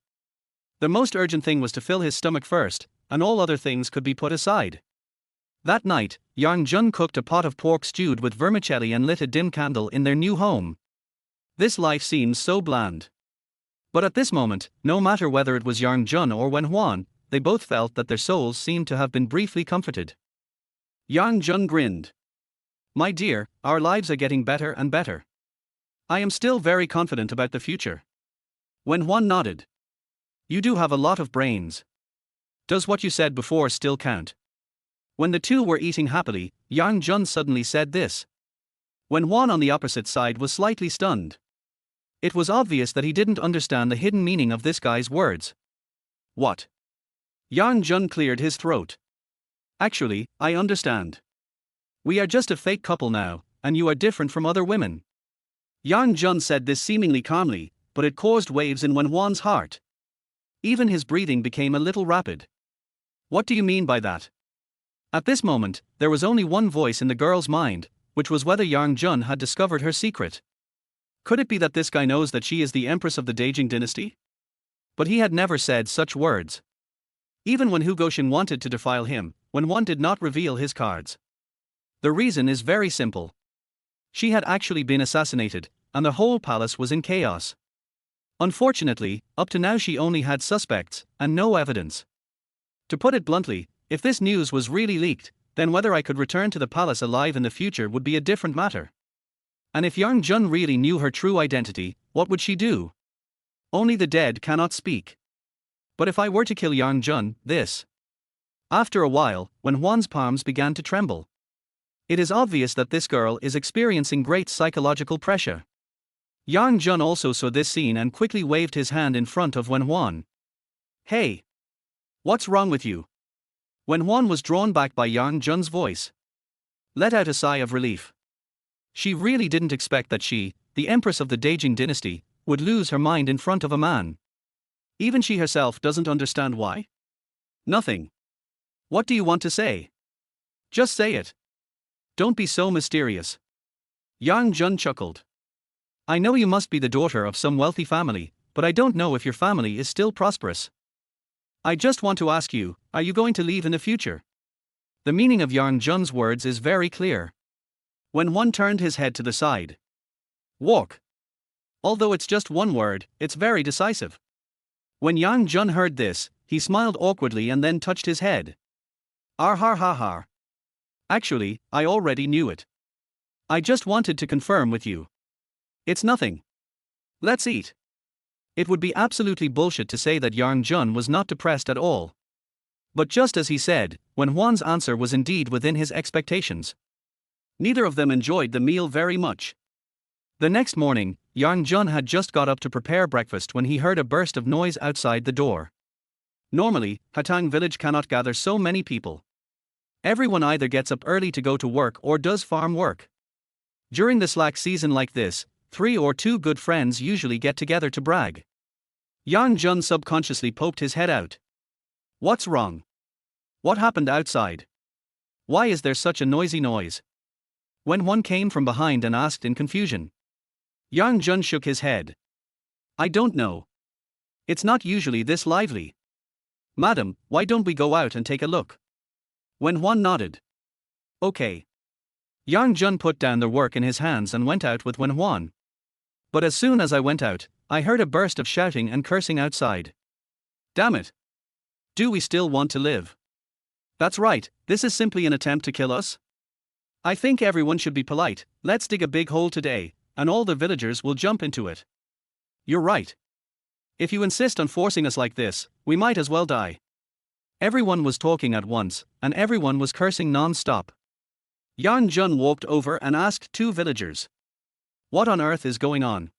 The most urgent thing was to fill his stomach first, and all other things could be put aside. That night, Yang Jun cooked a pot of pork stewed with vermicelli and lit a dim candle in their new home. This life seems so bland. But at this moment, no matter whether it was Yang Jun or Wen Huan, they both felt that their souls seemed to have been briefly comforted. Yang Jun grinned. My dear, our lives are getting better and better. I am still very confident about the future. Wen Huan nodded. You do have a lot of brains. Does what you said before still count? When the two were eating happily, Yang Jun suddenly said this. Wen Huan on the opposite side was slightly stunned. It was obvious that he didn't understand the hidden meaning of this guy's words. What? Yang Jun cleared his throat. Actually, I understand. We are just a fake couple now, and you are different from other women. Yang Jun said this seemingly calmly, but it caused waves in Wen Huan's heart. Even his breathing became a little rapid. What do you mean by that? At this moment, there was only one voice in the girl's mind, which was whether Yang Jun had discovered her secret. Could it be that this guy knows that she is the Empress of the Great Jing Dynasty? But he had never said such words. Even when Hu Gouxian wanted to defile him, Wen Huan did not reveal his cards. The reason is very simple. She had actually been assassinated, and the whole palace was in chaos. Unfortunately, up to now she only had suspects, and no evidence. To put it bluntly, if this news was really leaked, then whether I could return to the palace alive in the future would be a different matter. And if Yang Jun really knew her true identity, what would she do? Only the dead cannot speak. But if I were to kill Yang Jun, this. After a while, when Huan's palms began to tremble. It is obvious that this girl is experiencing great psychological pressure. Yang Jun also saw this scene and quickly waved his hand in front of Wen Huan. Hey! What's wrong with you? Wen Huan was drawn back by Yang Jun's voice. Let out a sigh of relief. She really didn't expect that she, the Empress of the Great Jing Dynasty, would lose her mind in front of a man. Even she herself doesn't understand why. Nothing. What do you want to say? Just say it. Don't be so mysterious. Yang Jun chuckled. I know you must be the daughter of some wealthy family, but I don't know if your family is still prosperous. I just want to ask you, are you going to leave in the future? The meaning of Yang Jun's words is very clear. When one turned his head to the side. Walk. Although it's just one word, it's very decisive. When Yang Jun heard this, he smiled awkwardly and then touched his head. Har har har har. Actually, I already knew it. I just wanted to confirm with you. It's nothing. Let's eat. It would be absolutely bullshit to say that Yang Jun was not depressed at all. But just as he said, Wen Huan's answer was indeed within his expectations. Neither of them enjoyed the meal very much. The next morning, Yang Jun had just got up to prepare breakfast when he heard a burst of noise outside the door. Normally, Hatang village cannot gather so many people. Everyone either gets up early to go to work or does farm work. During the slack season like this, 3 or 2 good friends usually get together to brag. Yang Jun subconsciously poked his head out. What's wrong? What happened outside? Why is there such a noisy noise? When one came from behind and asked in confusion. Yang Jun shook his head. I don't know. It's not usually this lively. Madam, why don't we go out and take a look? When Huan nodded. Okay. Yang Jun put down the work in his hands and went out with Wen Huan. But as soon as I went out, I heard a burst of shouting and cursing outside. Damn it! Do we still want to live? That's right, this is simply an attempt to kill us? I think everyone should be polite. Let's dig a big hole today, and all the villagers will jump into it. You're right. If you insist on forcing us like this, we might as well die. Everyone was talking at once, and everyone was cursing non-stop. Yang Jun walked over and asked two villagers, "What on earth is going on?"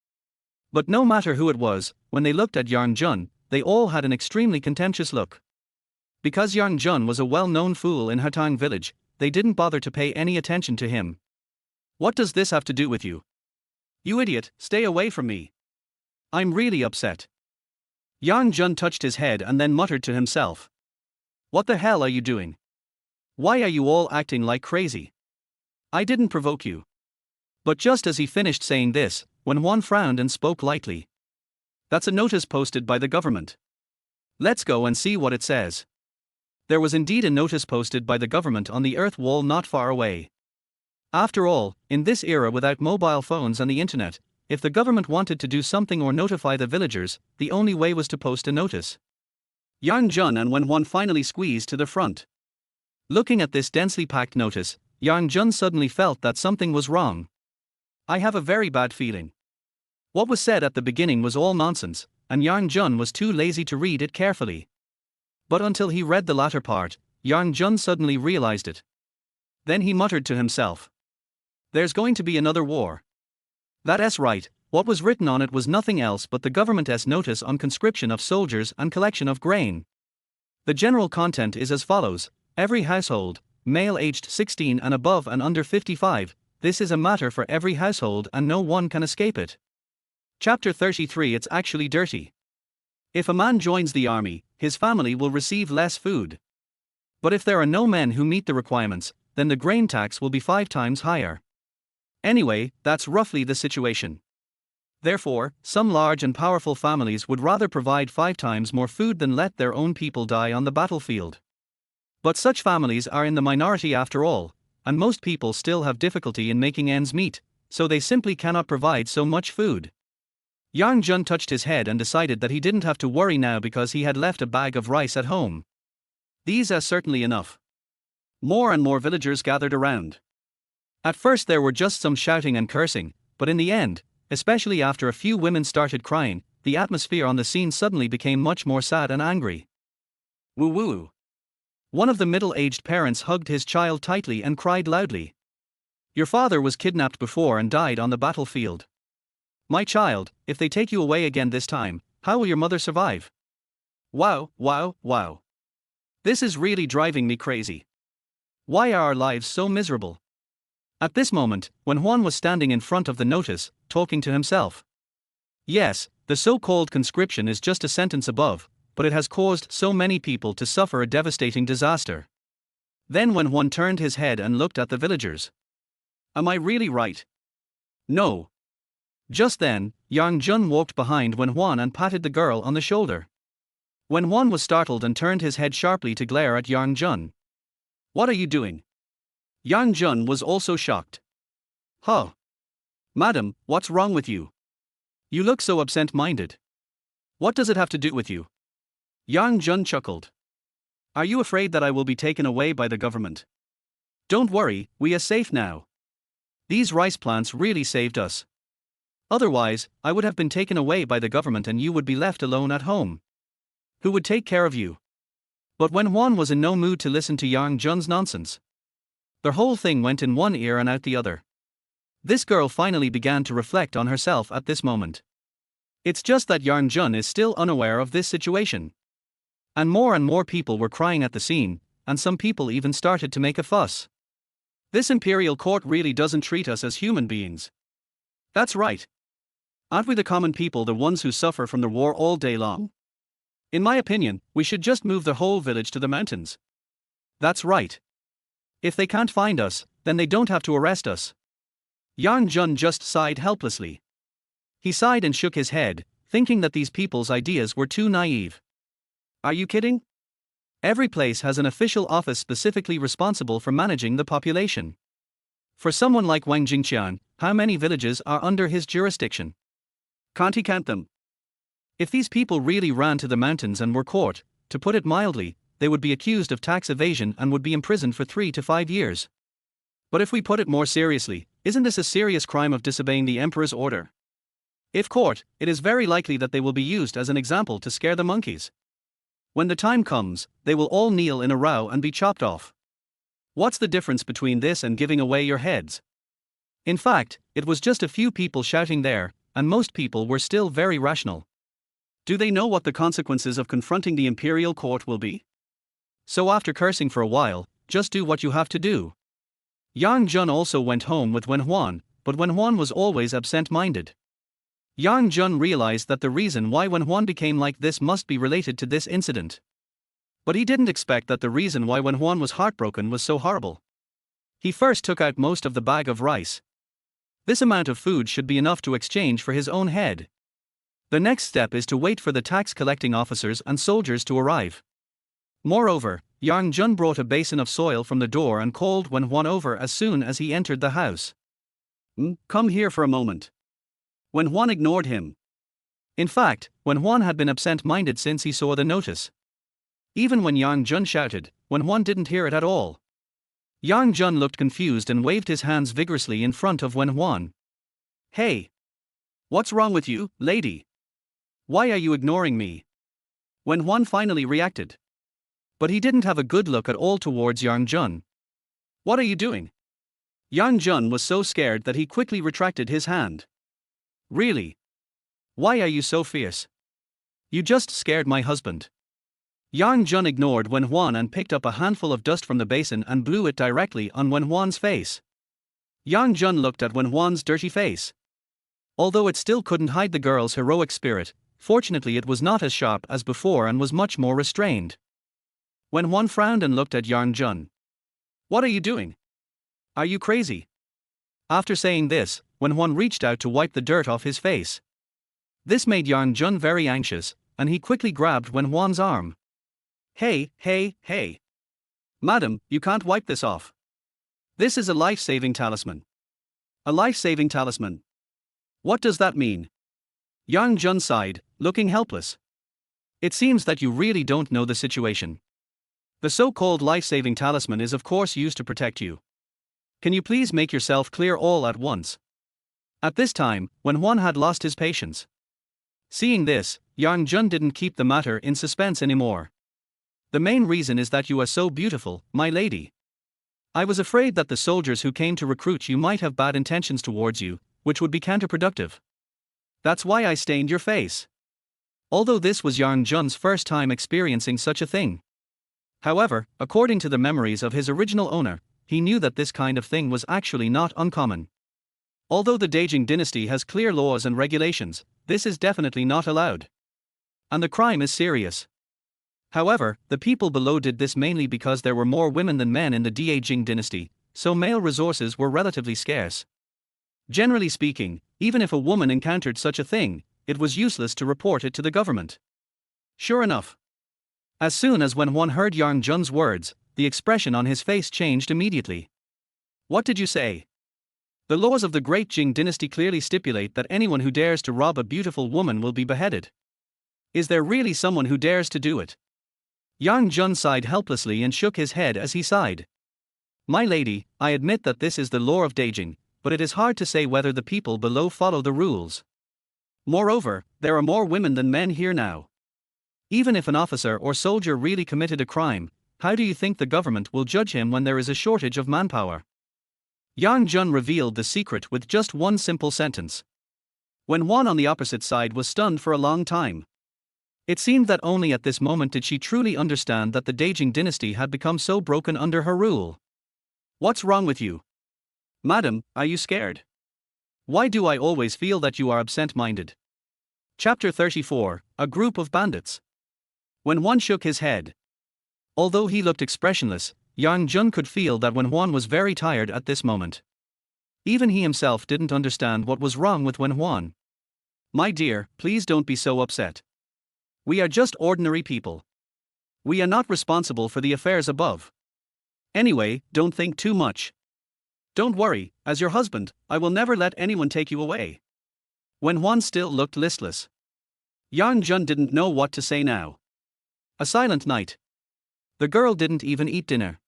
But no matter who it was, when they looked at Yang Jun, they all had an extremely contemptuous look. Because Yang Jun was a well-known fool in Hatang village, they didn't bother to pay any attention to him. What does this have to do with you? You idiot, stay away from me. I'm really upset. Yang Jun touched his head and then muttered to himself. What the hell are you doing? Why are you all acting like crazy? I didn't provoke you. But just as he finished saying this, Wen Huan frowned and spoke lightly. That's a notice posted by the government. Let's go and see what it says. There was indeed a notice posted by the government on the earth wall not far away. After all, in this era without mobile phones and the internet, if the government wanted to do something or notify the villagers, the only way was to post a notice. Yang Jun and Wen Huan finally squeezed to the front. Looking at this densely packed notice, Yang Jun suddenly felt that something was wrong. I have a very bad feeling. What was said at the beginning was all nonsense, and Yang Jun was too lazy to read it carefully. But until he read the latter part, Yang Jun suddenly realized it. Then he muttered to himself. There's going to be another war. That's right, what was written on it was nothing else but the government's notice on conscription of soldiers and collection of grain. The general content is as follows: every household, male aged 16 and above and under 55, this is a matter for every household and no one can escape it. Chapter 33. It's actually dirty. If a man joins the army, his family will receive less food. But if there are no men who meet the requirements, then the grain tax will be 5 times higher. Anyway, that's roughly the situation. Therefore, some large and powerful families would rather provide 5 times more food than let their own people die on the battlefield. But such families are in the minority after all, and most people still have difficulty in making ends meet, so they simply cannot provide so much food. Yang Jun touched his head and decided that he didn't have to worry now because he had left a bag of rice at home. These are certainly enough. More and more villagers gathered around. At first there were just some shouting and cursing, but in the end, especially after a few women started crying, the atmosphere on the scene suddenly became much more sad and angry. Woo woo. One of the middle-aged parents hugged his child tightly and cried loudly. Your father was kidnapped before and died on the battlefield. My child, if they take you away again this time, how will your mother survive? Wow, wow, wow. This is really driving me crazy. Why are our lives so miserable? At this moment, when Huan was standing in front of the notice, talking to himself. Yes, the so-called conscription is just a sentence above, but it has caused so many people to suffer a devastating disaster. Then when Huan turned his head and looked at the villagers. Am I really right? No. Just then, Yang Jun walked behind Wen Huan and patted the girl on the shoulder. Wen Huan was startled and turned his head sharply to glare at Yang Jun. What are you doing? Yang Jun was also shocked. Huh. Madam, what's wrong with you? You look so absent-minded. What does it have to do with you? Yang Jun chuckled. Are you afraid that I will be taken away by the government? Don't worry, we are safe now. These rice plants really saved us. Otherwise, I would have been taken away by the government and you would be left alone at home. Who would take care of you? But Wen Huan was in no mood to listen to Yang Jun's nonsense. The whole thing went in one ear and out the other. This girl finally began to reflect on herself at this moment. It's just that Yang Jun is still unaware of this situation. And more people were crying at the scene, and some people even started to make a fuss. This imperial court really doesn't treat us as human beings. That's right. Aren't we the common people the ones who suffer from the war all day long? In my opinion, we should just move the whole village to the mountains. That's right. If they can't find us, then they don't have to arrest us. Yang Jun just sighed helplessly. He sighed and shook his head, thinking that these people's ideas were too naive. Are you kidding? Every place has an official office specifically responsible for managing the population. For someone like Wang Jingqian, how many villages are under his jurisdiction? Can't he count them? If these people really ran to the mountains and were caught, to put it mildly, they would be accused of tax evasion and would be imprisoned for 3 to 5 years. But if we put it more seriously, isn't this a serious crime of disobeying the emperor's order? If caught, it is very likely that they will be used as an example to scare the monkeys. When the time comes, they will all kneel in a row and be chopped off. What's the difference between this and giving away your heads? In fact, it was just a few people shouting there, and most people were still very rational. Do they know what the consequences of confronting the imperial court will be? So after cursing for a while, just do what you have to do. Yang Jun also went home with Wen Huan, but Wen Huan was always absent-minded. Yang Jun realized that the reason why Wen Huan became like this must be related to this incident. But he didn't expect that the reason why Wen Huan was heartbroken was so horrible. He first took out most of the bag of rice. This amount of food should be enough to exchange for his own head. The next step is to wait for the tax collecting officers and soldiers to arrive. Moreover, Yang Jun brought a basin of soil from the door and called Wen Huan over as soon as he entered the house. Come here for a moment. Wen Huan ignored him. In fact, Wen Huan had been absent-minded since he saw the notice. Even when Yang Jun shouted, Wen Huan didn't hear it at all. Yang Jun looked confused and waved his hands vigorously in front of Wen Huan. Hey! What's wrong with you, lady? Why are you ignoring me? Wen Huan finally reacted. But he didn't have a good look at all towards Yang Jun. What are you doing? Yang Jun was so scared that he quickly retracted his hand. Really? Why are you so fierce? You just scared my husband. Yang Jun ignored Wen Huan and picked up a handful of dust from the basin and blew it directly on Wen Huan's face. Yang Jun looked at Wen Huan's dirty face. Although it still couldn't hide the girl's heroic spirit, fortunately it was not as sharp as before and was much more restrained. Wen Huan frowned and looked at Yang Jun. What are you doing? Are you crazy? After saying this, Wen Huan reached out to wipe the dirt off his face. This made Yang Jun very anxious, and he quickly grabbed Wen Huan's arm. Hey! Madam, you can't wipe this off. This is a life-saving talisman. A life-saving talisman. What does that mean? Yang Jun sighed, looking helpless. It seems that you really don't know the situation. The so-called life-saving talisman is of course used to protect you. Can you please make yourself clear all at once? At this time, Wen Huan had lost his patience. Seeing this, Yang Jun didn't keep the matter in suspense anymore. The main reason is that you are so beautiful, my lady. I was afraid that the soldiers who came to recruit you might have bad intentions towards you, which would be counterproductive. That's why I stained your face. Although this was Yang Jun's first time experiencing such a thing. However, according to the memories of his original owner, he knew that this kind of thing was actually not uncommon. Although the Great Jing Dynasty has clear laws and regulations, this is definitely not allowed. And the crime is serious. However, the people below did this mainly because there were more women than men in the Great Jing Dynasty, so male resources were relatively scarce. Generally speaking, even if a woman encountered such a thing, it was useless to report it to the government. Sure enough. As soon as Wen Huan heard Yang Jun's words, the expression on his face changed immediately. What did you say? The laws of the Great Jing Dynasty clearly stipulate that anyone who dares to rob a beautiful woman will be beheaded. Is there really someone who dares to do it? Yang Jun sighed helplessly and shook his head as he sighed. My lady, I admit that this is the law of Great Jing, but it is hard to say whether the people below follow the rules. Moreover, there are more women than men here now. Even if an officer or soldier really committed a crime, how do you think the government will judge him when there is a shortage of manpower? Yang Jun revealed the secret with just one simple sentence. Wen Huan on the opposite side was stunned for a long time. It seemed that only at this moment did she truly understand that the Great Jing Dynasty had become so broken under her rule. What's wrong with you? Madam, are you scared? Why do I always feel that you are absent-minded? Chapter 34, A Group of Bandits. Wen Huan shook his head. Although he looked expressionless, Yang Jun could feel that Wen Huan was very tired at this moment. Even he himself didn't understand what was wrong with Wen Huan. My dear, please don't be so upset. We are just ordinary people. We are not responsible for the affairs above. Anyway, don't think too much. Don't worry, as your husband, I will never let anyone take you away. When Juan still looked listless. Yang Jun didn't know what to say now. A silent night. The girl didn't even eat dinner.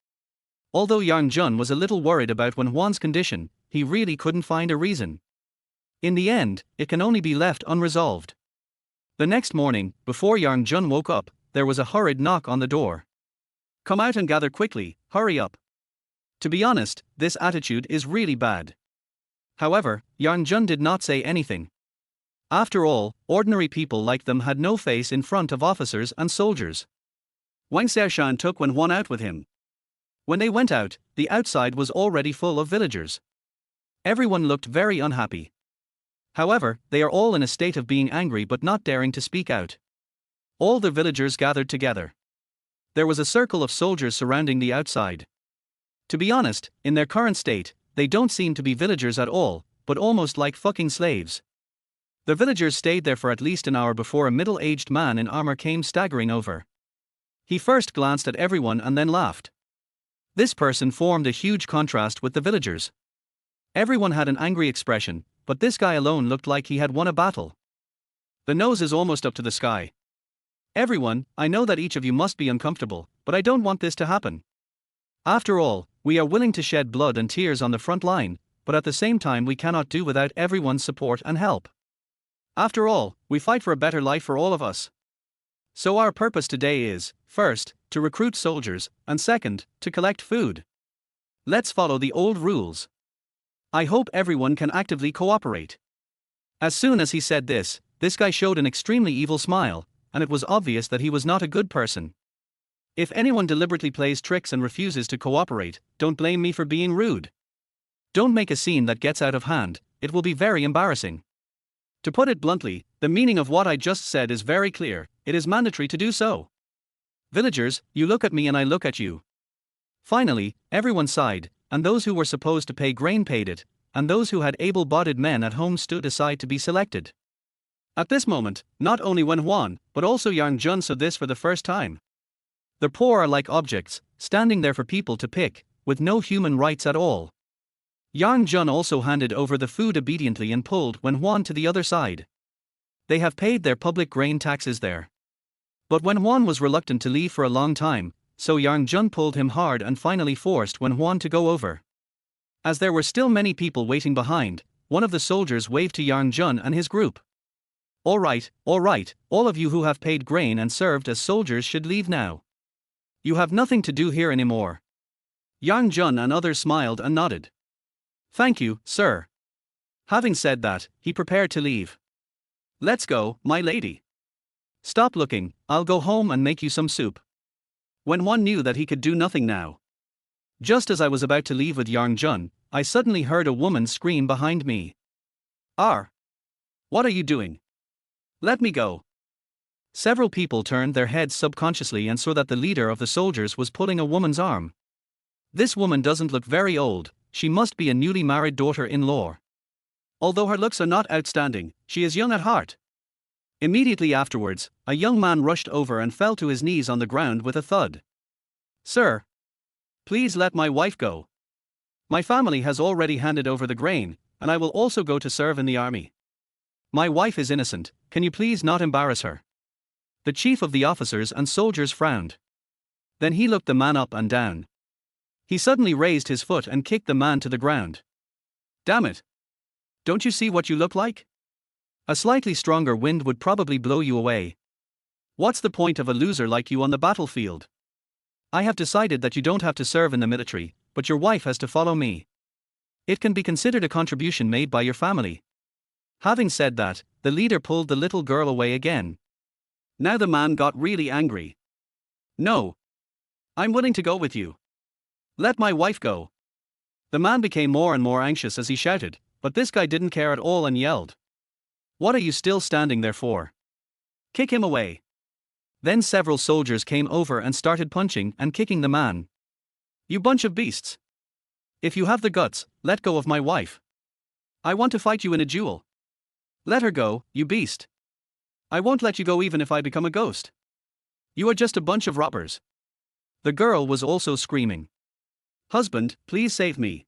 Although Yang Jun was a little worried about Wen Juan's condition, he really couldn't find a reason. In the end, it can only be left unresolved. The next morning, before Yang Jun woke up, there was a hurried knock on the door. Come out and gather quickly, hurry up. To be honest, this attitude is really bad. However, Yang Jun did not say anything. After all, ordinary people like them had no face in front of officers and soldiers. Wang Xiaoshan took Wen Huan out with him. When they went out, the outside was already full of villagers. Everyone looked very unhappy. However, they are all in a state of being angry but not daring to speak out. All the villagers gathered together. There was a circle of soldiers surrounding the outside. To be honest, in their current state, they don't seem to be villagers at all, but almost like fucking slaves. The villagers stayed there for at least an hour before a middle-aged man in armor came staggering over. He first glanced at everyone and then laughed. This person formed a huge contrast with the villagers. Everyone had an angry expression, but this guy alone looked like he had won a battle. The nose is almost up to the sky. Everyone, I know that each of you must be uncomfortable, but I don't want this to happen. After all, we are willing to shed blood and tears on the front line, but at the same time we cannot do without everyone's support and help. After all, we fight for a better life for all of us. So our purpose today is, first, to recruit soldiers, and second, to collect food. Let's follow the old rules. I hope everyone can actively cooperate. As soon as he said this guy showed an extremely evil smile, and it was obvious that he was not a good person. If anyone deliberately plays tricks and refuses to cooperate, don't blame me for being rude. Don't make a scene that gets out of hand, it will be very embarrassing. To put it bluntly, the meaning of what I just said is very clear, it is mandatory to do so. Villagers, you look at me and I look at you. Finally, everyone sighed, and those who were supposed to pay grain paid it, and those who had able-bodied men at home stood aside to be selected. At this moment, not only Wen Huan, but also Yang Jun saw this for the first time. The poor are like objects, standing there for people to pick, with no human rights at all. Yang Jun also handed over the food obediently and pulled Wen Huan to the other side. They have paid their public grain taxes there. But Wen Huan was reluctant to leave for a long time, so Yang Jun pulled him hard and finally forced Wen Huan to go over. As there were still many people waiting behind, one of the soldiers waved to Yang Jun and his group. All right, all of you who have paid grain and served as soldiers should leave now. You have nothing to do here anymore. Yang Jun and others smiled and nodded. Thank you, sir. Having said that, he prepared to leave. Let's go, my lady. Stop looking, I'll go home and make you some soup. When one knew that he could do nothing now. Just as I was about to leave with Yang Jun, I suddenly heard a woman scream behind me. What are you doing? Let me go. Several people turned their heads subconsciously and saw that the leader of the soldiers was pulling a woman's arm. This woman doesn't look very old, she must be a newly married daughter-in-law. Although her looks are not outstanding, she is young at heart. Immediately afterwards, a young man rushed over and fell to his knees on the ground with a thud. Sir, please let my wife go. My family has already handed over the grain, and I will also go to serve in the army. My wife is innocent, can you please not embarrass her? The chief of the officers and soldiers frowned. Then he looked the man up and down. He suddenly raised his foot and kicked the man to the ground. Damn it! Don't you see what you look like? A slightly stronger wind would probably blow you away. What's the point of a loser like you on the battlefield? I have decided that you don't have to serve in the military, but your wife has to follow me. It can be considered a contribution made by your family. Having said that, the leader pulled the little girl away again. Now the man got really angry. No. I'm willing to go with you. Let my wife go. The man became more and more anxious as he shouted, but this guy didn't care at all and yelled. What are you still standing there for? Kick him away. Then several soldiers came over and started punching and kicking the man. You bunch of beasts. If you have the guts, let go of my wife. I want to fight you in a duel. Let her go, you beast. I won't let you go even if I become a ghost. You are just a bunch of robbers. The girl was also screaming. Husband, please save me.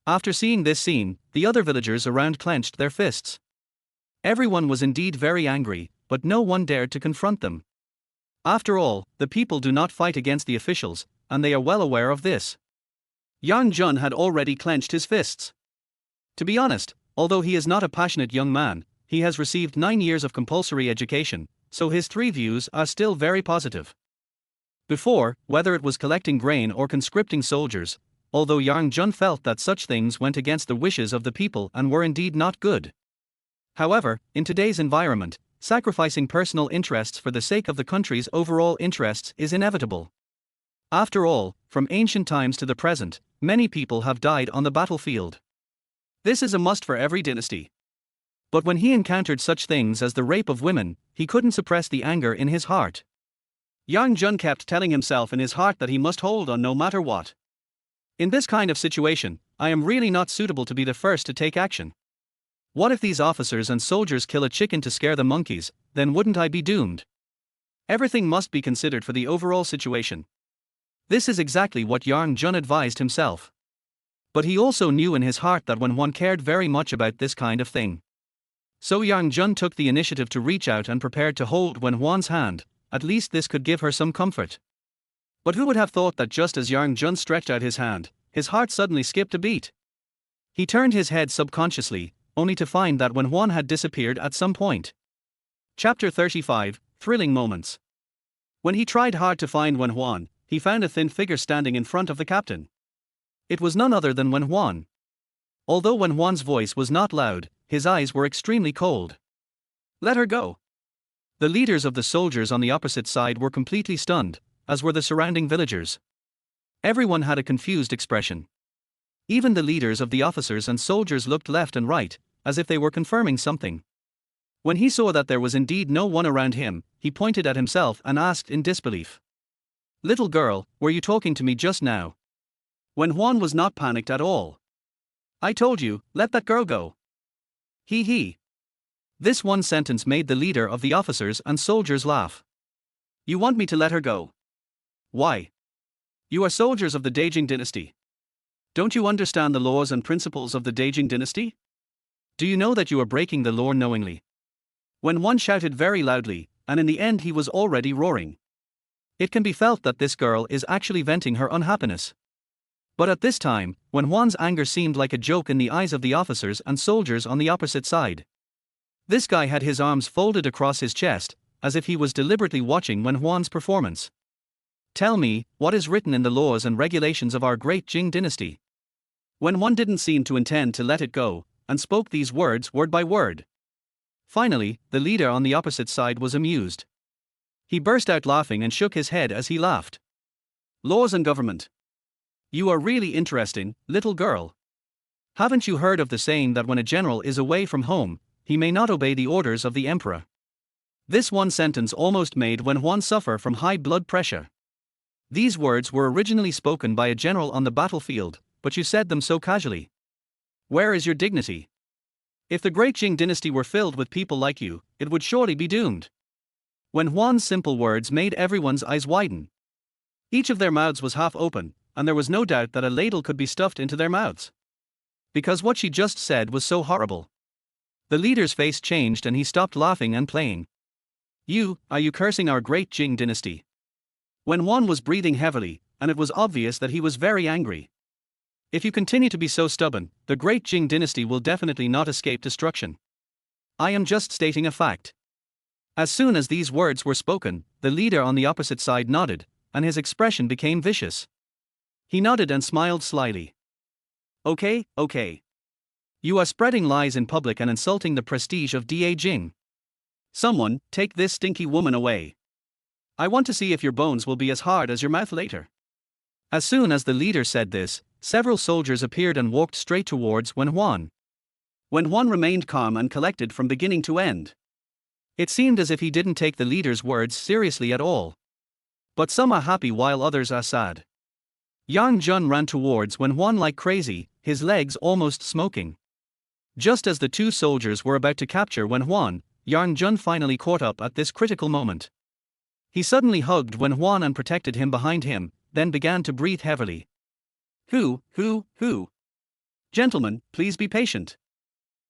After seeing this scene, the other villagers around clenched their fists. Everyone was indeed very angry, but no one dared to confront them. After all, the people do not fight against the officials, and they are well aware of this. Yang Jun had already clenched his fists. To be honest, although he is not a passionate young man, he has received 9 years of compulsory education, so his 3 views are still very positive. Before, whether it was collecting grain or conscripting soldiers, although Yang Jun felt that such things went against the wishes of the people and were indeed not good. However, in today's environment, sacrificing personal interests for the sake of the country's overall interests is inevitable. After all, from ancient times to the present, many people have died on the battlefield. This is a must for every dynasty. But when he encountered such things as the rape of women, he couldn't suppress the anger in his heart. Yang Jun kept telling himself in his heart that he must hold on no matter what. In this kind of situation, I am really not suitable to be the first to take action. What if these officers and soldiers kill a chicken to scare the monkeys, then wouldn't I be doomed? Everything must be considered for the overall situation. This is exactly what Yang Jun advised himself. But he also knew in his heart that Wen Huan cared very much about this kind of thing. So Yang Jun took the initiative to reach out and prepared to hold Wen Huan's hand. At least this could give her some comfort. But who would have thought that just as Yang Jun stretched out his hand, his heart suddenly skipped a beat? He turned his head subconsciously, only to find that Wen Huan had disappeared at some point. Chapter 35, Thrilling Moments. When he tried hard to find Wen Huan, he found a thin figure standing in front of the captain. It was none other than Wen Huan. Although Wen Huan's voice was not loud, his eyes were extremely cold. Let her go. The leaders of the soldiers on the opposite side were completely stunned, as were the surrounding villagers. Everyone had a confused expression. Even the leaders of the officers and soldiers looked left and right, as if they were confirming something. When he saw that there was indeed no one around him, he pointed at himself and asked in disbelief. Little girl, were you talking to me just now? Wen Huan was not panicked at all. I told you, let that girl go. He. This one sentence made the leader of the officers and soldiers laugh. You want me to let her go? Why? You are soldiers of the Great Jing Dynasty. Don't you understand the laws and principles of the Great Jing Dynasty? Do you know that you are breaking the law knowingly? Wen Huan shouted very loudly, and in the end he was already roaring. It can be felt that this girl is actually venting her unhappiness. But at this time, Wen Huan's anger seemed like a joke in the eyes of the officers and soldiers on the opposite side. This guy had his arms folded across his chest, as if he was deliberately watching Wen Huan's performance. Tell me, what is written in the laws and regulations of our Great Jing Dynasty? Wen Huan didn't seem to intend to let it go, and spoke these words word by word. Finally, the leader on the opposite side was amused. He burst out laughing and shook his head as he laughed. Laws and government. You are really interesting, little girl. Haven't you heard of the saying that when a general is away from home, he may not obey the orders of the emperor? This one sentence almost made Wen Huan suffer from high blood pressure. These words were originally spoken by a general on the battlefield, but you said them so casually. Where is your dignity? If the Great Jing Dynasty were filled with people like you, it would surely be doomed. Wen Huan's simple words made everyone's eyes widen. Each of their mouths was half open, and there was no doubt that a ladle could be stuffed into their mouths. Because what she just said was so horrible. The leader's face changed and he stopped laughing and playing. Are you cursing our Great Jing Dynasty? Wen Huan was breathing heavily, and it was obvious that he was very angry. If you continue to be so stubborn, the Great Jing Dynasty will definitely not escape destruction. I am just stating a fact. As soon as these words were spoken, the leader on the opposite side nodded, and his expression became vicious. He nodded and smiled slyly. Okay. You are spreading lies in public and insulting the prestige of Da Jing. Someone, take this stinky woman away. I want to see if your bones will be as hard as your mouth later. As soon as the leader said this, several soldiers appeared and walked straight towards Wen Huan. Wen Huan remained calm and collected from beginning to end. It seemed as if he didn't take the leader's words seriously at all. But some are happy while others are sad. Yang Jun ran towards Wen Huan like crazy, his legs almost smoking. Just as the two soldiers were about to capture Wen Huan, Yang Jun finally caught up at this critical moment. He suddenly hugged Wen Huan and protected him behind him, then began to breathe heavily. Who? Gentlemen, please be patient.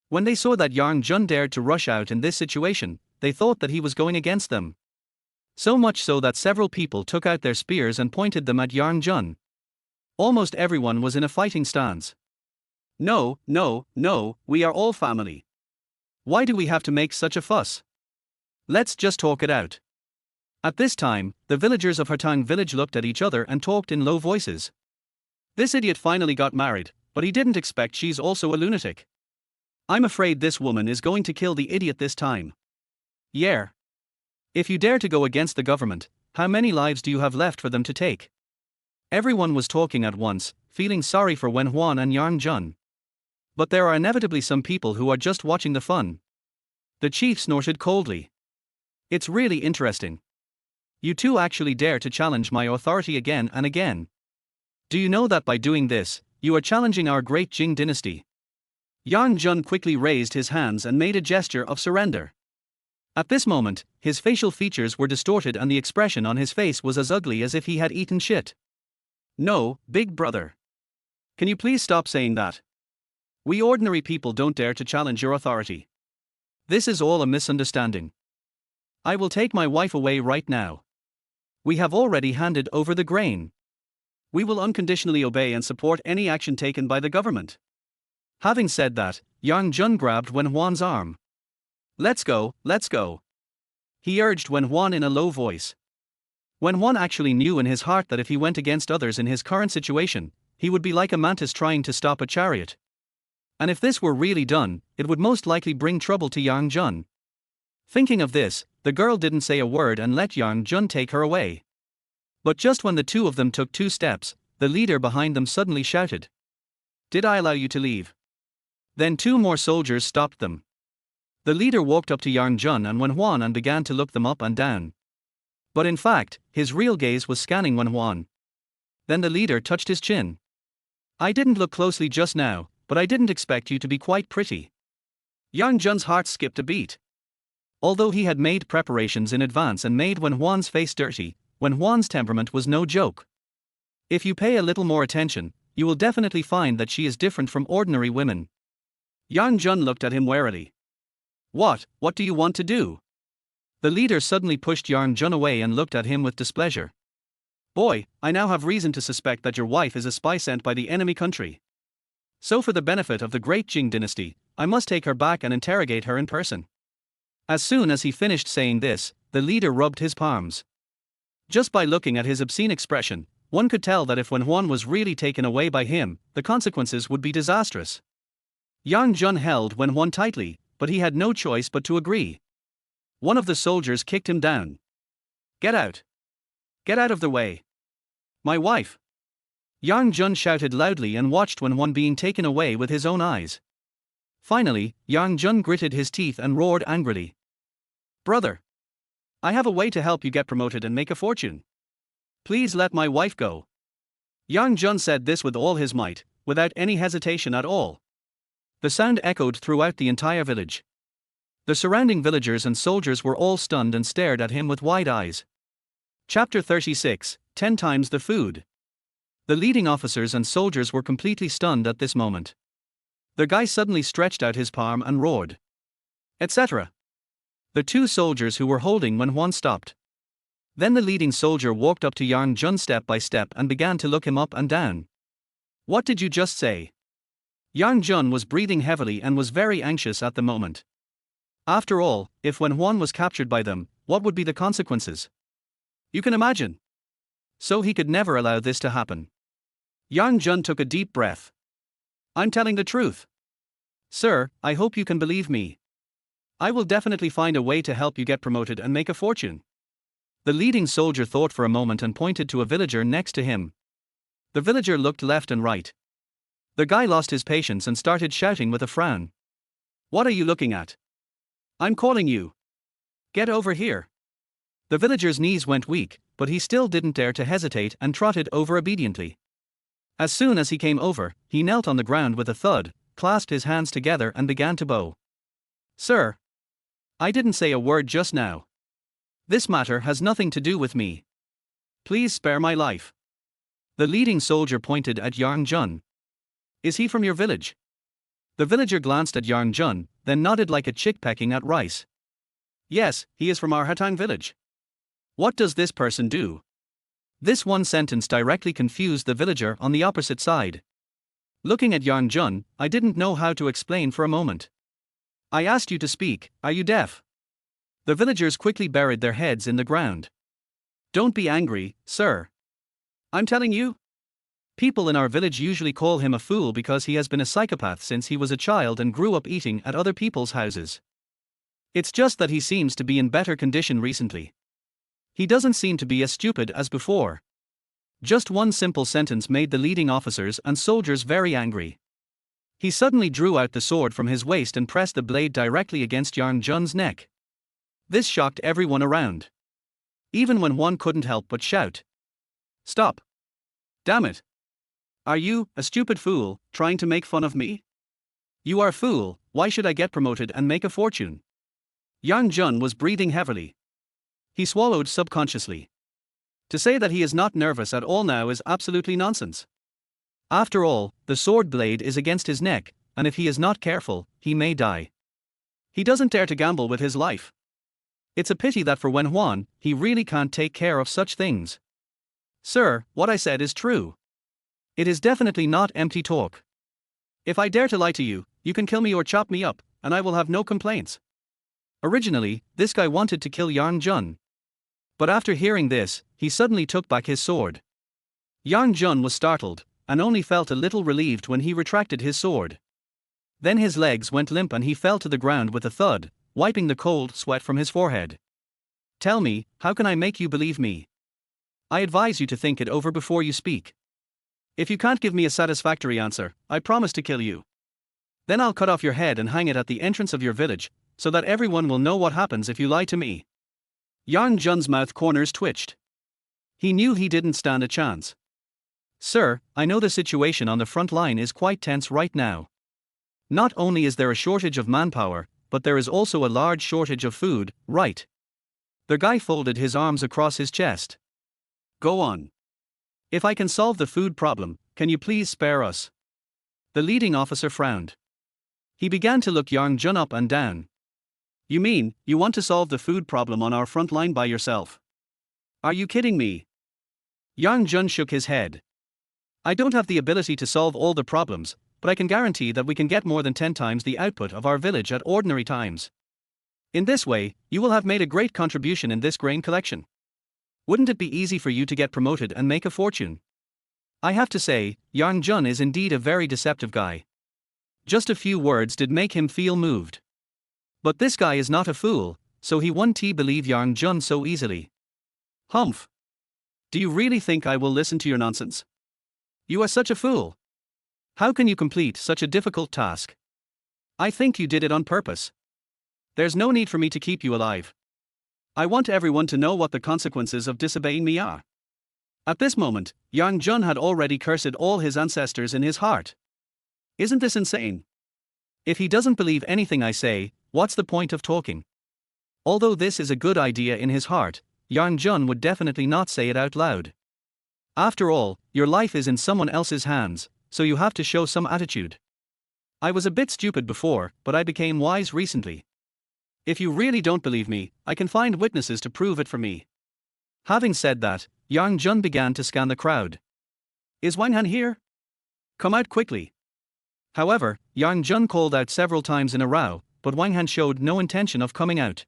When they saw that Yang Jun dared to rush out in this situation, they thought that he was going against them. So much so that several people took out their spears and pointed them at Yang Jun. Almost everyone was in a fighting stance. No, no, no, we are all family. Why do we have to make such a fuss? Let's just talk it out. At this time, the villagers of Hartang village looked at each other and talked in low voices. This idiot finally got married, but he didn't expect she's also a lunatic. I'm afraid this woman is going to kill the idiot this time. Yeah. If you dare to go against the government, how many lives do you have left for them to take? Everyone was talking at once, feeling sorry for Wen Huan and Yang Jun. But there are inevitably some people who are just watching the fun. The chief snorted coldly. It's really interesting. You two actually dare to challenge my authority again and again. Do you know that by doing this, you are challenging our Great Jing Dynasty? Yang Jun quickly raised his hands and made a gesture of surrender. At this moment, his facial features were distorted and the expression on his face was as ugly as if he had eaten shit. No, big brother. Can you please stop saying that? We ordinary people don't dare to challenge your authority. This is all a misunderstanding. I will take my wife away right now. We have already handed over the grain. We will unconditionally obey and support any action taken by the government. Having said that, Yang Jun grabbed Wen Huan's arm. Let's go, let's go. He urged Wen Huan in a low voice. Wen Huan actually knew in his heart that if he went against others in his current situation, he would be like a mantis trying to stop a chariot. And if this were really done, it would most likely bring trouble to Yang Jun. Thinking of this, the girl didn't say a word and let Yang Jun take her away. But just when the two of them took 2 steps, the leader behind them suddenly shouted. Did I allow you to leave? Then 2 more soldiers stopped them. The leader walked up to Yang Jun and Wen Huan and began to look them up and down. But in fact, his real gaze was scanning Wen Huan. Then the leader touched his chin. I didn't look closely just now, but I didn't expect you to be quite pretty. Yang Jun's heart skipped a beat. Although he had made preparations in advance and made Wen Huan's face dirty, Wen Huan's temperament was no joke. If you pay a little more attention, you will definitely find that she is different from ordinary women. Yang Jun looked at him warily. What do you want to do? The leader suddenly pushed Yang Jun away and looked at him with displeasure. Boy, I now have reason to suspect that your wife is a spy sent by the enemy country. So for the benefit of the Great Jing Dynasty, I must take her back and interrogate her in person. As soon as he finished saying this, the leader rubbed his palms. Just by looking at his obscene expression, one could tell that if Wen Huan was really taken away by him, the consequences would be disastrous. Yang Jun held Wen Huan tightly, but he had no choice but to agree. One of the soldiers kicked him down. Get out! Get out of the way! My wife! Yang Jun shouted loudly and watched Wen Huan being taken away with his own eyes. Finally, Yang Jun gritted his teeth and roared angrily. Brother! I have a way to help you get promoted and make a fortune. Please let my wife go. Yang Jun said this with all his might, without any hesitation at all. The sound echoed throughout the entire village. The surrounding villagers and soldiers were all stunned and stared at him with wide eyes. Chapter 36, 10 times the food. The leading officers and soldiers were completely stunned at this moment. The guy suddenly stretched out his palm and roared. Etc. The 2 soldiers who were holding Wen Huan stopped. Then the leading soldier walked up to Yang Jun step by step and began to look him up and down. What did you just say? Yang Jun was breathing heavily and was very anxious at the moment. After all, if Wen Huan was captured by them, what would be the consequences? You can imagine. So he could never allow this to happen. Yang Jun took a deep breath. I'm telling the truth. Sir, I hope you can believe me. I will definitely find a way to help you get promoted and make a fortune. The leading soldier thought for a moment and pointed to a villager next to him. The villager looked left and right. The guy lost his patience and started shouting with a frown. What are you looking at? I'm calling you. Get over here. The villager's knees went weak, but he still didn't dare to hesitate and trotted over obediently. As soon as he came over, he knelt on the ground with a thud, clasped his hands together and began to bow. Sir! I didn't say a word just now. This matter has nothing to do with me. Please spare my life. The leading soldier pointed at Yang Jun. Is he from your village? The villager glanced at Yang Jun, then nodded like a chick pecking at rice. Yes, he is from our Hatang village. What does this person do? This one sentence directly confused the villager on the opposite side. Looking at Yang Jun, I didn't know how to explain for a moment. I asked you to speak, are you deaf? The villagers quickly buried their heads in the ground. Don't be angry, sir. I'm telling you. People in our village usually call him a fool because he has been a psychopath since he was a child and grew up eating at other people's houses. It's just that he seems to be in better condition recently. He doesn't seem to be as stupid as before. Just one simple sentence made the leading officers and soldiers very angry. He suddenly drew out the sword from his waist and pressed the blade directly against Yang Jun's neck. This shocked everyone around. Even when one couldn't help but shout. Stop. Damn it. Are you, a stupid fool, trying to make fun of me? You are a fool, why should I get promoted and make a fortune? Yang Jun was breathing heavily. He swallowed subconsciously. To say that he is not nervous at all now is absolutely nonsense. After all, the sword blade is against his neck, and if he is not careful, he may die. He doesn't dare to gamble with his life. It's a pity that for Wen Huan, he really can't take care of such things. Sir, what I said is true. It is definitely not empty talk. If I dare to lie to you, you can kill me or chop me up, and I will have no complaints. Originally, this guy wanted to kill Yang Jun. But after hearing this, he suddenly took back his sword. Yang Jun was startled, and only felt a little relieved when he retracted his sword. Then his legs went limp and he fell to the ground with a thud, wiping the cold sweat from his forehead. Tell me, how can I make you believe me? I advise you to think it over before you speak. If you can't give me a satisfactory answer, I promise to kill you. Then I'll cut off your head and hang it at the entrance of your village, so that everyone will know what happens if you lie to me. Yang Jun's mouth corners twitched. He knew he didn't stand a chance. Sir, I know the situation on the front line is quite tense right now. Not only is there a shortage of manpower, but there is also a large shortage of food, right? The guy folded his arms across his chest. Go on. If I can solve the food problem, can you please spare us? The leading officer frowned. He began to look Yang Jun up and down. You mean, you want to solve the food problem on our front line by yourself? Are you kidding me? Yang Jun shook his head. I don't have the ability to solve all the problems, but I can guarantee that we can get more than 10 times the output of our village at ordinary times. In this way, you will have made a great contribution in this grain collection. Wouldn't it be easy for you to get promoted and make a fortune? I have to say, Yang Jun is indeed a very deceptive guy. Just a few words did make him feel moved. But this guy is not a fool, so he won't believe Yang Jun so easily. Humph. Do you really think I will listen to your nonsense? You are such a fool. How can you complete such a difficult task? I think you did it on purpose. There's no need for me to keep you alive. I want everyone to know what the consequences of disobeying me are. At this moment, Yang Jun had already cursed all his ancestors in his heart. Isn't this insane? If he doesn't believe anything I say, what's the point of talking? Although this is a good idea in his heart, Yang Jun would definitely not say it out loud. After all, your life is in someone else's hands, so you have to show some attitude. I was a bit stupid before, but I became wise recently. If you really don't believe me, I can find witnesses to prove it for me. Having said that, Yang Jun began to scan the crowd. Is Wang Han here? Come out quickly. However, Yang Jun called out several times in a row, but Wang Han showed no intention of coming out.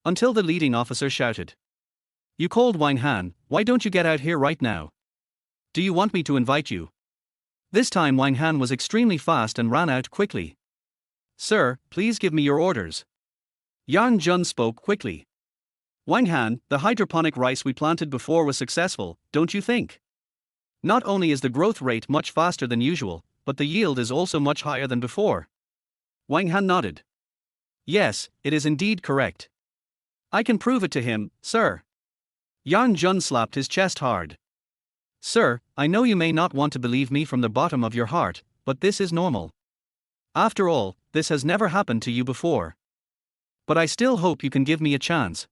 Until the leading officer shouted. You called Wang Han, why don't you get out here right now? Do you want me to invite you? This time Wang Han was extremely fast and ran out quickly. Sir, please give me your orders. Yang Jun spoke quickly. Wang Han, the hydroponic rice we planted before was successful, don't you think? Not only is the growth rate much faster than usual, but the yield is also much higher than before. Wang Han nodded. Yes, it is indeed correct. I can prove it to him, sir. Yang Jun slapped his chest hard. Sir, I know you may not want to believe me from the bottom of your heart, but this is normal. After all, this has never happened to you before. But I still hope you can give me a chance.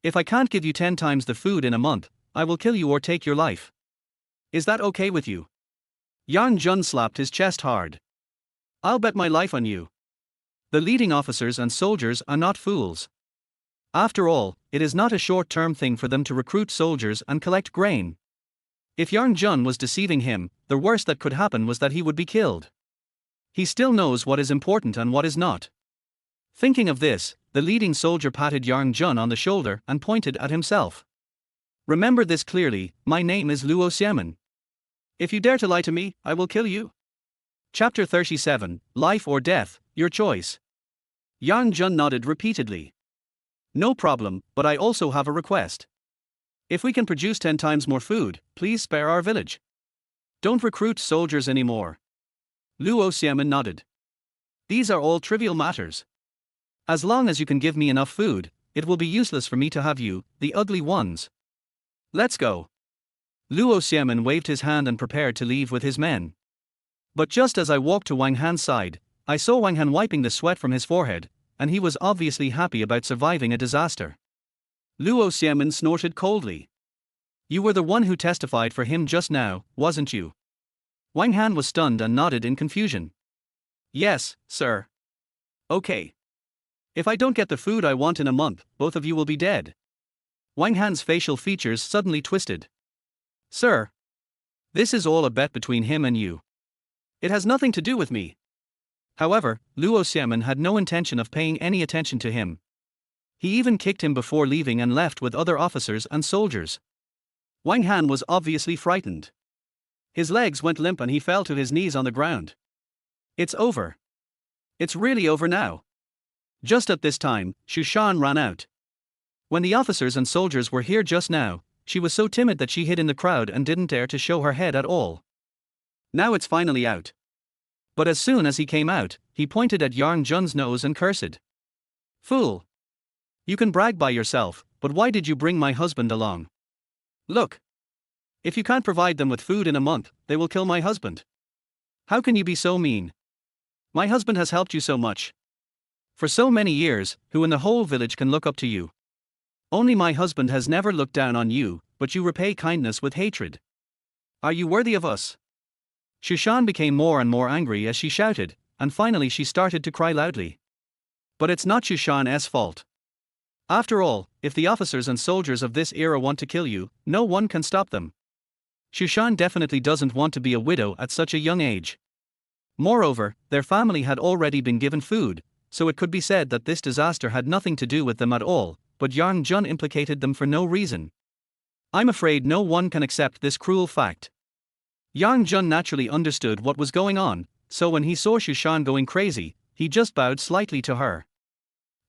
If I can't give you 10 times the food in a month, I will kill you or take your life. Is that okay with you? Yang Jun slapped his chest hard. I'll bet my life on you. The leading officers and soldiers are not fools. After all, it is not a short-term thing for them to recruit soldiers and collect grain. If Yang Jun was deceiving him, the worst that could happen was that he would be killed. He still knows what is important and what is not. Thinking of this, the leading soldier patted Yang Jun on the shoulder and pointed at himself. Remember this clearly, my name is Luo Xiamen. If you dare to lie to me, I will kill you. Chapter 37, Life or Death, Your Choice. Yang Jun nodded repeatedly. No problem, but I also have a request. If we can produce 10 times more food, please spare our village. Don't recruit soldiers anymore. Luo Xiamen nodded. These are all trivial matters. As long as you can give me enough food, it will be useless for me to have you, the ugly ones. Let's go. Luo Xiamen waved his hand and prepared to leave with his men. But just as I walked to Wang Han's side, I saw Wang Han wiping the sweat from his forehead, and he was obviously happy about surviving a disaster. Luo Xiamen snorted coldly. You were the one who testified for him just now, wasn't you? Wang Han was stunned and nodded in confusion. Yes, sir. Okay. If I don't get the food I want in a month, both of you will be dead. Wang Han's facial features suddenly twisted. Sir. This is all a bet between him and you. It has nothing to do with me. However, Luo Xiamen had no intention of paying any attention to him. He even kicked him before leaving and left with other officers and soldiers. Wang Han was obviously frightened. His legs went limp and he fell to his knees on the ground. It's over. It's really over now. Just at this time, Shushan ran out. When the officers and soldiers were here just now, she was so timid that she hid in the crowd and didn't dare to show her head at all. Now it's finally out. But as soon as he came out, he pointed at Yang Jun's nose and cursed. Fool! You can brag by yourself, but why did you bring my husband along? Look! If you can't provide them with food in a month, they will kill my husband. How can you be so mean? My husband has helped you so much. For so many years, who in the whole village can look up to you? Only my husband has never looked down on you, but you repay kindness with hatred. Are you worthy of us? Shushan became more and more angry as she shouted, and finally she started to cry loudly. But it's not Shushan's fault. After all, if the officers and soldiers of this era want to kill you, no one can stop them. Shushan definitely doesn't want to be a widow at such a young age. Moreover, their family had already been given food, so it could be said that this disaster had nothing to do with them at all, but Yang Jun implicated them for no reason. I'm afraid no one can accept this cruel fact. Yang Jun naturally understood what was going on, so when he saw Shushan going crazy, he just bowed slightly to her.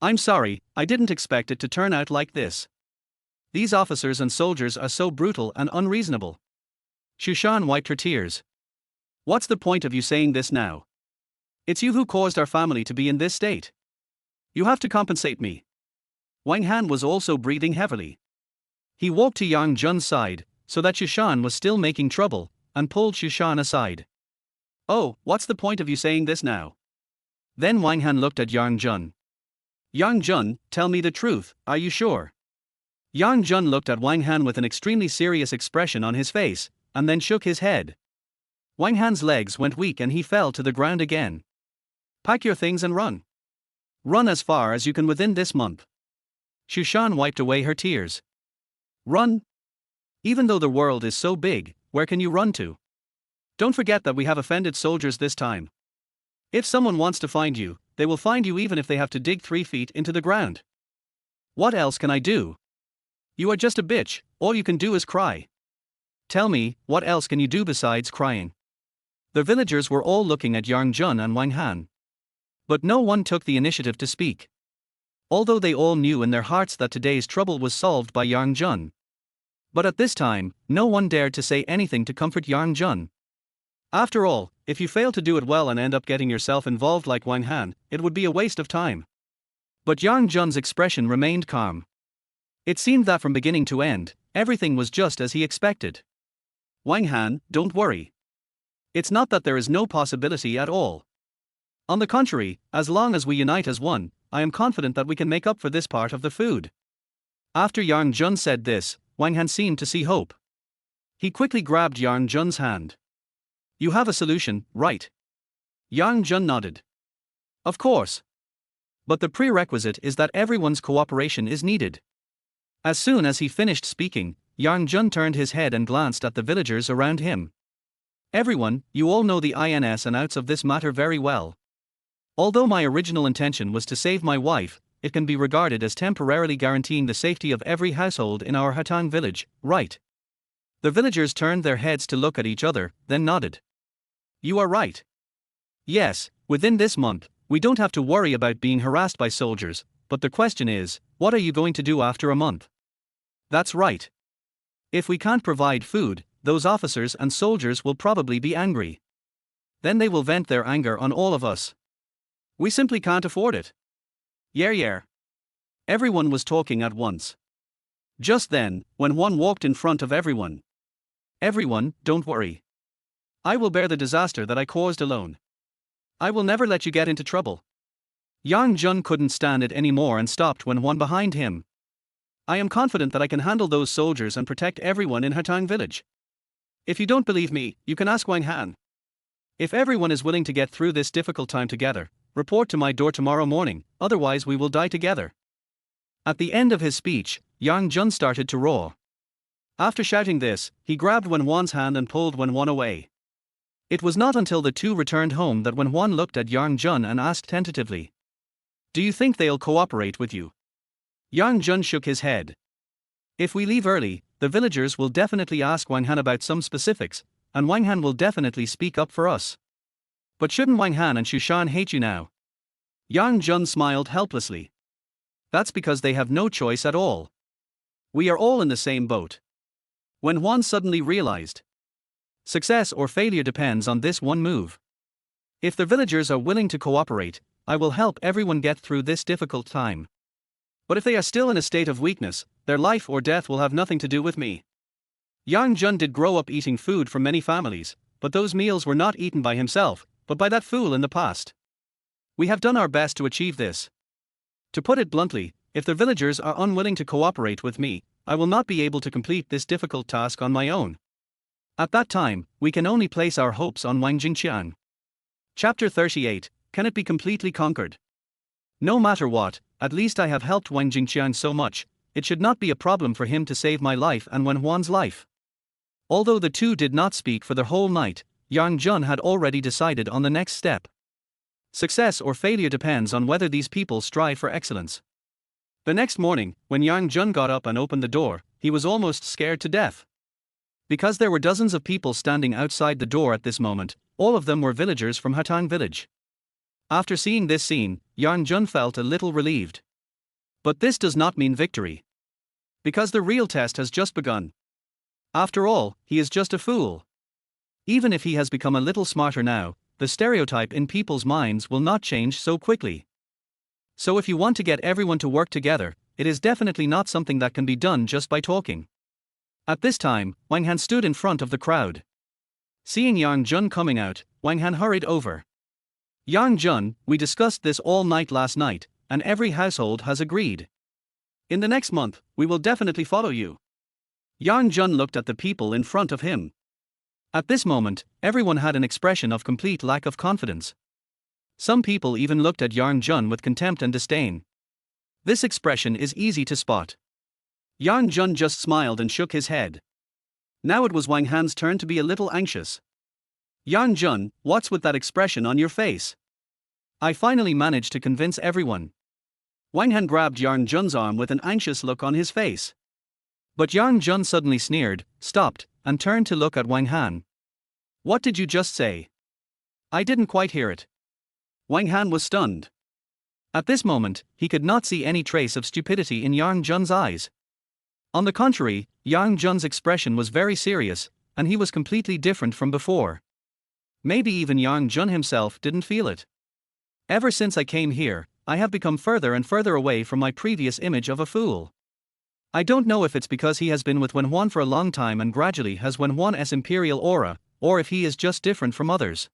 I'm sorry, I didn't expect it to turn out like this. These officers and soldiers are so brutal and unreasonable. Shushan wiped her tears. What's the point of you saying this now? It's you who caused our family to be in this state. You have to compensate me. Wang Han was also breathing heavily. He walked to Yang Jun's side, so that Shushan was still making trouble, and pulled Shushan aside. Oh, what's the point of you saying this now? Then Wang Han looked at Yang Jun. Yang Jun, tell me the truth, are you sure? Yang Jun looked at Wang Han with an extremely serious expression on his face, and then shook his head. Wang Han's legs went weak and he fell to the ground again. Pack your things and run. Run as far as you can within this month. Shushan wiped away her tears. Run? Even though the world is so big, where can you run to? Don't forget that we have offended soldiers this time. If someone wants to find you, they will find you even if they have to dig 3 feet into the ground. What else can I do? You are just a bitch, all you can do is cry. Tell me, what else can you do besides crying? The villagers were all looking at Yang Jun and Wang Han. But no one took the initiative to speak. Although they all knew in their hearts that today's trouble was solved by Yang Jun. But at this time, no one dared to say anything to comfort Yang Jun. After all, if you fail to do it well and end up getting yourself involved like Wang Han, it would be a waste of time. But Yang Jun's expression remained calm. It seemed that from beginning to end, everything was just as he expected. Wang Han, don't worry. It's not that there is no possibility at all. On the contrary, as long as we unite as one, I am confident that we can make up for this part of the food. After Yang Jun said this, Wang Han seemed to see hope. He quickly grabbed Yang Jun's hand. You have a solution, right? Yang Jun nodded. Of course. But the prerequisite is that everyone's cooperation is needed. As soon as he finished speaking, Yang Jun turned his head and glanced at the villagers around him. Everyone, you all know the ins and outs of this matter very well. Although my original intention was to save my wife, it can be regarded as temporarily guaranteeing the safety of every household in our Hatang village, right? The villagers turned their heads to look at each other, then nodded. You are right. Yes, within this month, we don't have to worry about being harassed by soldiers, but the question is, what are you going to do after a month? That's right. If we can't provide food, those officers and soldiers will probably be angry. Then they will vent their anger on all of us. We simply can't afford it. Yeah. Everyone was talking at once. Just then, when one walked in front of everyone. Everyone, don't worry. I will bear the disaster that I caused alone. I will never let you get into trouble. Yang Jun couldn't stand it anymore and stopped when one behind him. I am confident that I can handle those soldiers and protect everyone in Hatang village. If you don't believe me, you can ask Wang Han. If everyone is willing to get through this difficult time together, report to my door tomorrow morning, otherwise we will die together. At the end of his speech, Yang Jun started to roar. After shouting this, he grabbed Wen Wan's hand and pulled Wen Wan away. It was not until the two returned home that Wen Wan looked at Yang Jun and asked tentatively. Do you think they'll cooperate with you? Yang Jun shook his head. If we leave early, the villagers will definitely ask Wang Han about some specifics, and Wang Han will definitely speak up for us. But shouldn't Wang Han and Shushan hate you now? Yang Jun smiled helplessly. That's because they have no choice at all. We are all in the same boat. Wen Wan suddenly realized. Success or failure depends on this one move. If the villagers are willing to cooperate, I will help everyone get through this difficult time. But if they are still in a state of weakness, their life or death will have nothing to do with me. Yang Jun did grow up eating food from many families, but those meals were not eaten by himself, but by that fool in the past. We have done our best to achieve this. To put it bluntly, if the villagers are unwilling to cooperate with me, I will not be able to complete this difficult task on my own. At that time, we can only place our hopes on Wang Jingqiang. Chapter 38, Can it be completely conquered? No matter what, at least I have helped Wang Jingqiang so much, it should not be a problem for him to save my life and Wen Huan's life. Although the two did not speak for the whole night, Yang Jun had already decided on the next step. Success or failure depends on whether these people strive for excellence. The next morning, when Yang Jun got up and opened the door, he was almost scared to death. Because there were dozens of people standing outside the door at this moment, all of them were villagers from Hatang village. After seeing this scene, Yang Jun felt a little relieved. But this does not mean victory. Because the real test has just begun. After all, he is just a fool. Even if he has become a little smarter now, the stereotype in people's minds will not change so quickly. So if you want to get everyone to work together, it is definitely not something that can be done just by talking. At this time, Wang Han stood in front of the crowd. Seeing Yang Jun coming out, Wang Han hurried over. Yang Jun, we discussed this all night last night, and every household has agreed. In the next month, we will definitely follow you. Yang Jun looked at the people in front of him. At this moment, everyone had an expression of complete lack of confidence. Some people even looked at Yang Jun with contempt and disdain. This expression is easy to spot. Yang Jun just smiled and shook his head. Now it was Wang Han's turn to be a little anxious. Yang Jun, what's with that expression on your face? I finally managed to convince everyone. Wang Han grabbed Yang Jun's arm with an anxious look on his face. But Yang Jun suddenly sneered, stopped, and turned to look at Wang Han. What did you just say? I didn't quite hear it. Wang Han was stunned. At this moment, he could not see any trace of stupidity in Yang Jun's eyes. On the contrary, Yang Jun's expression was very serious, and he was completely different from before. Maybe even Yang Jun himself didn't feel it. Ever since I came here, I have become further and further away from my previous image of a fool. I don't know if it's because he has been with Wen Huan for a long time and gradually has Wen Huan's imperial aura, or if he is just different from others.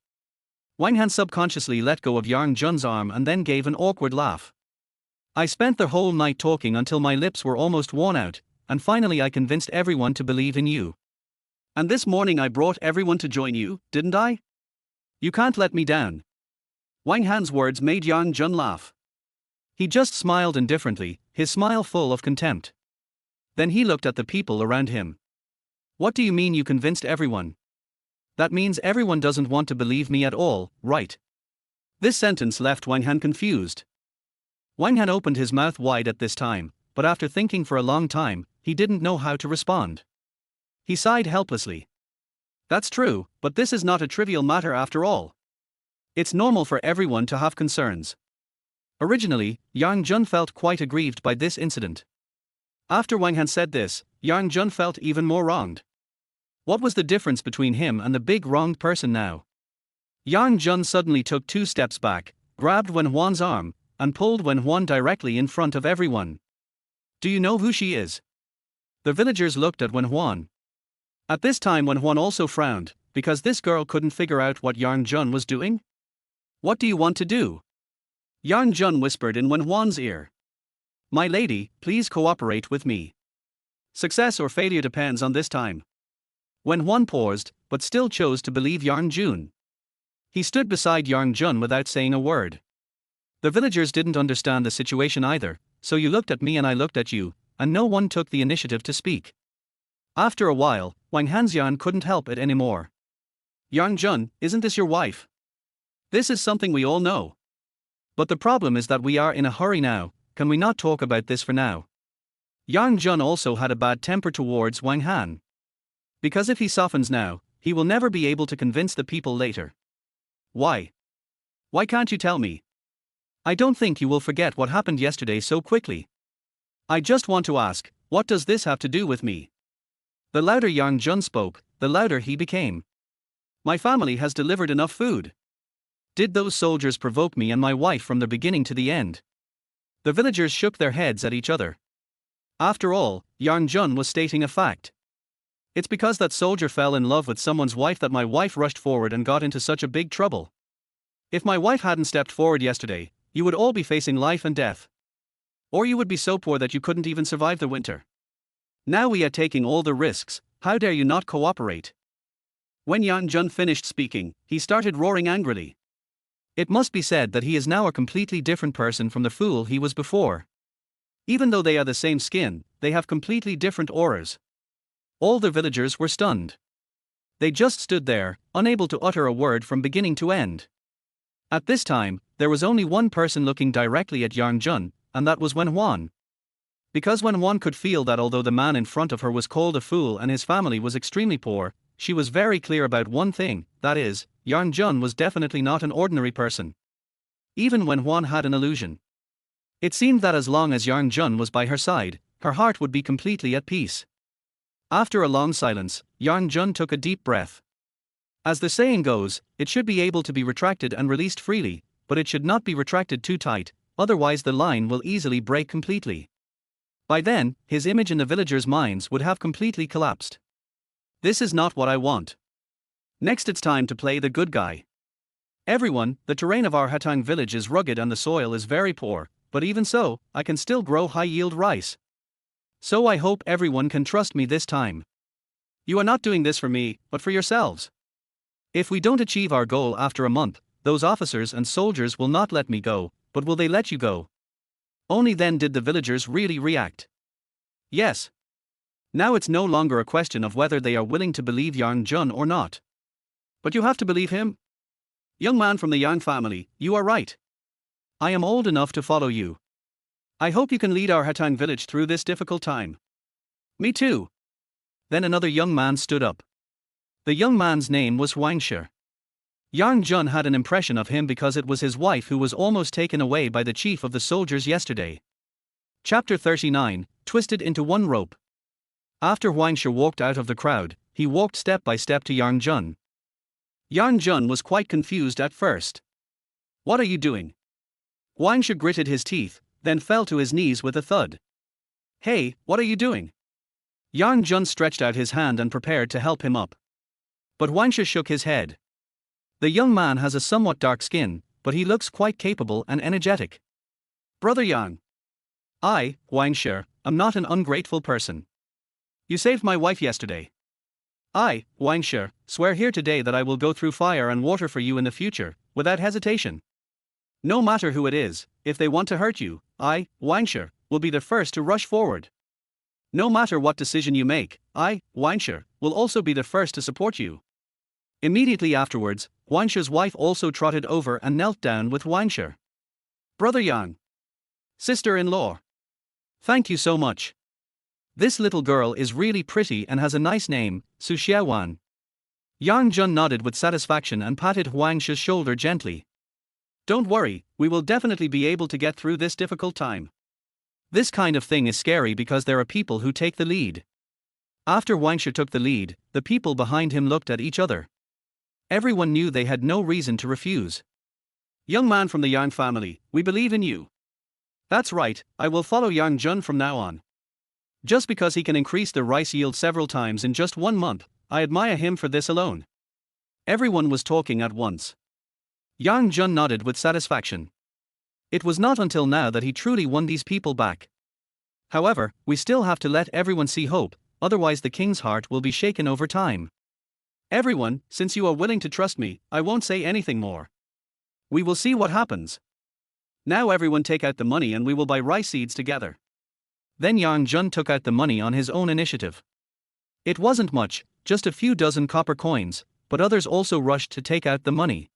Wang Han subconsciously let go of Yang Jun's arm and then gave an awkward laugh. I spent the whole night talking until my lips were almost worn out, and finally I convinced everyone to believe in you. And this morning I brought everyone to join you, didn't I? You can't let me down. Wang Han's words made Yang Jun laugh. He just smiled indifferently, his smile full of contempt. Then he looked at the people around him. What do you mean you convinced everyone? That means everyone doesn't want to believe me at all, right? This sentence left Wang Han confused. Wang Han opened his mouth wide at this time, but after thinking for a long time, he didn't know how to respond. He sighed helplessly. That's true, but this is not a trivial matter after all. It's normal for everyone to have concerns. Originally, Yang Jun felt quite aggrieved by this incident. After Wang Han said this, Yang Jun felt even more wronged. What was the difference between him and the big wronged person now? Yang Jun suddenly took 2 steps back, grabbed Wen Huan's arm, and pulled Wen Huan directly in front of everyone. Do you know who she is? The villagers looked at Wen Huan. At this time Wen Huan also frowned, because this girl couldn't figure out what Yang Jun was doing. What do you want to do? Yang Jun whispered in Wen Huan's ear. My lady, please cooperate with me. Success or failure depends on this time. Wen Huan paused, but still chose to believe Yang Jun. He stood beside Yang Jun without saying a word. The villagers didn't understand the situation either, so you looked at me and I looked at you, and no one took the initiative to speak. After a while, Wang Hanxian couldn't help it anymore. Yang Jun, isn't this your wife? This is something we all know. But the problem is that we are in a hurry now, can we not talk about this for now? Yang Jun also had a bad temper towards Wang Han. Because if he softens now, he will never be able to convince the people later. Why? Why can't you tell me? I don't think you will forget what happened yesterday so quickly. I just want to ask, what does this have to do with me? The louder Yang Jun spoke, the louder he became. My family has delivered enough food. Did those soldiers provoke me and my wife from the beginning to the end? The villagers shook their heads at each other. After all, Yang Jun was stating a fact. It's because that soldier fell in love with someone's wife that my wife rushed forward and got into such a big trouble. If my wife hadn't stepped forward yesterday, you would all be facing life and death. Or you would be so poor that you couldn't even survive the winter. Now we are taking all the risks, how dare you not cooperate? When Yang Jun finished speaking, he started roaring angrily. It must be said that he is now a completely different person from the fool he was before. Even though they are the same skin, they have completely different auras. All the villagers were stunned. They just stood there, unable to utter a word from beginning to end. At this time, there was only one person looking directly at Yang Jun, and that was Wen Huan. Because Wen Huan could feel that although the man in front of her was called a fool and his family was extremely poor, she was very clear about one thing, that is, Yang Jun was definitely not an ordinary person. Even Wen Huan had an illusion. It seemed that as long as Yang Jun was by her side, her heart would be completely at peace. After a long silence, Yang Jun took a deep breath. As the saying goes, it should be able to be retracted and released freely, but it should not be retracted too tight, otherwise the line will easily break completely. By then, his image in the villagers' minds would have completely collapsed. This is not what I want. Next it's time to play the good guy. Everyone, the terrain of our Hatang village is rugged and the soil is very poor, but even so, I can still grow high-yield rice. So I hope everyone can trust me this time. You are not doing this for me, but for yourselves. If we don't achieve our goal after a month, those officers and soldiers will not let me go, but will they let you go? Only then did the villagers really react. Yes. Now it's no longer a question of whether they are willing to believe Yang Jun or not. But you have to believe him? Young man from the Yang family, you are right. I am old enough to follow you. I hope you can lead our Hatang village through this difficult time. Me too. Then another young man stood up. The young man's name was Wang Shi. Yang Jun had an impression of him because it was his wife who was almost taken away by the chief of the soldiers yesterday. Chapter 39, Twisted into One Rope. After Wang Shi walked out of the crowd, he walked step by step to Yang Jun. Yang Jun was quite confused at first. What are you doing? Wang Shi gritted his teeth, then fell to his knees with a thud. Hey, what are you doing? Yang Jun stretched out his hand and prepared to help him up. But Wang Shi shook his head. The young man has a somewhat dark skin, but he looks quite capable and energetic. Brother Yang. I, Wang Shi, am not an ungrateful person. You saved my wife yesterday. I, Wang Shi, swear here today that I will go through fire and water for you in the future, without hesitation. No matter who it is, if they want to hurt you, I, Wangshe, will be the first to rush forward. No matter what decision you make, I, Wangshe, will also be the first to support you. Immediately afterwards, Wangshe's wife also trotted over and knelt down with Wangshe. Brother Yang. Sister-in-law. Thank you so much. This little girl is really pretty and has a nice name, Su Xiaowan. Yang Jun nodded with satisfaction and patted Wangshe's shoulder gently. Don't worry, we will definitely be able to get through this difficult time. This kind of thing is scary because there are people who take the lead. After Wangshe took the lead, the people behind him looked at each other. Everyone knew they had no reason to refuse. Young man from the Yang family, we believe in you. That's right, I will follow Yang Jun from now on. Just because he can increase the rice yield several times in just 1 month, I admire him for this alone. Everyone was talking at once. Yang Jun nodded with satisfaction. It was not until now that he truly won these people back. However, we still have to let everyone see hope, otherwise the king's heart will be shaken over time. Everyone, since you are willing to trust me, I won't say anything more. We will see what happens. Now everyone take out the money and we will buy rice seeds together. Then Yang Jun took out the money on his own initiative. It wasn't much, just a few dozen copper coins, but others also rushed to take out the money.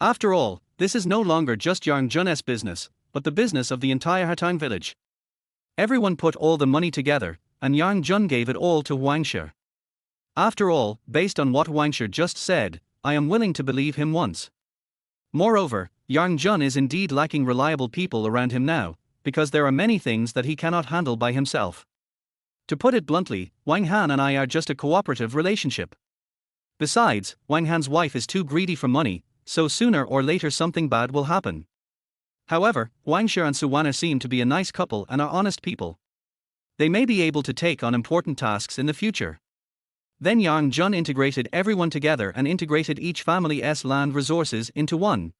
After all, this is no longer just Yang Jun's business, but the business of the entire Hatang village. Everyone put all the money together, and Yang Jun gave it all to Wangshe. After all, based on what Wangshe just said, I am willing to believe him once. Moreover, Yang Jun is indeed lacking reliable people around him now, because there are many things that he cannot handle by himself. To put it bluntly, Wang Han and I are just a cooperative relationship. Besides, Wang Han's wife is too greedy for money, so sooner or later something bad will happen. However, Wangshe and Suwana seem to be a nice couple and are honest people. They may be able to take on important tasks in the future. Then Yang Jun integrated everyone together and integrated each family's land resources into one.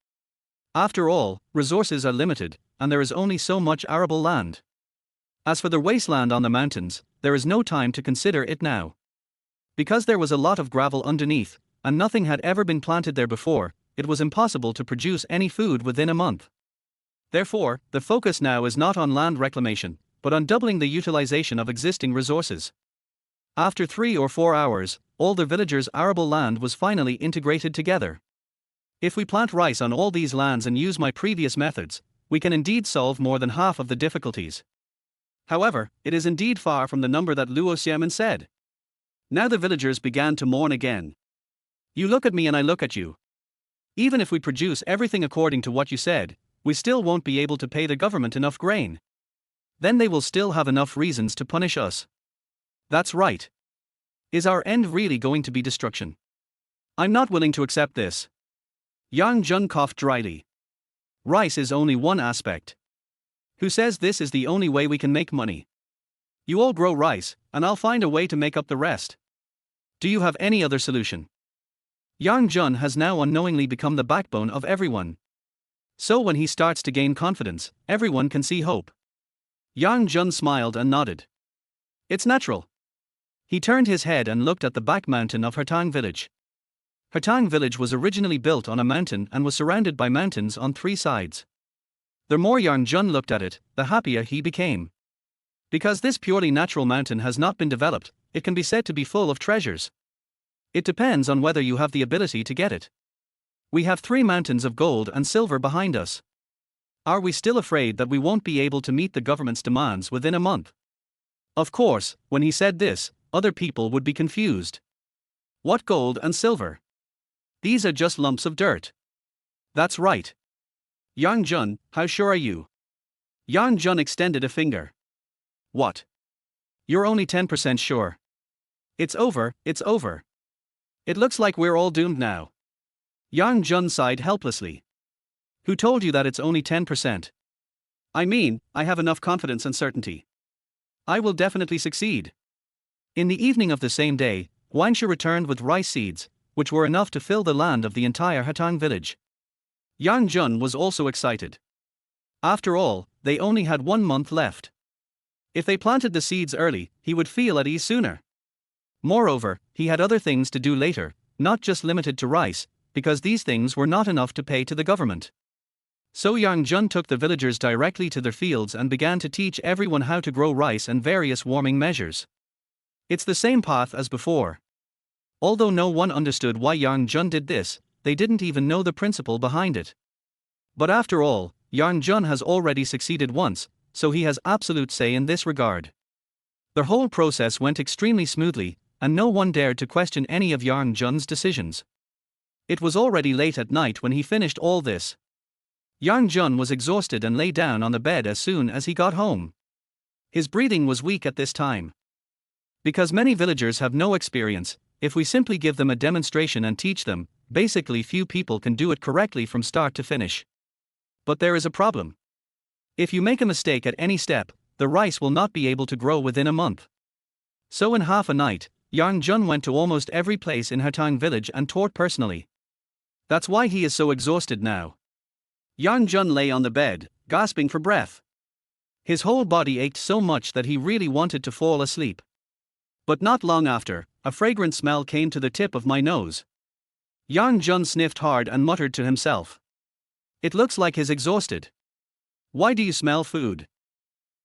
After all, resources are limited, and there is only so much arable land. As for the wasteland on the mountains, there is no time to consider it now. Because there was a lot of gravel underneath, and nothing had ever been planted there before, it was impossible to produce any food within a month. Therefore, the focus now is not on land reclamation, but on doubling the utilization of existing resources. After 3 or 4 hours, all the villagers' arable land was finally integrated together. If we plant rice on all these lands and use my previous methods, we can indeed solve more than half of the difficulties. However, it is indeed far from the number that Luo Xiamen said. Now the villagers began to mourn again. You look at me and I look at you. Even if we produce everything according to what you said, we still won't be able to pay the government enough grain. Then they will still have enough reasons to punish us. That's right. Is our end really going to be destruction? I'm not willing to accept this. Yang Jun coughed dryly. Rice is only one aspect. Who says this is the only way we can make money? You all grow rice, and I'll find a way to make up the rest. Do you have any other solution? Yang Jun has now unknowingly become the backbone of everyone. So when he starts to gain confidence, everyone can see hope. Yang Jun smiled and nodded. It's natural. He turned his head and looked at the back mountain of Hatang village. Hatang village was originally built on a mountain and was surrounded by mountains on 3 sides. The more Yang Jun looked at it, the happier he became. Because this purely natural mountain has not been developed, it can be said to be full of treasures. It depends on whether you have the ability to get it. We have 3 mountains of gold and silver behind us. Are we still afraid that we won't be able to meet the government's demands within a month? Of course, when he said this, other people would be confused. What gold and silver? These are just lumps of dirt. That's right. Yang Jun, how sure are you? Yang Jun extended a finger. What? You're only 10% sure. It's over, it's over. It looks like we're all doomed now. Yang Jun sighed helplessly. Who told you that it's only 10%? I mean, I have enough confidence and certainty. I will definitely succeed. In the evening of the same day, Wangshe returned with rice seeds, which were enough to fill the land of the entire Hatang village. Yang Jun was also excited. After all, they only had 1 month left. If they planted the seeds early, he would feel at ease sooner. Moreover, he had other things to do later, not just limited to rice, because these things were not enough to pay to the government. So Yang Jun took the villagers directly to their fields and began to teach everyone how to grow rice and various warming measures. It's the same path as before. Although no one understood why Yang Jun did this, they didn't even know the principle behind it. But after all, Yang Jun has already succeeded once, so he has absolute say in this regard. The whole process went extremely smoothly, and no one dared to question any of Yang Jun's decisions. It was already late at night when he finished all this. Yang Jun was exhausted and lay down on the bed as soon as he got home. His breathing was weak at this time. Because many villagers have no experience, if we simply give them a demonstration and teach them, basically few people can do it correctly from start to finish. But there is a problem. If you make a mistake at any step, the rice will not be able to grow within a month. So in half a night, Yang Jun went to almost every place in Hatang village and taught personally. That's why he is so exhausted now. Yang Jun lay on the bed, gasping for breath. His whole body ached so much that he really wanted to fall asleep. But not long after, a fragrant smell came to the tip of my nose. Yang Jun sniffed hard and muttered to himself. It looks like he's exhausted. Why do you smell food?